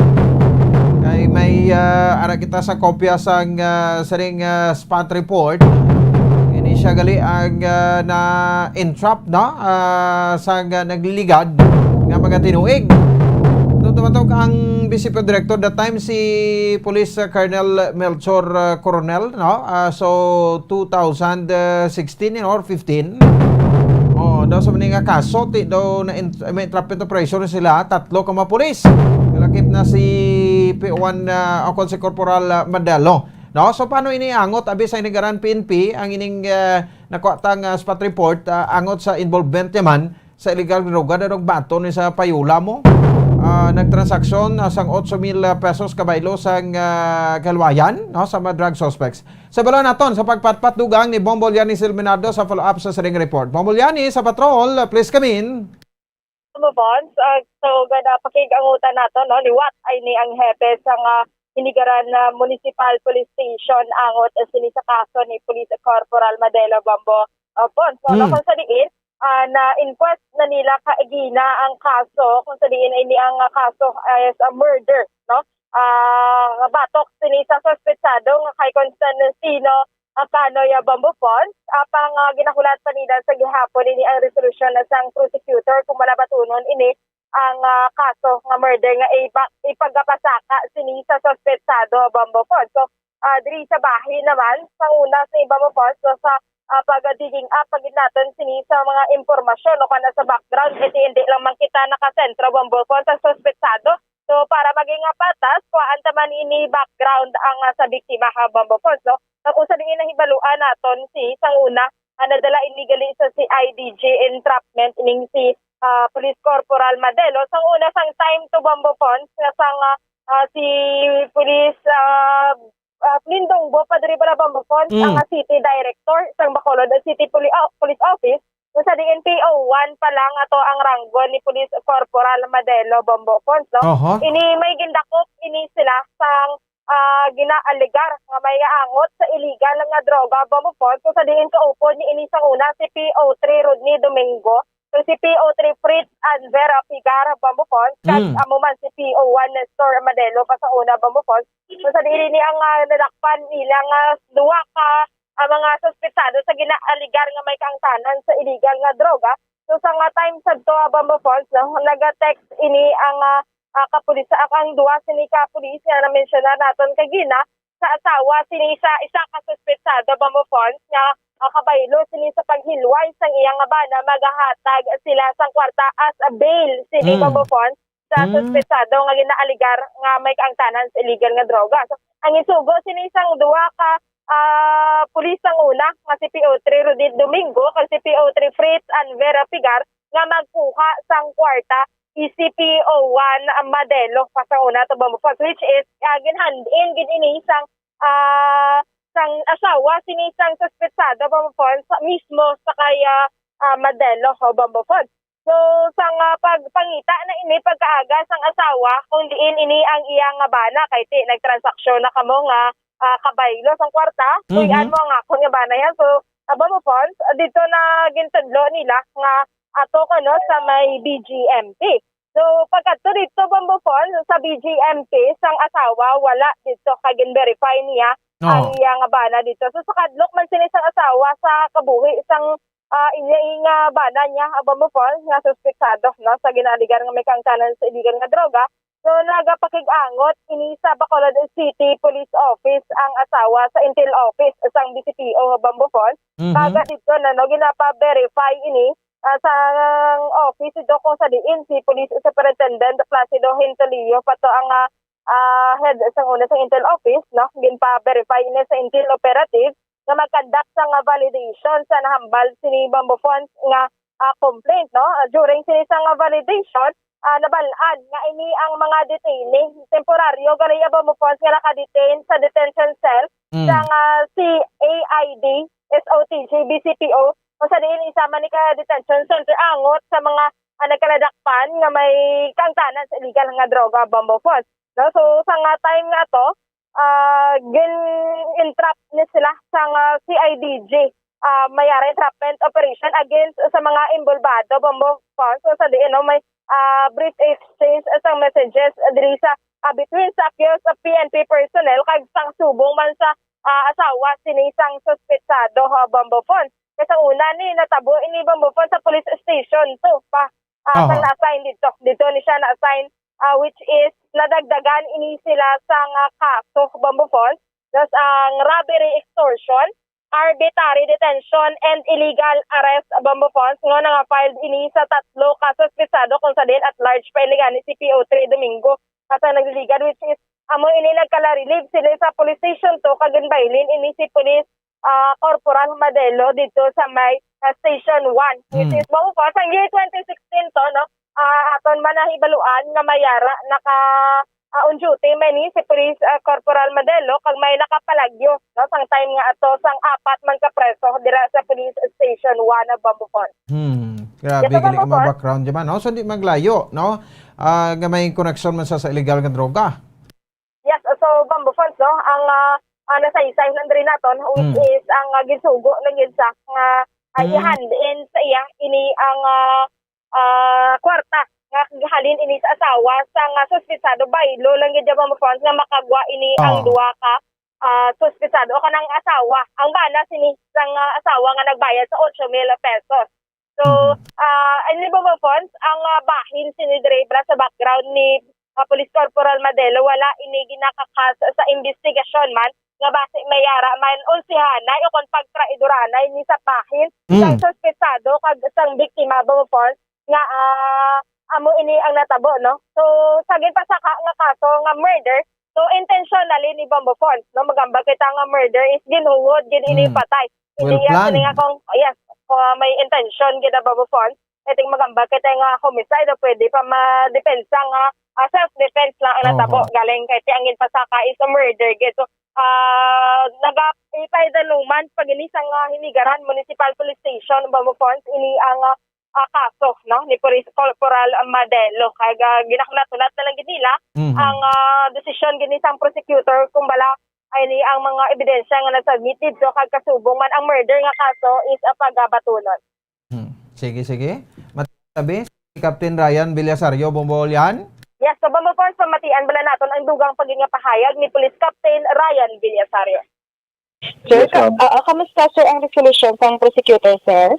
Kay may ara kita sa kopya sang sering spot report. Ini siya gali ang na entrap no sang nagliligad nga mga tinuig. Tumatok ang Vice Director that time si Police Colonel Melchor Coronel no so 2016 or 15 daw sa mga kaso ti daw na may entrapment operation sila tatlo ka mga pulis lakip na si P1 ako si Corporal Madalo no so paano iniangot abi sa inigaran PNP ang ining nakuatang spot report angot sa involvement naman sa illegal droga darog bato ni sa payula mo nagtransaksyon sang 8,000 pesos kabaylo sang kalwayan no, sa mga drug suspects. Sa bala naton sa pagpatpat dugang ni Bombo Lianisil Menardo sa follow-up sa sering report. Bombo Liani sa patrol, please come in. Bonds, so ganda pakigangutan nato no liwat ay ni ang hepe sang Hinigaran Municipal Police Station angot sini sa kaso ni Police Corporal Madelo Bombo Bonds. So kung sa diin na inquest na nila kaigina ang kaso kung sa diin ay ni ang kaso as a murder no batok sini sa suspetsado nga kay Constantino Canoya Bombo Pons apang ginahulat pa nila sa gihapon ini ang resolution na sang prosecutor kung malabatunon ini ang kaso nga murder nga ipagapasaka sini sa suspetsado Bombo Pons. So diri sa bahay naman sa una sa Bombo Pons so, sa pag-digging up pagin natin sini sa mga impormasyon o kana sa background hindi lang man kita nakasentro Bombo Pons sa suspetsado. So para maging patas kuan taman ini background ang sa biktima ha Bombo Pons. So kung sa diin nahibaluan naton si sang una nadala illegally sa CIDG entrapment ining si Police Corporal Madelo sang una sang time to Bombo Pons nga sang si Police Lindong Bo padri pala Bombo Pons ang City Director sang Bacolod City Police Office kung sa DNPO 1 pa lang ato ang ranggo ni Police Corporal Madelo Bombo Pons no? Ini may gindakop ini sila sang ginaaligar nga may angot sa illegal nga droga Bombo Pons kung sa diin kaupod ni ini sang una si PO3 Rodney Domingo so si PO3 Fritz and Vera Pigar Bombo Pons kag amo man si PO1 Nestor Madelo pa sa una Bombo Pons kung sa diin ni ang nadakpan nila nga duwa ka mga suspetsado sa ginaaligar nga may kaangtanan sa illegal nga droga so sa nga time sa to Bombo Pons no, naga-text ini ang kapulis ang duwa sini kapulis nga na-mention na naton kagina sa asawa sini sa isa ka suspetsado Bombo Pons nga kabaylo sini sa paghilway sang iyang bana magahatag sila sang kwarta as a bail sini Bombo Pons sa suspetsado nga ginaaligar nga may kaangtanan sa illegal nga droga. So ang isugo sini sang duwa ka pulis ang una nga si PO3 Rudy Domingo kag si PO3 Fritz and Vera Pigar nga magkuha sang kwarta ECPO1 Madelo pa sa una to Bombo Pons which is ginhand-in gid ini sang asawa sinisang suspetsado Bombo Pons mismo sa kaya Madelo ho Bombo Pons. So sang pagpangita na ini pagkaaga sang asawa kung diin ini ang iyang bana kay ti nagtransaksyon na kamo nga kabaylo sang kwarta kuyan mo nga kun nga bana yan so Bombo Pons dito na gintudlo nila nga ato kano sa may BGMP. So pagkadto dito Bombo Pons sa BGMP sang asawa wala dito kagin verify niya ang iyang bana dito. So sa kadlok man sini sang asawa sa kabuhi sang nga bana niya abang mo po nga suspektado no sa ginaligan nga may kangtanan sa iligan nga droga. So nagapakig-angot ini sa Bacolod City Police Office ang asawa sa Intel Office sang BCPO abang mo po. Kaga dito na no ginapa-verify ini sa office ito kung sa diin si Police Superintendent Placido Hintolio pato ang head sa una sa Intel Office no ginpa-verify ini sa Intel Operative nga mag-conduct sa nga validation sa nahambal sini Bambo Funds nga complaint no during sini sa nga validation nabalaan nga ini ang mga detaining temporaryo gali Bambo Funds nga naka-detain sa detention cell sa nga CAID SOTG BCPO o sa diin isama ni ka detention center angot sa mga nagkaladakpan nga may kangtanan sa illegal nga droga Bambo Funds no so sa nga time nga to entrap ni sila sa CIDG mayara entrapment operation against sa mga involvado Bambo Funds so sa diin no may brief exchange sa messages diri sa between sa accused of PNP personnel kag sang subong man sa asawa sinisang suspetsado Bambo Funds kasi una ni natabo ini Bambo Funds sa police station to pa sang na-assign dito ni siya na-assign which is nadagdagan ini sila sa kaso Bambo Funds thus ang robbery, extortion, arbitrary detention and illegal arrest Bambo Funds nga nga filed ini sa 3 kasuspetsado kung sa din at large pailingan ni CPO3 Domingo kasi nagliligan which is amo ini nagkala-relieve sila sa police station to kaganbailin ini si Police Corporal Madelo dito sa may Station 1 which is Bambo Funds ang year 2016 to no aton man nahibaluan nga mayara naka on duty man ni si Police Corporal Madelo kag may nakapalagyo no sang time nga ato sang 4 man ka preso dira sa Police Station 1 na Bambo Funds. Grabe gali ang mga background diyan no so di maglayo no nga may connection man sa illegal nga droga. Yes so Bambo Funds no ang nasaysay lang rin naton which is ang gisugo lang yun sa i-hand in sa iya ini ang kwarta nga halin ini sa asawa sa nga suspetsado baylo lang gid Bambo Funds nga makagwa ini ang duwa ka suspetsado o kanang asawa ang bana sini sang asawa nga nagbayad sa 8,000 pesos. So ini Bambo Funds ang bahin sini dire sa background ni Police Corporal Madelo wala ini ginakakas sa investigasyon man nga base mayara man unsihanay o kon pagtraidoranay ni sa bahin sang suspetsado kag sang biktima Bambo Funds nga amo ini ang natabo no so sagin pa sa nga kaso nga murder so intentionally ni Bambo Funds no magamba kita nga murder is ginuhod gid ini patay hindi yan nga kung yes may intention gid Bambo Funds eting magamba kita nga homicide pwede pa madepensa nga self defense lang ang natabo galing kay tiangin pa sa is a murder gid so nagapay daluman pag ini sang Hinigaran Municipal Police Station Bambo Funds ini ang kaso no ni Police Corporal Madelo kay ginaknatulat na lang gid nila ang desisyon gini sang prosecutor kung bala ay ni ang mga ebidensya nga na-submitted so kag kasubong man ang murder nga kaso is pagabatunon. Sige. Matabi si Captain Ryan Villasario Bombolyan. Yes, so Bambo Funds pamatian bala naton ang dugang pagingapahayag ni Police Captain Ryan Villasario. Sir, kamusta sir ang resolution ng prosecutor sir?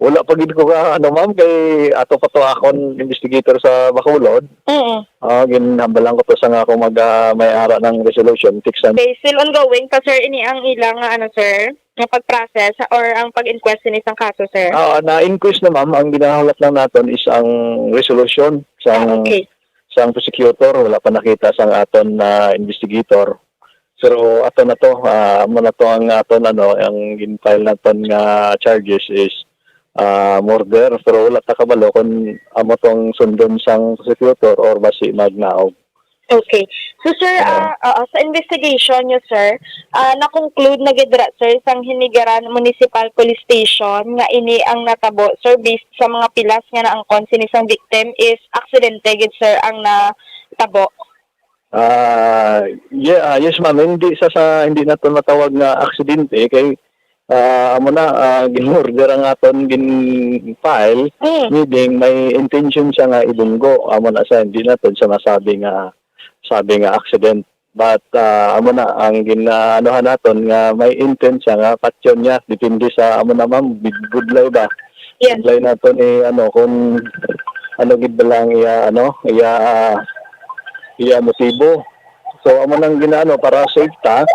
Wala pa gid ko ka ma'am kay ato pa to akon investigator sa Bacolod. Ginhambalan ko to sa nga ako may-ara ng resolution fixan. Okay, still ongoing pa sir ini ang ilang sir, nga pag-process or ang pag-inquest ni isang kaso sir. Na-inquest na ma'am, ang ginahulat lang naton is ang resolution sa prosecutor, wala pa nakita sa aton na investigator. Pero ato na to, mo na to ang aton ang gin-file naton nga charges is murder pero wala ta kabalo kung amo tong sundon sang prosecutor or basi magnaog. Okay. So sir, sa investigation nyo sir, na-conclude na gidra sir sang Hinigaran Municipal Police Station nga ini ang natabo sir based sa mga pilas nga naangkon sinisang victim is aksidente gid sir ang natabo. Yes ma'am, hindi na to natawag nga aksidente kay amo na gin-order ang aton gin-file meaning may intention siya nga idunggo amo na sa hindi na to sa masabi nga accident But amo na ang ginaanohan naton nga may intent siya nga patyon niya depende sa amo na ma'am budlay ba. Yes. Budlay naton kung ano gid ba lang iya motibo. So amo nang ginaano para safe ta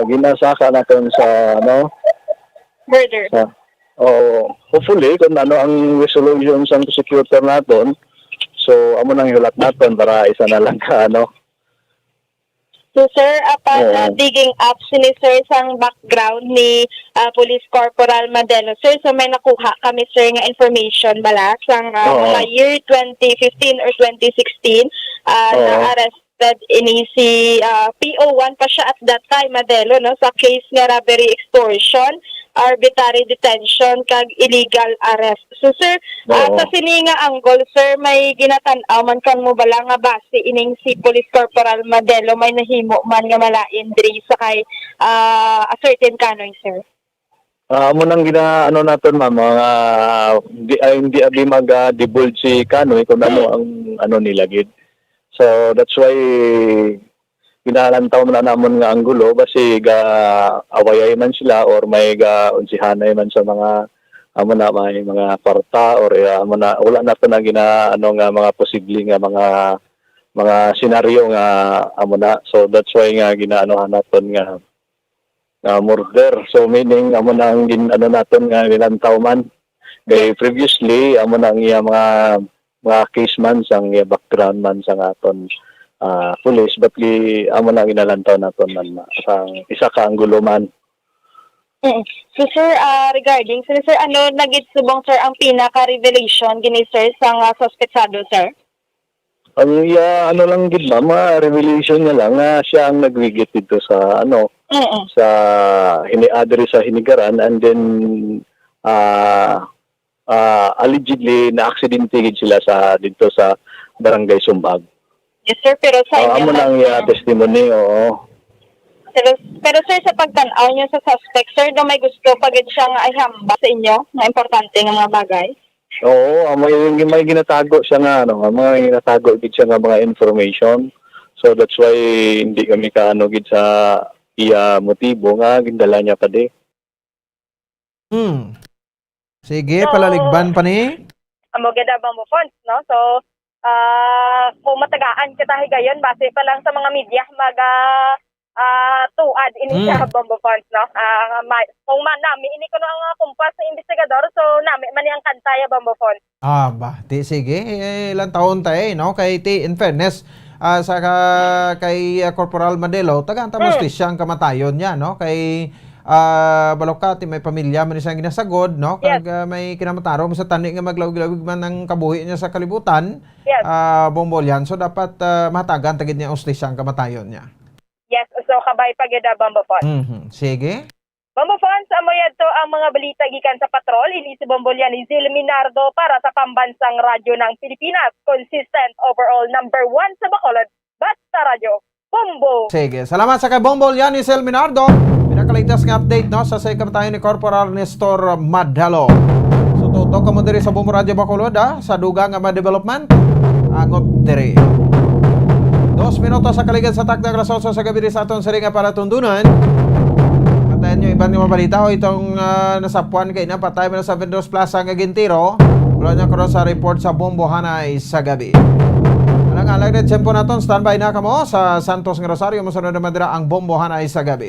ginasaka naton sa Murder. Hopefully kung ang resolution sa prosecutor naton, so amo nang hulat naton para isa na lang ka So sir, upon digging up sini sir sang background ni Police Corporal Madelo sir, so may nakuha kami sir nga information bala sang mga year 2015 or 2016 na-arrested ini si PO1 pa siya at that time Madelo sa case nga robbery extortion, arbitrary detention kag illegal arrest. So sir, sa sini nga angle sir, may ginatan-aw man kan mo bala nga base ining si Police Corporal Madelo may nahimo man nga malain diri sa kay a certain kanoy sir. Amo nang ginaano naton ma'am, hindi abi mag-divulge si kanoy kung ang nila gid. So that's why ginalantaw na namon nga ang gulo basi awayay man sila or may unsihanay man sa mga may mga kwarta or wala na to na nga mga posible nga mga senaryo nga so that's why nga ginaanohan naton nga murder. So meaning ang naton nga gilantaw man kay previously nang iya mga case man sang background man sang aton police but amo na ginalantaw naton man sang isa ka anggulo man. So sir, regarding sir, nagitsubong sir ang pinaka-revelation gini sir sang suspetsado sir? Ang lang gid ma'am, revelation niya lang nga siya ang nagwigit dito sa sa adri sa Hinigaran and then allegedly na aksidente gid sila dito sa Barangay Sumbag. Yes sir, pero sa inyo amo nang testimony Pero sir, sa pagtanaw niyo sa suspect sir, may gusto pagid siya nga ihamba sa inyo na importante nga mga bagay? Oo, may ginatago siya nga may ginatago gid siya nga mga information. So that's why hindi kami gid sa iya motibo nga gindala niya pa di. Sige, palaligban pa ni. Amo gid ba mo funds, no? So kung matagaan kita higayon base pa lang sa mga media tuad ini sa bombo funds, no? Kung nami ini ko ang kumpas sa investigador, so nami man yang kantaya bombo funds. Sige, ilang taon tayo, no? Kay in fairness, kay Corporal Madelo, taga-antamos siyang kamatayon niya, no? Kay Balokati, may pamilya man siyang ginasagod, no? Kag may kinamatarong sa tani nga maglawig-lawig man ng kabuhi niya sa kalibutan, bombolyan. So dapat matagan tagid niya siyang kamatayon niya. Yes, so kabay pagida bombo funds. Sige. Bombo funds, amo yadto ang mga balita gikan sa patrol, ini si Bombolyan ni Zil Minardo para sa pambansang radyo ng Pilipinas, consistent overall number 1 sa Bacolod, Basta Radyo, Bombo. Sige, salamat sa kay Bombolyan ni Zil Minardo. Pinakaligtas nga update no sa kamatayon ni Corporal Nestor Madalo. So tutok ka mo diri sa Bombo Radyo Bacolod sa dugang nga development angot diri. 2 minutos sa kaligid sa takdang rasoso sa gabi sa aton sari nga para tundunan. Patayan nyo ibang mga balita itong nasapuan kay na patay mo na sa Vendos Plaza nga Gintiro. Wala niya ko sa report sa Bombo Hanay sa gabi. Alang-alang na tiyempo naton, standby na kamo sa Santos nga Rosario. Masunod na madira ang Bombo Hanay sa gabi.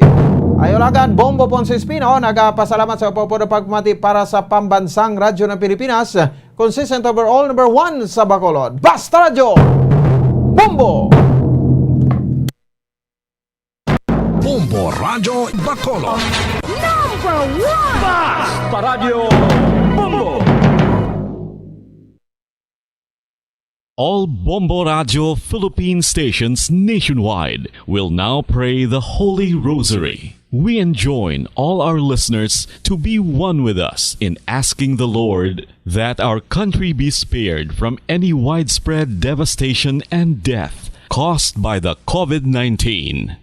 Ayolagan, Bombo Ponce Espino, nagapasalamat sa upo na pagmati para sa pambansang radyo ng Pilipinas. Consistent overall number 1 sa Bacolod. Basta Radyo! Bombo! Bombo Radio Bacolod. Number 1! Basta Radio Bombo! All Bombo Radio Philippine stations nationwide will now pray the Holy Rosary. We enjoin all our listeners to be one with us in asking the Lord that our country be spared from any widespread devastation and death caused by the COVID-19.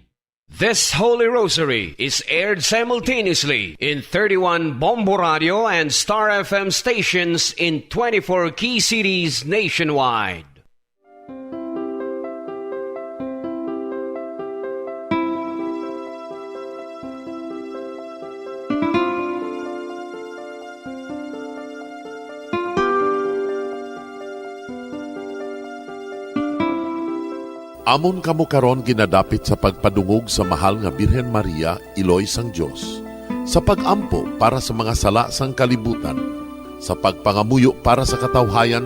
This Holy Rosary is aired simultaneously in 31 Bombo Radio and Star FM stations in 24 key cities nationwide. Amon kamo karon ginadapit sa pagpadungog sa mahal nga Birhen Maria, Iloy sang Dios, sa pagampo para sa mga sala sang kalibutan, sa pagpangamuyo para sa katawhayan,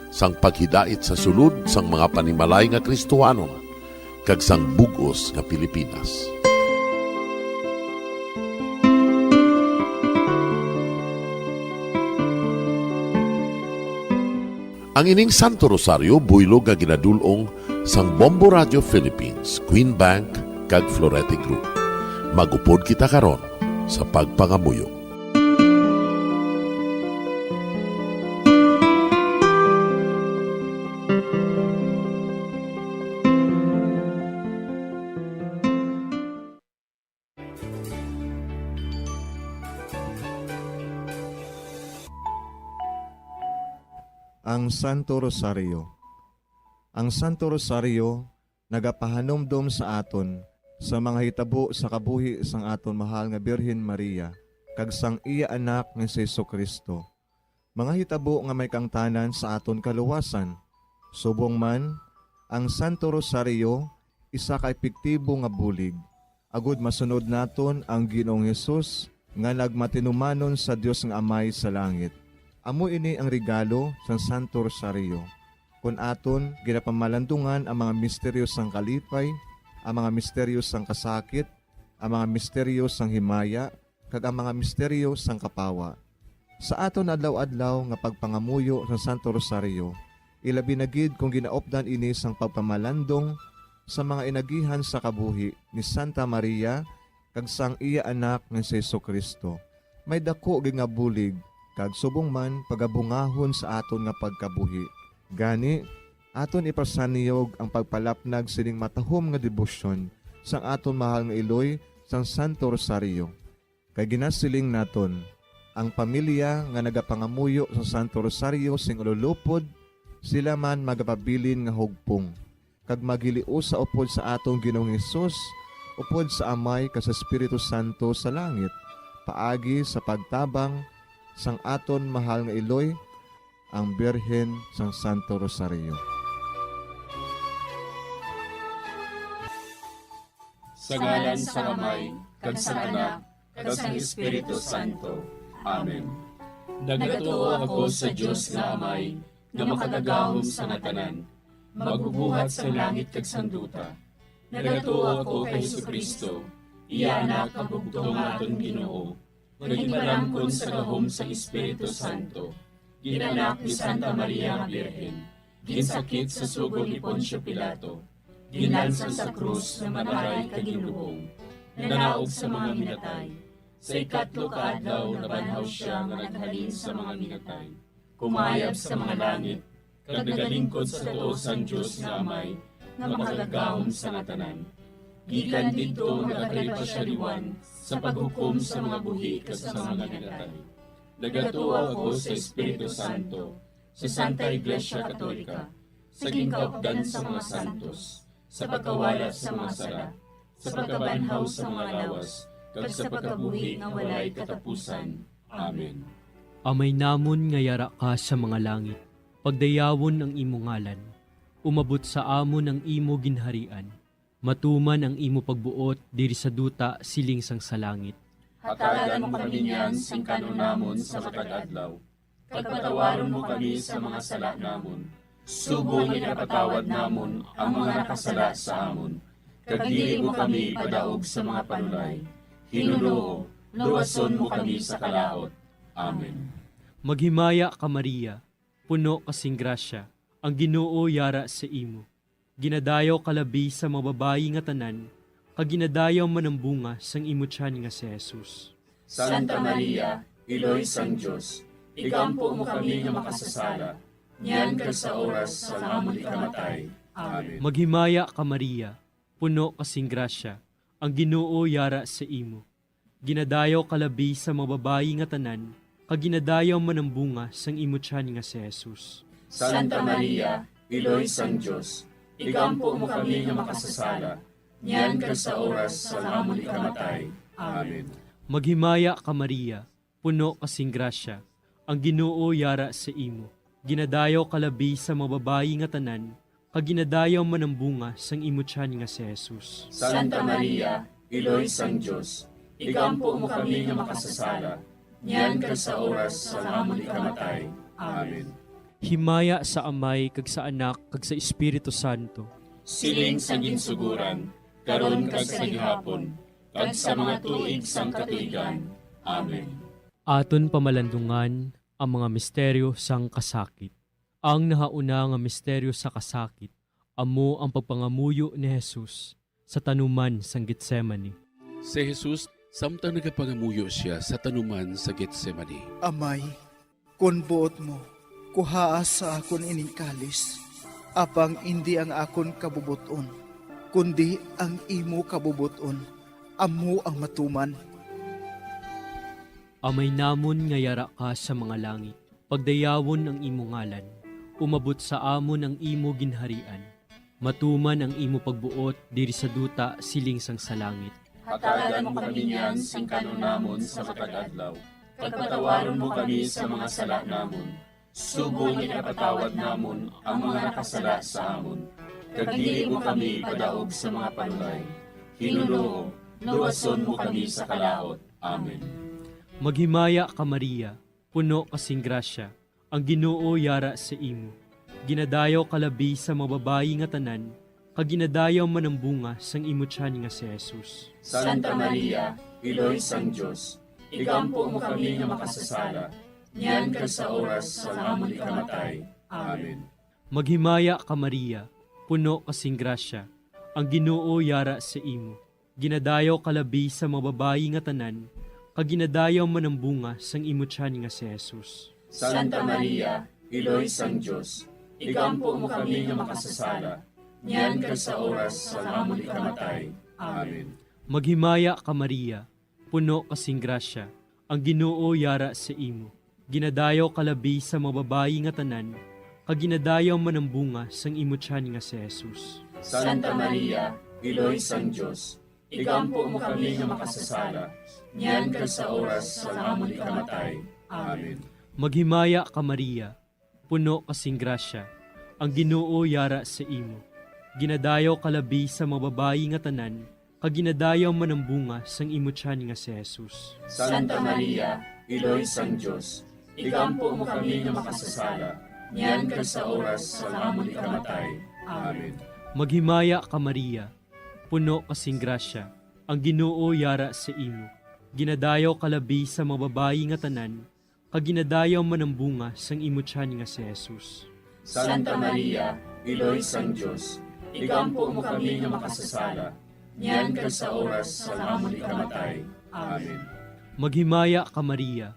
sang paghidait sa sulod sang mga panimalay nga Kristohanon, kag sang bugos nga Pilipinas. Ang ining Santo Rosario buylog nga ginadulong sang Bombo Radio Philippines, Queen Bank, kag Florete Group. Magupod kita karon sa pagpangamuyo. Ang Santo Rosario. Ang Santo Rosario nagapahanomdom sa aton sa mga hitabo sa kabuhi sang aton mahal nga Birhen Maria kag sang iya anak nga si Jesucristo. Mga hitabo nga may kangtanan sa aton kaluwasan. Subong man, ang Santo Rosario isa ka epektibo nga bulig. Agud masunod naton ang Ginoong Hesus nga nagmatinumanon sa Dios nga Amay sa langit. Amo ini ang regalo sa Santo Rosario. Kung aton ginapamalandungan ang mga misteryo sang kalipay, ang mga misteryo sang kasakit, ang mga misteryo sang himaya, kag ang mga misteryo sang kapawa. Sa aton adlaw-adlaw nga pagpangamuyo sa Santo Rosario, ilabi na gid kung ginaopdan ini sang pagpamalandong sa mga inagihan sa kabuhi ni Santa Maria kag sang iya anak nga si Jesucristo. May dako gid nga bulig kag subong man pagabungahon sa aton nga pagkabuhi. Gani, aton ipasaniyog ang pagpalapnag sining matahom nga debosyon sang aton mahal nga Iloy sang Santo Rosario. Kay ginasiling naton, ang pamilya nga nagapangamuyo sa Santo Rosario sing ululupod, sila man magapabilin nga hugpong. Kag magiliu sa upod sa atong Ginoong Hesus, upod sa Amay kas Espiritu Santo sa langit, paagi sa pagtabang sang aton mahal nga Iloy, ang Birhen sang Santo Rosario. Sa ngalan sa Amay, kag sa Anak, kag sa Espiritu Santo. Amen. Nagatuo ako sa Dios nga Amay, nga makatagahom sa natanan, magbubuhat sa langit kag sanduta. Nagatuo ako kay Jesucristo, iya anak kag bugtong aton Ginoo. Nagiparamkon sa gahom sa Espiritu Santo, ginanak ni Santa Maria nga Birhen, ginsakit sa sugod ni Poncio Pilato, ginalsa sa krus na matay kaginlubong, nanaog sa mga minatay. Sa ikatlo ka adlaw nabanhaw siya nga naghalin sa mga minatay, kumayab sa mga langit, kag nagalingkod sa tuos ang Diyos nga Amay, nga makagagahom sa natanan. Gikan dito nagakalipa siya liwan sa paghukom sa mga buhi kas sa mga minatay. Nagatuo ako sa Espiritu Santo, sa Santa Iglesia Katolika, sa gingkaupdan sa mga santos, sa pagkawala sa mga sala, sa pagkabanhaw sa mga lawas, kag sa pagkabuhi nga walay katapusan. Amen. Amay namon nga yara ka sa mga langit, pagdayawon ang imo ngalan, umabot sa amon ang imo ginharian, matuman ang imo pagbuot diri sa duta siling sang sa langit. Hatagan mo kami niyan sing kanon namon sa matag adlaw. Pagpatawaron mo kami sa mga sala namon. Subong ipatawad namon ang mga nakasala sa amon. Kag dili mo kami padaog sa mga panulay. Hinuloo, luwason mo kami sa kalaot. Amen. Maghimaya ka Maria, puno kasing grasya, ang Ginoo yara sa imo. Ginadayaw kalabi sa mga babayi nga tanan, kag ginadayaw man ang bunga sang imo tiyan nga si Jesus. Santa Maria, Iloy sang Dios, igampo mo kami nga makasasala, niyan kag sa oras sa amon ikamatay. Amen. Maghimaya ka Maria, puno kasing grasya, ang Ginoo yara sa imo. Ginadayaw kalabi sa mga babayi nga tanan, kag ginadayaw man ang bunga sang imo tiyan nga si Jesus. Santa Maria, Iloy sang Dios, igampo mo kami nga makasasala, niyan kag sa oras sa amon ikamatay. Amen. Maghimaya ka Maria, puno kasing grasya, ang Ginoo yara sa imo. Ginadayaw kalabi sa mga babayi nga tanan, kaginadayaw man ang bunga sang imo tiyan nga si Jesus. Santa Maria, Iloy sang Dios, igampo mo kami nga makasasala, niyan kag sa oras sa amon ikamatay. Amen. Himaya sa Amay, kag sa Anak, kag sa Espiritu Santo. Siling sa ginsuguran, karon kag sa gihapon, kag sa mga tuig sang katuigan. Amen. Aton pamalandungan ang mga misteryo sang kasakit. Ang nahauna nga misteryo sa kasakit, amo ang pagpangamuyo ni Jesus sa tanuman sang Getsemani. Si Jesus, samtang nagapangamuyo siya sa tanuman sa Getsemani. Amay, kun buot mo, kuhaas sa akon ining kalis, apang hindi ang akon kabubuton, kundi ang imo kabubuton, amo ang matuman. Amay namon nga yara ka sa mga langit, pagdayawon ang imo ngalan, umabot sa amon ang imo ginharian, matuman ang imo pagbuot diri sa duta siling sang sa langit. Hatagan mo kami niyan sing kanon namon sa matag adlaw. Pagpatawaron mo kami sa mga sala namon. Subong ikapatawad namon ang mga nakasala sa amon. Kag dili mo kami padaog sa mga panulay. Hinuloo, luwason mo kami sa kalaot. Amen. Maghimaya ka Maria, puno kasing grasya, ang Ginoo yara sa imo. Ginadayaw kalabi sa mga babayi nga tanan, kag ginadayaw man ang bunga sang imo tiyan nga si Jesus. Santa Maria, Iloy sang Dios, igampo mo kami nga makasasala, niyan kag sa oras sa amon ikamatay. Amen. Maghimaya ka Maria, puno kasing grasya, ang Ginoo yara sa imo. Ginadayaw kalabi sa mga babayi nga tanan, kag ginadayaw man ang bunga sang imo tiyan nga si Jesus. Santa Maria, Iloy sang Dios, igampo mo kami nga makasasala, niyan kag sa oras sa amon ikamatay. Amen. Maghimaya ka Maria, puno kasing grasya, ang Ginoo yara sa imo. Ginadayaw kalabi sa mga babayi nga tanan, kag ginadayaw man ang bunga sang imo tiyan nga si Jesus. Santa Maria, Iloy sang Dios, igampo mo kami nga makasasala, niyan kag sa oras sa amon ikamatay. Amen. Maghimaya ka Maria, puno kasing grasya, ang Ginoo yara sa imo. Ginadayaw kalabi sa mga babayi nga tanan, kag ginadayaw man ang bunga sang imo tiyan nga si Jesus. Santa Maria, Iloy sang Dios, igampo mo kami nga makasasala, niyan kag sa oras sa amon ikamatay. Amen. Maghimaya ka Maria, puno kasing grasya, ang Ginoo yara sa imo. Ginadayaw kalabi sa mga babayi nga tanan, kag ginadayaw man ang bunga sang imo tiyan nga si Jesus. Santa Maria, Iloy sang Dios, igampo mo kami nga makasasala, niyan kag sa oras sa amon ikamatay. Amen. Maghimaya ka Maria,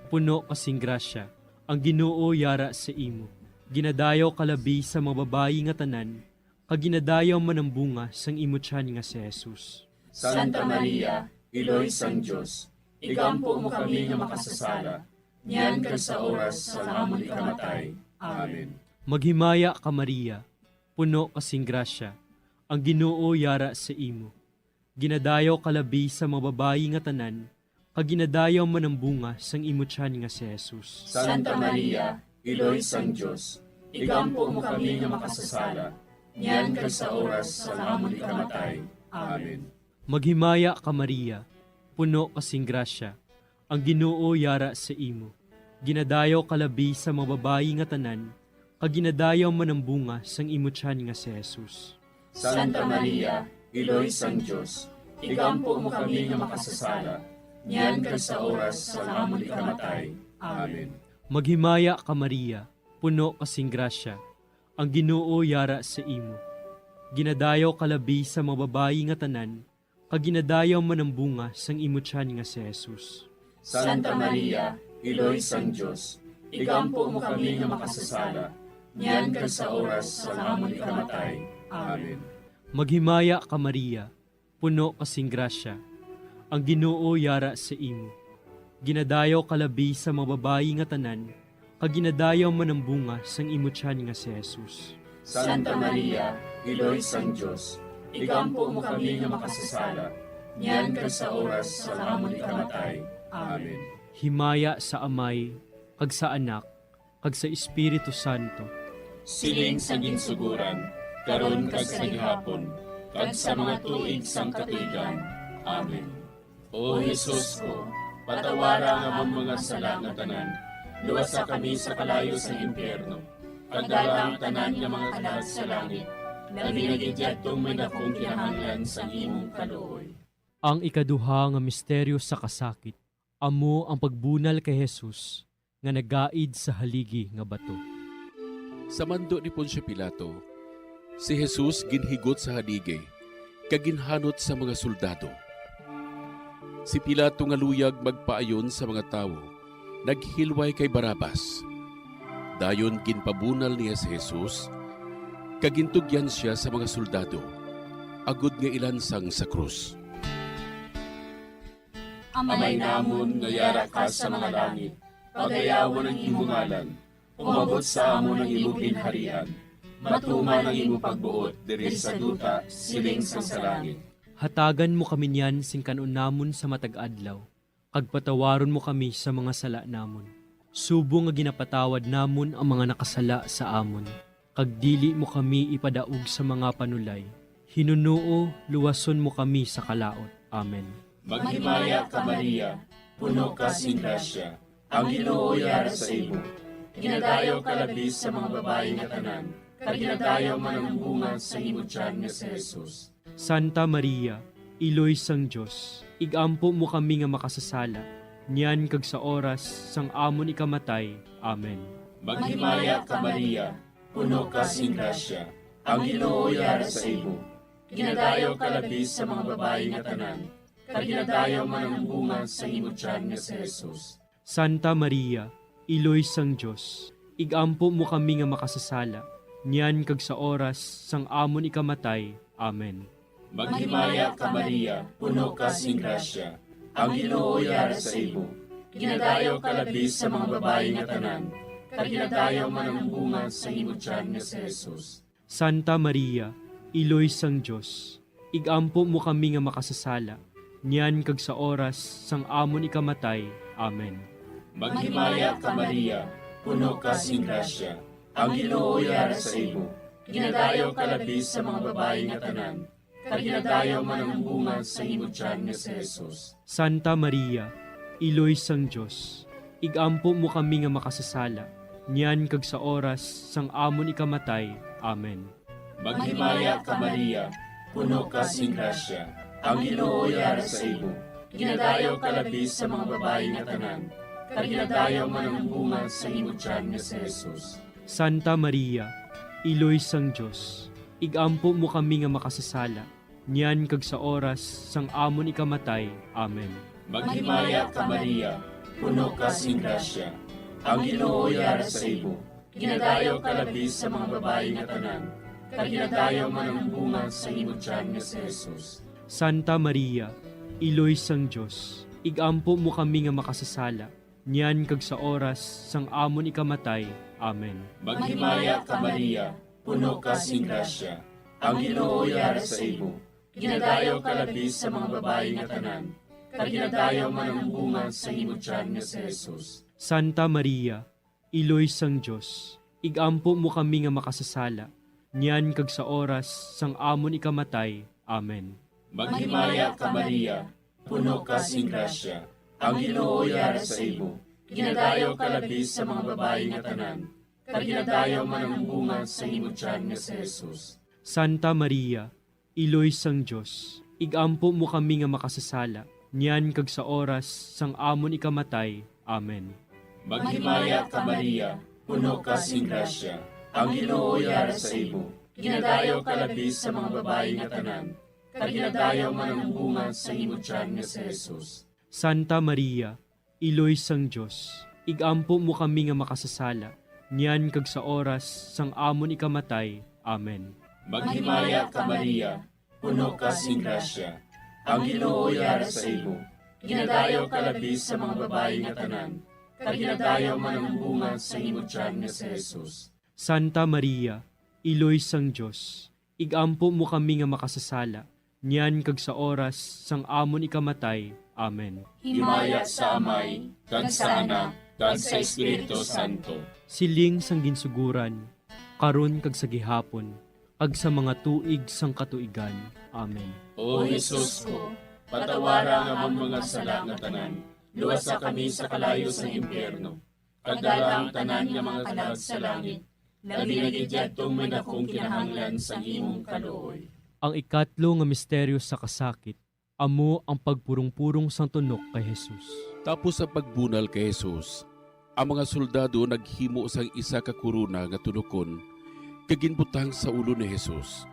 puno kasing grasya, ang Ginoo yara sa imo. Ginadayaw kalabi sa mga babayi nga tanan, kag ginadayaw man ang bunga sang imo tiyan nga si Jesus. Santa Maria, Iloy sang Dios, igampo mo kami nga makasasala, niyan kag sa oras sa amon ikamatay. Amen. Maghimaya ka Maria, puno kasing grasya, ang Ginoo yara sa imo. Ginadayaw kalabi sa mga babayi nga tanan, kag ginadayaw man ang bunga sang imo tiyan nga si Jesus. Santa Maria, Iloy sang Dios, igampo mo kami nga makasasala, niyan kag sa oras sa amon ikamatay. Amen. Maghimaya ka Maria, puno kasing grasya, ang Ginoo yara sa imo. Ginadayaw kalabi sa mga babayi nga tanan, kag ginadayaw man ang bunga sang imo tiyan nga si Jesus. Santa Maria, Iloy sang Dios, igampo mo kami nga makasasala, niyan kag sa oras sa amon ikamatay. Amen. Maghimaya ka Maria, puno kasing grasya, ang Ginoo yara sa imo. Ginadayaw kalabi sa mga babayi nga tanan, kag ginadayaw man ang bunga sang imo tiyan nga si Jesus. Santa Maria, Iloy sang Dios, igampo mo kami nga makasasala, niyan kag sa oras sa amon ikamatay. Amen. Maghimaya ka Maria, puno kasing grasya, ang Ginoo yara sa imo. Ginadayaw kalabi sa mga babayi nga tanan, kag ginadayaw man ang bunga sang imo tiyan nga si Jesus. Santa Maria, Iloy sang Dios, igampo mo kami nga makasasala, niyan kag sa oras sa amon ikamatay. Amen. Himaya sa Amay, kag sa Anak, kag sa Espiritu Santo. Siling sa ginsuguran, karon kag sa gihapon, kag sa mga tuig sang katuigan. Amen. O Jesus ko, patawara nga among mga sala nga tanan, luwasa kami sa kalayo sa impyerno, kag dala ang tanan nga mga kalag sa langit, labi na gidyadtong may dakong kinahanglan sa imong kaluoy. Ang ikaduha nga misteryo sa kasakit, amo ang pagbunal kay Jesus nga nagaid sa haligi nga bato. Sa mando ni Poncio Pilato, si Jesus ginhigot sa haligi, kag ginhanot sa mga soldado. Si Pilato nga luyag magpaayon sa mga tawo, naghilway kay Barabas. Dayon ginpabunal niya si Jesus, kag gintugyan siya sa mga soldado, agud nga ilansang sa krus. Amay namon nga yara ka sa mga langit, pagayawan ang imong ngalan, umabot sa amon ang imong ginharian, matuman ang imong pagbuot diri sa duta siling sa langit. Hatagan mo kami niyan sing kanon namon sa matag adlaw, kag patawaron mo kami sa mga sala namon. Subo nga ginapatawad namon ang mga nakasala sa amon, kag dili mo kami ipadaog sa mga panulay. Hinunuo, luwason mo kami sa kalaot. Amen. Maghimaya ka Maria, puno ka sing grasya, ang Ginoo yara sa imo. Ginadayaw ka labis sa mga babae nga tanan, kag ginadayaw man ang bunga sa imo tiyan nga si Jesus. Santa Maria, Iloy sang Diyos, igampo mo kami nga makasasala, niyan kag sa oras sang amon ikamatay. Amen. Maghimaya ka Maria, puno ka sing grasya, ang Ginoo yara sa imo. Ginadayaw ka labis sa mga babae nga tanan, kag ginadayaw man ang bunga sa imo tiyan nga si Jesus. Santa Maria, Iloy sang Diyos, igampo mo kami nga makasasala, niyan kag sa oras sang amon ikamatay. Amen. Maghimaya ka Maria, puno ka sing grasya, ang Ginoo yara sa imo. Ginadayaw ka labis sa mga babae nga tanan, kag ginadayaw man ang bunga sa imo tiyan nga si Jesus. Santa Maria, Iloy sang Diyos, igampo mo kami nga makasasala, niyan kag sa oras sang amon ikamatay. Amen. Maghimaya ka Maria, puno ka sing grasya, ang Ginoo yara sa imo. Ginadayaw ka labis sa mga babae nga tanan, kag ginadayaw man ang bunga sa imo tiyan nga si Jesus. Santa Maria, Iloy sang Diyos, igampo mo kami nga makasasala, niyan kag sa oras sang amon ikamatay. Amen. Maghimaya ka Maria, puno ka sing grasya, ang Ginoo yara sa imo. Ginadayaw ka labis sa mga babae nga tanan, kag ginadayaw man ang bunga sa imo tiyan nga si Jesus. Santa Maria, Iloy sang Diyos, igampo mo kami nga makasasala, niyan kag sa oras sang amon ikamatay. Amen. Maghimaya ka Maria, puno ka sing grasya, ang Ginoo yara sa imo. Ginadayaw ka labis sa mga babae nga tanan, kag ginadayaw man ang bunga sa imo tiyan nga si Jesus. Santa Maria, Iloy sang Diyos, igampo mo kami nga makasasala, niyan kag sa oras sang amon ikamatay. Amen. Maghimaya ka Maria, puno ka sing grasya, ang Ginoo yara sa imo. Ginadayaw ka labis sa mga babae nga tanan, kag ginadayaw man ang bunga sa imo tiyan nga si Jesus. Santa Maria, Iloy sang Diyos, igampo mo kami nga makasasala, niyan kag sa oras sang amon ikamatay. Amen. Maghimaya ka Maria, puno ka sing grasya, ang Ginoo yara sa imo. Ginadayaw ka labis sa mga babae nga tanan, kag ginadayaw man ang bunga sa imo tiyan nga si Jesus. Santa Maria, Iloy sang Diyos, igampo mo kami nga makasasala, niyan kag sa oras sang amon ikamatay. Amen. Maghimaya ka Maria, puno ka sing grasya, ang Ginoo yara sa imo. Ginadayaw ka labis sa mga babae nga tanan, kag ginadayaw man ang bunga sa imo tiyan nga si Jesus. Santa Maria, Iloy sang Diyos, igampo mo kami nga makasasala, niyan kag sa oras sang amon ikamatay. Amen. Maghimaya ka Maria, puno ka sing grasya, ang Ginoo yara sa imo. Ginadayaw ka labis sa mga babae nga tanan, kag ginadayaw man ang bunga sa imo tiyan nga si Jesus. Santa Maria, Iloy sang Diyos, igampo mo kami nga makasasala, niyan kag sa oras sang amon ikamatay. Amen. Himaya sa Amay, kag sa Anak, kag sa Espiritu Santo. Siling sang ginsuguran, karon kag sa gihapon, kag sa mga tuig sang katuigan. Amen. O Jesus ko, patawara nga among mga sala nga tanan, luwasa kami sa kalayo sa impyerno, kagdala ang tanan nga mga kalag sa langit, labi na gidyadtong may dakong kinahanglan sa imong kaluoy. Ang ikatlo nga misteryo sa kasakit, amo ang pagpurong-purong sang tunok kay Jesus. Tapos sa pagbunal kay Jesus, ang mga soldado naghimo sang isa ka kuruna nga tunokon kaginbutang sa ulo ni Jesus.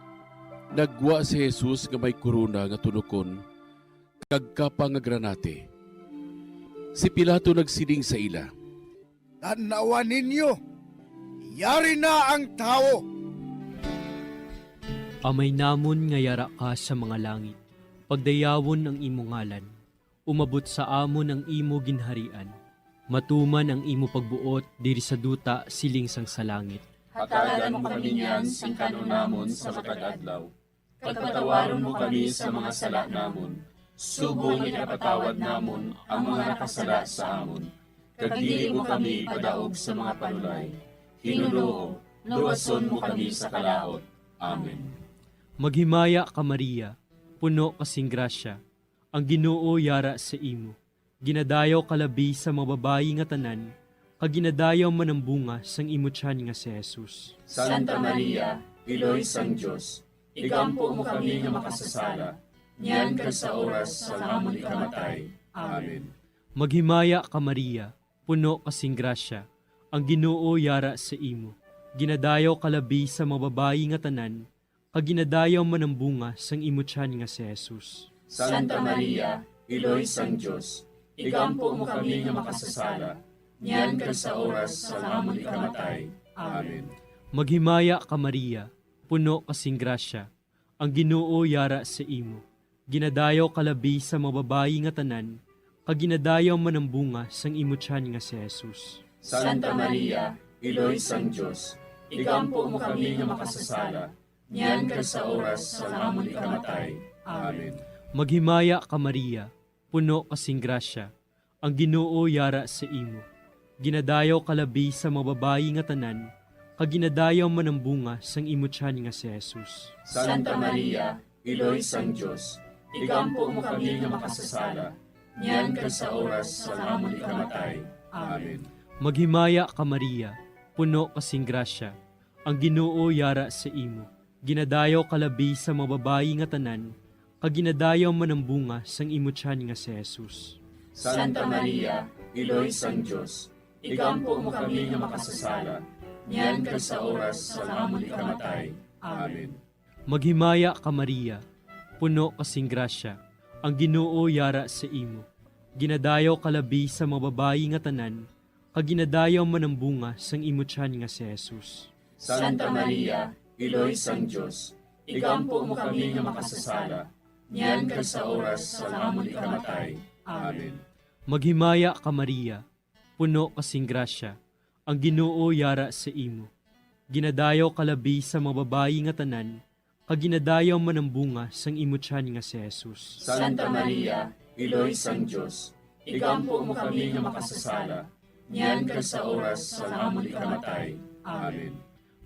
Nagwa si Jesus nga may kuruna nga tunokon kagkapa nga granate. Si Pilato nagsiling sa ila, Tanawan ninyo, yari na ang tao. Amay namon nga yara ka sa mga langit, pagdayawon ang imo ngalan, umabot sa amon ang imo ginharian, matuman ang imo pagbuot diri sa duta siling sang sa langit. Hatagan mo kami niyan sing kanunamon sa matag adlaw. Pagpatawaron mo kami sa mga sala namon. Subong ikapatawad namon ang mga nakasala sa amon. Kagdili mo kami padaog sa mga panulay. Hinuluo, luwason mo kami sa kalaot. Amen. Maghimaya ka Maria, puno kasing grasya, ang Ginoo yara sa imo. Ginadayaw kalabi sa mababayi nga tanan, kag ginadayaw man ang bunga sang imo tiyan nga si Jesus. Santa Maria, Iloy sang Diyos, igampo mo kami nga makasasala, niyan ka sa oras sa amon ikamatay. Amen. Maghimaya ka Maria, puno kasing grasya, ang Ginoo yara sa imo. Ginadayaw kalabi sa mababayi nga tanan, kag ginadayaw man ang bunga sang imo tiyan nga si Jesus. Santa Maria, Iloy sang Diyos, igampo mo kami nga makasasala, niyan ka sa oras sa amon ikamatay. Amen. Maghimaya ka Maria, puno kasing grasya, ang Ginoo yara sa imo. Ginadayaw kalabi sa mababayi nga tanan, kag ginadayaw man ang bunga sang imo tiyan nga si Jesus. Santa Maria, Iloy sang Diyos, igampo mo kami nga makasasala, niyan ka sa oras sa amon ikamatay. Amen. Maghimaya ka Maria, puno kasing grasya, ang Ginoo yara sa imo. Ginadayaw kalabi sa mababayi nga tanan, kag ginadayaw man ang bunga sang imo tiyan nga si Jesus. Santa Maria, Iloy sang Diyos, igampo mo kami nga makasasala, niyan ka sa oras sa amon ikamatay. Amen. Maghimaya ka Maria, puno kasing grasya, ang Ginoo yara sa imo. Ginadayaw kalabi sa mababayi nga tanan, kag ginadayaw man ang bunga sang imo tiyan nga si Jesus. Santa Maria, Iloy sang Diyos, igampo mo kami nga makasasala, niyan ka sa oras sa amon ikamatay. Amen. Maghimaya ka Maria, puno kasing grasya, ang Ginoo yara sa imo. Ginadayaw kalabi sa mababayi nga tanan, kag ginadayaw man ang bunga sang imo tiyan nga si Jesus. Santa Maria, Iloy sang Diyos, igampo mo kami nga makasasala, niyan ka sa oras sa amon ikamatay. Amen. Maghimaya ka Maria, puno kasing grasya, ang Ginoo yara sa imo. Ginadayaw kalabi sa mababayi nga tanan, kag ginadayaw man ang bunga sang imo tiyan nga si Jesus. Santa Maria, Iloy sang Diyos, igampo mo kami nga makasasala, niyan ka sa oras sa amon ikamatay. Amen.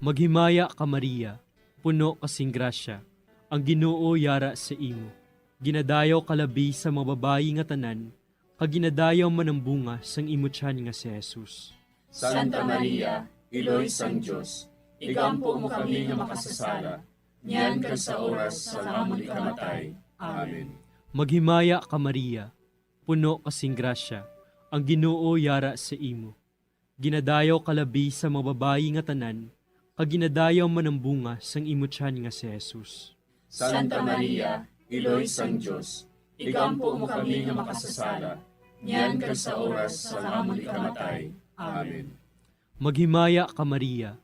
Maghimaya ka Maria, puno kasing grasya, ang Ginoo yara sa imo. Ginadayaw kalabi sa mababayi nga tanan, kag ginadayaw man ang bunga sang imo tiyan nga si Jesus. Santa Maria, Iloy sang Diyos, igampo mo kami nga makasasala, niyan ka sa oras sa amon ikamatay. Amen. Maghimaya ka Maria, puno kasing grasya, ang Ginoo yara sa imo. Ginadayaw kalabi sa mababayi nga tanan, kag ginadayaw man ang bunga sang imo tiyan nga si Jesus. Santa Maria, Iloy sang Diyos, igampo mo kami nga makasasala, niyan ka sa oras sa amon ikamatay. Amen. Maghimaya ka Maria,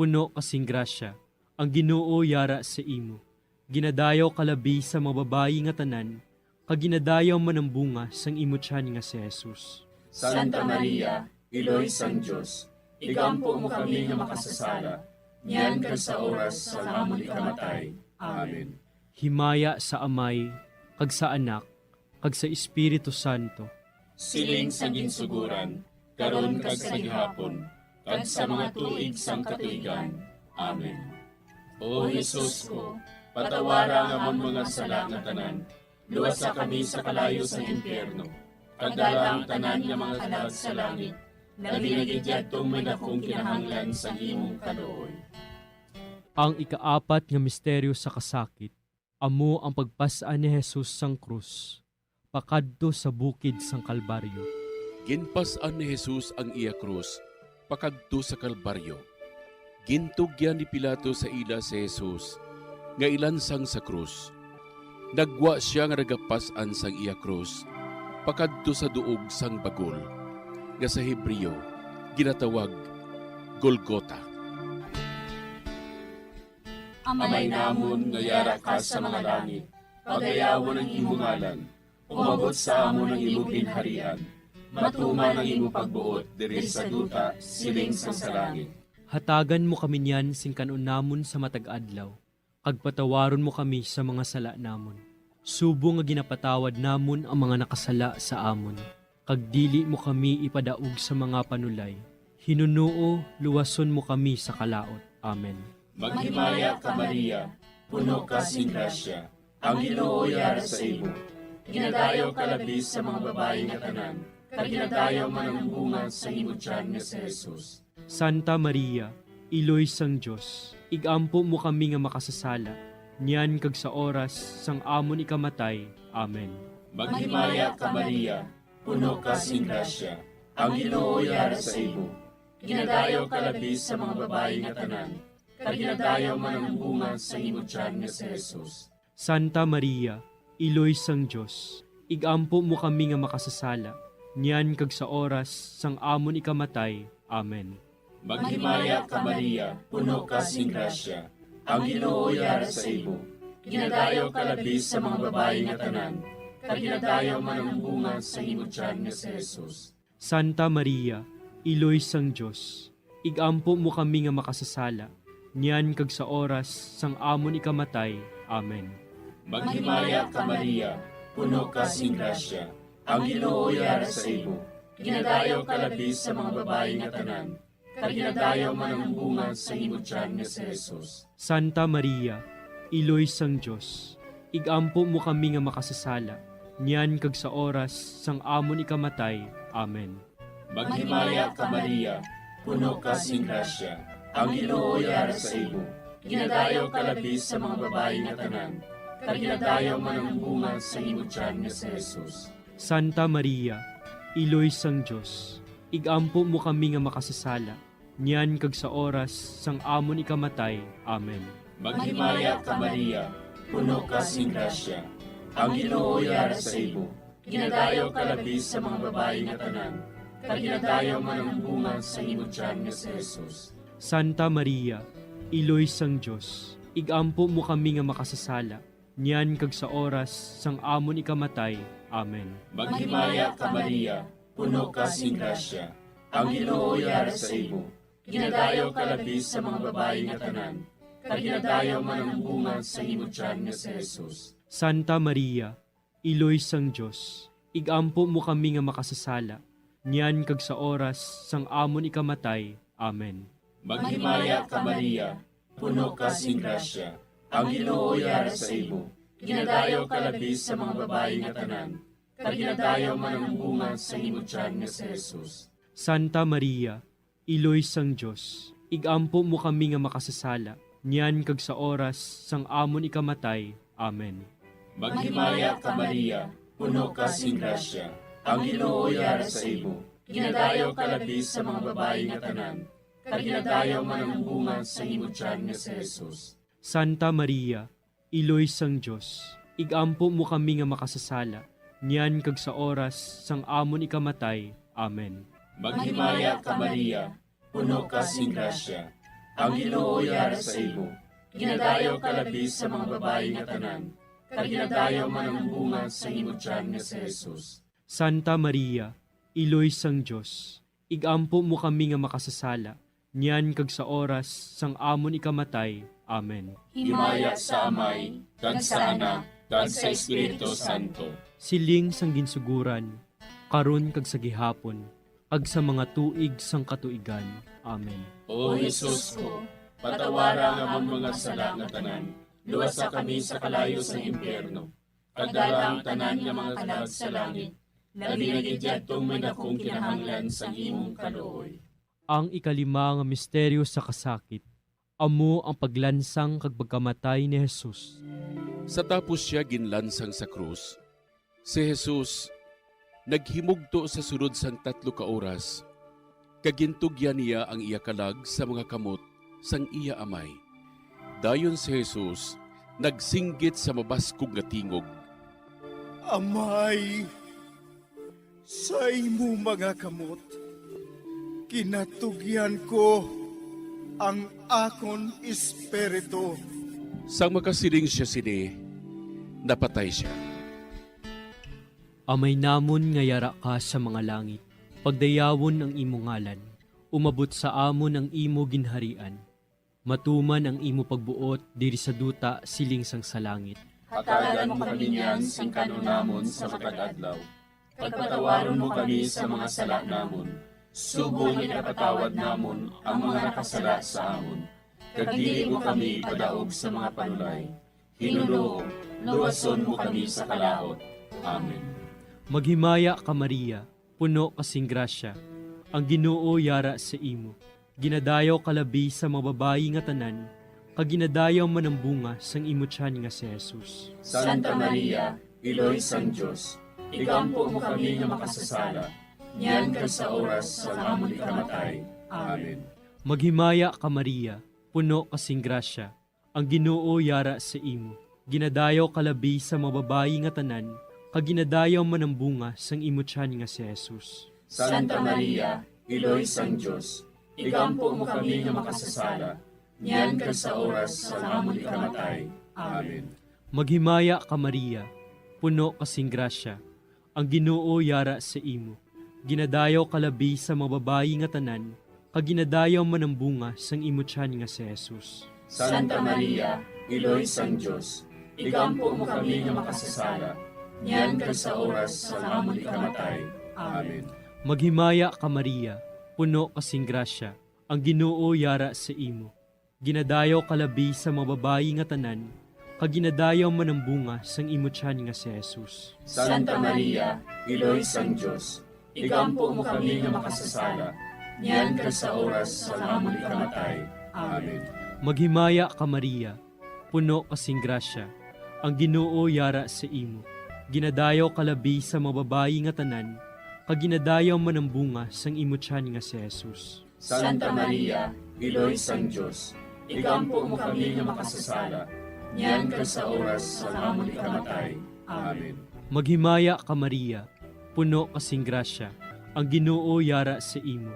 puno kasing grasya, ang Ginoo yara sa imo. Ginadayaw kalabi sa mababayi nga tanan, kag ginadayaw man ang bunga sang imo tiyan nga si Jesus. Santa Maria, Iloy sang Diyos, igampo mo kami nga makasasala, niyan ka sa oras sa amon ikamatay. Amen. Himaya sa Amay, kag sa Anak, kag sa Espiritu Santo. Siling sa ginsuguran, karon kag sa gihapon, kag sa mga tuig sang katuigan. Amen. O Jesus ko, patawara nga amon mga sala nga tanan, luwasa kami sa kalayo sa impyerno, kagdala ang tanan nga mga kalag sa langit, nabinagidyadtong may dakong kinahanglan sa imong kaluoy. Ang ikaapat nga misteryo sa kasakit, amo ang pagpasaan ni Jesus sang krus, pakadto sa bukid sang Kalbaryo. Ginpasan ni Jesus ang iya krus, pakadto sa Kalbaryo. Gintugyan ni Pilato sa ila si Jesus, nga ilansang sa krus. Nagwa siya nga nagapasan sang iya krus, pakadto sa duog sang bagol, nga sa Hebreo, ginatawag Golgota. Amay namon nga yara ka sa mga langit, pagayawon ang imong ngalan, umabot sa amon ang imong ginharian, matuman ang imong pagbuot diri sa duta siling sa langit. Hatagan mo kami niyan sing kanon namon sa matag adlaw, kag patawaron mo kami sa mga sala namon. Subo nga ginapatawad namon ang mga nakasala sa amon, kag dili mo kami ipadaog sa mga panulay. Hinunuo, luwason mo kami sa kalaot. Amen. Maghimaya ka Maria, puno ka sing grasya, ang Ginoo yara sa imo. Ginadayo ka labis sa mga babae nga tanan, kag ginadayo man ang bunga sa imo tiyan nga si Jesus. Santa Maria, Iloy sang Diyos, igampo mo kami nga makasasala, niyan kag sa oras sang amon ikamatay. Amen. Maghimaya ka Maria, puno ka sing grasya, ang Ginoo yara sa imo. Ginadayo ka labis sa mga babae nga tanan, kag ginadayo man ang bunga sa imo tiyan nga si Jesus. Santa Maria, Iloy sang Diyos, igampo mo kami nga makasasala, niyan kag sa oras sang amon ikamatay. Amen. Maghimaya ka Maria, puno ka sing grasya, ang Ginoo yara sa imo. Ginadayo ka labis sa mga babae nga tanan, kag ginadayo man ang bunga sa imo tiyan nga si Jesus. Santa Maria, Iloy sang Diyos, igampo mo kami nga makasasala, niyan kag sa oras sang amon ikamatay. Amen. Maghimaya ka Maria, puno ka sing grasya, ang Ginoo yara sa imo. Ginadayo ka labis sa mga babae nga tanan, kag ginadayo man ang bunga sa imo tiyan nga si Jesus. Santa Maria, Iloy sang Diyos, igampo mo kami nga makasasala, niyan kag sa oras sang amon ikamatay. Amen. Maghimaya ka Maria, puno ka sing grasya, ang Ginoo yara sa imo. Ginadayo ka labis sa mga babae nga tanan, kag ginadayo man ang bunga sa imo tiyan nga si Jesus. Santa Maria, Iloy sang Diyos, igampo mo kami nga makasasala, niyan kag sa oras sang amon ikamatay. Amen. Maghimaya ka Maria, puno ka sing grasya, ang Ginoo yara sa imo. Ginadayo ka labis sa mga babae nga tanan, kag ginadayo man ang bunga sa imo tiyan nga si Jesus. Santa Maria, Iloy sang Diyos, igampo mo kami nga makasasala, niyan kag sa oras sang amon ikamatay. Amen. Maghimaya ka Maria, puno ka sing grasya, ang Ginoo yara sa imo. Ginadayo ka labis sa mga babae nga tanan, kag ginadayo man ang bunga sa imo tiyan nga si Jesus. Santa Maria, Iloy sang Diyos, igampo mo kami nga makasasala, niyan kag sa oras sang amon ikamatay. Amen. Maghimaya ka Maria, puno ka sing grasya, ang Ginoo yara sa imo. Ginadayo ka labis sa mga babae nga tanan, kag ginadayo man ang bunga sa imo tiyan nga si Jesus. Santa Maria, Iloy sang Diyos, igampo mo kami nga makasasala, niyan kag sa oras sang amon ikamatay. Amen. Maghimaya ka Maria, puno ka sing grasya, ang Ginoo yara sa imo. Ginadayo ka labis sa mga babae nga tanan, kag ginadayo man ang bunga sa imo tiyan nga si Jesus. Santa Maria, Iloy sang Diyos, igampo mo kami nga makasasala, niyan kag sa oras sang amon ikamatay. Amen. Maghimaya ka Maria, puno ka sing grasya, ang Ginoo yara sa imo. Ginadayo ka labis sa mga babae nga tanan, kag ginadayo man ang bunga sa imo tiyan nga si Jesus. Santa Maria, Iloy sang Diyos, igampo mo kami nga makasasala, niyan kag sa oras sang amon ikamatay. Amen. Himaya sa Amay, kag sa Anak, kag sa Espiritu Santo. Siling sang ginsuguran, karon kag sa gihapon, kag sa mga tuig sang katuigan. Amen. O Jesus ko, Patawara ang among mga sala nga tanan, luwasa kami sa kalayo sa impyerno. Pagdala ang tanan nga mga kalag sa langit, labi na gidyadtong may dakong kinahanglan sa imong kaluoy. Ang ikalima nga misteryo sa kasakit, amo ang paglansang kag pagkamatay ni Jesus. Sa tapos siya ginlansang sa krus, si Jesus naghimugto sa sunod sang 3 ka oras, kagintugyan niya ang iya kalag sa mga kamot sang iya amay. Dayon si Jesus nagsinggit sa mabaskog nga tingog. Amay, sa imo mga kamot, kinatugyan ko ang akon espiritu. Sang makasiling siya sini, napatay siya. Amay namon nga yara ka sa mga langit, pagdayawon ang imo ngalan, umabot sa amon ang imo ginharian. Matuman ang imo pagbuot diri sa duta siling sang sa langit. Hatagan mo kami niyan sing kanunamon sa matag-adlaw. Pagpatawaron mo kami sa mga sala namon. Subong ipatawad namon ang mga nakasala sa amon. Kag dili mo kami padaog sa mga panulay. Hinunoo, luwason mo kami sa kalaot. Amen. Maghimaya ka Maria, puno kasing grasya, ang Ginoo yara sa imo. Ginadayaw kalabi sa mga babayi nga tanan, kag ginadayaw man ang bunga sang imo tiyan nga si Jesus. Santa Maria, Iloy sang Diyos, igampo mo kami nga makasasala, niyan ka sa oras sa amon ikamatay. Amen. Maghimaya ka Maria, puno kasing grasya, ang Ginoo yara sa imo. Ginadayaw kalabi sa mga babayi nga tanan, kag ginadayaw man ang bunga sang imo tiyan nga si Jesus. Santa Maria, Iloy sang Diyos, igampo mo kami nga makasasala, niyan ka sa oras sa amon ikamatay. Amen. Maghimaya ka Maria, puno kasing grasya, ang Ginoo yara sa imo. Ginadayaw kalabi sa mga babayi nga tanan, kag ginadayaw man ang bunga sang imo tiyan nga si Jesus. Santa Maria, Iloy sang Diyos, igampo mo kami nga makasasala, niyan ka sa oras sa amon ikamatay. Amen. Maghimaya ka Maria, puno kasing grasya, ang Ginoo yara sa imo. Ginadayaw kalabi sa mga babayi nga tanan, kag ginadayaw man ang bunga sang imo tiyan nga si Jesus. Santa Maria, Iloy sang Diyos, igampo mo kami nga makasasala, niyan ka sa oras sa amon ikamatay. Amen. Maghimaya ka Maria, puno kasing grasya, ang Ginoo yara sa imo. Ginadayaw kalabi sa mga babayi nga tanan, kag ginadayaw man ang bunga sang imo tiyan nga si Jesus. Santa Maria, Iloy sang Diyos, igampo mo kami nga makasasala, niyan ka sa oras sa amon ikamatay. Amen. Maghimaya ka Maria, puno kasing grasya, ang Ginoo yara sa imo.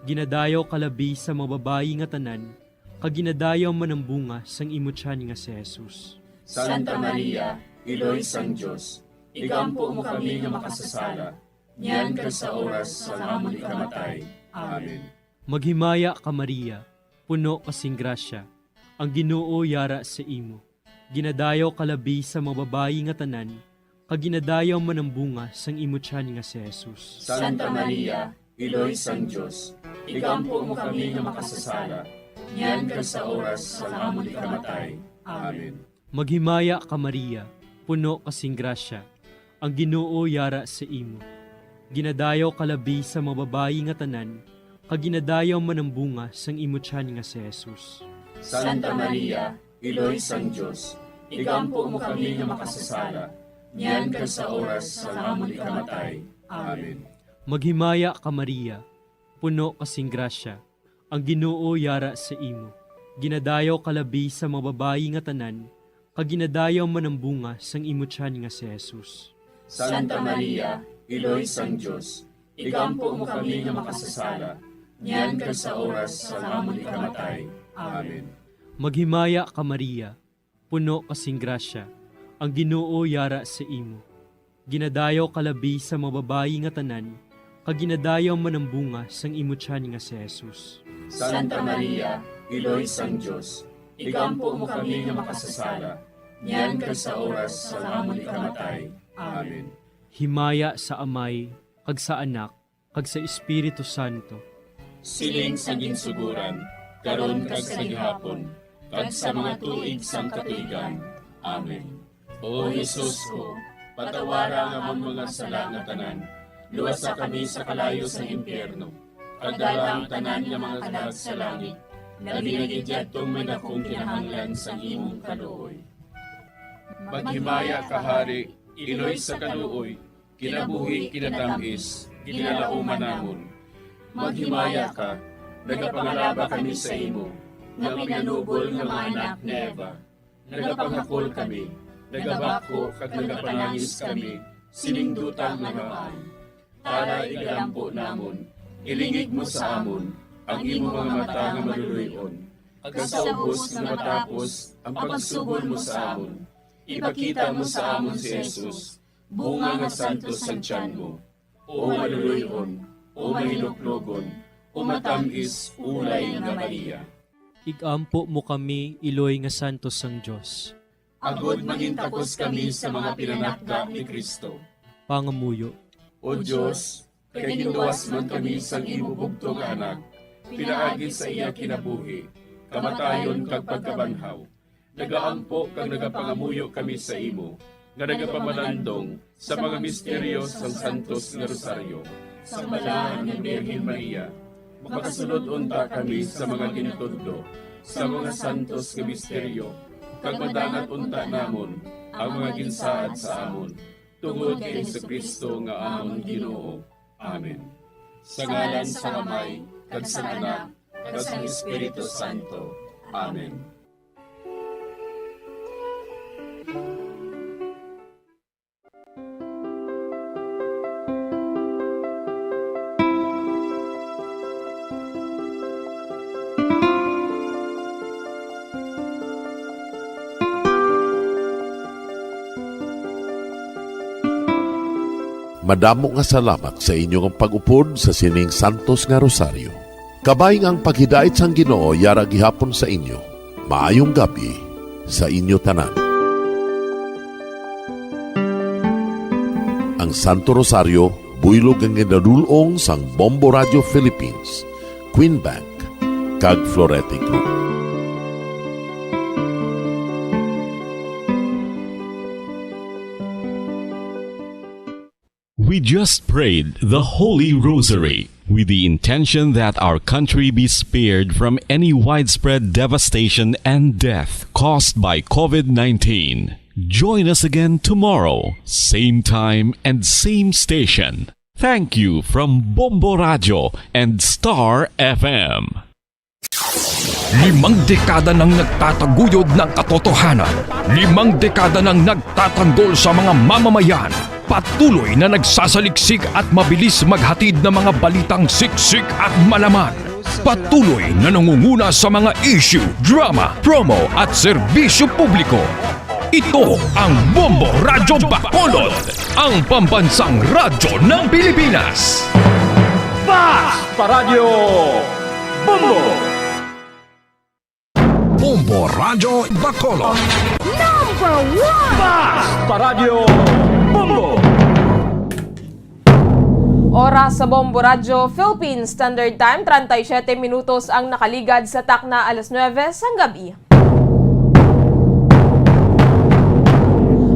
Ginadayaw kalabi sa mga babayi nga tanan, kag ginadayaw man ang bunga sang imo tiyan nga si Jesus. Santa Maria, Iloy sang Diyos, igampo mo kami nga makasasala, niyan ka sa oras sa amon ikamatay. Amen. Maghimaya ka Maria, puno kasing grasya, ang Ginoo yara sa imo. Ginadayaw kalabi sa mga babayi nga tanan, kag ginadayaw man ang bunga sang imo tiyan nga si Jesus. Santa Maria, Iloy sang Diyos, igampo mo kami nga makasasala, niyan ka sa oras sa amon ikamatay. Amen. Maghimaya ka Maria, puno kasing grasya, ang Ginoo yara sa imo. Ginadayaw kalabi sa mga babayi nga tanan, kag ginadayaw man ang bunga sang imo tiyan nga si Jesus. Santa Maria, Iloy sang Diyos, igampo mo kami nga makasasala, niyan ka sa oras sa amon ikamatay. Amen. Maghimaya ka Maria, puno kasing grasya, ang Ginoo yara sa imo. Ginadayaw kalabi sa mga babayi nga tanan, kag ginadayaw man ang bunga sang imo tiyan nga si Jesus. Santa Maria, Iloy sang Diyos, igampo mo kami nga makasasala, niyan ka sa oras sa amon ikamatay. Amen. Maghimaya ka Maria, puno kasing grasya, ang Ginoo yara sa imo. Ginadayaw kalabi sa mga babayi nga tanan, kag ginadayaw man ang bunga sang imo tiyan nga si Jesus. Santa Maria, Iloy sang Diyos, igampo mo kami nga makasasala, niyan ka sa oras sa amon ikamatay. Amen. Himaya sa Amay, kag sa Anak, kag sa Espiritu Santo. Siling sa ginsuguran, karon kag sa gihapon, kag sa mga tuig sang katuigan. Amen. O Jesus ko, patawara nga among mga sala nga tanan, luwasa kami sa kalayo sa impyerno, kag dala ang tanan nga mga kalag sa langit, labi na gidyadtong may dakong kinahanglan sa imong kaluoy. Maghimaya ka, Hari, Iloy sa kaluoy, kinabuhi kinatamis, ginalauman namon. Maghimaya ka, nagapangalaba kami sa imo, nga pinanubol nga mga anak ni Eva. Nagapangakol kami, nagabako kag nagapanangis kami, siningdutan nga naman. Para igalampo namon, ilingig mo sa amon, ang imo mga mata nga maluluyon. Kag sa ubos nga matapos, ang pagsugod mo sa amon. Ipakita mo sa amon si Jesus, bunga nga santos sa tiyan mo. O maluluyon, o mahiloklogon, o matamis, ulay nga Maria. Igampo mo kami, Iloy nga santos sang Dios. Agod mangintapos kami sa mga pinanakda ni Kristo. Pangamuyo. O Diyos, kay ginluwas man kami sang imo bugtong nga anak, pinaagi sa iya kinabuhi, kamatayon kag pagkabanhaw. Nagaampo kag nagapangamuyo kami sa imo, nga nagapamalandong sa mga misteryo sang Santos nga Rosaryo. Sa balahan ng Birhen Maria, makasunod unta kami sa mga ginitudlo, sa mga santos nga misteryo, kag madangat unta namon ang mga ginsaad sa amon, tungod kay Jesucristo nga amon Ginoo. Amen. Sa ngalan sa Amay, kag sa Anak, kag sa Espiritu Santo. Amen. Madamo nga salamat sa inyong pag-upod sa sining Santos nga Rosaryo. Kabayng ang paghidait sang Ginoo yara gihapon sa inyo. Maayong gabi sa inyo tanan. Ang Santo Rosario buylog ang ginadulong sang Bombo Radio Philippines, Queen Bank, kag Florete Group. We just prayed the Holy Rosary with the intention that our country be spared from any widespread devastation and death caused by COVID-19. Join us again tomorrow, same time and same station. Thank you from Bombo Radio and Star FM. 5 dekada nang nagtataguyod ng katotohanan. 5 dekada nang nagtatanggol sa mga mamamayan. Patuloy na nagsasaliksik at mabilis maghatid ng mga balitang siksik at malaman. Patuloy na nangunguna sa mga issue, drama, promo at serbisyo publiko. Ito ang Bombo Radyo Bacolod, ang pambansang radyo ng Pilipinas. Fast Paradyo Bombo! Bombo Radyo Bacolod. Number 1! Fast Paradyo Bombo! Oras sa Bombo Radyo Philippines Standard Time, 37 minutos ang nakaligad sa takna alas 9 sang gabi.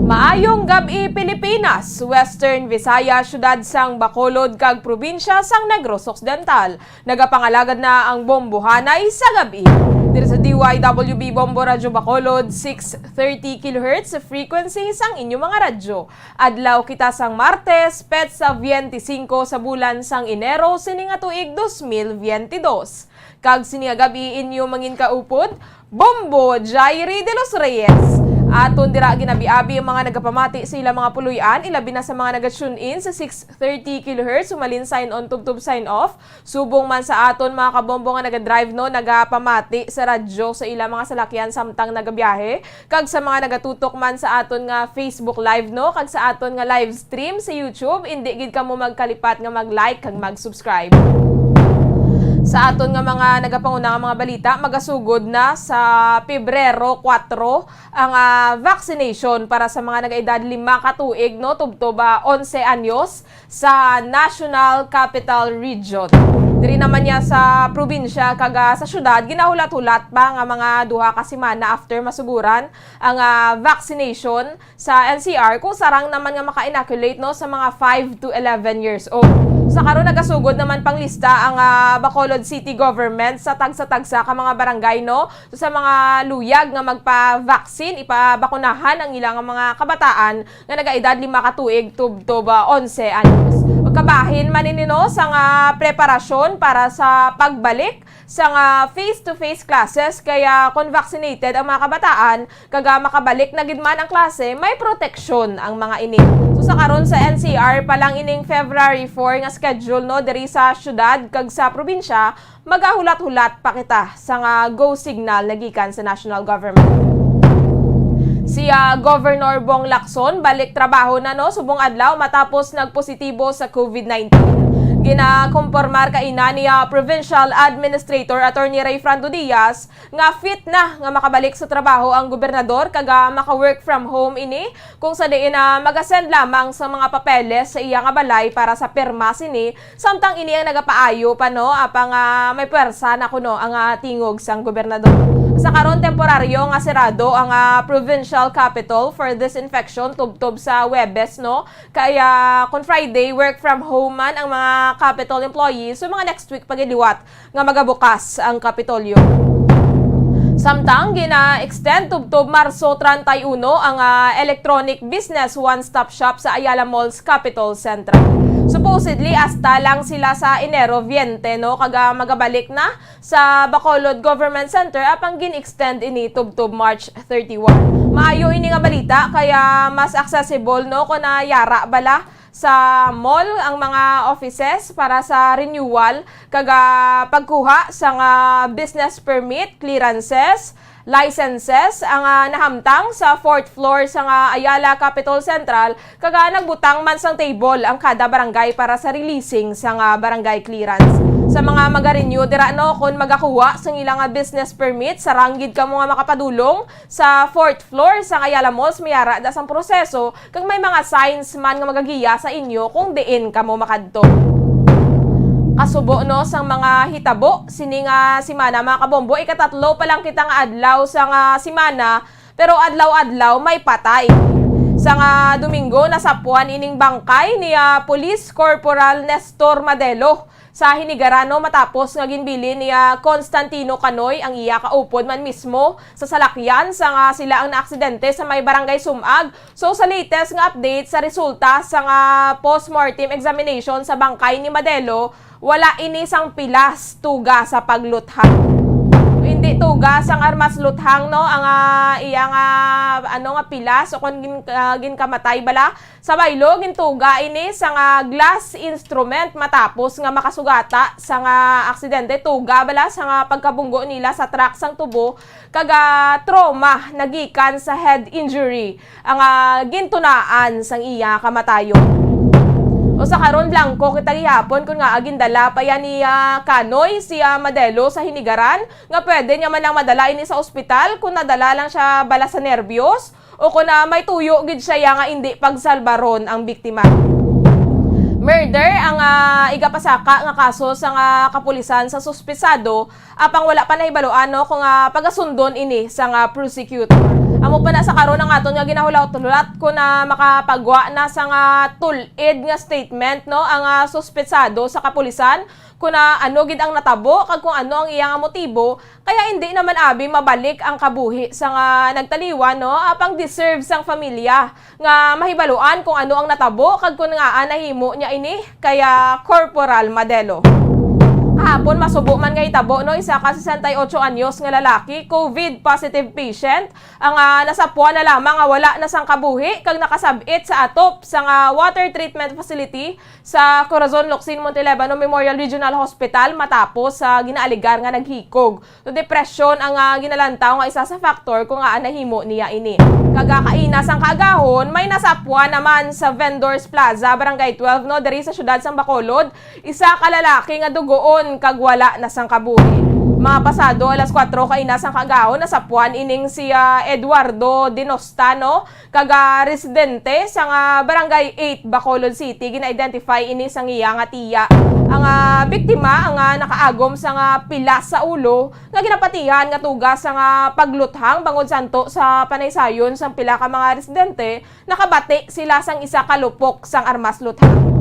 Maayong gabi Pilipinas, Western Visayas, syudad sang Bacolod kag probinsya sang Negros Occidental. Nagapangalagad na ang bombohanay sa gabi. Dito sa DYWB Bombo Radyo Bacolod, 630 kHz frequency sang inyong mga radyo. Adlaw kita sang Martes, petsa 25 sa bulan sang Enero, sining tuig 2022. Kag sining gabi inyo mangin kaupod, Bombo Jairi de los Reyes. Aton dira ginabi-abi ang mga nagapamati sa ilang mga puluyan, ilabi na sa mga nag-tune in sa 630 kHz, sumalin sign on tubtub sign off. Subong man sa aton mga kabombo nga naga-drive no, nagapamati sa radyo sa ilang mga salakyan samtang nagabiyahe. Kag sa mga nagatutok man sa aton nga Facebook live no, kag sa aton nga live stream sa YouTube, indi gid kamo magkalipat nga mag-like kag mag-subscribe. Sa aton nga mga nagapanguna nga mga balita, magasugod na sa Pebrero 4 ang vaccination para sa mga nag-edad 5 katuig no, tubtob 11 anyos sa National Capital Region. Diri naman niya sa probinsya kaga sa syudad ginahulat-hulat pa nga mga duha ka semana after masuguran ang vaccination sa NCR kung sarang naman nga maka-inoculate no sa mga 5 to 11 years old. Sa karon nagasugod naman pang lista ang Bacolod City Government sa tagsa-tagsa ka mga barangay no so, sa mga luyag nga magpa-vaccine ipabakunahan ang ilang mga kabataan nga nagaedad 5 ka tuig tub 11 anyos. Kabahin maninino sa preparasyon para sa pagbalik sa face-to-face classes kaya kung vaccinated ang mga kabataan kaga makabalik na gidman ang klase may proteksyon ang mga ini. So sa karon sa NCR pa lang ining February 4 nga schedule no diri sa syudad kag sa probinsya magahulat-hulat pa kita sa go signal nagikan sa national government. Si Governor Bong Lacson balik trabaho na no subong adlaw matapos nagpositibo sa COVID-19. Ginakompormar kaina ni Provincial Administrator Attorney Ray Frando Diaz nga fit na nga makabalik sa trabaho ang gobernador kaga maka-work from home ini kung sa diin mag-ascend lamang sa mga papeles sa iya nga balay para sa pirma sini samtang ini ang nagapaayo pa no apang may pwersa na kuno ang tingog sang gobernador. Sa karon temporaryo nga sirado ang provincial capital for disinfection tubtob sa Webes no kaya kon Friday work from home man ang mga capital employees so mga next week pagiliwat nga magabukas ang Kapitolyo. Samtang gina-extend tubtob Marso 31 ang electronic business one-stop shop sa Ayala Malls Capital Central. Supposedly hasta lang sila sa Enero 20 no kaga magabalik na sa Bacolod Government Center apang gin-extend ini tubtob March 31. Maayo ini nga balita kaya mas accessible no kun yara bala sa mall ang mga offices para sa renewal kaga pagkuha sa business permit, clearances, licenses ang nahamtang sa 4th floor sa Ayala Capital Central kaga nagbutang man sang table ang kada barangay para sa releasing sa barangay clearance. Sa mga magarenew dira no kun magakuha sa ilang business permit saranggid ka mo nga makapadulong sa 4th floor sa Ayala Malls mayara da sang proseso kag may mga signs man nga magagiya sa inyo kung diin ka mo makadto. Kasubo no sang mga hitabo sini nga semana mga kabombo ikatatlo pa lang kita nga adlaw sa semana pero adlaw-adlaw may patay. Sa Domingo nasapuan ining bangkay ni Police Corporal Nestor Madelo sa Hinigarano matapos nga ginbili ni Constantino Canoy ang iya kaupod man mismo sa salakyan sa sila ang naaksidente sa may barangay Sumag. So sa latest nga update sa resulta sa post-mortem examination sa bangkay ni Madelo, wala ini sang pilas tuga sa pagluthang. Hindi tuga sang armas luthang no ang iyang pilas o kun ginkamatay bala sa baylo gintuga ini sa glass instrument matapos nga makasugata sa aksidente tuga bala sa pagkabunggo nila sa truck sang tubo kaga trauma nagikan sa head injury ang gintunaan sang iya kamatayon. O sa karon blanco kita gihapon kun nga agindala pa yan ni Canoy si Madelo sa Hinigaran nga pwede niya man lang madala ini sa ospital kung nadala lang siya bala sa nervyos o kung may tuyo gid siya nga hindi pagsalbaron ang biktima. Murder ang igapasaka nga kaso sa kapulisan sa suspisado apang wala pa nahibaloan no kung pagasundon ini sa prosecutor. Amo pa na sa karon ang aton nga ginahulaw-tulat kung makapagwa na sa tulid nga statement no ang suspetsado sa kapulisan kung gid ang natabo kag kung ano ang iyang motibo kaya hindi naman abi mabalik ang kabuhi sa nagtaliwan no apang deserve sang pamilya nga mahibaluan kung ano ang natabo kag kung nahimo niya ini kaya Corporal Madelo. Kahapon masubo man nga hitabo no isa ka 68 anyos nga lalaki COVID positive patient ang nasapuan na lamang nga wala na sang kabuhi kag nakasabit sa atop sa water treatment facility sa Corazon Locsin Montelebano Memorial Regional Hospital matapos sa ginaaligar nga naghikog. So depression ang ginalantaw nga isa sa factor kung nahimo niya ini. Kagakaina sang kaagahon may nasapuan naman sa Vendors Plaza Barangay 12 no diri sa syudad sang Bacolod isa ka lalaki nga dugoon kag wala na sang kabuhi. Mga pasado alas 4 kaina sang kagahon nasapuan ining si Eduardo Dinostano kaga residente sa Barangay 8 Bacolod City gina-identify ini sang iya nga tiya Ang biktima ang nakaagom sa pila sa ulo nga ginapatihan nga tugas sa pagluthang bangod santo sa panaysayon sang pila ka mga residente nakabati sila sang isa ka lupok sang armas luthang.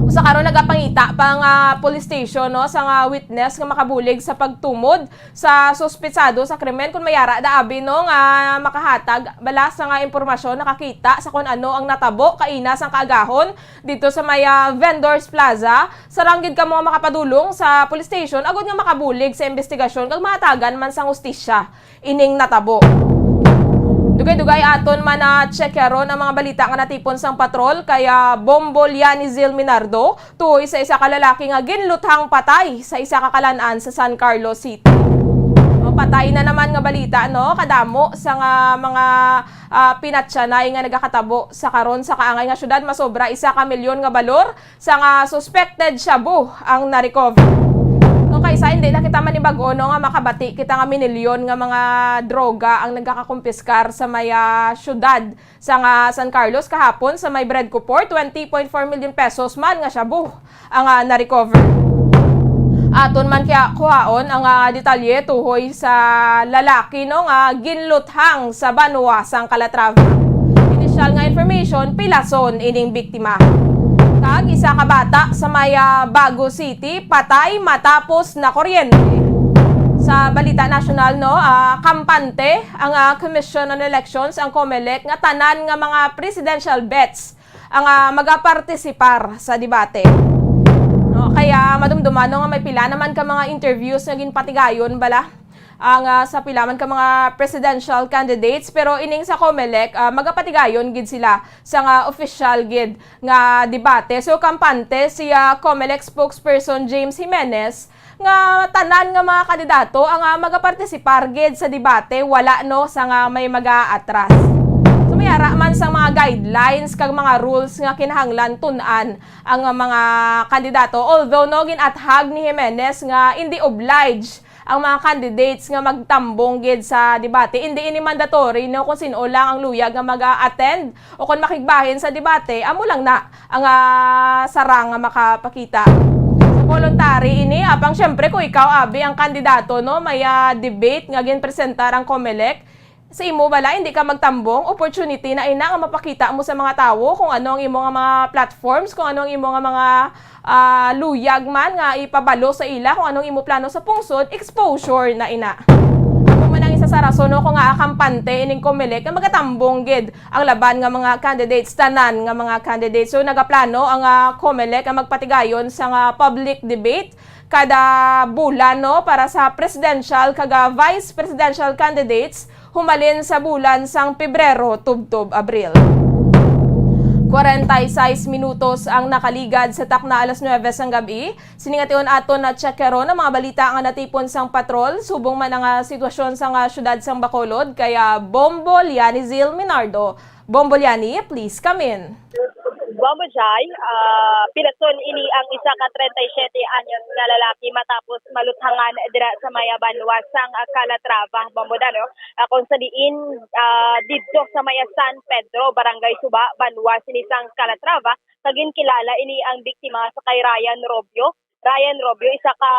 Sa karon nagapangita pang police station no sa witness nga makabulig sa pagtumod sa suspetsado sa krimen kung mayara daabi no nga makahatag bala sa impormasyon nakakita sa kung ano ang natabo kaina sang kaagahon dito sa may Vendors Plaza sa ranggid ka mga makapadulong sa police station agud nga makabulig sa investigasyon kag mahatagan man sang hustisya ining natabo. Dugay-dugay aton man check karon ang mga balita nga natipon sang patrol kaya Bombo Lianizil Minardo tuoy sa isa ka lalaki nga ginluthang patay sa isa ka kalan-an sa San Carlos City. Patay na naman nga balita no kadamo sa mga pinatsanay nga nagakatabo sa karon sa kaangay nga syudad masobra 1 milyon nga balor sa suspected shabu ang na-recover. Kaysa hindi na kita manibago no nga makabati kita nga minilyon nga mga droga ang nagkakakumpiskar sa may syudad sa San Carlos kahapon sa may Bread Port 20.4 million pesos man nga shabu ang na-recover. Aton man kaya kuhaon ang detalye tuhoy sa lalaki no nga ginluthang sa Banwa sang Calatrava. Initial nga information pilason ining biktima. Kag isa ka bata sa may Bago City patay matapos na kuryente. Sa balita nasyonal no, kampante ang Commission on Elections ang COMELEC nga tanan nga mga presidential bets ang magapartisipar sa debate. No, kaya madumduman no, nga may pila naman ka mga interviews nga ginpatigayon bala ang sa pilaman ka mga presidential candidates pero ining sa COMELEC magapatigayon gid sila sa official gid nga debate. So kampante si COMELEC spokesperson James Jimenez nga tanan nga mga kandidato ang magapartisipar gid sa debate wala no sa may mag-aatras. So mayara man sa mga guidelines kag mga rules nga kinahanglan tun-an ang mga kandidato although no ginathag ni Jimenez nga hindi obliged ang mga candidates nga magtambong gid sa debate. Hindi ini mandatory no kung sino lang ang luyag nga mag-attend o kung makigbahin sa debate, amo lang na ang sarang nga makapakita. Sa voluntary ini apang syempre kung ikaw abi ang kandidato no may debate nga ginpresentar ang COMELEC sa imo bala hindi ka magtambong opportunity na ina nga mapakita mo sa mga tawo kung ano ang imo nga mga platforms, kung ano ang imo nga mga luyag man nga ipabalo sa ila kung anong imo plano sa pungsod, exposure na ina. Kung man ang isa sa rason no, kung kampante ining COMELEC nga magatambong gid ang laban nga mga candidates, tanan nga mga candidates. So nagaplano ang COMELEC nga magpatigayon sa public debate kada bulan no para sa presidential kaga vice presidential candidates humalin sa bulan sang Pebrero tubtob Abril. 46 minutos ang nakaligad sa takna alas 9 sang gabi. Siningation aton na check karon ang mga balita nga natipon sang patrol subong man ang sitwasyon sang syudad sang Bacolod kaya Bombo Lianizil Minardo. Bombo Liani, please come in. Bombo Jai, pilason ini ang isa ka 37 anyos nga lalaki matapos maluthangan dira sa maya Banwa sang Calatrava, Bombo Dano. Kung sa diin didto sa maya San Pedro, Barangay Suba, Banwa sinisang Calatrava, kagin kilala ini ang biktima sa kay Ryan Robio. Ryan Robio isa ka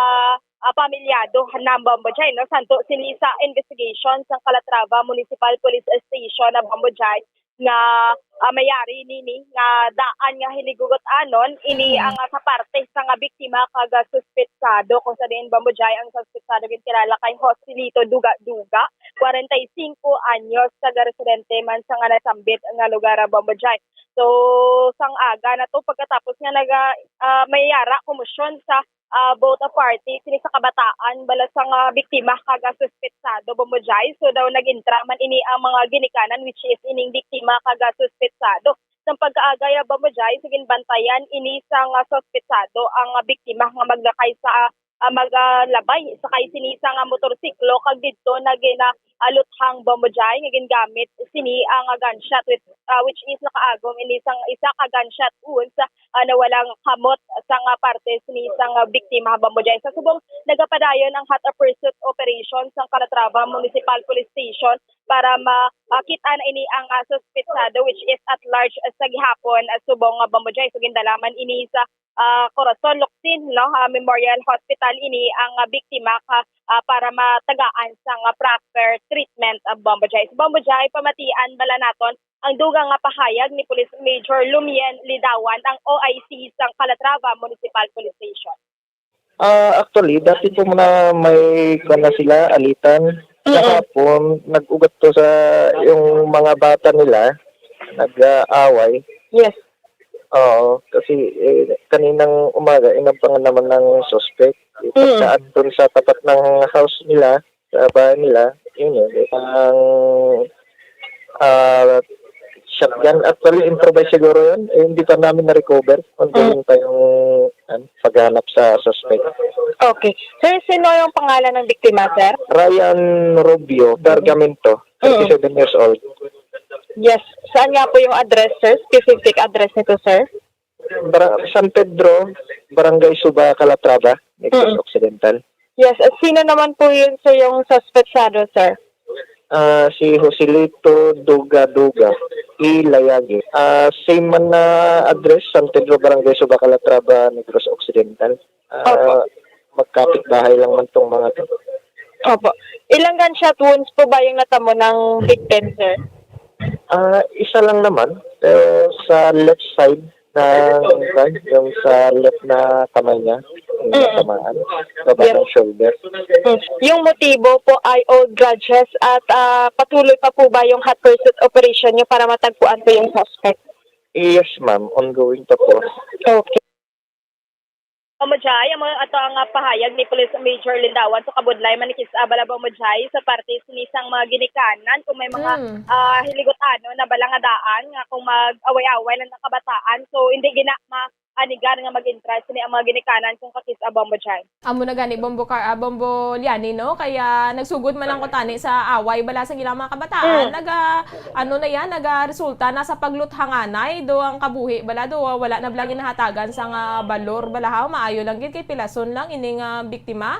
pamilyado ng Bombo Jai, no? Santo sinisa investigation sa Calatrava Municipal Police Station na Bombo Jai nga mayari nini nga daan nga hinigugot anon ini ang sa parte sa nga biktima kaga suspetsado kung sa diin Bombo Jai ang suspetsado kilala kay Joselito Duga 45 anyos taga residente man sa nga nasambit nga lugar Bombo Jai. So sang aga na to pagkatapos nga mayara komosyon sa both a party sini sa kabataan bala sa biktima kaga suspetsado Bombo Jai. So daw nagintra man ini ang mga ginikanan which is ining biktima kaga suspetsado. Sa pagkaagaya Bombo Jai sigin bantayan ini sa suspetsado ang biktima nga maglakay sa maglabay sakay sinisa nga motorsiklo kag didto aluthang Bombo Jai nga gingamit sini ang gunshot which is nakaagom ini sang isa ka gunshot wounds na walang kamot sa parte sini sang biktima Bombo Jai. Sa subong nagapadayon ang hot pursuit operation sa Calatrava Municipal Police Station para makita na ini ang suspetsado which is at large sa gihapon subong Bambojay. So gindalaman ini sa Corazon Locsin Memorial Hospital ini ang biktima para matagaan sa proper treatment Bambojay. So Bambojay, pamatian bala naton ang dugang pahayag ni Police Major Lumien Lidawan, ang OIC sa Calatrava Municipal Police Station. Actually, dati po na may na sila, alitan. Kahapon, nag-ugat to sa yung mga bata nila, nag-aaway. Yes. Oo, kasi kaninang umaga, inabangan naman ng suspect. Ipagdaan doon sa tapat ng house nila, sa bahay nila, yun yun. Ang shotgun, actually, improvise siguro yun. Hindi pa namin na-recover. Ongoing pa yung paghanap sa suspect. Okay. Sir, sino yung pangalan ng biktima, sir? Ryan Rubio, Bergamento, 37 years old. Yes. Saan nga po yung address, sir? Specific address nito, sir? San Pedro, Barangay Suba, Calatrava, Negros Occidental. Yes. At sino naman po yun, sir, yung suspetsado, sir? Si Joselito Duga Ilayagi. Same man na address, San Pedro, Barangay Suba, Calatrava, Negros Occidental. Magkapit-bahay lang man tong mga to. Opo. Ilang gunshot wounds po ba yung natamo ng victim, sir? Isa lang naman. Sa left side yung sa left na kamay niya, natamaan, baba ng shoulder. Yung motibo po ay old grudges at patuloy pa po ba yung hot pursuit operation niyo para matagpuan po yung suspect? Yes, ma'am. Ongoing pa po. Okay. Bambojay, ato ang pahayag ni Police Major Lindawan sa kabudlay manikis abala Bambojay sa parte sinisang mga ginikanan kung may mga hiligotano na balangadaan nga kung mag-away-away lang ng kabataan. So hindi gina anigar nga mag-interest ni ang mga ginikanan kung kakis Bambojay. Amo na gani Bombo Liani, no? Kaya nagsugod man ang kutani sa away bala sa ilang mga kabataan. Resulta na sa pagluthanganay do ang kabuhi bala do wala na blagi nahatagan sa nga balor balahaw maayo lang gid kay pilason lang ining biktima.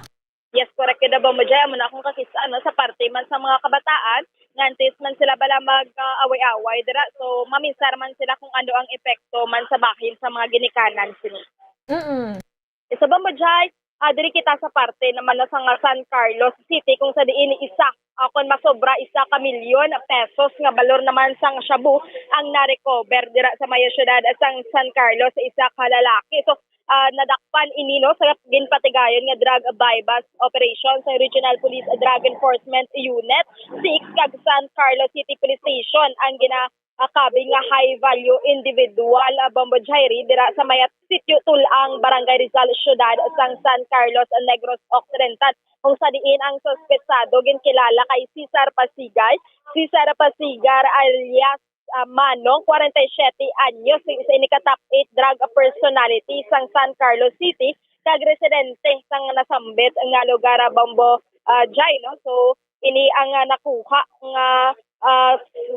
Yes, correct kada Bambojay amo na akong kakis sa parte man sa mga kabataan ngantes man sila bala mag-away-away dira. So maminsar man sila kung ano ang epekto man sa bahin sa mga ginikanan sini. Sa Bambojay, diri kita sa parte naman na sa San Carlos City kung sa diin isa kung masobra 1 milyon pesos nga balor naman sang shabu ang na-recover dira sa mayo syudad sang San Carlos sa isa ka lalaki. So nadakpan inino sa ginpatigayon nga drug bypass operation sa Regional Police Drug Enforcement Unit 6 kag San Carlos City Police Station ang kabing nga high value individual Bambojay dira sa mayat sitio Tulang Barangay Rizal Ciudad sang San Carlos Negros Occidental kung sa diin ang suspetsado ginkilala kay Cesar Pasigar alias Manong, 47 anyos, sa inikatap 8 drug personality sang San Carlos City, kag residente sang nasambit nga lugar Bambojay, no? So ini ang nakuha nga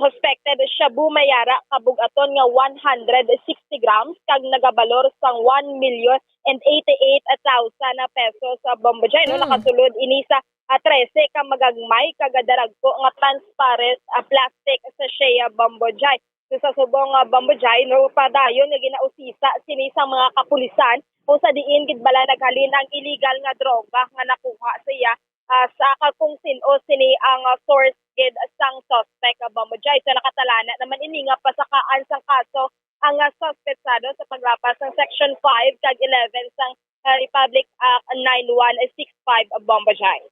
suspected shabu mayara kabugaton nga 160 grams kag nagabalor sang 1,088,000 na pesos sa Bambojay, no? Nakasulod ini sa 13 ka magagmay kagadarag po nga transparent plastic sa Shea Bambojay. So sa subong Bambojay, no, padayon nga ginausisa sini sa mga kapulisan kung sa diin gid bala naghalin ang illegal nga droga nga nakuha siya sa kung sino sini ang source gid sang suspect Bambojay. So nakatalana naman ini nga pasakaan sang kaso ang suspetsado sa pagrapas ng Section 5 kag 11 sang Republic Act 9165 Bambojay.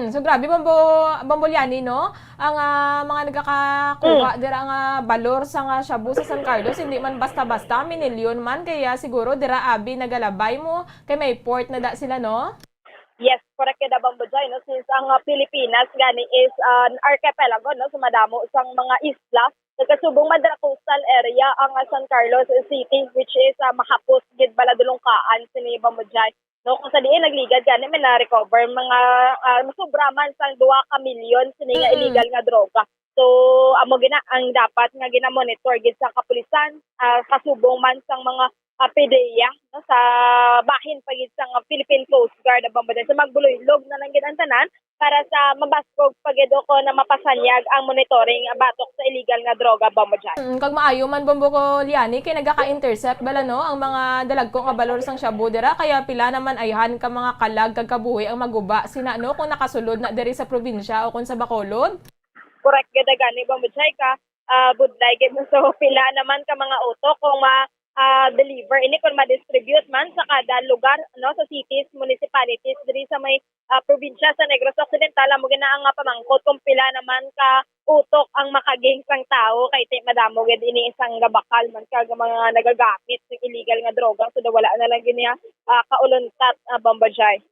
So grabe Bamboliani, no? Ang mga nagkakakuha dira nga balor sa nga shabu sa San Carlos hindi man basta-basta minilyon man kaya siguro dira abi nagalabay mo kay may port na da sila, no? Yes, correct kada Bambojay, no? Since ang Pilipinas gani is an archipelago, no? Sumadamo sang mga isla. Nagkasubong Madra Coastal area ang San Carlos City which is mahapos gid bala dulongkaan sini Bambojay. No, kung sa diin nagligad gani may na-recover mga sobra man sang 2 ka milyon sini nga illegal nga droga. So amo gina ang dapat nga gina-monitor gid sa kapulisan kasubong man sang mga PDEA no, sa bahin pagid sa Philippine Coast Guard Bamboday. So magbulog na lang gid ang tanan para sa mabaskog pagid ko na mapasanyag ang monitoring batok sa illegal nga droga Bamboday. Kag maayo man bombo ko liani kay nagaka-intercept bala no ang mga dalagko nga balor sang shabu dira kaya pila naman ayhan ka mga kalag kag kabuhi ang maguba sina no kung nakasulod na diri sa probinsya o kung sa Bacolod. Correct gid gani Bamboday ka budlay gid so pila naman ka mga auto kung deliver ini kung ma-distribute man sa kada lugar no sa cities, municipalities diri sa may probinsya sa Negros Occidental mo gina ang pamangkot kung pila naman ka utok ang makaging sang tao kay ti madamo gid ini isang gabakal man kag mga nagagamit ng illegal nga droga so wala na lang gini kauluntat Bamboday.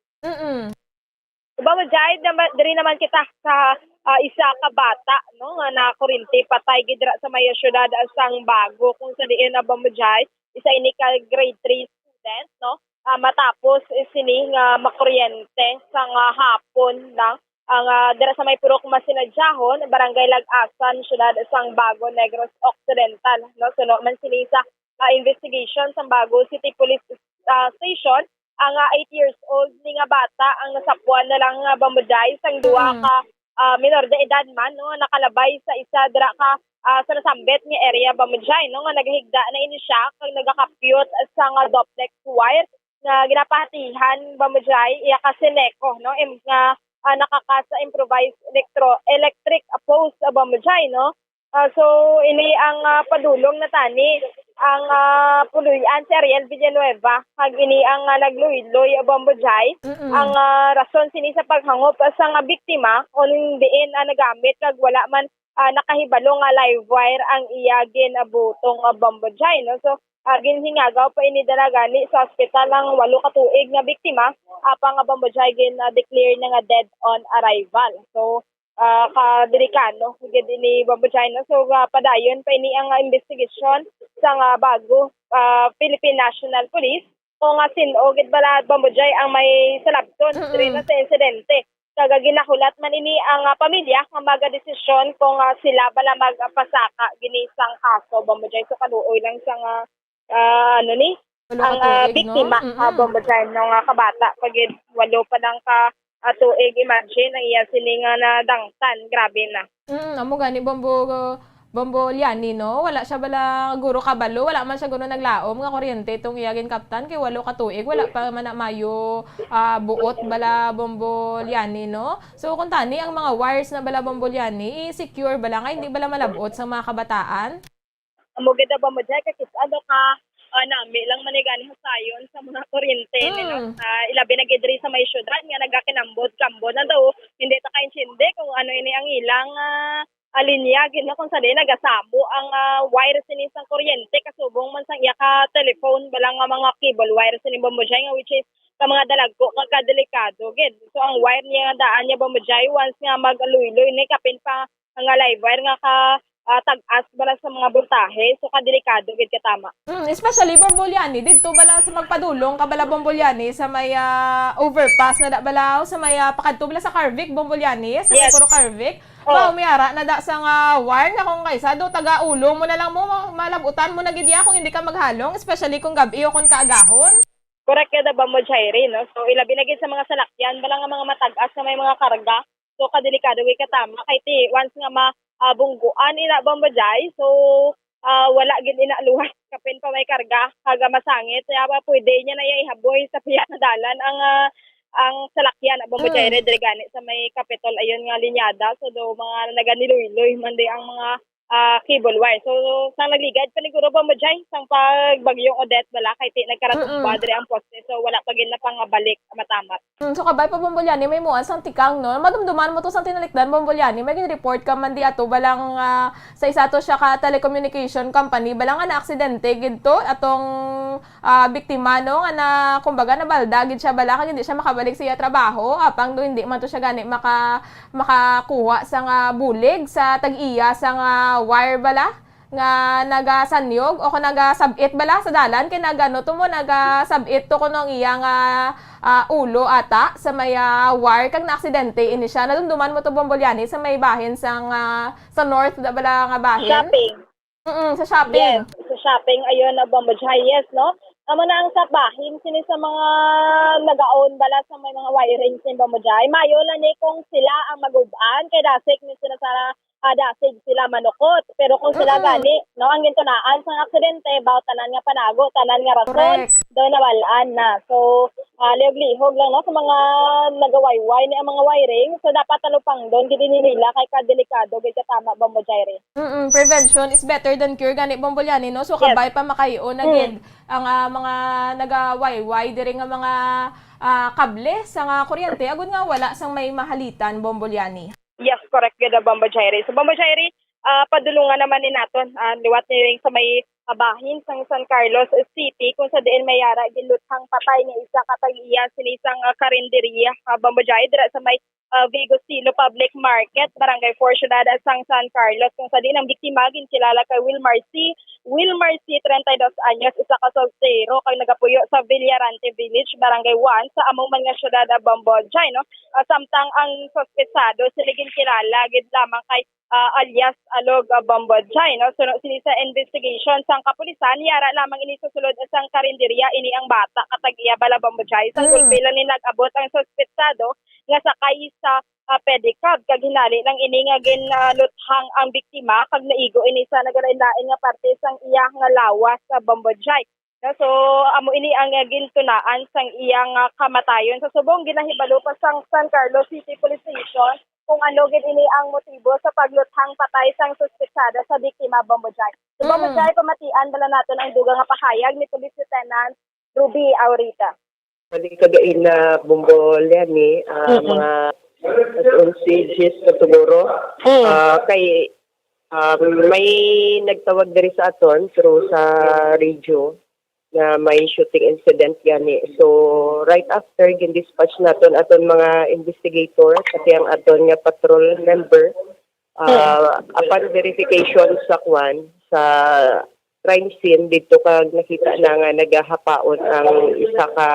Bamboday diri naman kita sa isa ka bata no nga na kuryente patay gid sa may syudad sang Bago kung sa diin na Bamboday isa ini ka grade 3 student no matapos sini nga makuryente sang hapon lang ang dira sa may purok Masinadyahon barangay Lag-asan syudad sang Bago Negros Occidental no suno man sini sa investigation sa Bago City Police Station ang 8 years old ni nga bata ang nasapuan na lang Bamboday sang duha ka minor de edad man no nakalabay sa isa dira ka sa nasambit nga area Bamboday no nga naghigda na ini siya kag nagakapyot sa nga duplex wire nga ginapahatihan Bamboday iya ka Seneco no nga nakakasa improvised electric post Bamboday no so ini ang padulong na tani ang puluyan si Ariel Villanueva kag ini ang nagluy-luy Bamboday ang rason sini sa paghangop sa nga biktima uning diin nagamit kag wala man nakahibalo nga live wire ang iya ginabutong Bamboday no so ginhingagaw pa ini dalagani sa ospital ang 8 ka tuig nga biktima apang Bamboday declare na nga dead on arrival so kadelikado gid ini Bamboday no so padayon pa ini ang investigation sa Bago Philippine National Police kung sino gid bala Bamboday ang may salabton diri na sa insidente kag ginahulat man ini ang pamilya nga magadesisyon kung sila bala magpasaka ginisang kaso Bamboday so kaluoy lang sa ang biktima Bamboday ng kabata pagid 8 pa lang ka tuig imagine ang iya sini nga nadangtan grabe na. Amo gani Bombo Liani no wala siya bala guro kabalo wala man siya guro naglaom nga kuryente tong iyagin kaptan kay 8 ka tuig wala pa man na mayo buot bala Bombo Liani no so kung tani ang mga wires na bala Bombo Liani secure bala nga hindi bala malabot sa mga kabataan. Amo gid Bamboday kay kisado ka nami lang manigani sayon sa mga kuryente no ilabi na gid diri sa may syudad nga nagakinambot kambo na daw hindi ta kaintindi kung ano ini ang ilang linya gid na kung sa nagasabo ang wire sini sa kuryente kasubong man sang iya ka telephone balang mga cable wire sini Bamboday nga which is sa mga dalagko kadelikado gid so ang wire niya nga daan niya Bamboday once nga magaluy-luy ni kapin pa nga live wire nga ka tag-as bala sa mga voltahe so kadelikado gid katama. Especially Bombo Liani didto bala sa magpadulong kabala Bombo Liani sa may overpass na da bala sa may pakadto bala sa Carvic Bombo Liani sa yes. Puro Carvic. Mayara na da sa wire nga kung kaysa do taga-ulo mo na lang mo malabutan mo na gid ya kung hindi ka maghalong especially kung gabi o kung kaagahon. Correct kada Bamboday rin no. So ilabi na gid sa mga salakyan bala nga mga matag-as na may mga karga so kadelikado gid katama kay ti once nga bungguan ina Bamboday so wala gid ina luwas kapin pa may karga kaga masangit kaya ba pwede niya na ihaboy sa piya na dalan ang salakyan Bamboday diri gani sa may Capitol ayon nga linyada so do mga naganiluy-luy man di ang mga cable wire so sang nagligad paniguro Bamboday sang pagbagyong Odette bala kay ti nagkaratong padre ang poste so wala pa gid na pangabalik matamat. So kabay pa Bombo Liani may muan sang tikang no madumduman mo to sang tinalikdan Bombo Liani may report ka man di ato balang sa isa to siya ka telecommunication company balang na aksidente gid to atong biktima no nga na kumbaga nabalda gid siya bala kag hindi siya makabalik sa iya trabaho apang do hindi man to siya gani makakuha sang bulig sa tag-iya sang wire bala nga nagasanyog o kung nagasabit bala sa dalan kay nagano to mo nagasabit to kuno ang iya nga ulo ata sa may wire kag naaksidente ini siya nadumduman mo to Bombo Liani sa may bahin sang sa north da bala nga bahin shopping sa shopping yes sa shopping ayon na Bamboday yes no amo na ang sabahin sini sa mga nagaon bala sa may mga wirings ni Bamujay. Mayo lang ni kung sila ang magubaan kay dasig ni sila sa dasig sila manukot. Pero kung sila gani, no, ang gintunaan sa aksidente, baw tanan nga panago, tanan nga rason, doon nawalaan na. So, lihog-lihog lang no sa mga nagawayway ni ang mga wiring. So, dapat talupang doon, gini nila kay kadelikado, kay katama Bamujay rin. Prevention is better than cure gani Bombolyani no. So kabay pa makayo na gid ang mga nagawayway diri nga mga kable sa nga kuryente agud nga wala sang may mahalitan Bombolyani. Yes, correct gid Bambojairi. So Bambojairi, padulungan naman ni naton liwat ni ring sa may bahin sang San Carlos City kung sa diin may yara giluthang patay nga isa ka tag-iya sinisang karinderya Bambojairi dira sa may Vigo Silo Public Market, Barangay 4, Ciudad Sang San Carlos. Kung sa din ang biktima ginkilala kay Wilmar C. 32 anyos, isa ka soltero kay nagapuyo sa Villarante Village, Barangay 1 sa among mga syudad Bamboyay, no? Samtang ang sospesado sila ginkilala gid lamang kay alias Alog Bamboyay, no? So sinisa investigation sang kapulisan yara lamang ini susulod sang karinderya ini ang bata katag-iya bala Bamboyay. Sang gulpila ni nag-abot ang sospesado nga sakay sa pedicab kag hinali lang ini nga ginuthang ang biktima kag naigo ini sa nagalain-lain nga parte sang iya nga lawas sa Bamboyay. So amo ini ang gintunaan sang iyang kamatayon. Sa subong ginahibalo pa sang San Carlos City Police Station kung ano gid ini ang motibo sa pagluthang patay sang suspetsada sa biktima Bamboyay. Sa Bamboyay pamatian bala naton ang dugang nga pahayag ni Police Lieutenant Ruby Aurita. Balik kagain na Bombolyani, mga 11 stages na siguro. Kay may nagtawag diri sa aton through sa radio na may shooting incident gani. So right after gin-dispatch naton aton mga investigator kasi ang aton nga patrol member upon verification sa kwan sa crime scene dito kag nakita na nga nagahapaon ang isa ka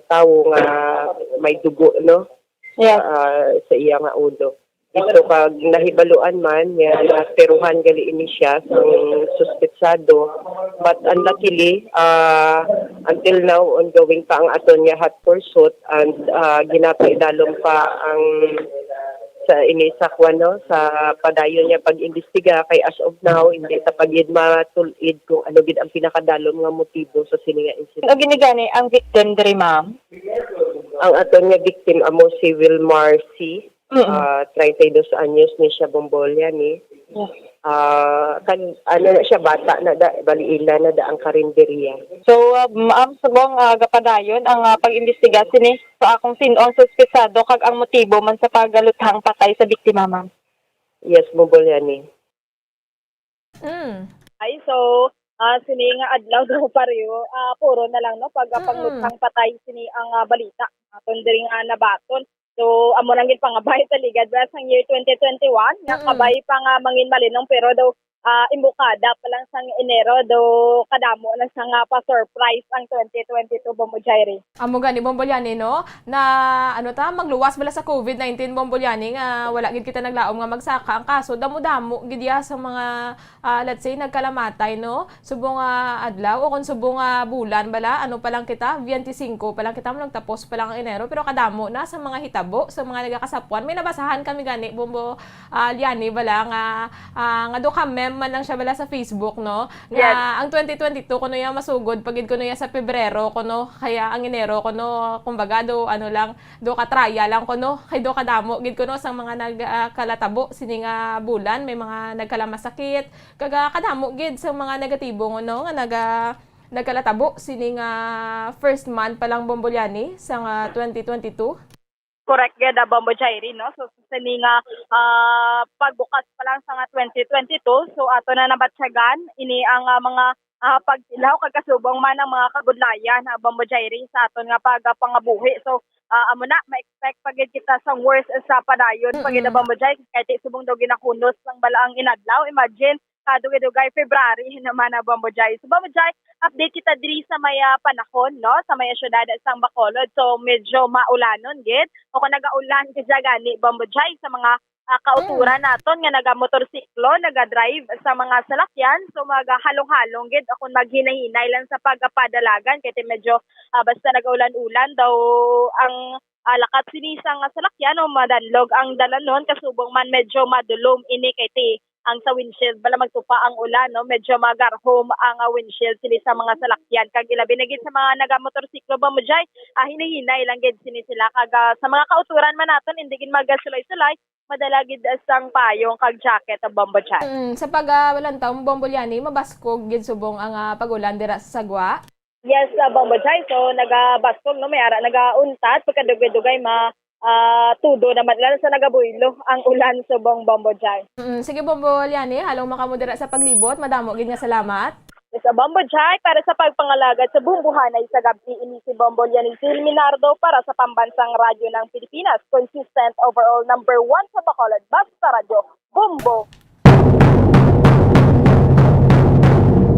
tawo nga may dugo no sa iya nga ulo. Dito kag nahibaluan man nga nateruhan gali ini siya sang suspetsado, but unluckily until now ongoing pa ang aton nga hot pursuit and ginapaidalom pa ang sa inisakwan no sa padayon niya pag-imbestiga kay as of now hindi ta pagid matulid kung ano gid ang pinakadalom nga motibo sa sini nga incident. Ano ginigani ang victim diri ma'am? Ang aton nga victim amo si Wilmar C. 32 anyos ni siya Bombolyani. Kan ano na siya bata na da baliila na da ang karinderya. So ma'am subong gapadayon ang pag-imbestiga sini sa akong sin-on suspetsado kag ang motibo man sa pagaluthang patay sa biktima ma'am. Yes, Bombolyani. Ay so sini nga adlaw daw pareho puro na lang no pag pangluthang patay sini ang balita aton diri nga nabaton. So amo lang gid pangabay ta ligad sa year 2021 nga kabay pa nga mangin malinong pero daw imbukada pa lang sang Enero daw kadamo na sang pa-surprise ang 2022 Bomboyay. Amo gani Bombolyani no na ano ta magluwas bala sa COVID-19 Bombolyani nga wala gid kita naglaom nga magsaka ang kaso damo-damo gid ya sa mga let's say nagkalamatay no subong adlaw o kun subong bulan bala ano pa lang kita 25 pa lang kita mo nagtapos pa lang ang Enero pero kadamo na sa mga hitabo sa mga nagakasapuan may nabasahan kami gani Bombolyani bala nga do kami man lang siya bala sa Facebook no nga ang 2022 kuno ya masugod pagid kuno ya sa Pebrero kuno kaya ang Enero kuno kumbaga do ano lang do katraya lang kuno kay do kadamo gid kuno sang mga nagkalatabo sini nga bulan may mga nagkalamasakit kaga kadamo gid sa mga negatibo no nga nagkalatabo sini nga first month pa lang Bombolyani sa 2022. Correct gid Bomboyay no so sini nga pagbukas pa lang sa 2022 so ato na nabatsyagan ini ang mga pagsilaw kag kasubong man ang mga kagudlayan Bomboyay sa aton nga pagapangabuhi so amo na ma-expect pagid kita sa worst sa padayon pagid Bomboyay kay subong daw ginakunos lang bala ang inadlaw imagine kadugay February naman Bomboyay. So Bomboyay, update kita diri sa may panahon no sa may syudad sang Bacolod. So medyo maulanon gid. O kung nagaulan gid gani Bomboyay sa mga kauturan naton nga naga-motorsiklo, naga-drive sa mga salakyan. So magahalong-halong gid akong maghinahinay lang sa pagpadalagan kay medyo basta nagaulan-ulan daw ang lakat sinisang salakyan o madanlog ang dalanon kasubong man medyo madulom ini kay ang sa windshield bala magtupa ang ulan no medyo magarhom ang windshield sini sa mga salakyan kag ilabi na gid sa mga nagamotorsiklo ba mo jay hinahinay lang gid sini sila kag sa mga kauturan man naton hindi gid magasulay-sulay madala gid sang payong kag jacket ang bombo jay. Sa pag-walantaw Bombo Liani mabaskog gid subong ang pagulan dira sa Sagwa. Yes, bombo jay so nagabaskog no may ara nagauntat pagkadugay-dugay tudo naman lalo sa nagabuylo ang ulan subong bombo jay. Sige Bombo Liani, halong makamudira sa paglibot. Madamo gid nga salamat. Sa Bombo Jay para sa pagpangalagad sa bumbuhanay sa gabi ini si Bombo Liani Minardo para sa Pambansang Radyo ng Pilipinas. Consistent overall number 1 sa Bacolod. Basta Radyo, Bombo!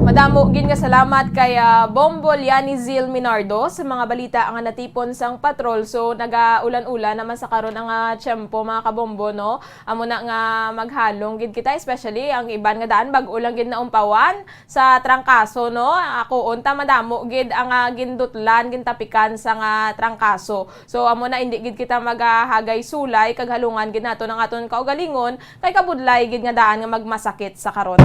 Madamo gid nga salamat kay Bombo Liani Zil Minardo sa mga balita ang natipon sang patrol. So naga-ulan-ulan naman sa karon ang tiyempo mga kabombo no. Amo na nga maghalong gid kita especially ang iban nga daan bag ulang gid na umpawan sa trangkaso no. Ako unta madamo gid ang gindutlan gintapikan sa nga trangkaso. So amo na indi gid kita maghagay sulay kag halungan gid nato ng aton kaugalingon kay kabudlay gid nga daan nga magmasakit sa karon.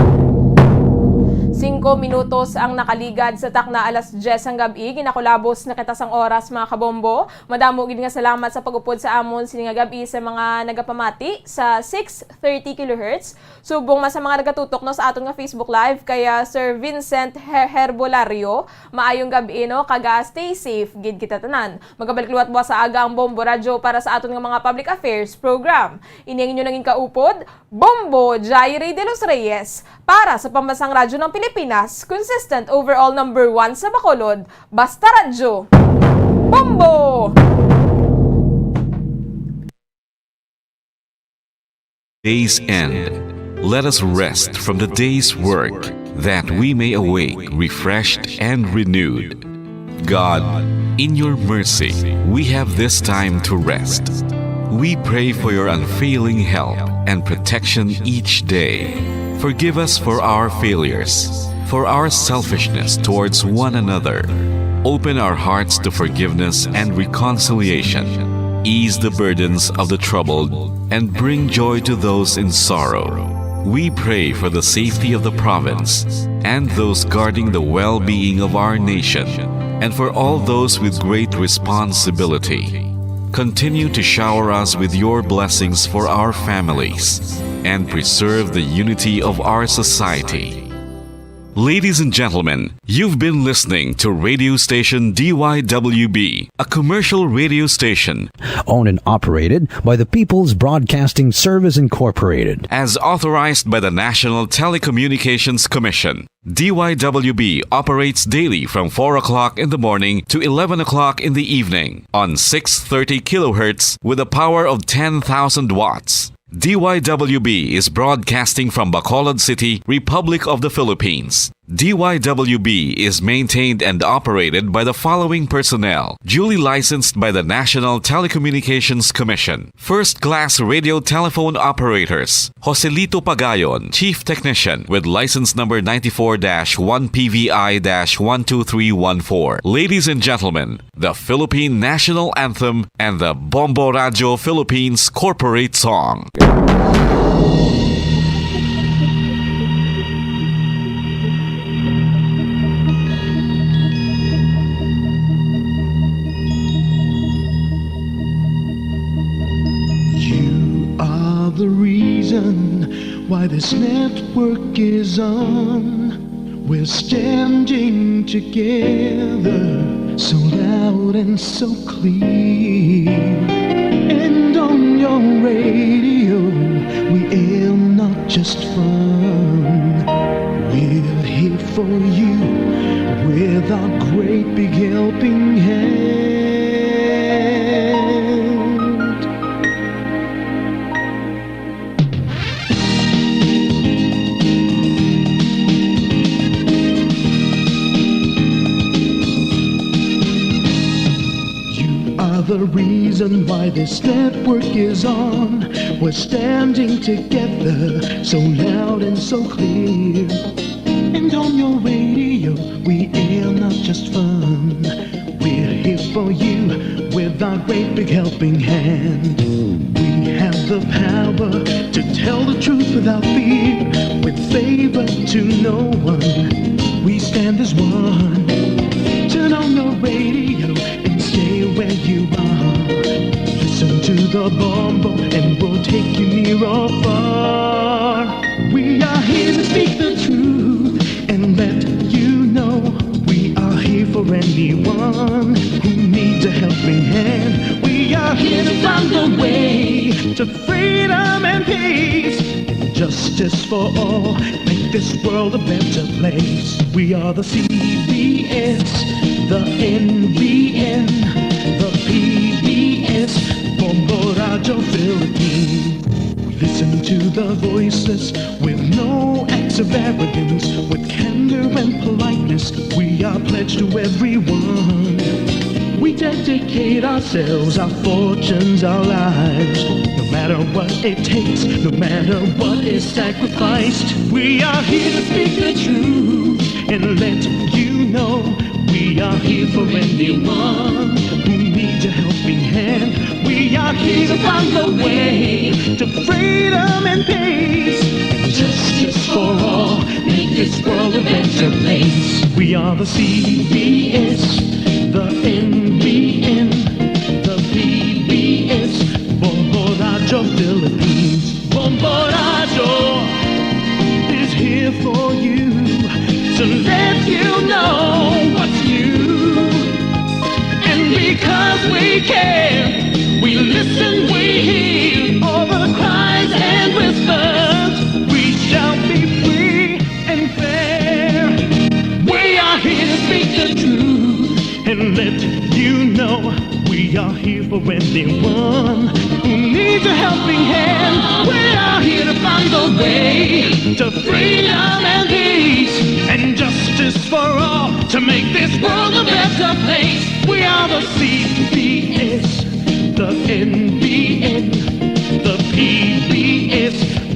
5 minutos ang nakaligad sa takna alas 10 ang gabi. Ginakulabos na kita sang oras mga kabombo. Madamo gid nga salamat sa pag-upod sa amon sini nga gabi sa mga nagapamati sa 630 kHz. Subong sa mga nagatutok no sa aton nga Facebook Live kaya Sir Vincent Herbolario. Maayong gabi no kaga stay safe gid kita tanan. Magabalik luwat buwas sa aga ang Bombo Radyo para sa aton nga mga public affairs program. Ini ang inyo naging kaupod, Bombo Jairi de los Reyes para sa Pambansang Radyo ng Pilipinas, consistent overall number 1 sa Bacolod, Basta Radyo, Bombo! Day's end. Let us rest from the day's work, that we may awake refreshed and renewed. God, in your mercy, we have this time to rest. We pray for your unfailing help and protection each day. Forgive us for our failures, for our selfishness towards one another. Open our hearts to forgiveness and reconciliation. Ease the burdens of the troubled and bring joy to those in sorrow. We pray for the safety of the province and those guarding the well-being of our nation, and for all those with great responsibility. Continue to shower us with your blessings for our families and preserve the unity of our society. Ladies and gentlemen, you've been listening to radio station DYWB, a commercial radio station owned and operated by the People's Broadcasting Service Incorporated, as authorized by the National Telecommunications Commission. DYWB operates daily from 4 o'clock in the morning to 11 o'clock in the evening on 630 kilohertz with a power of 10,000 watts. DYWB is broadcasting from Bacolod City, Republic of the Philippines. DYWB is maintained and operated by the following personnel, duly licensed by the National Telecommunications Commission. First-class radio telephone operators, Joselito Pagayon, Chief Technician with license number 94-1PVI-12314. Ladies and gentlemen, the Philippine National Anthem and the Bombo Radio Philippines Corporate Song. The reason why this network is on, we're standing together so loud and so clear. And on your radio we aim not just fun, we're here for you with our great big helping hand. the reason why this network is on. We're standing together, so loud and so clear. And on your radio, we air not just fun. We're here for you with our great big helping hand. We have the power to tell the truth without fear, with favor to no one. We stand as one. Turn on your radio and stay where you are. Listen to the bombo and we'll take you near or far. We are here to speak the truth and let you know. We are here for anyone who needs a helping hand. We are here to find the way to freedom and peace, justice for all, make this world a better place. We are the CBS, the NBN, the PBS, Bombo Radio Philippines. Listen to the voiceless with no acts of arrogance, with candor and politeness. We are pledged to everyone. We dedicate ourselves, our fortunes, our lives. No matter what it takes, no matter what is sacrificed. We are here to speak the truth and let you know. We are here for anyone who needs a helping hand. We are here to find the way to freedom and peace, justice for all, make this world a better place. We are the CBS, the NBN, the PBS, Bombo Radio Philippines. Bombo Radio is here for you, to let you know what's new. And because we care, we listen, we hear all the cries and whispers. We shall be free and fair. We are here to speak the truth and let you know. We are here for anyone who needs a helping hand. We are here to find the way to freedom and peace, and justice for all, to make this world a better place. We are the CBS, the NBN, the PBS,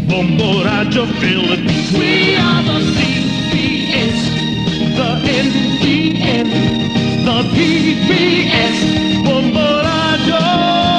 Bombo Radio Philippines. We are the CBS, the NBN, the PBS, Bombo Radio.